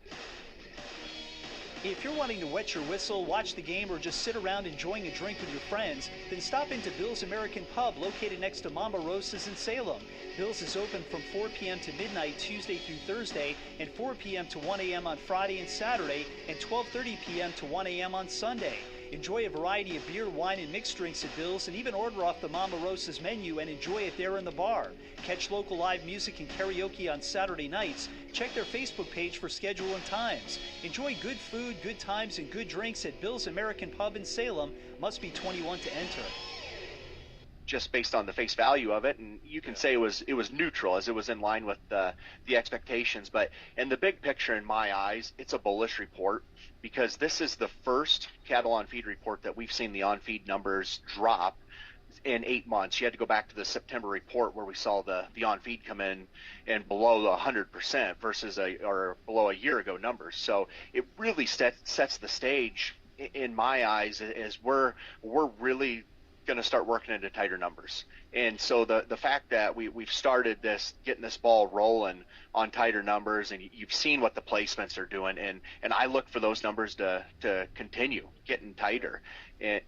Speaker 17: If you're wanting to wet your whistle, watch the game, or just sit around enjoying a drink with your friends, then stop into Bill's American Pub located next to Mama Rosa's in Salem. Bill's is open from 4 p.m. to midnight Tuesday through Thursday and 4 p.m. to 1 a.m. on Friday and Saturday and 12:30 p.m. to 1 a.m. on Sunday. Enjoy a variety of beer, wine, and mixed drinks at Bill's, and even order off the Mama Rosa's menu and enjoy it there in the bar. Catch local live music and karaoke on Saturday nights. Check their Facebook page for schedule and times. Enjoy good food, good times, and good drinks at Bill's American Pub in Salem. Must be 21 to enter.
Speaker 16: Just based on the face value of it, and you can say it was neutral, as it was in line with the expectations. But in the big picture, in my eyes, it's a bullish report, because this is the first cattle on feed report that we've seen the on feed numbers drop in 8 months. You had to go back to the September report where we saw the on feed come in and below the 100% versus below a year ago numbers. So it really sets the stage in my eyes as we're really going to start working into tighter numbers. And so the fact that we've started getting this ball rolling on tighter numbers, and you've seen what the placements are doing, and I look for those numbers to continue getting tighter, and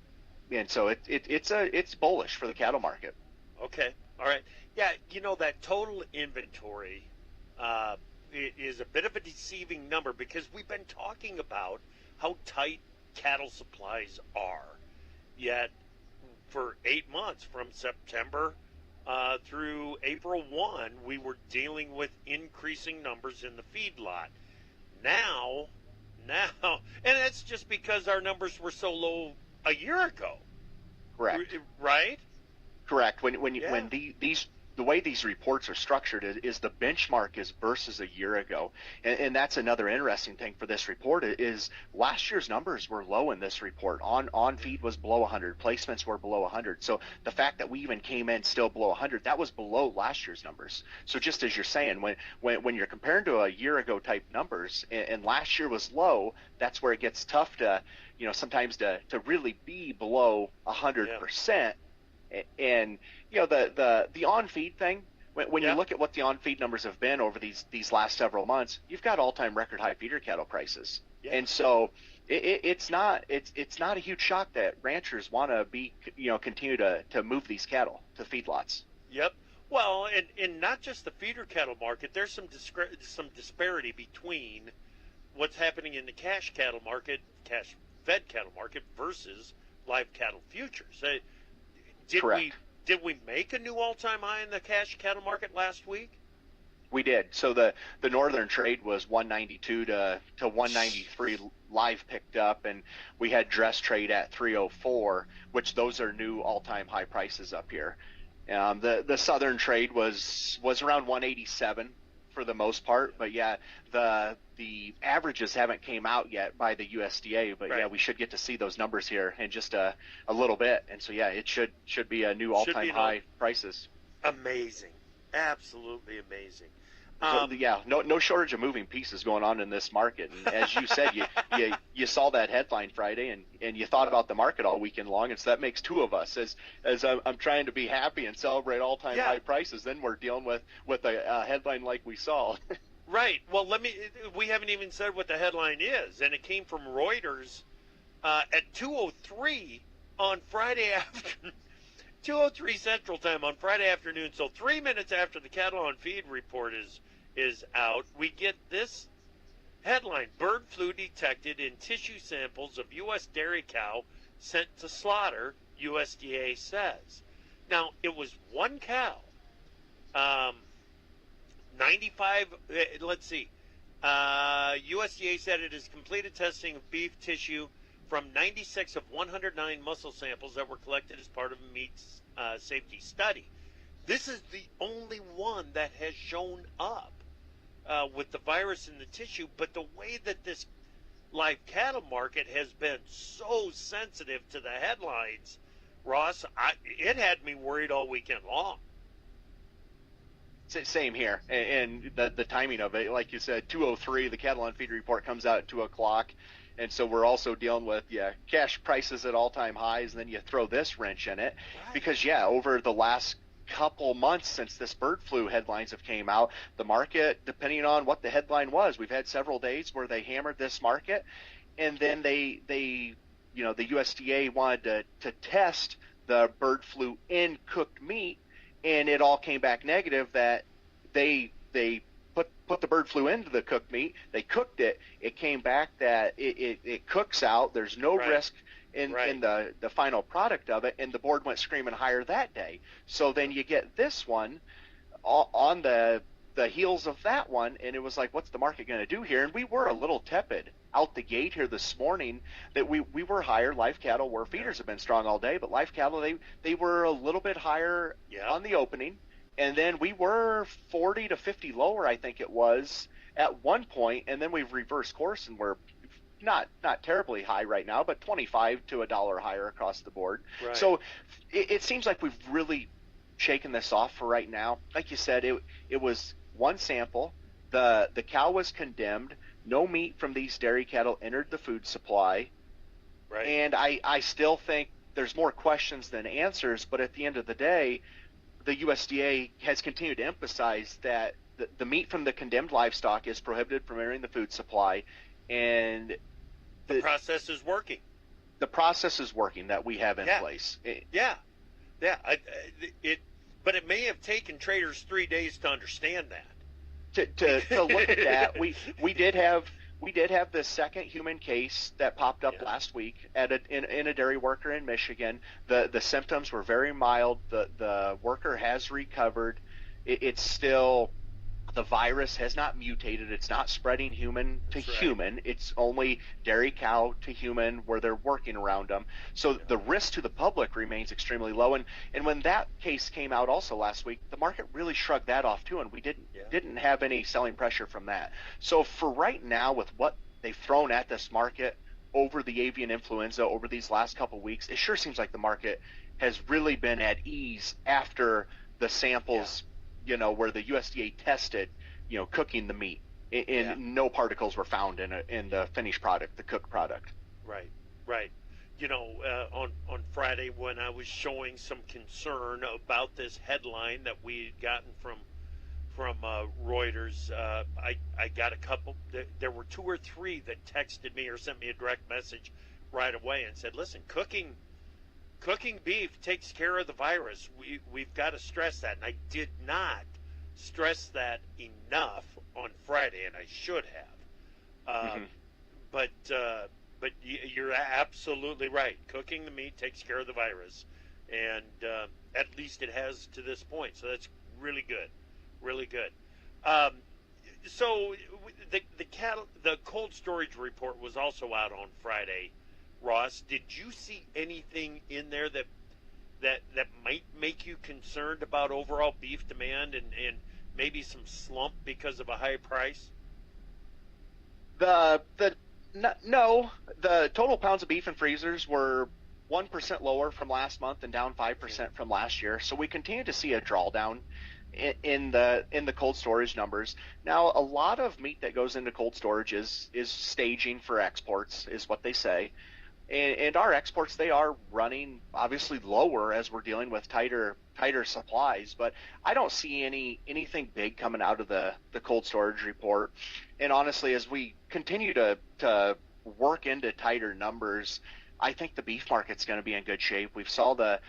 Speaker 16: so it's bullish for the cattle market.
Speaker 25: Okay, all right, yeah, that total inventory is a bit of a deceiving number, because we've been talking about how tight cattle supplies are, yet for 8 months, from September through April 1, we were dealing with increasing numbers in the feedlot. Now, and that's just because our numbers were so low a year ago.
Speaker 16: Correct.
Speaker 25: Right?
Speaker 16: Correct. When these the way these reports are structured is the benchmark is versus a year ago, and that's another interesting thing for this report is last year's numbers were low in this report. On feed was below 100, placements were below 100. So the fact that we even came in still below 100, that was below last year's numbers. So just as you're saying, when you're comparing to a year ago type numbers, and last year was low, that's where it gets tough to, sometimes to really be below 100%. And the on feed thing, when you look at what the on feed numbers have been over these last several months, you've got all-time record high feeder cattle prices. And so it's not a huge shock that ranchers want to continue to move these cattle to feedlots.
Speaker 25: Yep. Well, and not just the feeder cattle market. There's some disparity between what's happening in the cash cattle market, cash fed cattle market versus live cattle futures.
Speaker 16: Correct.
Speaker 25: Did we make a new all-time high in the cash cattle market last week?
Speaker 16: We did. So the northern trade was 192 to 193 live picked up, and we had dress trade at 304, which those are new all-time high prices up here. The southern trade was around 187 for the most part, but the averages haven't came out yet by the USDA, but we should get to see those numbers here in just a little bit, and so it should be a new all-time high prices.
Speaker 25: Amazing, absolutely amazing.
Speaker 16: No shortage of moving pieces going on in this market, and as you said, you saw that headline Friday, and you thought about the market all weekend long, and so that makes two of us. As I'm trying to be happy and celebrate all-time high prices, then we're dealing with a headline like we saw.
Speaker 25: Right. Well, we haven't even said what the headline is, and it came from Reuters at 2:03 on Friday afternoon, 2:03 Central Time on Friday afternoon. So 3 minutes after the cattle on feed report is out, we get this headline: bird flu detected in tissue samples of U.S. dairy cow sent to slaughter, USDA says. Now, it was one cow. 95, let's see. USDA said it has completed testing of beef tissue from 96 of 109 muscle samples that were collected as part of a meat safety study. This is the only one that has shown up with the virus in the tissue, but the way that this live cattle market has been so sensitive to the headlines, Ross, it had me worried all weekend long.
Speaker 16: Same here, and the timing of it, like you said, 2:03, the cattle on feed report comes out at 2 o'clock, and so we're also dealing with cash prices at all-time highs, and then you throw this wrench in it, because over the last couple months since this bird flu headlines have came out, the market, depending on what the headline was, we've had several days where they hammered this market, and then they the USDA wanted to test the bird flu in cooked meat, and it all came back negative that they put the bird flu into the cooked meat. They cooked it. It came back that it cooks out. There's no risk in the final product of it, and the board went screaming higher that day. So then you get this one on the heels of that one, and it was like, what's the market going to do here? And we were a little tepid out the gate here this morning that we were higher. Live cattle were, feeders have been strong all day, but live cattle, they were a little bit higher on the opening, and then we were 40 to 50 lower, I think it was, at one point, and then we've reversed course, and we're not terribly high right now, but 25 to $1 higher across the board. So it seems like we've really shaken this off for right now. Like you said, it was one sample. The cow was condemned. No meat from these dairy cattle entered the food supply. And I still think there's more questions than answers, but at the end of the day, the USDA has continued to emphasize that the meat from the condemned livestock is prohibited from entering the food supply, and
Speaker 25: the process is working.
Speaker 16: The process is working that we have in place.
Speaker 25: But it may have taken traders 3 days to understand that.
Speaker 16: To look at that, we did have the second human case that popped up last week in a dairy worker in Michigan. The symptoms were very mild. The worker has recovered. It's still the virus has not mutated. It's not spreading human to human. It's only dairy cow to human where they're working around them. So the risk to the public remains extremely low. And when that case came out also last week, the market really shrugged that off too, and we didn't have any selling pressure from that. So for right now, with what they've thrown at this market over the avian influenza over these last couple of weeks, it sure seems like the market has really been at ease after the samples, where the USDA tested, cooking the meat, and no particles were found in the finished product, the cooked product. Right.
Speaker 25: On Friday when I was showing some concern about this headline that we had gotten from Reuters, I got a couple. There were 2 or 3 that texted me or sent me a direct message right away and said, "Listen, cooking beef takes care of the virus. We've got to stress that." And I did not stress that enough on Friday, and I should have. But you're absolutely right. Cooking the meat takes care of the virus, and at least it has to this point. So that's really good. Really good. So the cold storage report was also out on Friday. Ross, did you see anything in there that might make you concerned about overall beef demand and maybe some slump because of a high price?
Speaker 16: No. The total pounds of beef in freezers were 1% lower from last month and down 5% from last year. So we continue to see a drawdown in the cold storage numbers. Now, a lot of meat that goes into cold storage is staging for exports, is what they say. And our exports, they are running obviously lower as we're dealing with tighter supplies. But I don't see anything big coming out of the cold storage report. And honestly, as we continue to work into tighter numbers, I think the beef market's going to be in good shape. We saw the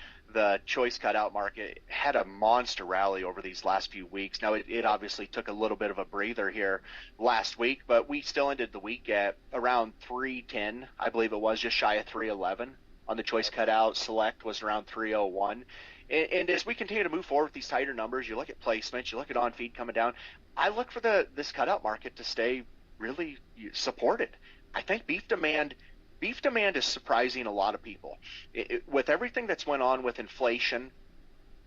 Speaker 16: choice cutout market had a monster rally over these last few weeks. Now, it obviously took a little bit of a breather here last week, but we still ended the week at around 310, I believe it was, just shy of 311 on the choice cutout. Select was around 301. And as we continue to move forward with these tighter numbers, you look at placements, you look at on-feed coming down, I look for this cutout market to stay really supported. I think beef demand is surprising a lot of people. With everything that's went on with inflation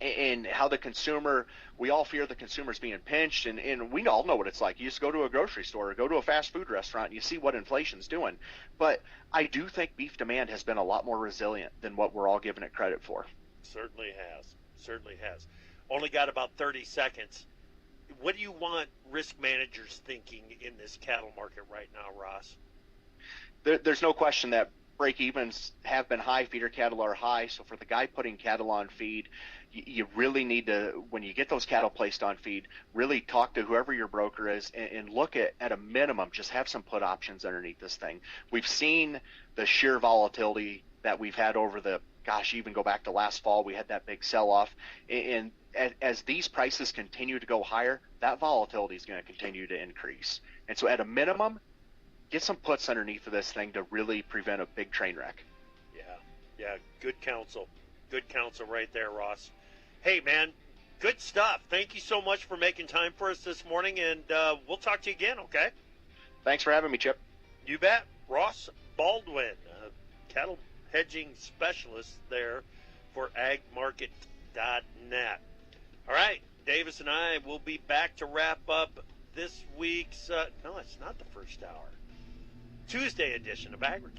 Speaker 16: and how the consumer, we all fear the consumer's being pinched, and we all know what it's like. You just go to a grocery store or go to a fast food restaurant and you see what inflation's doing. But I do think beef demand has been a lot more resilient than what we're all giving it credit for.
Speaker 25: Certainly has. Only got about 30 seconds. What do you want risk managers thinking in this cattle market right now, Ross?
Speaker 16: There's no question that break-evens have been high, feeder cattle are high, so for the guy putting cattle on feed, you really need to, when you get those cattle placed on feed, really talk to whoever your broker is and look at a minimum, just have some put options underneath this thing. We've seen the sheer volatility that we've had over even go back to last fall, we had that big sell-off, and as these prices continue to go higher, that volatility is going to continue to increase. And so at a minimum, get some puts underneath of this thing to really prevent a big train wreck.
Speaker 25: Yeah, good counsel right there, Ross. Hey, man, good stuff. Thank you so much for making time for us this morning, and we'll talk to you again, okay?
Speaker 16: Thanks for having me, Chip.
Speaker 25: You bet. Ross Baldwin, cattle hedging specialist there for agmarket.net. All right, Davis and I will be back to wrap up this week's, no, it's not the first hour, Tuesday edition of Agriculture.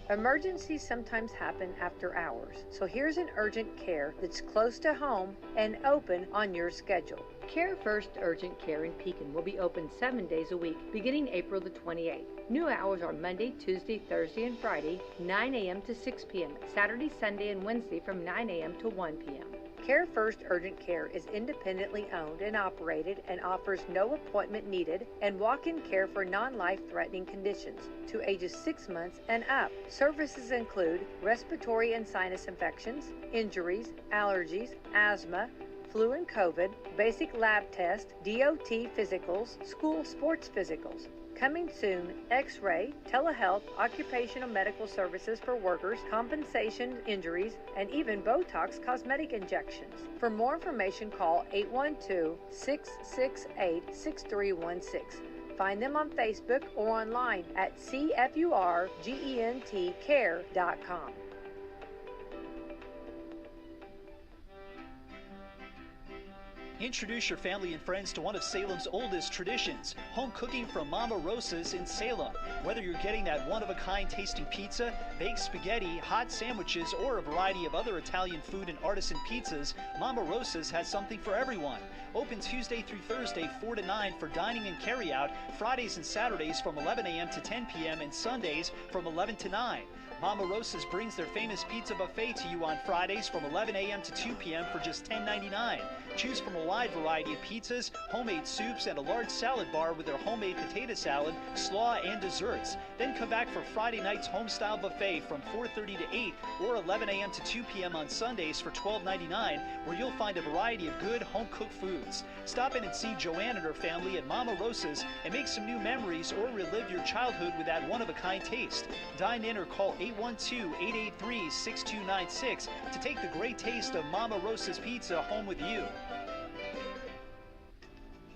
Speaker 2: Emergencies sometimes happen after hours, so here's an urgent care that's close to home and open on your schedule. Care First Urgent Care in Pekin will be open 7 days a week, beginning April the 28th. New hours are Monday, Tuesday, Thursday, and Friday, 9 a.m. to 6 p.m., Saturday, Sunday, and Wednesday from 9 a.m. to 1 p.m. Care First Urgent Care is independently owned and operated and offers no appointment needed and walk-in care for non-life-threatening conditions to ages 6 months and up. Services include respiratory and sinus infections, injuries, allergies, asthma, flu and COVID, basic lab tests, DOT physicals, school sports physicals. Coming soon, X-ray, telehealth, occupational medical services for workers, compensation injuries, and even Botox cosmetic injections. For more information, call 812-668-6316. Find them on Facebook or online at cfurgentcare.com.
Speaker 17: Introduce your family and friends to one of Salem's oldest traditions, home cooking from Mama Rosa's in Salem. Whether you're getting that one-of-a-kind tasting pizza, baked spaghetti, hot sandwiches, or a variety of other Italian food and artisan pizzas, Mama Rosa's has something for everyone. Open Tuesday through Thursday 4 to 9 for dining and carry-out, Fridays and Saturdays from 11 a.m. to 10 p.m. and Sundays from 11 to 9. Mama Rosa's brings their famous pizza buffet to you on Fridays from 11 a.m. to 2 p.m. for just $10.99. Choose from a wide variety of pizzas, homemade soups, and a large salad bar with their homemade potato salad, slaw, and desserts. Then come back for Friday night's home-style buffet from 4:30 to 8 or 11 a.m. to 2 p.m. on Sundays for $12.99, where you'll find a variety of good home-cooked foods. Stop in and see Joanne and her family at Mama Rosa's and make some new memories or relive your childhood with that one-of-a-kind taste. Dine in or call 812-883-6296 to take the great taste of Mama Rosa's pizza home with you.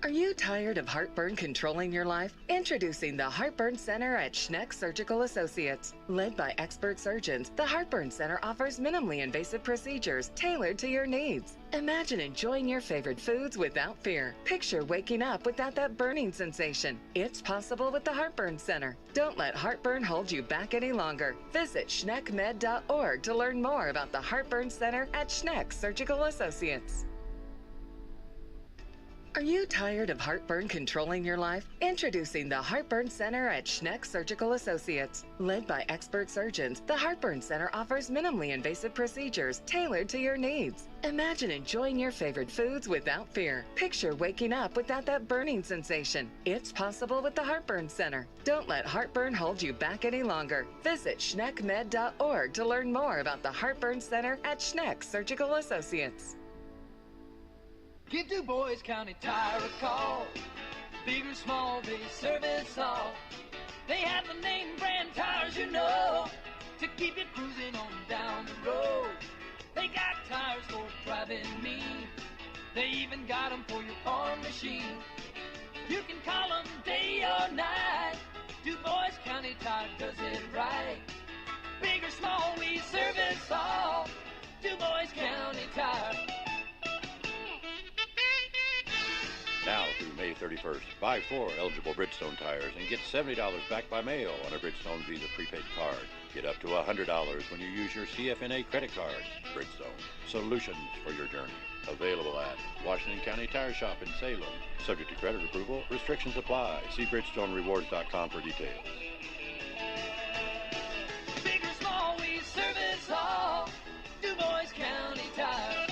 Speaker 8: Are you tired of heartburn controlling your life? Introducing the Heartburn Center at Schneck Surgical Associates. Led by expert surgeons, the Heartburn Center offers minimally invasive procedures tailored to your needs. Imagine enjoying your favorite foods without fear. Picture waking up without that burning sensation. It's possible with the Heartburn Center. Don't let heartburn hold you back any longer. Visit schneckmed.org to learn more about the Heartburn Center at Schneck Surgical Associates. Are you tired of heartburn controlling your life? Introducing the Heartburn Center at Schneck Surgical Associates. Led by expert surgeons, the Heartburn Center offers minimally invasive procedures tailored to your needs. Imagine enjoying your favorite foods without fear. Picture waking up without that burning sensation. It's possible with the Heartburn Center. Don't let heartburn hold you back any longer. Visit schneckmed.org to learn more about the Heartburn Center at Schneck Surgical Associates.
Speaker 19: Give Du Bois County Tire a call. Big or small, they service all. They have the name brand tires you know to keep you cruising on down the road. They got tires for driving me. They even got them for your farm machine. You can call them day or night. Du Bois County Tire does it right. Big or small, we service all. Du Bois County Tire.
Speaker 22: Now through May 31st, buy 4 eligible Bridgestone tires and get $70 back by mail on a Bridgestone Visa prepaid card. Get up to $100 when you use your CFNA credit card. Bridgestone, solutions for your journey. Available at Washington County Tire Shop in Salem. Subject to credit approval, restrictions apply. See BridgestoneRewards.com for details.
Speaker 19: Big or small, we service all. Du Bois County Tire.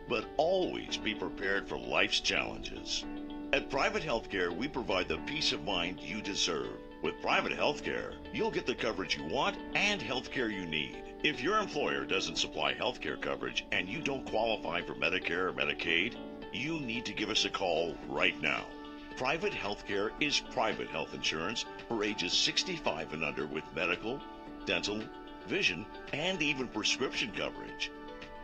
Speaker 23: But always be prepared for life's challenges. At Private Healthcare, we provide the peace of mind you deserve. With Private Healthcare, you'll get the coverage you want and healthcare you need. If your employer doesn't supply healthcare coverage and you don't qualify for Medicare or Medicaid, you need to give us a call right now. Private Healthcare is private health insurance for ages 65 and under with medical, dental, vision, and even prescription coverage.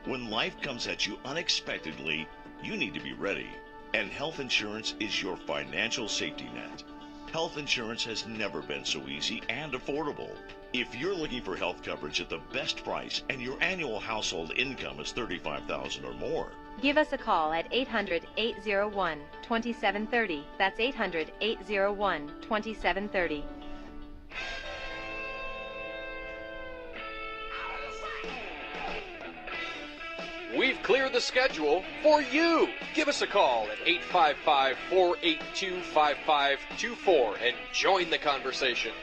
Speaker 23: When life comes at you unexpectedly, you need to be ready. And health insurance is your financial safety net. Health insurance has never been so easy and affordable. If you're looking for health coverage at the best price and your annual household income is $35,000 or more,
Speaker 24: give us a call at 800-801-2730. That's 800-801-2730.
Speaker 26: We've cleared the schedule for you. Give us a call at 855-482-5524 and join the conversation.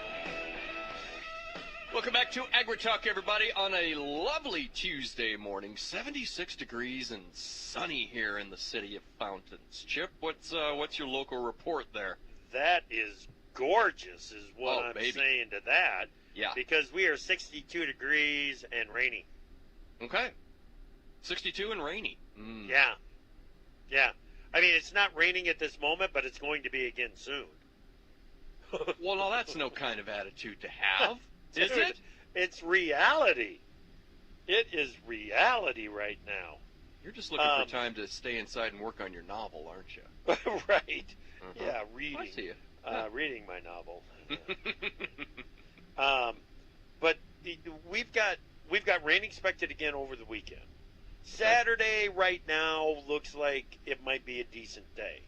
Speaker 26: Welcome back to AgriTalk, everybody, on a lovely Tuesday morning. 76 degrees and sunny here in the city of Fountains. Chip, what's your local report there?
Speaker 25: That is gorgeous, is what I'm
Speaker 26: baby.
Speaker 25: saying to that.
Speaker 26: Yeah.
Speaker 25: Because we are 62 degrees and rainy.
Speaker 26: Okay. 62 and rainy.
Speaker 25: Yeah. Yeah. I mean, it's not raining at this moment, but it's going to be again soon.
Speaker 26: Well, no, that's no kind of attitude to have, is
Speaker 1: Dude,
Speaker 26: it?
Speaker 1: It's reality. It is reality right now.
Speaker 26: You're just looking for time to stay inside and work on your novel, aren't you?
Speaker 1: Right.
Speaker 26: Uh-huh.
Speaker 1: Yeah, reading.
Speaker 26: I see you.
Speaker 1: Reading my novel. But we've got rain expected again over the weekend. Saturday right now looks like it might be a decent day.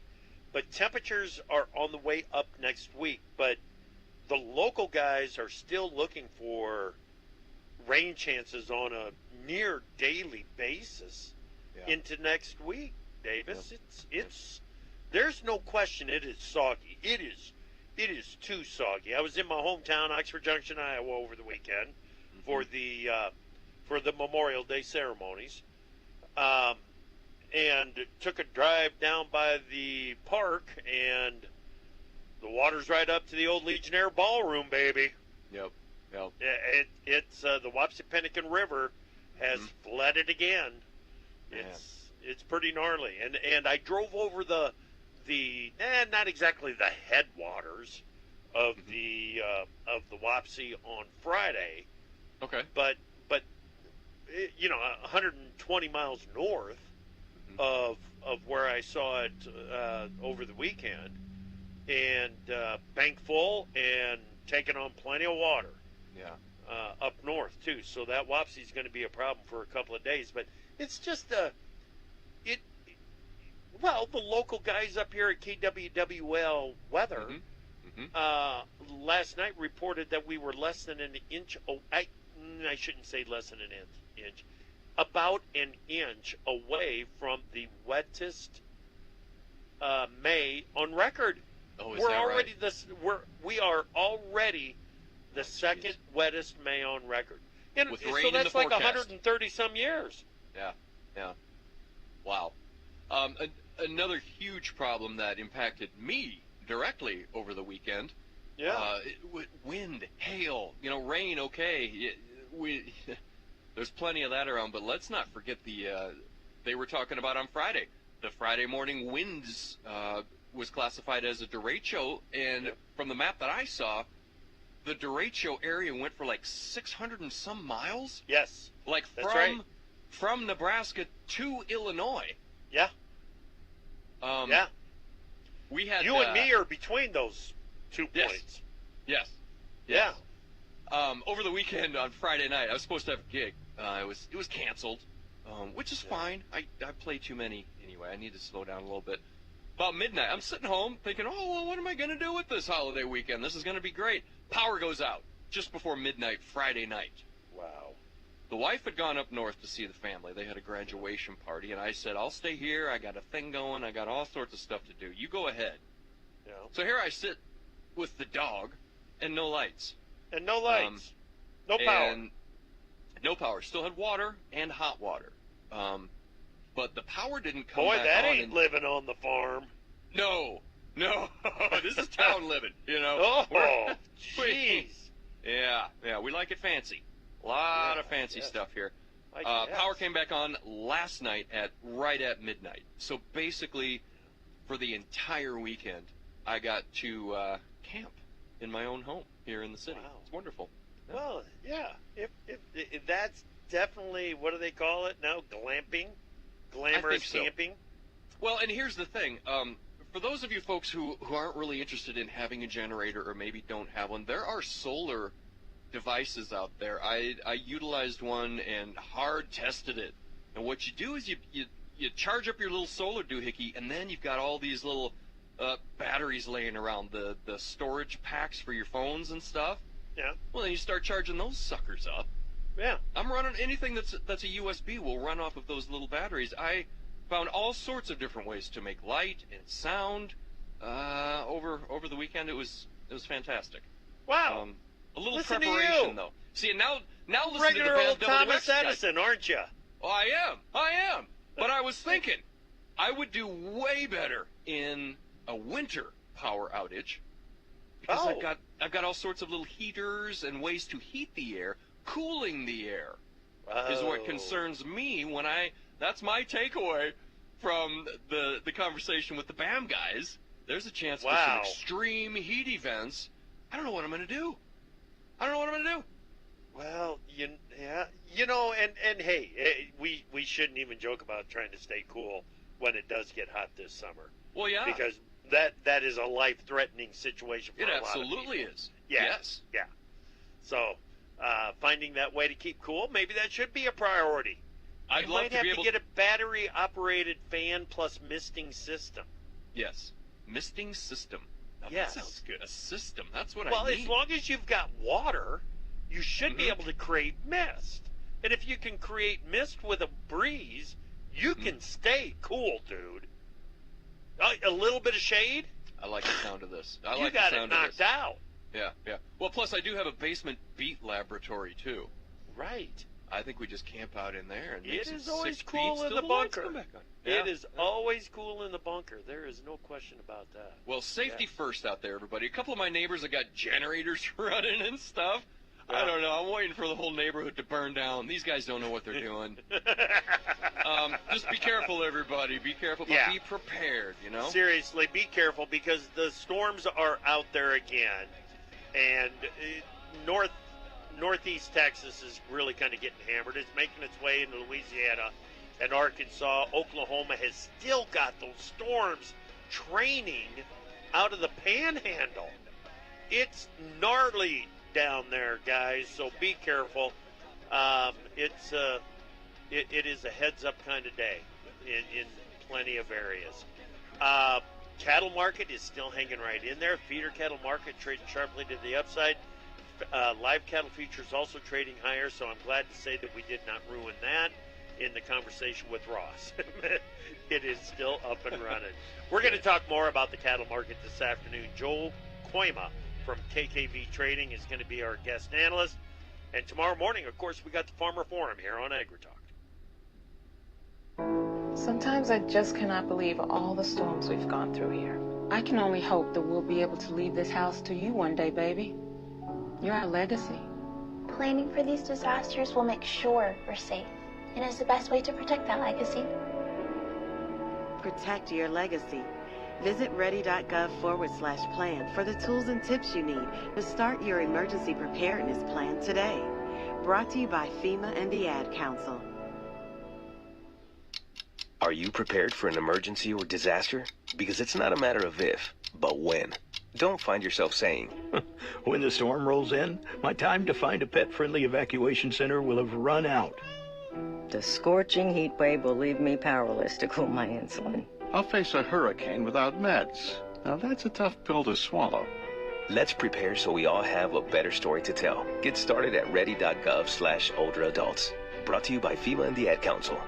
Speaker 1: But temperatures are on the way up next week. But the local guys are still looking for rain chances on a near daily basis into next week, Davis. It's there's no question it is soggy. It is too soggy. I was in my hometown, Oxford Junction, Iowa, over the weekend for the Memorial Day ceremonies. And took a drive down by the park, and the water's right up to the old Legionnaire Ballroom, baby.
Speaker 26: Yep.
Speaker 1: It's the Wapsipinicon River has flooded again. It's pretty gnarly, and I drove over the not exactly the headwaters of the Wapsi on Friday.
Speaker 26: Okay.
Speaker 1: But 120 miles north of where I saw it over the weekend, and bank full and taking on plenty of water.
Speaker 26: Yeah.
Speaker 1: Up north too, so that Wapsi is going to be a problem for a couple of days. But it's just the local guys up here at KWWL Weather last night reported that we were less than an inch. I shouldn't say less than an inch. About an inch away from the wettest May on record.
Speaker 26: Oh, is
Speaker 1: we're
Speaker 26: that
Speaker 1: already
Speaker 26: right?
Speaker 1: We are already the second wettest May on record. And
Speaker 26: With
Speaker 1: so
Speaker 26: rain
Speaker 1: that's
Speaker 26: in the
Speaker 1: like
Speaker 26: forecast.
Speaker 1: 130 some years.
Speaker 26: Yeah. Wow. Another huge problem that impacted me directly over the weekend.
Speaker 1: Yeah.
Speaker 26: Wind, hail, rain. Okay, there's plenty of that around, but let's not forget they were talking about on Friday. The Friday morning winds was classified as a derecho, and from the map that I saw, the derecho area went for like 600 and some miles.
Speaker 1: Yes.
Speaker 26: Like
Speaker 1: That's right.
Speaker 26: from Nebraska to Illinois.
Speaker 1: Yeah.
Speaker 26: Yeah. We had
Speaker 1: you and me are between those 2
Speaker 26: Yes.
Speaker 1: points.
Speaker 26: Yes.
Speaker 1: Yeah.
Speaker 26: Over the weekend on Friday night, I was supposed to have a gig. It was canceled, which is fine. I play too many anyway. I need to slow down a little bit. About midnight, I'm sitting home thinking, oh, well, what am I going to do with this holiday weekend? This is going to be great. Power goes out just before midnight Friday night.
Speaker 1: Wow.
Speaker 26: The wife had gone up north to see the family. They had a graduation party, and I said, I'll stay here. I got a thing going. I got all sorts of stuff to do. You go ahead.
Speaker 1: Yeah.
Speaker 26: So here I sit with the dog and no lights.
Speaker 1: And no lights. No power.
Speaker 26: And no power. Still had water and hot water. But the power didn't come
Speaker 1: Boy,
Speaker 26: back
Speaker 1: that
Speaker 26: on.
Speaker 1: ain't living on the farm.
Speaker 26: No. This is town living,
Speaker 1: Oh, jeez.
Speaker 26: Yeah, we like it fancy. A lot of fancy stuff here. Power came back on last night right at midnight. So basically, for the entire weekend, I got to camp in my own home here in the city.
Speaker 1: Wow.
Speaker 26: It's wonderful. Yeah.
Speaker 1: Well, yeah. If that's definitely, what do they call it now? Glamping? Glamorous
Speaker 26: so.
Speaker 1: camping?
Speaker 26: Well, and here's the thing. For those of you folks who aren't really interested in having a generator or maybe don't have one, there are solar devices out there. I utilized one and hard tested it. And what you do is you charge up your little solar doohickey, and then you've got all these little batteries laying around, the storage packs for your phones and stuff.
Speaker 1: Yeah.
Speaker 26: Well, then you start charging those suckers up.
Speaker 1: Yeah.
Speaker 26: I'm running anything that's a USB will run off of those little batteries. I found all sorts of different ways to make light and sound over the weekend. It was fantastic.
Speaker 1: Wow.
Speaker 26: A little
Speaker 1: Listen to
Speaker 26: preparation
Speaker 1: you.
Speaker 26: though. See, and now listen
Speaker 1: Regular
Speaker 26: to the
Speaker 1: old
Speaker 26: bad
Speaker 1: Thomas
Speaker 26: WX guy.
Speaker 1: Edison, aren't you?
Speaker 26: Oh, I am. But I was thinking I would do way better in a winter power outage because I've got all sorts of little heaters and ways to heat the air. Cooling the air is what concerns me that's my takeaway from the conversation with the BAM guys. there's a chance for some extreme heat events. I don't know what I'm going to do.
Speaker 1: Well, and hey, we shouldn't even joke about trying to stay cool when it does get hot this summer.
Speaker 26: Well, yeah.
Speaker 1: Because that is a life-threatening situation for a lot of people.
Speaker 26: It absolutely is.
Speaker 1: Yeah.
Speaker 26: Yes.
Speaker 1: Yeah. So, finding that way to keep cool, maybe that should be a priority.
Speaker 26: I'd
Speaker 1: You
Speaker 26: love
Speaker 1: might
Speaker 26: to
Speaker 1: have
Speaker 26: be
Speaker 1: to
Speaker 26: able
Speaker 1: get a battery-operated fan plus misting system.
Speaker 26: Yes. Misting system. Now,
Speaker 1: Yes.
Speaker 26: That sounds good. A system. That's what
Speaker 1: Well,
Speaker 26: I need.
Speaker 1: as long as you've got water, you should be able to create mist. And if you can create mist with a breeze, you can stay cool, dude. A little bit of shade?
Speaker 26: I like the sound of this. I
Speaker 1: You
Speaker 26: like
Speaker 1: got
Speaker 26: the
Speaker 1: it
Speaker 26: sound
Speaker 1: knocked
Speaker 26: of this.
Speaker 1: out.
Speaker 26: Yeah, yeah. Well, plus I do have a basement beat laboratory, too.
Speaker 1: Right.
Speaker 26: I think we just camp out in there. And make
Speaker 1: It
Speaker 26: some
Speaker 1: is always
Speaker 26: sick
Speaker 1: cool
Speaker 26: beats
Speaker 1: in
Speaker 26: till
Speaker 1: the
Speaker 26: lights
Speaker 1: bunker.
Speaker 26: come back on.
Speaker 1: It
Speaker 26: Yeah,
Speaker 1: is
Speaker 26: yeah.
Speaker 1: always cool in the bunker. There is no question about that.
Speaker 26: Well, safety first out there, everybody. A couple of my neighbors have got generators running and stuff. I don't know. I'm waiting for the whole neighborhood to burn down. These guys don't know what they're doing. Just be careful, everybody. Be careful, but be prepared, you know?
Speaker 1: Seriously, be careful because the storms are out there again. And northeast Texas is really kind of getting hammered. It's making its way into Louisiana and Arkansas. Oklahoma has still got those storms training out of the panhandle. It's gnarly down there, guys, so be careful. It is a heads-up kind of day in plenty of areas. Cattle market is still hanging right in there. Feeder cattle market trading sharply to the upside. Live cattle futures also trading higher, so I'm glad to say that we did not ruin that in the conversation with Ross. It is still up and running. We're going to talk more about the cattle market this afternoon. Joel Koima from KKV Trading is going to be our guest analyst. And tomorrow morning, of course, we got the Farmer Forum here on AgriTalk.
Speaker 5: Sometimes I just cannot believe all the storms we've gone through here.
Speaker 6: I can only hope that we'll be able to leave this house to you one day, baby. You're our legacy.
Speaker 10: Planning for these disasters will make sure we're safe, and is the best way to protect that legacy.
Speaker 15: Protect your legacy. Visit ready.gov/plan for the tools and tips you need to start your emergency preparedness plan today. Brought to you by FEMA and the Ad Council.
Speaker 20: Are you prepared for an emergency or disaster? Because it's not a matter of if, but when. Don't find yourself saying,
Speaker 21: when the storm rolls in, my time to find a pet-friendly evacuation center will have run out.
Speaker 6: The scorching heat wave will leave me powerless to cool my insulin.
Speaker 27: I'll face a hurricane without meds. Now that's a tough pill to swallow.
Speaker 20: Let's prepare so we all have a better story to tell. Get started at ready.gov/older adults. Brought to you by FEMA and the Ad Council.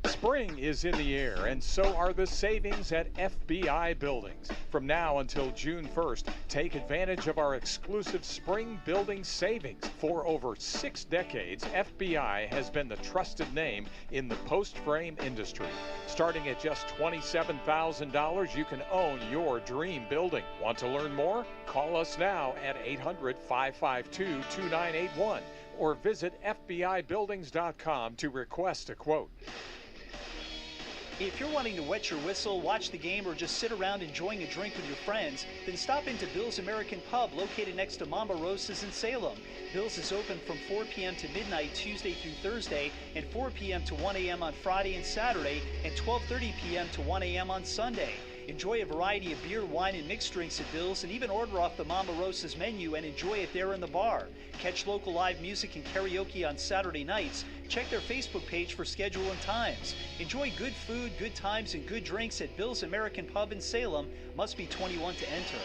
Speaker 28: Spring is in the air, and so are the savings at FBI Buildings. From now until June 1st, take advantage of our exclusive spring building savings. For over 6 decades, FBI has been the trusted name in the post-frame industry. Starting at just $27,000, you can own your dream building. Want to learn more? Call us now at 800-552-2981 or visit FBIbuildings.com to request a quote.
Speaker 17: If you're wanting to wet your whistle, watch the game, or just sit around enjoying a drink with your friends, then stop into Bill's American Pub, located next to Mama Rosa's in Salem. Bill's is open from 4 p.m. to midnight Tuesday through Thursday, and 4 p.m. to 1 a.m. on Friday and Saturday, and 12:30 p.m. to 1 a.m. on Sunday. Enjoy a variety of beer, wine, and mixed drinks at Bill's, and even order off the Mama Rosa's menu and enjoy it there in the bar. Catch local live music and karaoke on Saturday nights. Check their Facebook page for schedule and times. Enjoy good food, good times, and good drinks at Bill's American Pub in Salem. Must be 21 to enter.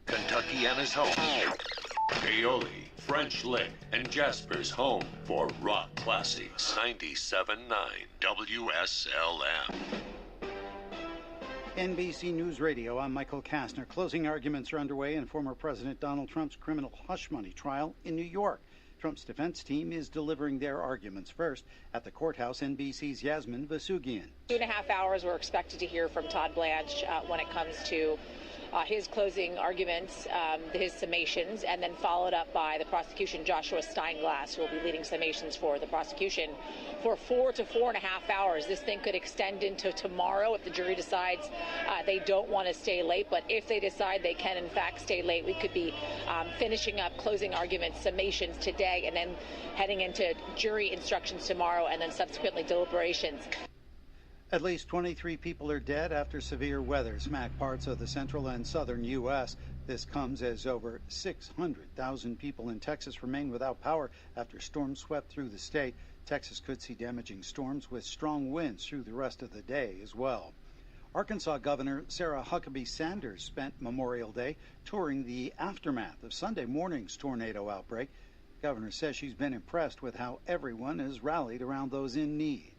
Speaker 29: Kentuckiana's home. Paoli, French Lick, and Jasper's home for rock classics. 97.9 WSLM.
Speaker 30: NBC News Radio, I'm Michael Kastner. Closing arguments are underway in former President Donald Trump's criminal hush money trial in New York. Trump's defense team is delivering their arguments first at the courthouse. NBC's Yasmin Vasugian.
Speaker 31: 2.5 hours we're expected to hear from Todd Blanche when it comes to
Speaker 3: his closing arguments, his summations, and then followed up by the prosecution, Joshua Steinglass, who will be leading summations for the prosecution for 4 to 4.5 hours. This thing could extend into tomorrow if the jury decides they don't want to stay late. But if they decide they can, in fact, stay late, we could be finishing up closing arguments, summations today, and then heading into jury instructions tomorrow, and then subsequently deliberations.
Speaker 30: At least 23 people are dead after severe weather smacked parts of the central and southern U.S. This comes as over 600,000 people in Texas remain without power after storms swept through the state. Texas could see damaging storms with strong winds through the rest of the day as well. Arkansas Governor Sarah Huckabee Sanders spent Memorial Day touring the aftermath of Sunday morning's tornado outbreak. The governor says she's been impressed with how everyone has rallied around those in need.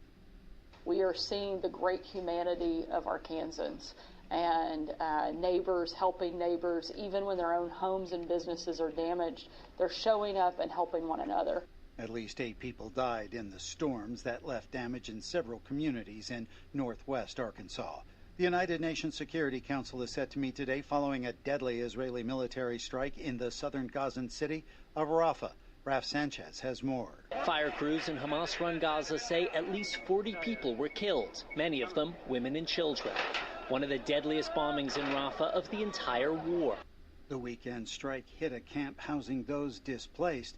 Speaker 4: We are seeing the great humanity of Arkansans and neighbors helping neighbors. Even when their own homes and businesses are damaged, they're showing up and helping one another.
Speaker 30: At least 8 people died in the storms that left damage in several communities in northwest Arkansas. The United Nations Security Council is set to meet today following a deadly Israeli military strike in the southern Gazan city of Rafah. Raf Sanchez has more.
Speaker 7: Fire crews in Hamas-run Gaza say at least 40 people were killed, many of them women and children. One of the deadliest bombings in Rafah of the entire war.
Speaker 30: The weekend strike hit a camp housing those displaced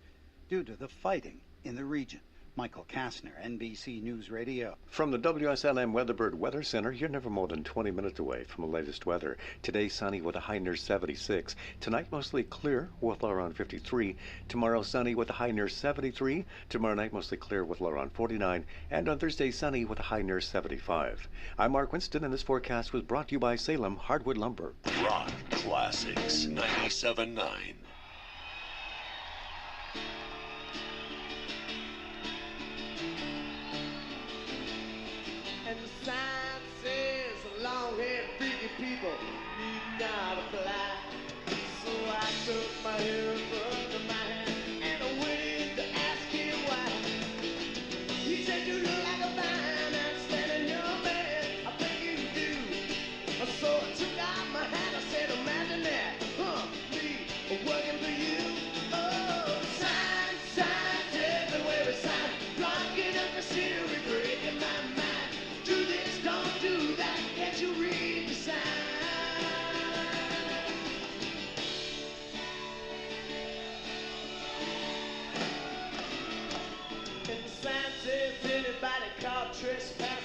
Speaker 30: due to the fighting in the region. Michael Kastner, NBC News Radio.
Speaker 9: From the Wslm Weatherbird Weather Center, you're never more than 20 minutes away from the latest weather. Today, sunny with a high near 76. Tonight, mostly clear with low around 53. Tomorrow, sunny with a high near 73. Tomorrow night, mostly clear with low around 49. And on Thursday, sunny with a high near 75. I'm Mark Winston, and this forecast was brought to you by Salem Hardwood Lumber.
Speaker 29: Rock Classics 97.9.
Speaker 11: And the sign says long-haired freaky people need not apply. So I took my hair in front of my hand and I went to ask him why. He said, you look like a fine and standing young man. I think you do. So I took out my hat. I said, imagine that, me working for you. Oh, signs everywhere, a sign blocking up the scenery, breaking my mind. Do this, don't do that, can't you read the sign? And the sign says anybody caught trespassing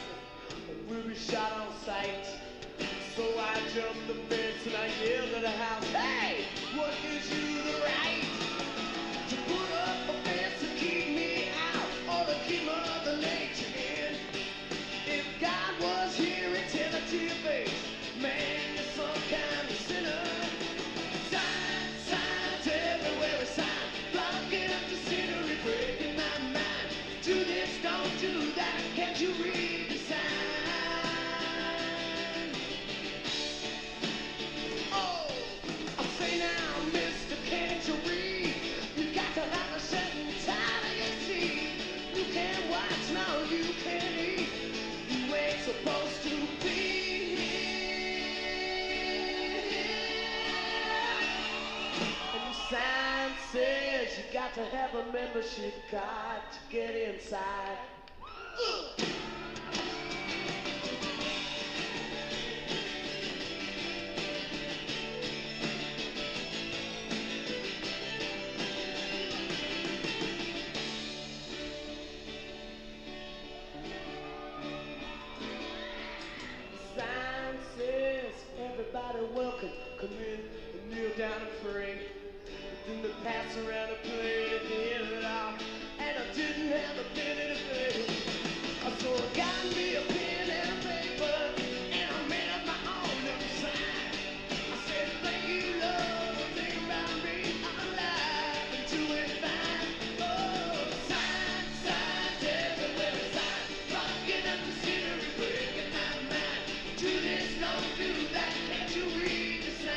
Speaker 11: will be shot on sight. So I jumped the fence and I yelled at the house, hey, what gives you the right to put up a fence to keep me out or to keep Mother Nature in? If God was here, he'd tell it to your face, man, you're some kind of sinner. Signs everywhere, a sign blocking up the scenery, breaking my mind. Do this, don't do that, can't you read the sign? Oh, I say now, mister, can't you read? You got to have a certain time of your seat. You can't watch, no, you can't eat. You ain't supposed to be here. And the sign says you got to have a membership card to get inside. Sign says everybody welcome, come in and kneel down and pray. Then they pass around a plate at the end of it all, and I didn't have a penny to pay. So I got me a pen and a paper, and I made up my own little sign. I said, thank you, Lord, for thinking about me. I'm alive and doing fine. Oh, signs everywhere, signs blocking up the scenery, breaking my mind. Do this, don't do that, can't you read the sign?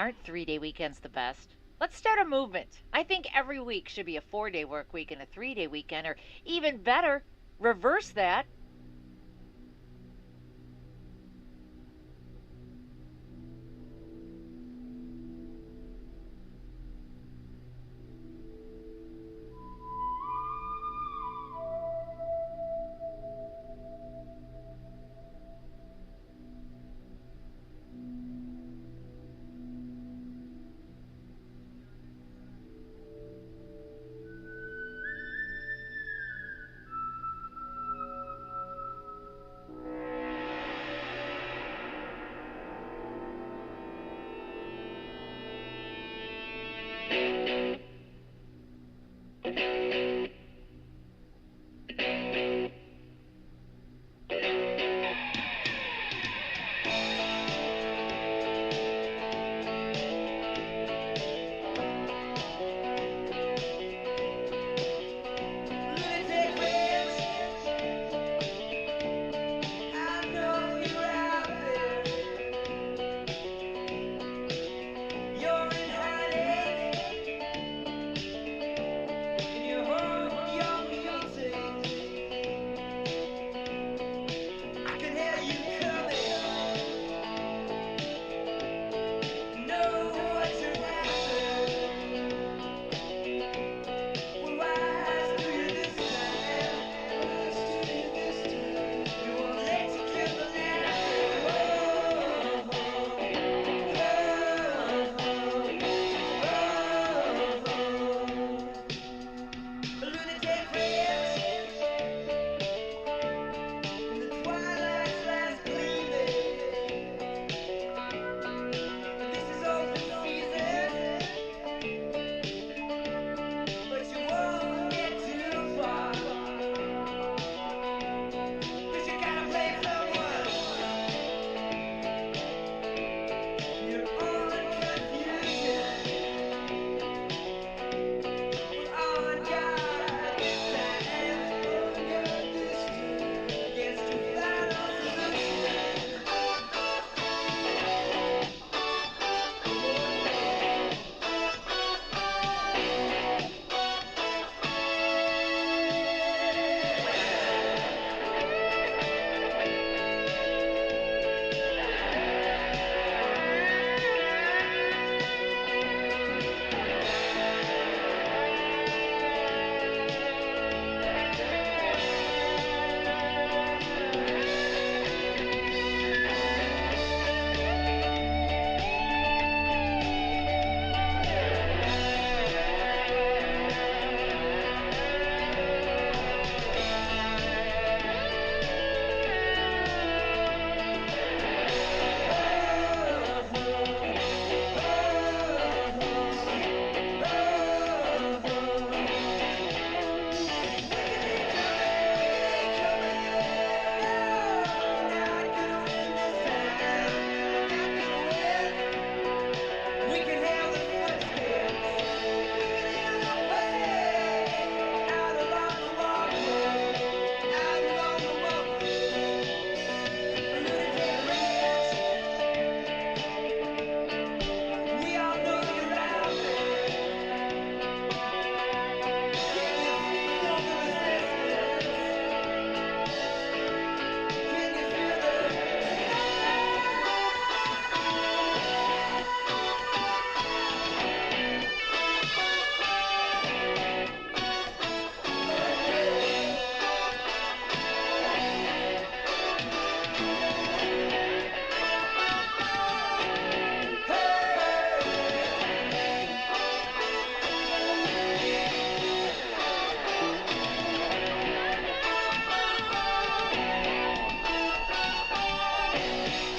Speaker 2: aren't 3-day weekends the best? Let's start a movement. I think every week should be a 4-day work week and a 3-day weekend, or even better, reverse that.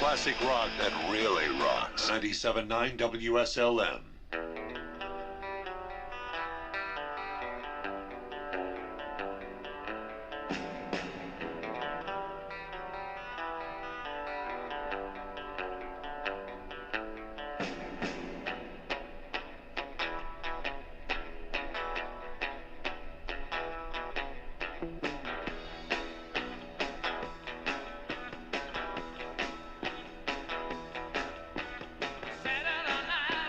Speaker 29: Classic rock that really rocks. 97.9 WSLM.
Speaker 11: Saturday night.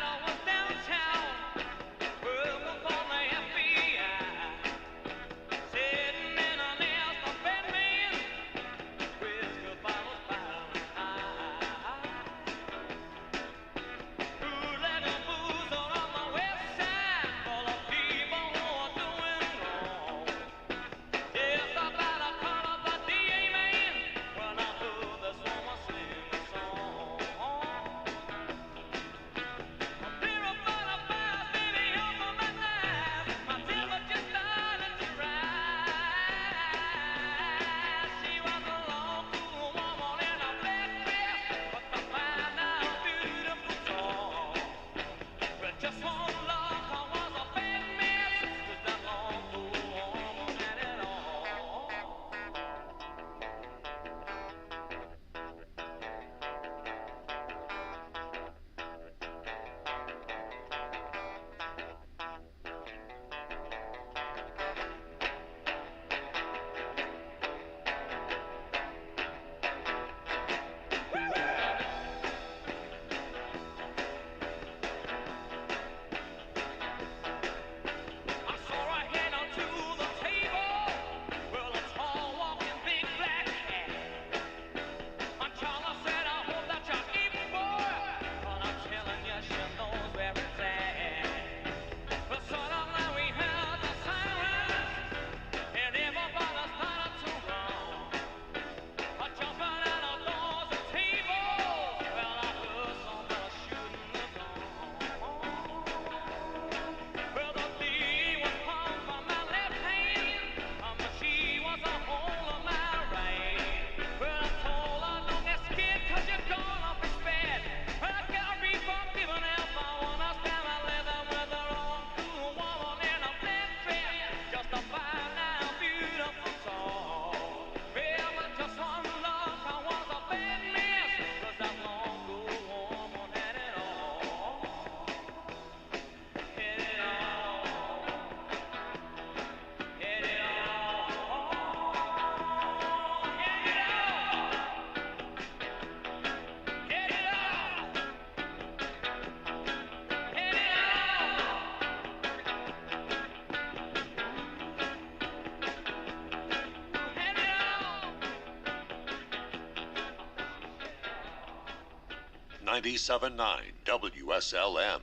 Speaker 29: 97.9 WSLM.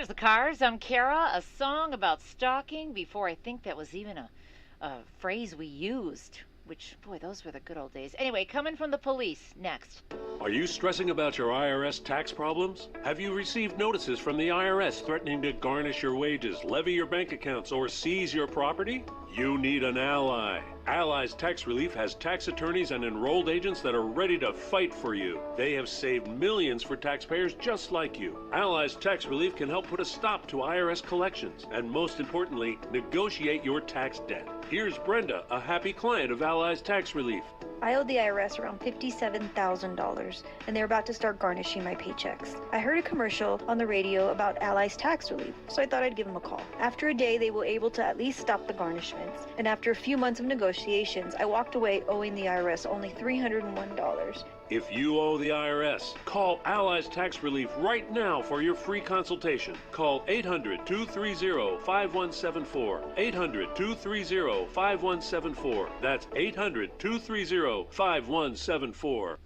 Speaker 2: The Cars. I'm Kara. A song about stalking before I think that was even a phrase we used. Which, boy, those were the good old days. Anyway, coming from the police. Next.
Speaker 8: Are you stressing about your IRS tax problems? Have you received notices from the IRS threatening to garnish your wages, levy your bank accounts, or seize your property? You need an ally. Allies Tax Relief has tax attorneys and enrolled agents that are ready to fight for you. They have saved millions for taxpayers just like you. Allies Tax Relief can help put a stop to IRS collections and, most importantly, negotiate your tax debt. Here's Brenda, a happy client of Allies Tax Relief.
Speaker 12: I owed the IRS around $57,000, and they're about to start garnishing my paychecks. I heard a commercial on the radio about Allies Tax Relief, so I thought I'd give them a call. After a day, they were able to at least stop the garnishments, and after a few months of negotiations, I walked away owing the IRS only $301.
Speaker 8: If you owe the IRS, call Allies Tax Relief right now for your free consultation. Call 800-230-5174. 800-230-5174. That's 800-230-5174.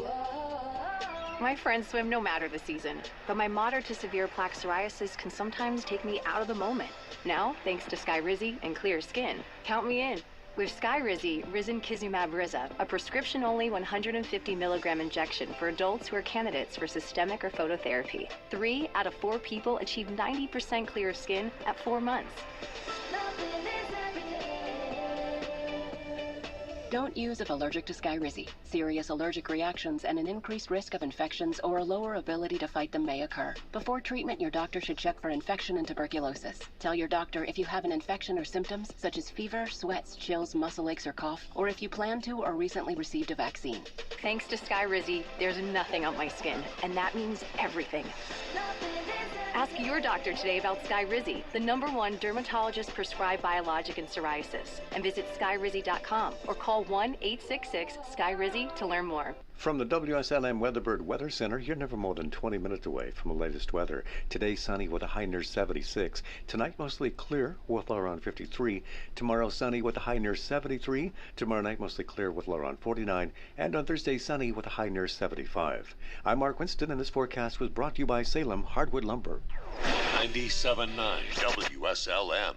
Speaker 13: My friends swim no matter the season, but my moderate to severe plaque psoriasis can sometimes take me out of the moment. Now, thanks to Skyrizi and clear skin, count me in. With Skyrizi, Risankizumab Riza, a prescription-only 150 milligram injection for adults who are candidates for systemic or phototherapy. 3 out of 4 people achieve 90% clear skin at 4 months.
Speaker 14: Don't use if allergic to Skyrizi. Serious allergic reactions and an increased risk of infections or a lower ability to fight them may occur. Before treatment, your doctor should check for infection and tuberculosis. Tell your doctor if you have an infection or symptoms such as fever, sweats, chills, muscle aches, or cough, or if you plan to or recently received a vaccine.
Speaker 13: Thanks to Skyrizi, there's nothing on my skin, and that means everything. Ask your doctor today about Skyrizi, the #1 dermatologist-prescribed biologic in psoriasis, and visit skyrizi.com or call 1-866-SKYRIZI to learn more.
Speaker 9: From the Wslm Weatherbird Weather Center, you're never more than 20 minutes away from the latest weather. Today, sunny with a high near 76. Tonight, mostly clear with low around 53. Tomorrow, sunny with a high near 73. Tomorrow night, mostly clear with low around 49. And on Thursday, sunny with a high near 75. I'm Mark Winston, and this forecast was brought to you by Salem Hardwood Lumber.
Speaker 29: 97.9 WSLM.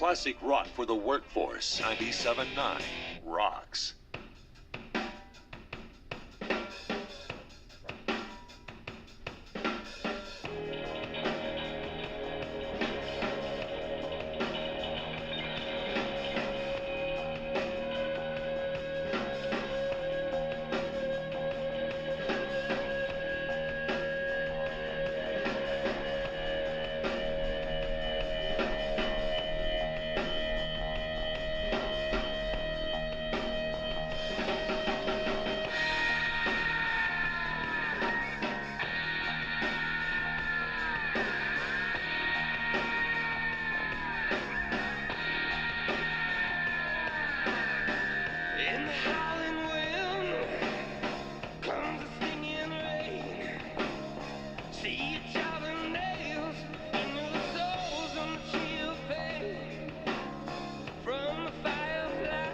Speaker 29: classic rock for the workforce. 97.9 rocks.
Speaker 11: In the howling wind comes a stinging rain. See each other nails into the souls on the tree of pain. From the firefly,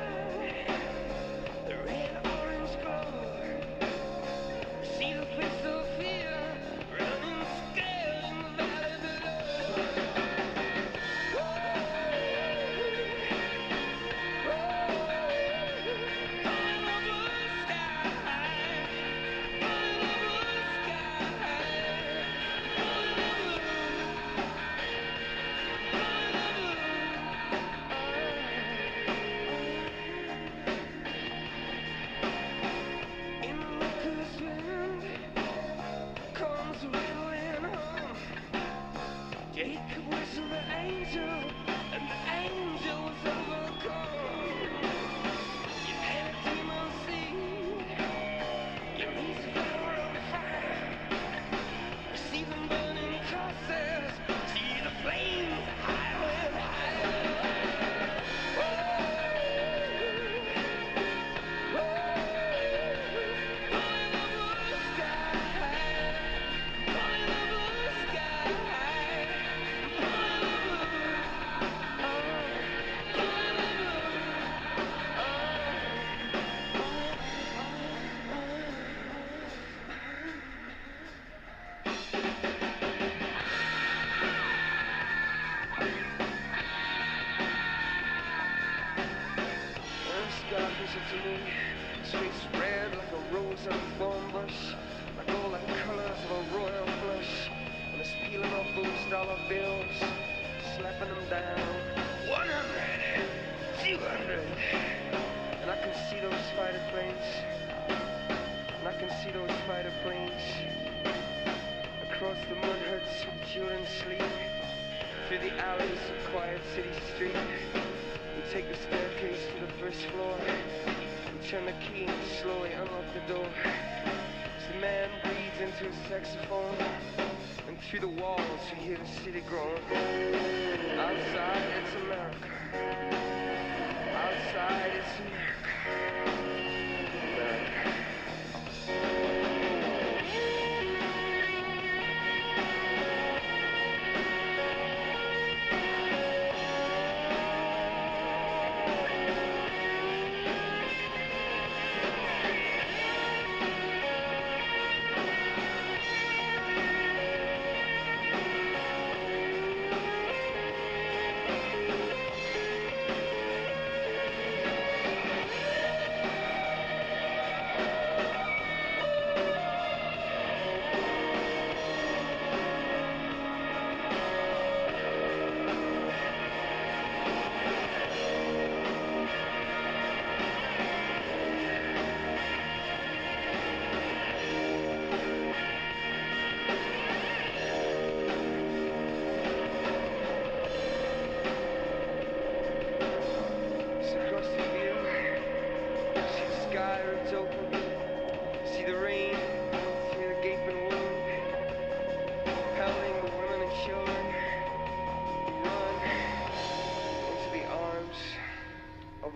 Speaker 11: the red orange glow. See the face of fear running scared in the valley below. In the reckless wind comes a riddling hum. Jacob whistled the angel, and the angel was overcome. You had a demon seed, you reached the power of fire. See them burning crosses, see the flames higher and higher. God whistled to me, his face red like a rose on a thorn bush, like all the colors of a royal flush, and it's peeling off those dollar bills, slapping them down. 100, 200, and I can see those fighter planes, and I can see those fighter planes, across the mud huts with children sleep, through the alleys of quiet city street. We take the staircase to the first floor. We turn the key and slowly unlock the door. As the man breathes into his saxophone, and through the walls we hear the city groan. Outside it's America. Outside it's America.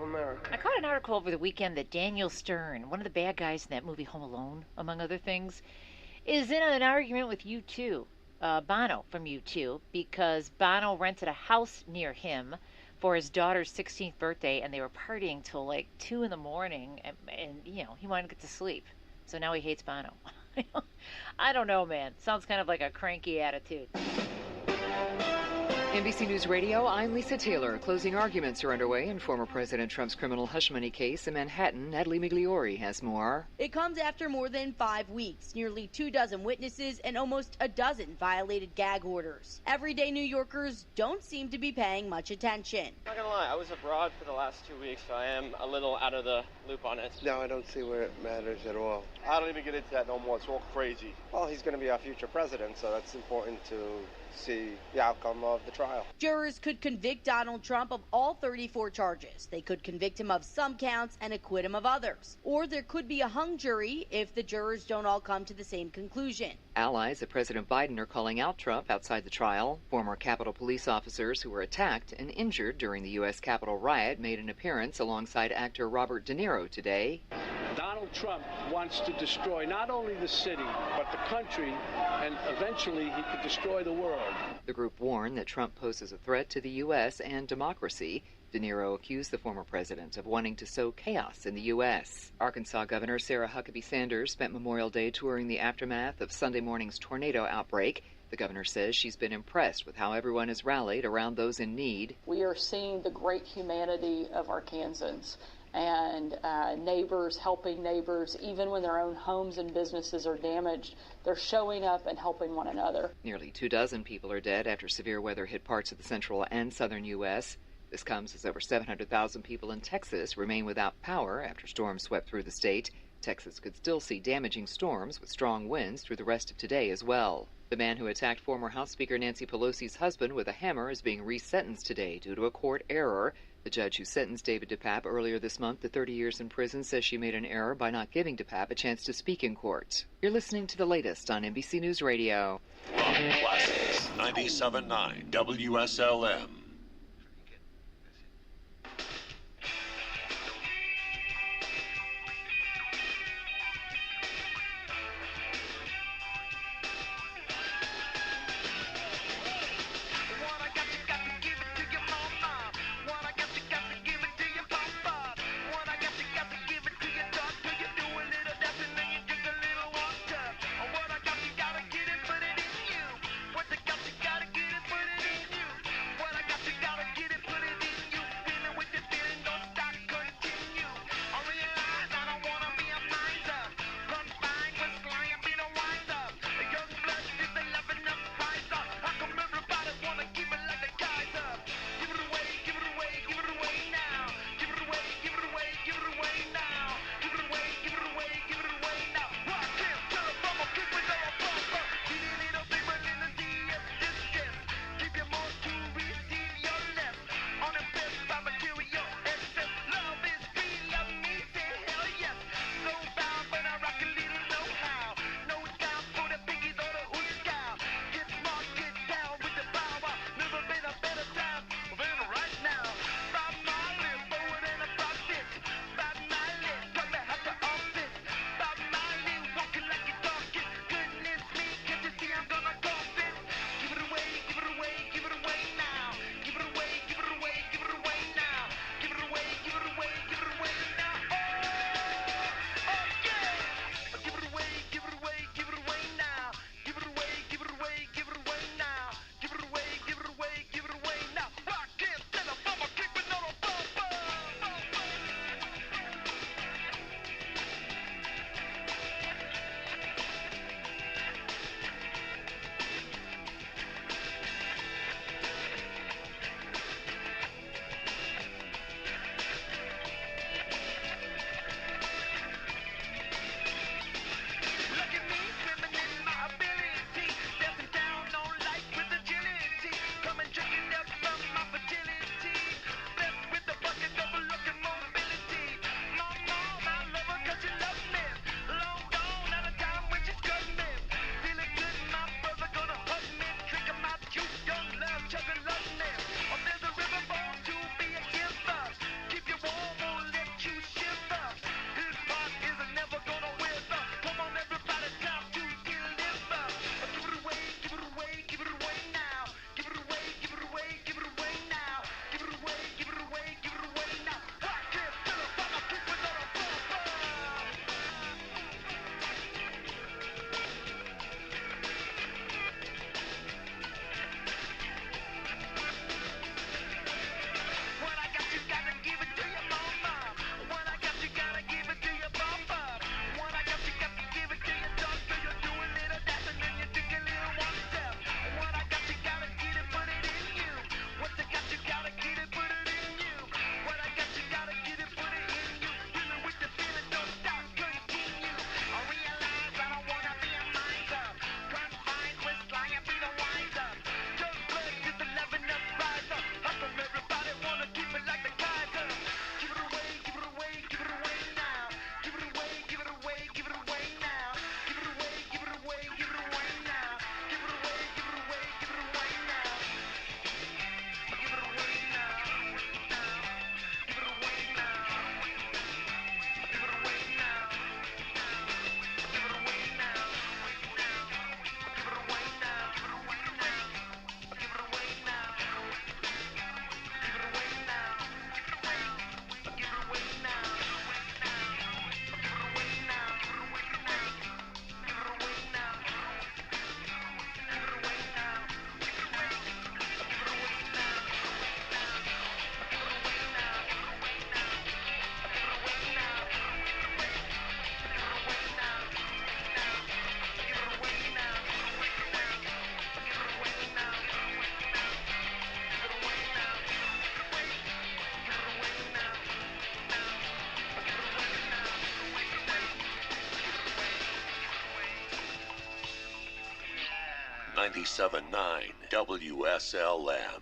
Speaker 11: America.
Speaker 2: I caught an article over the weekend that Daniel Stern, one of the bad guys in that movie Home Alone, among other things, is in an argument with U2, Bono from U2, because Bono rented a house near him for his daughter's 16th birthday, and they were partying till like 2 in the morning, and you know, he wanted to get to sleep. So now he hates Bono. I don't know, man. Sounds kind of like a cranky attitude.
Speaker 1: NBC News Radio, I'm Lisa Taylor. Closing arguments are underway in former President Trump's criminal hush money case in Manhattan. Natalie Migliori has more.
Speaker 5: It comes after more than 5 weeks, nearly 24 witnesses, and almost a dozen violated gag orders. Everyday New Yorkers don't seem to be paying much attention.
Speaker 16: I'm not gonna lie, I was abroad for the last 2 weeks, so I am a little out of the loop on it.
Speaker 18: No, I don't see where it matters at all.
Speaker 19: I don't even get into that no more. It's all crazy.
Speaker 18: Well, he's going to be our future president, so that's important to see the outcome of the trial.
Speaker 5: Jurors could convict Donald Trump of all 34 charges. They could convict him of some counts and acquit him of others. Or there could be a hung jury if the jurors don't all come to the same conclusion.
Speaker 1: Allies of President Biden are calling out Trump outside the trial. Former Capitol police officers who were attacked and injured during the U.S. Capitol riot made an appearance alongside actor Robert De Niro today.
Speaker 22: Donald Trump wants to destroy not only the city, but the country, and eventually he could destroy the world.
Speaker 1: The group warned that Trump poses a threat to the U.S. and democracy. De Niro accused the former president of wanting to sow chaos in the U.S. Arkansas Governor Sarah Huckabee Sanders spent Memorial Day touring the aftermath of Sunday morning's tornado outbreak. The governor says she's been impressed with how everyone has rallied around those in need.
Speaker 4: We are seeing the great humanity of Arkansans and neighbors helping neighbors. Even when their own homes and businesses are damaged, they're showing up and helping one another.
Speaker 1: Nearly 24 people are dead after severe weather hit parts of the central and southern U.S. This comes as over 700,000 people in Texas remain without power after storms swept through the state. Texas could still see damaging storms with strong winds through the rest of today as well. The man who attacked former House Speaker Nancy Pelosi's husband with a hammer is being resentenced today due to a court error. The judge who sentenced David DePape earlier this month to 30 years in prison says she made an error by not giving DePape a chance to speak in court. You're listening to the latest on NBC News Radio.
Speaker 29: Classics 97.9 WSLM. 97.9 WSLM.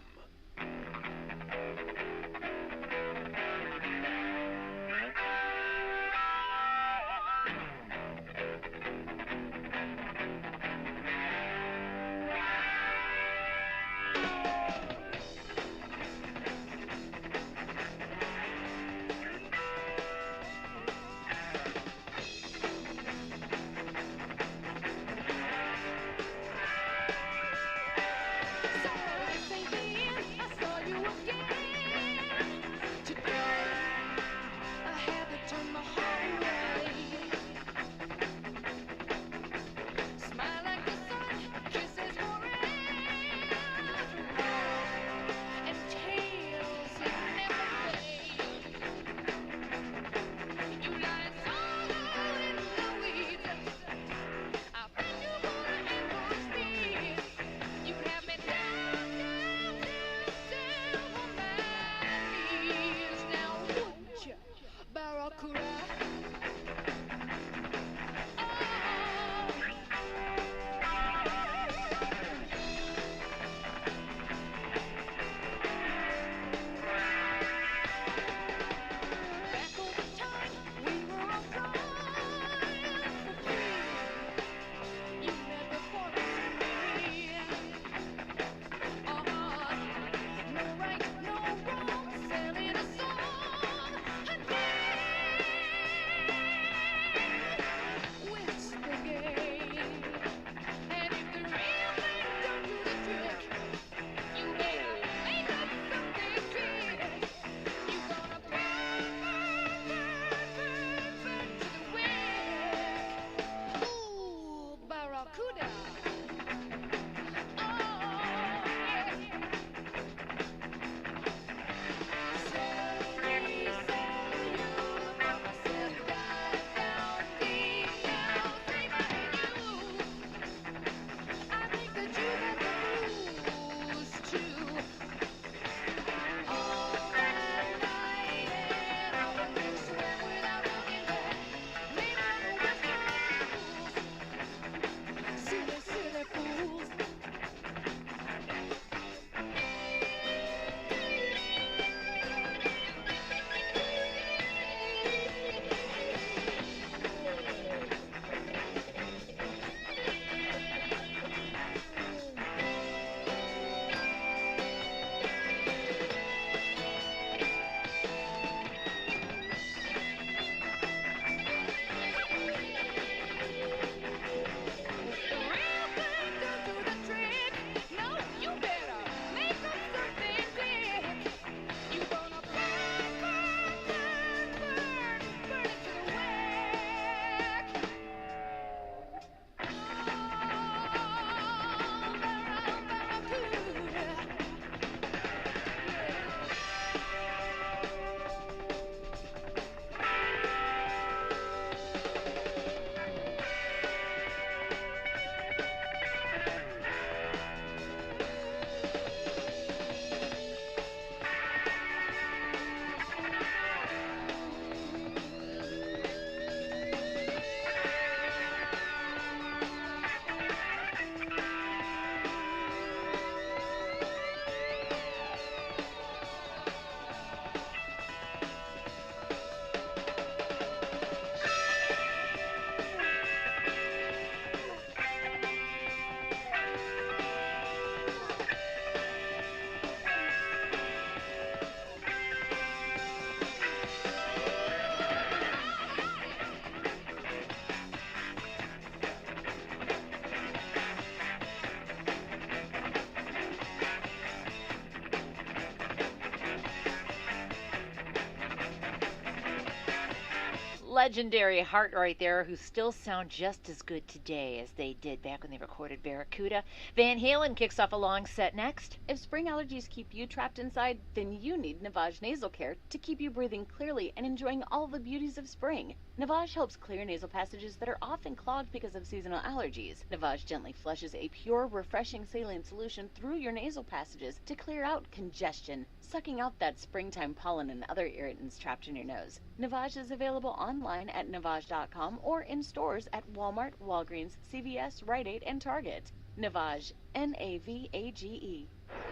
Speaker 2: Legendary Heart right there, who still sound just as good today as they did back when they recorded Barracuda. Van Halen kicks off a long set next.
Speaker 6: If spring allergies keep you trapped inside, then you need Navage Nasal Care to keep you breathing clearly and enjoying all the beauties of spring. Navage helps clear nasal passages that are often clogged because of seasonal allergies. Navage gently flushes a pure, refreshing saline solution through your nasal passages to clear out congestion, sucking out that springtime pollen and other irritants trapped in your nose. Navage is available online at Navage.com or in stores at Walmart, Walgreens, CVS, Rite Aid, and Target. Navage, N-A-V-A-G-E.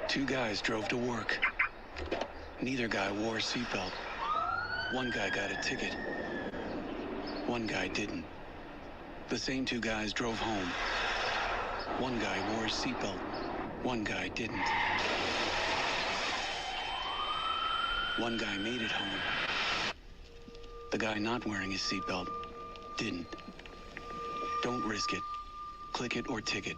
Speaker 10: Two guys drove to work. Neither guy wore a seatbelt. One guy got a ticket. One guy didn't. The same two guys drove home. One guy wore his seatbelt. One guy didn't. One guy made it home. The guy not wearing his seatbelt didn't. Don't risk it. Click it or ticket.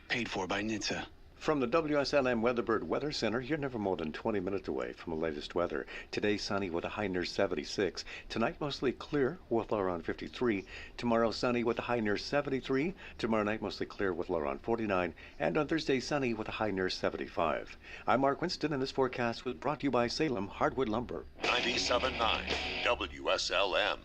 Speaker 10: Paid for by NHTSA.
Speaker 9: From the Wslm Weatherbird Weather Center, you're never more than 20 minutes away from the latest weather. Today, sunny with a high near 76. Tonight, mostly clear with low around 53. Tomorrow, sunny with a high near 73. Tomorrow night, mostly clear with low around 49. And on Thursday, sunny with a high near 75. I'm Mark Winston, and this forecast was brought to you by Salem Hardwood Lumber.
Speaker 29: 97.9 WSLM.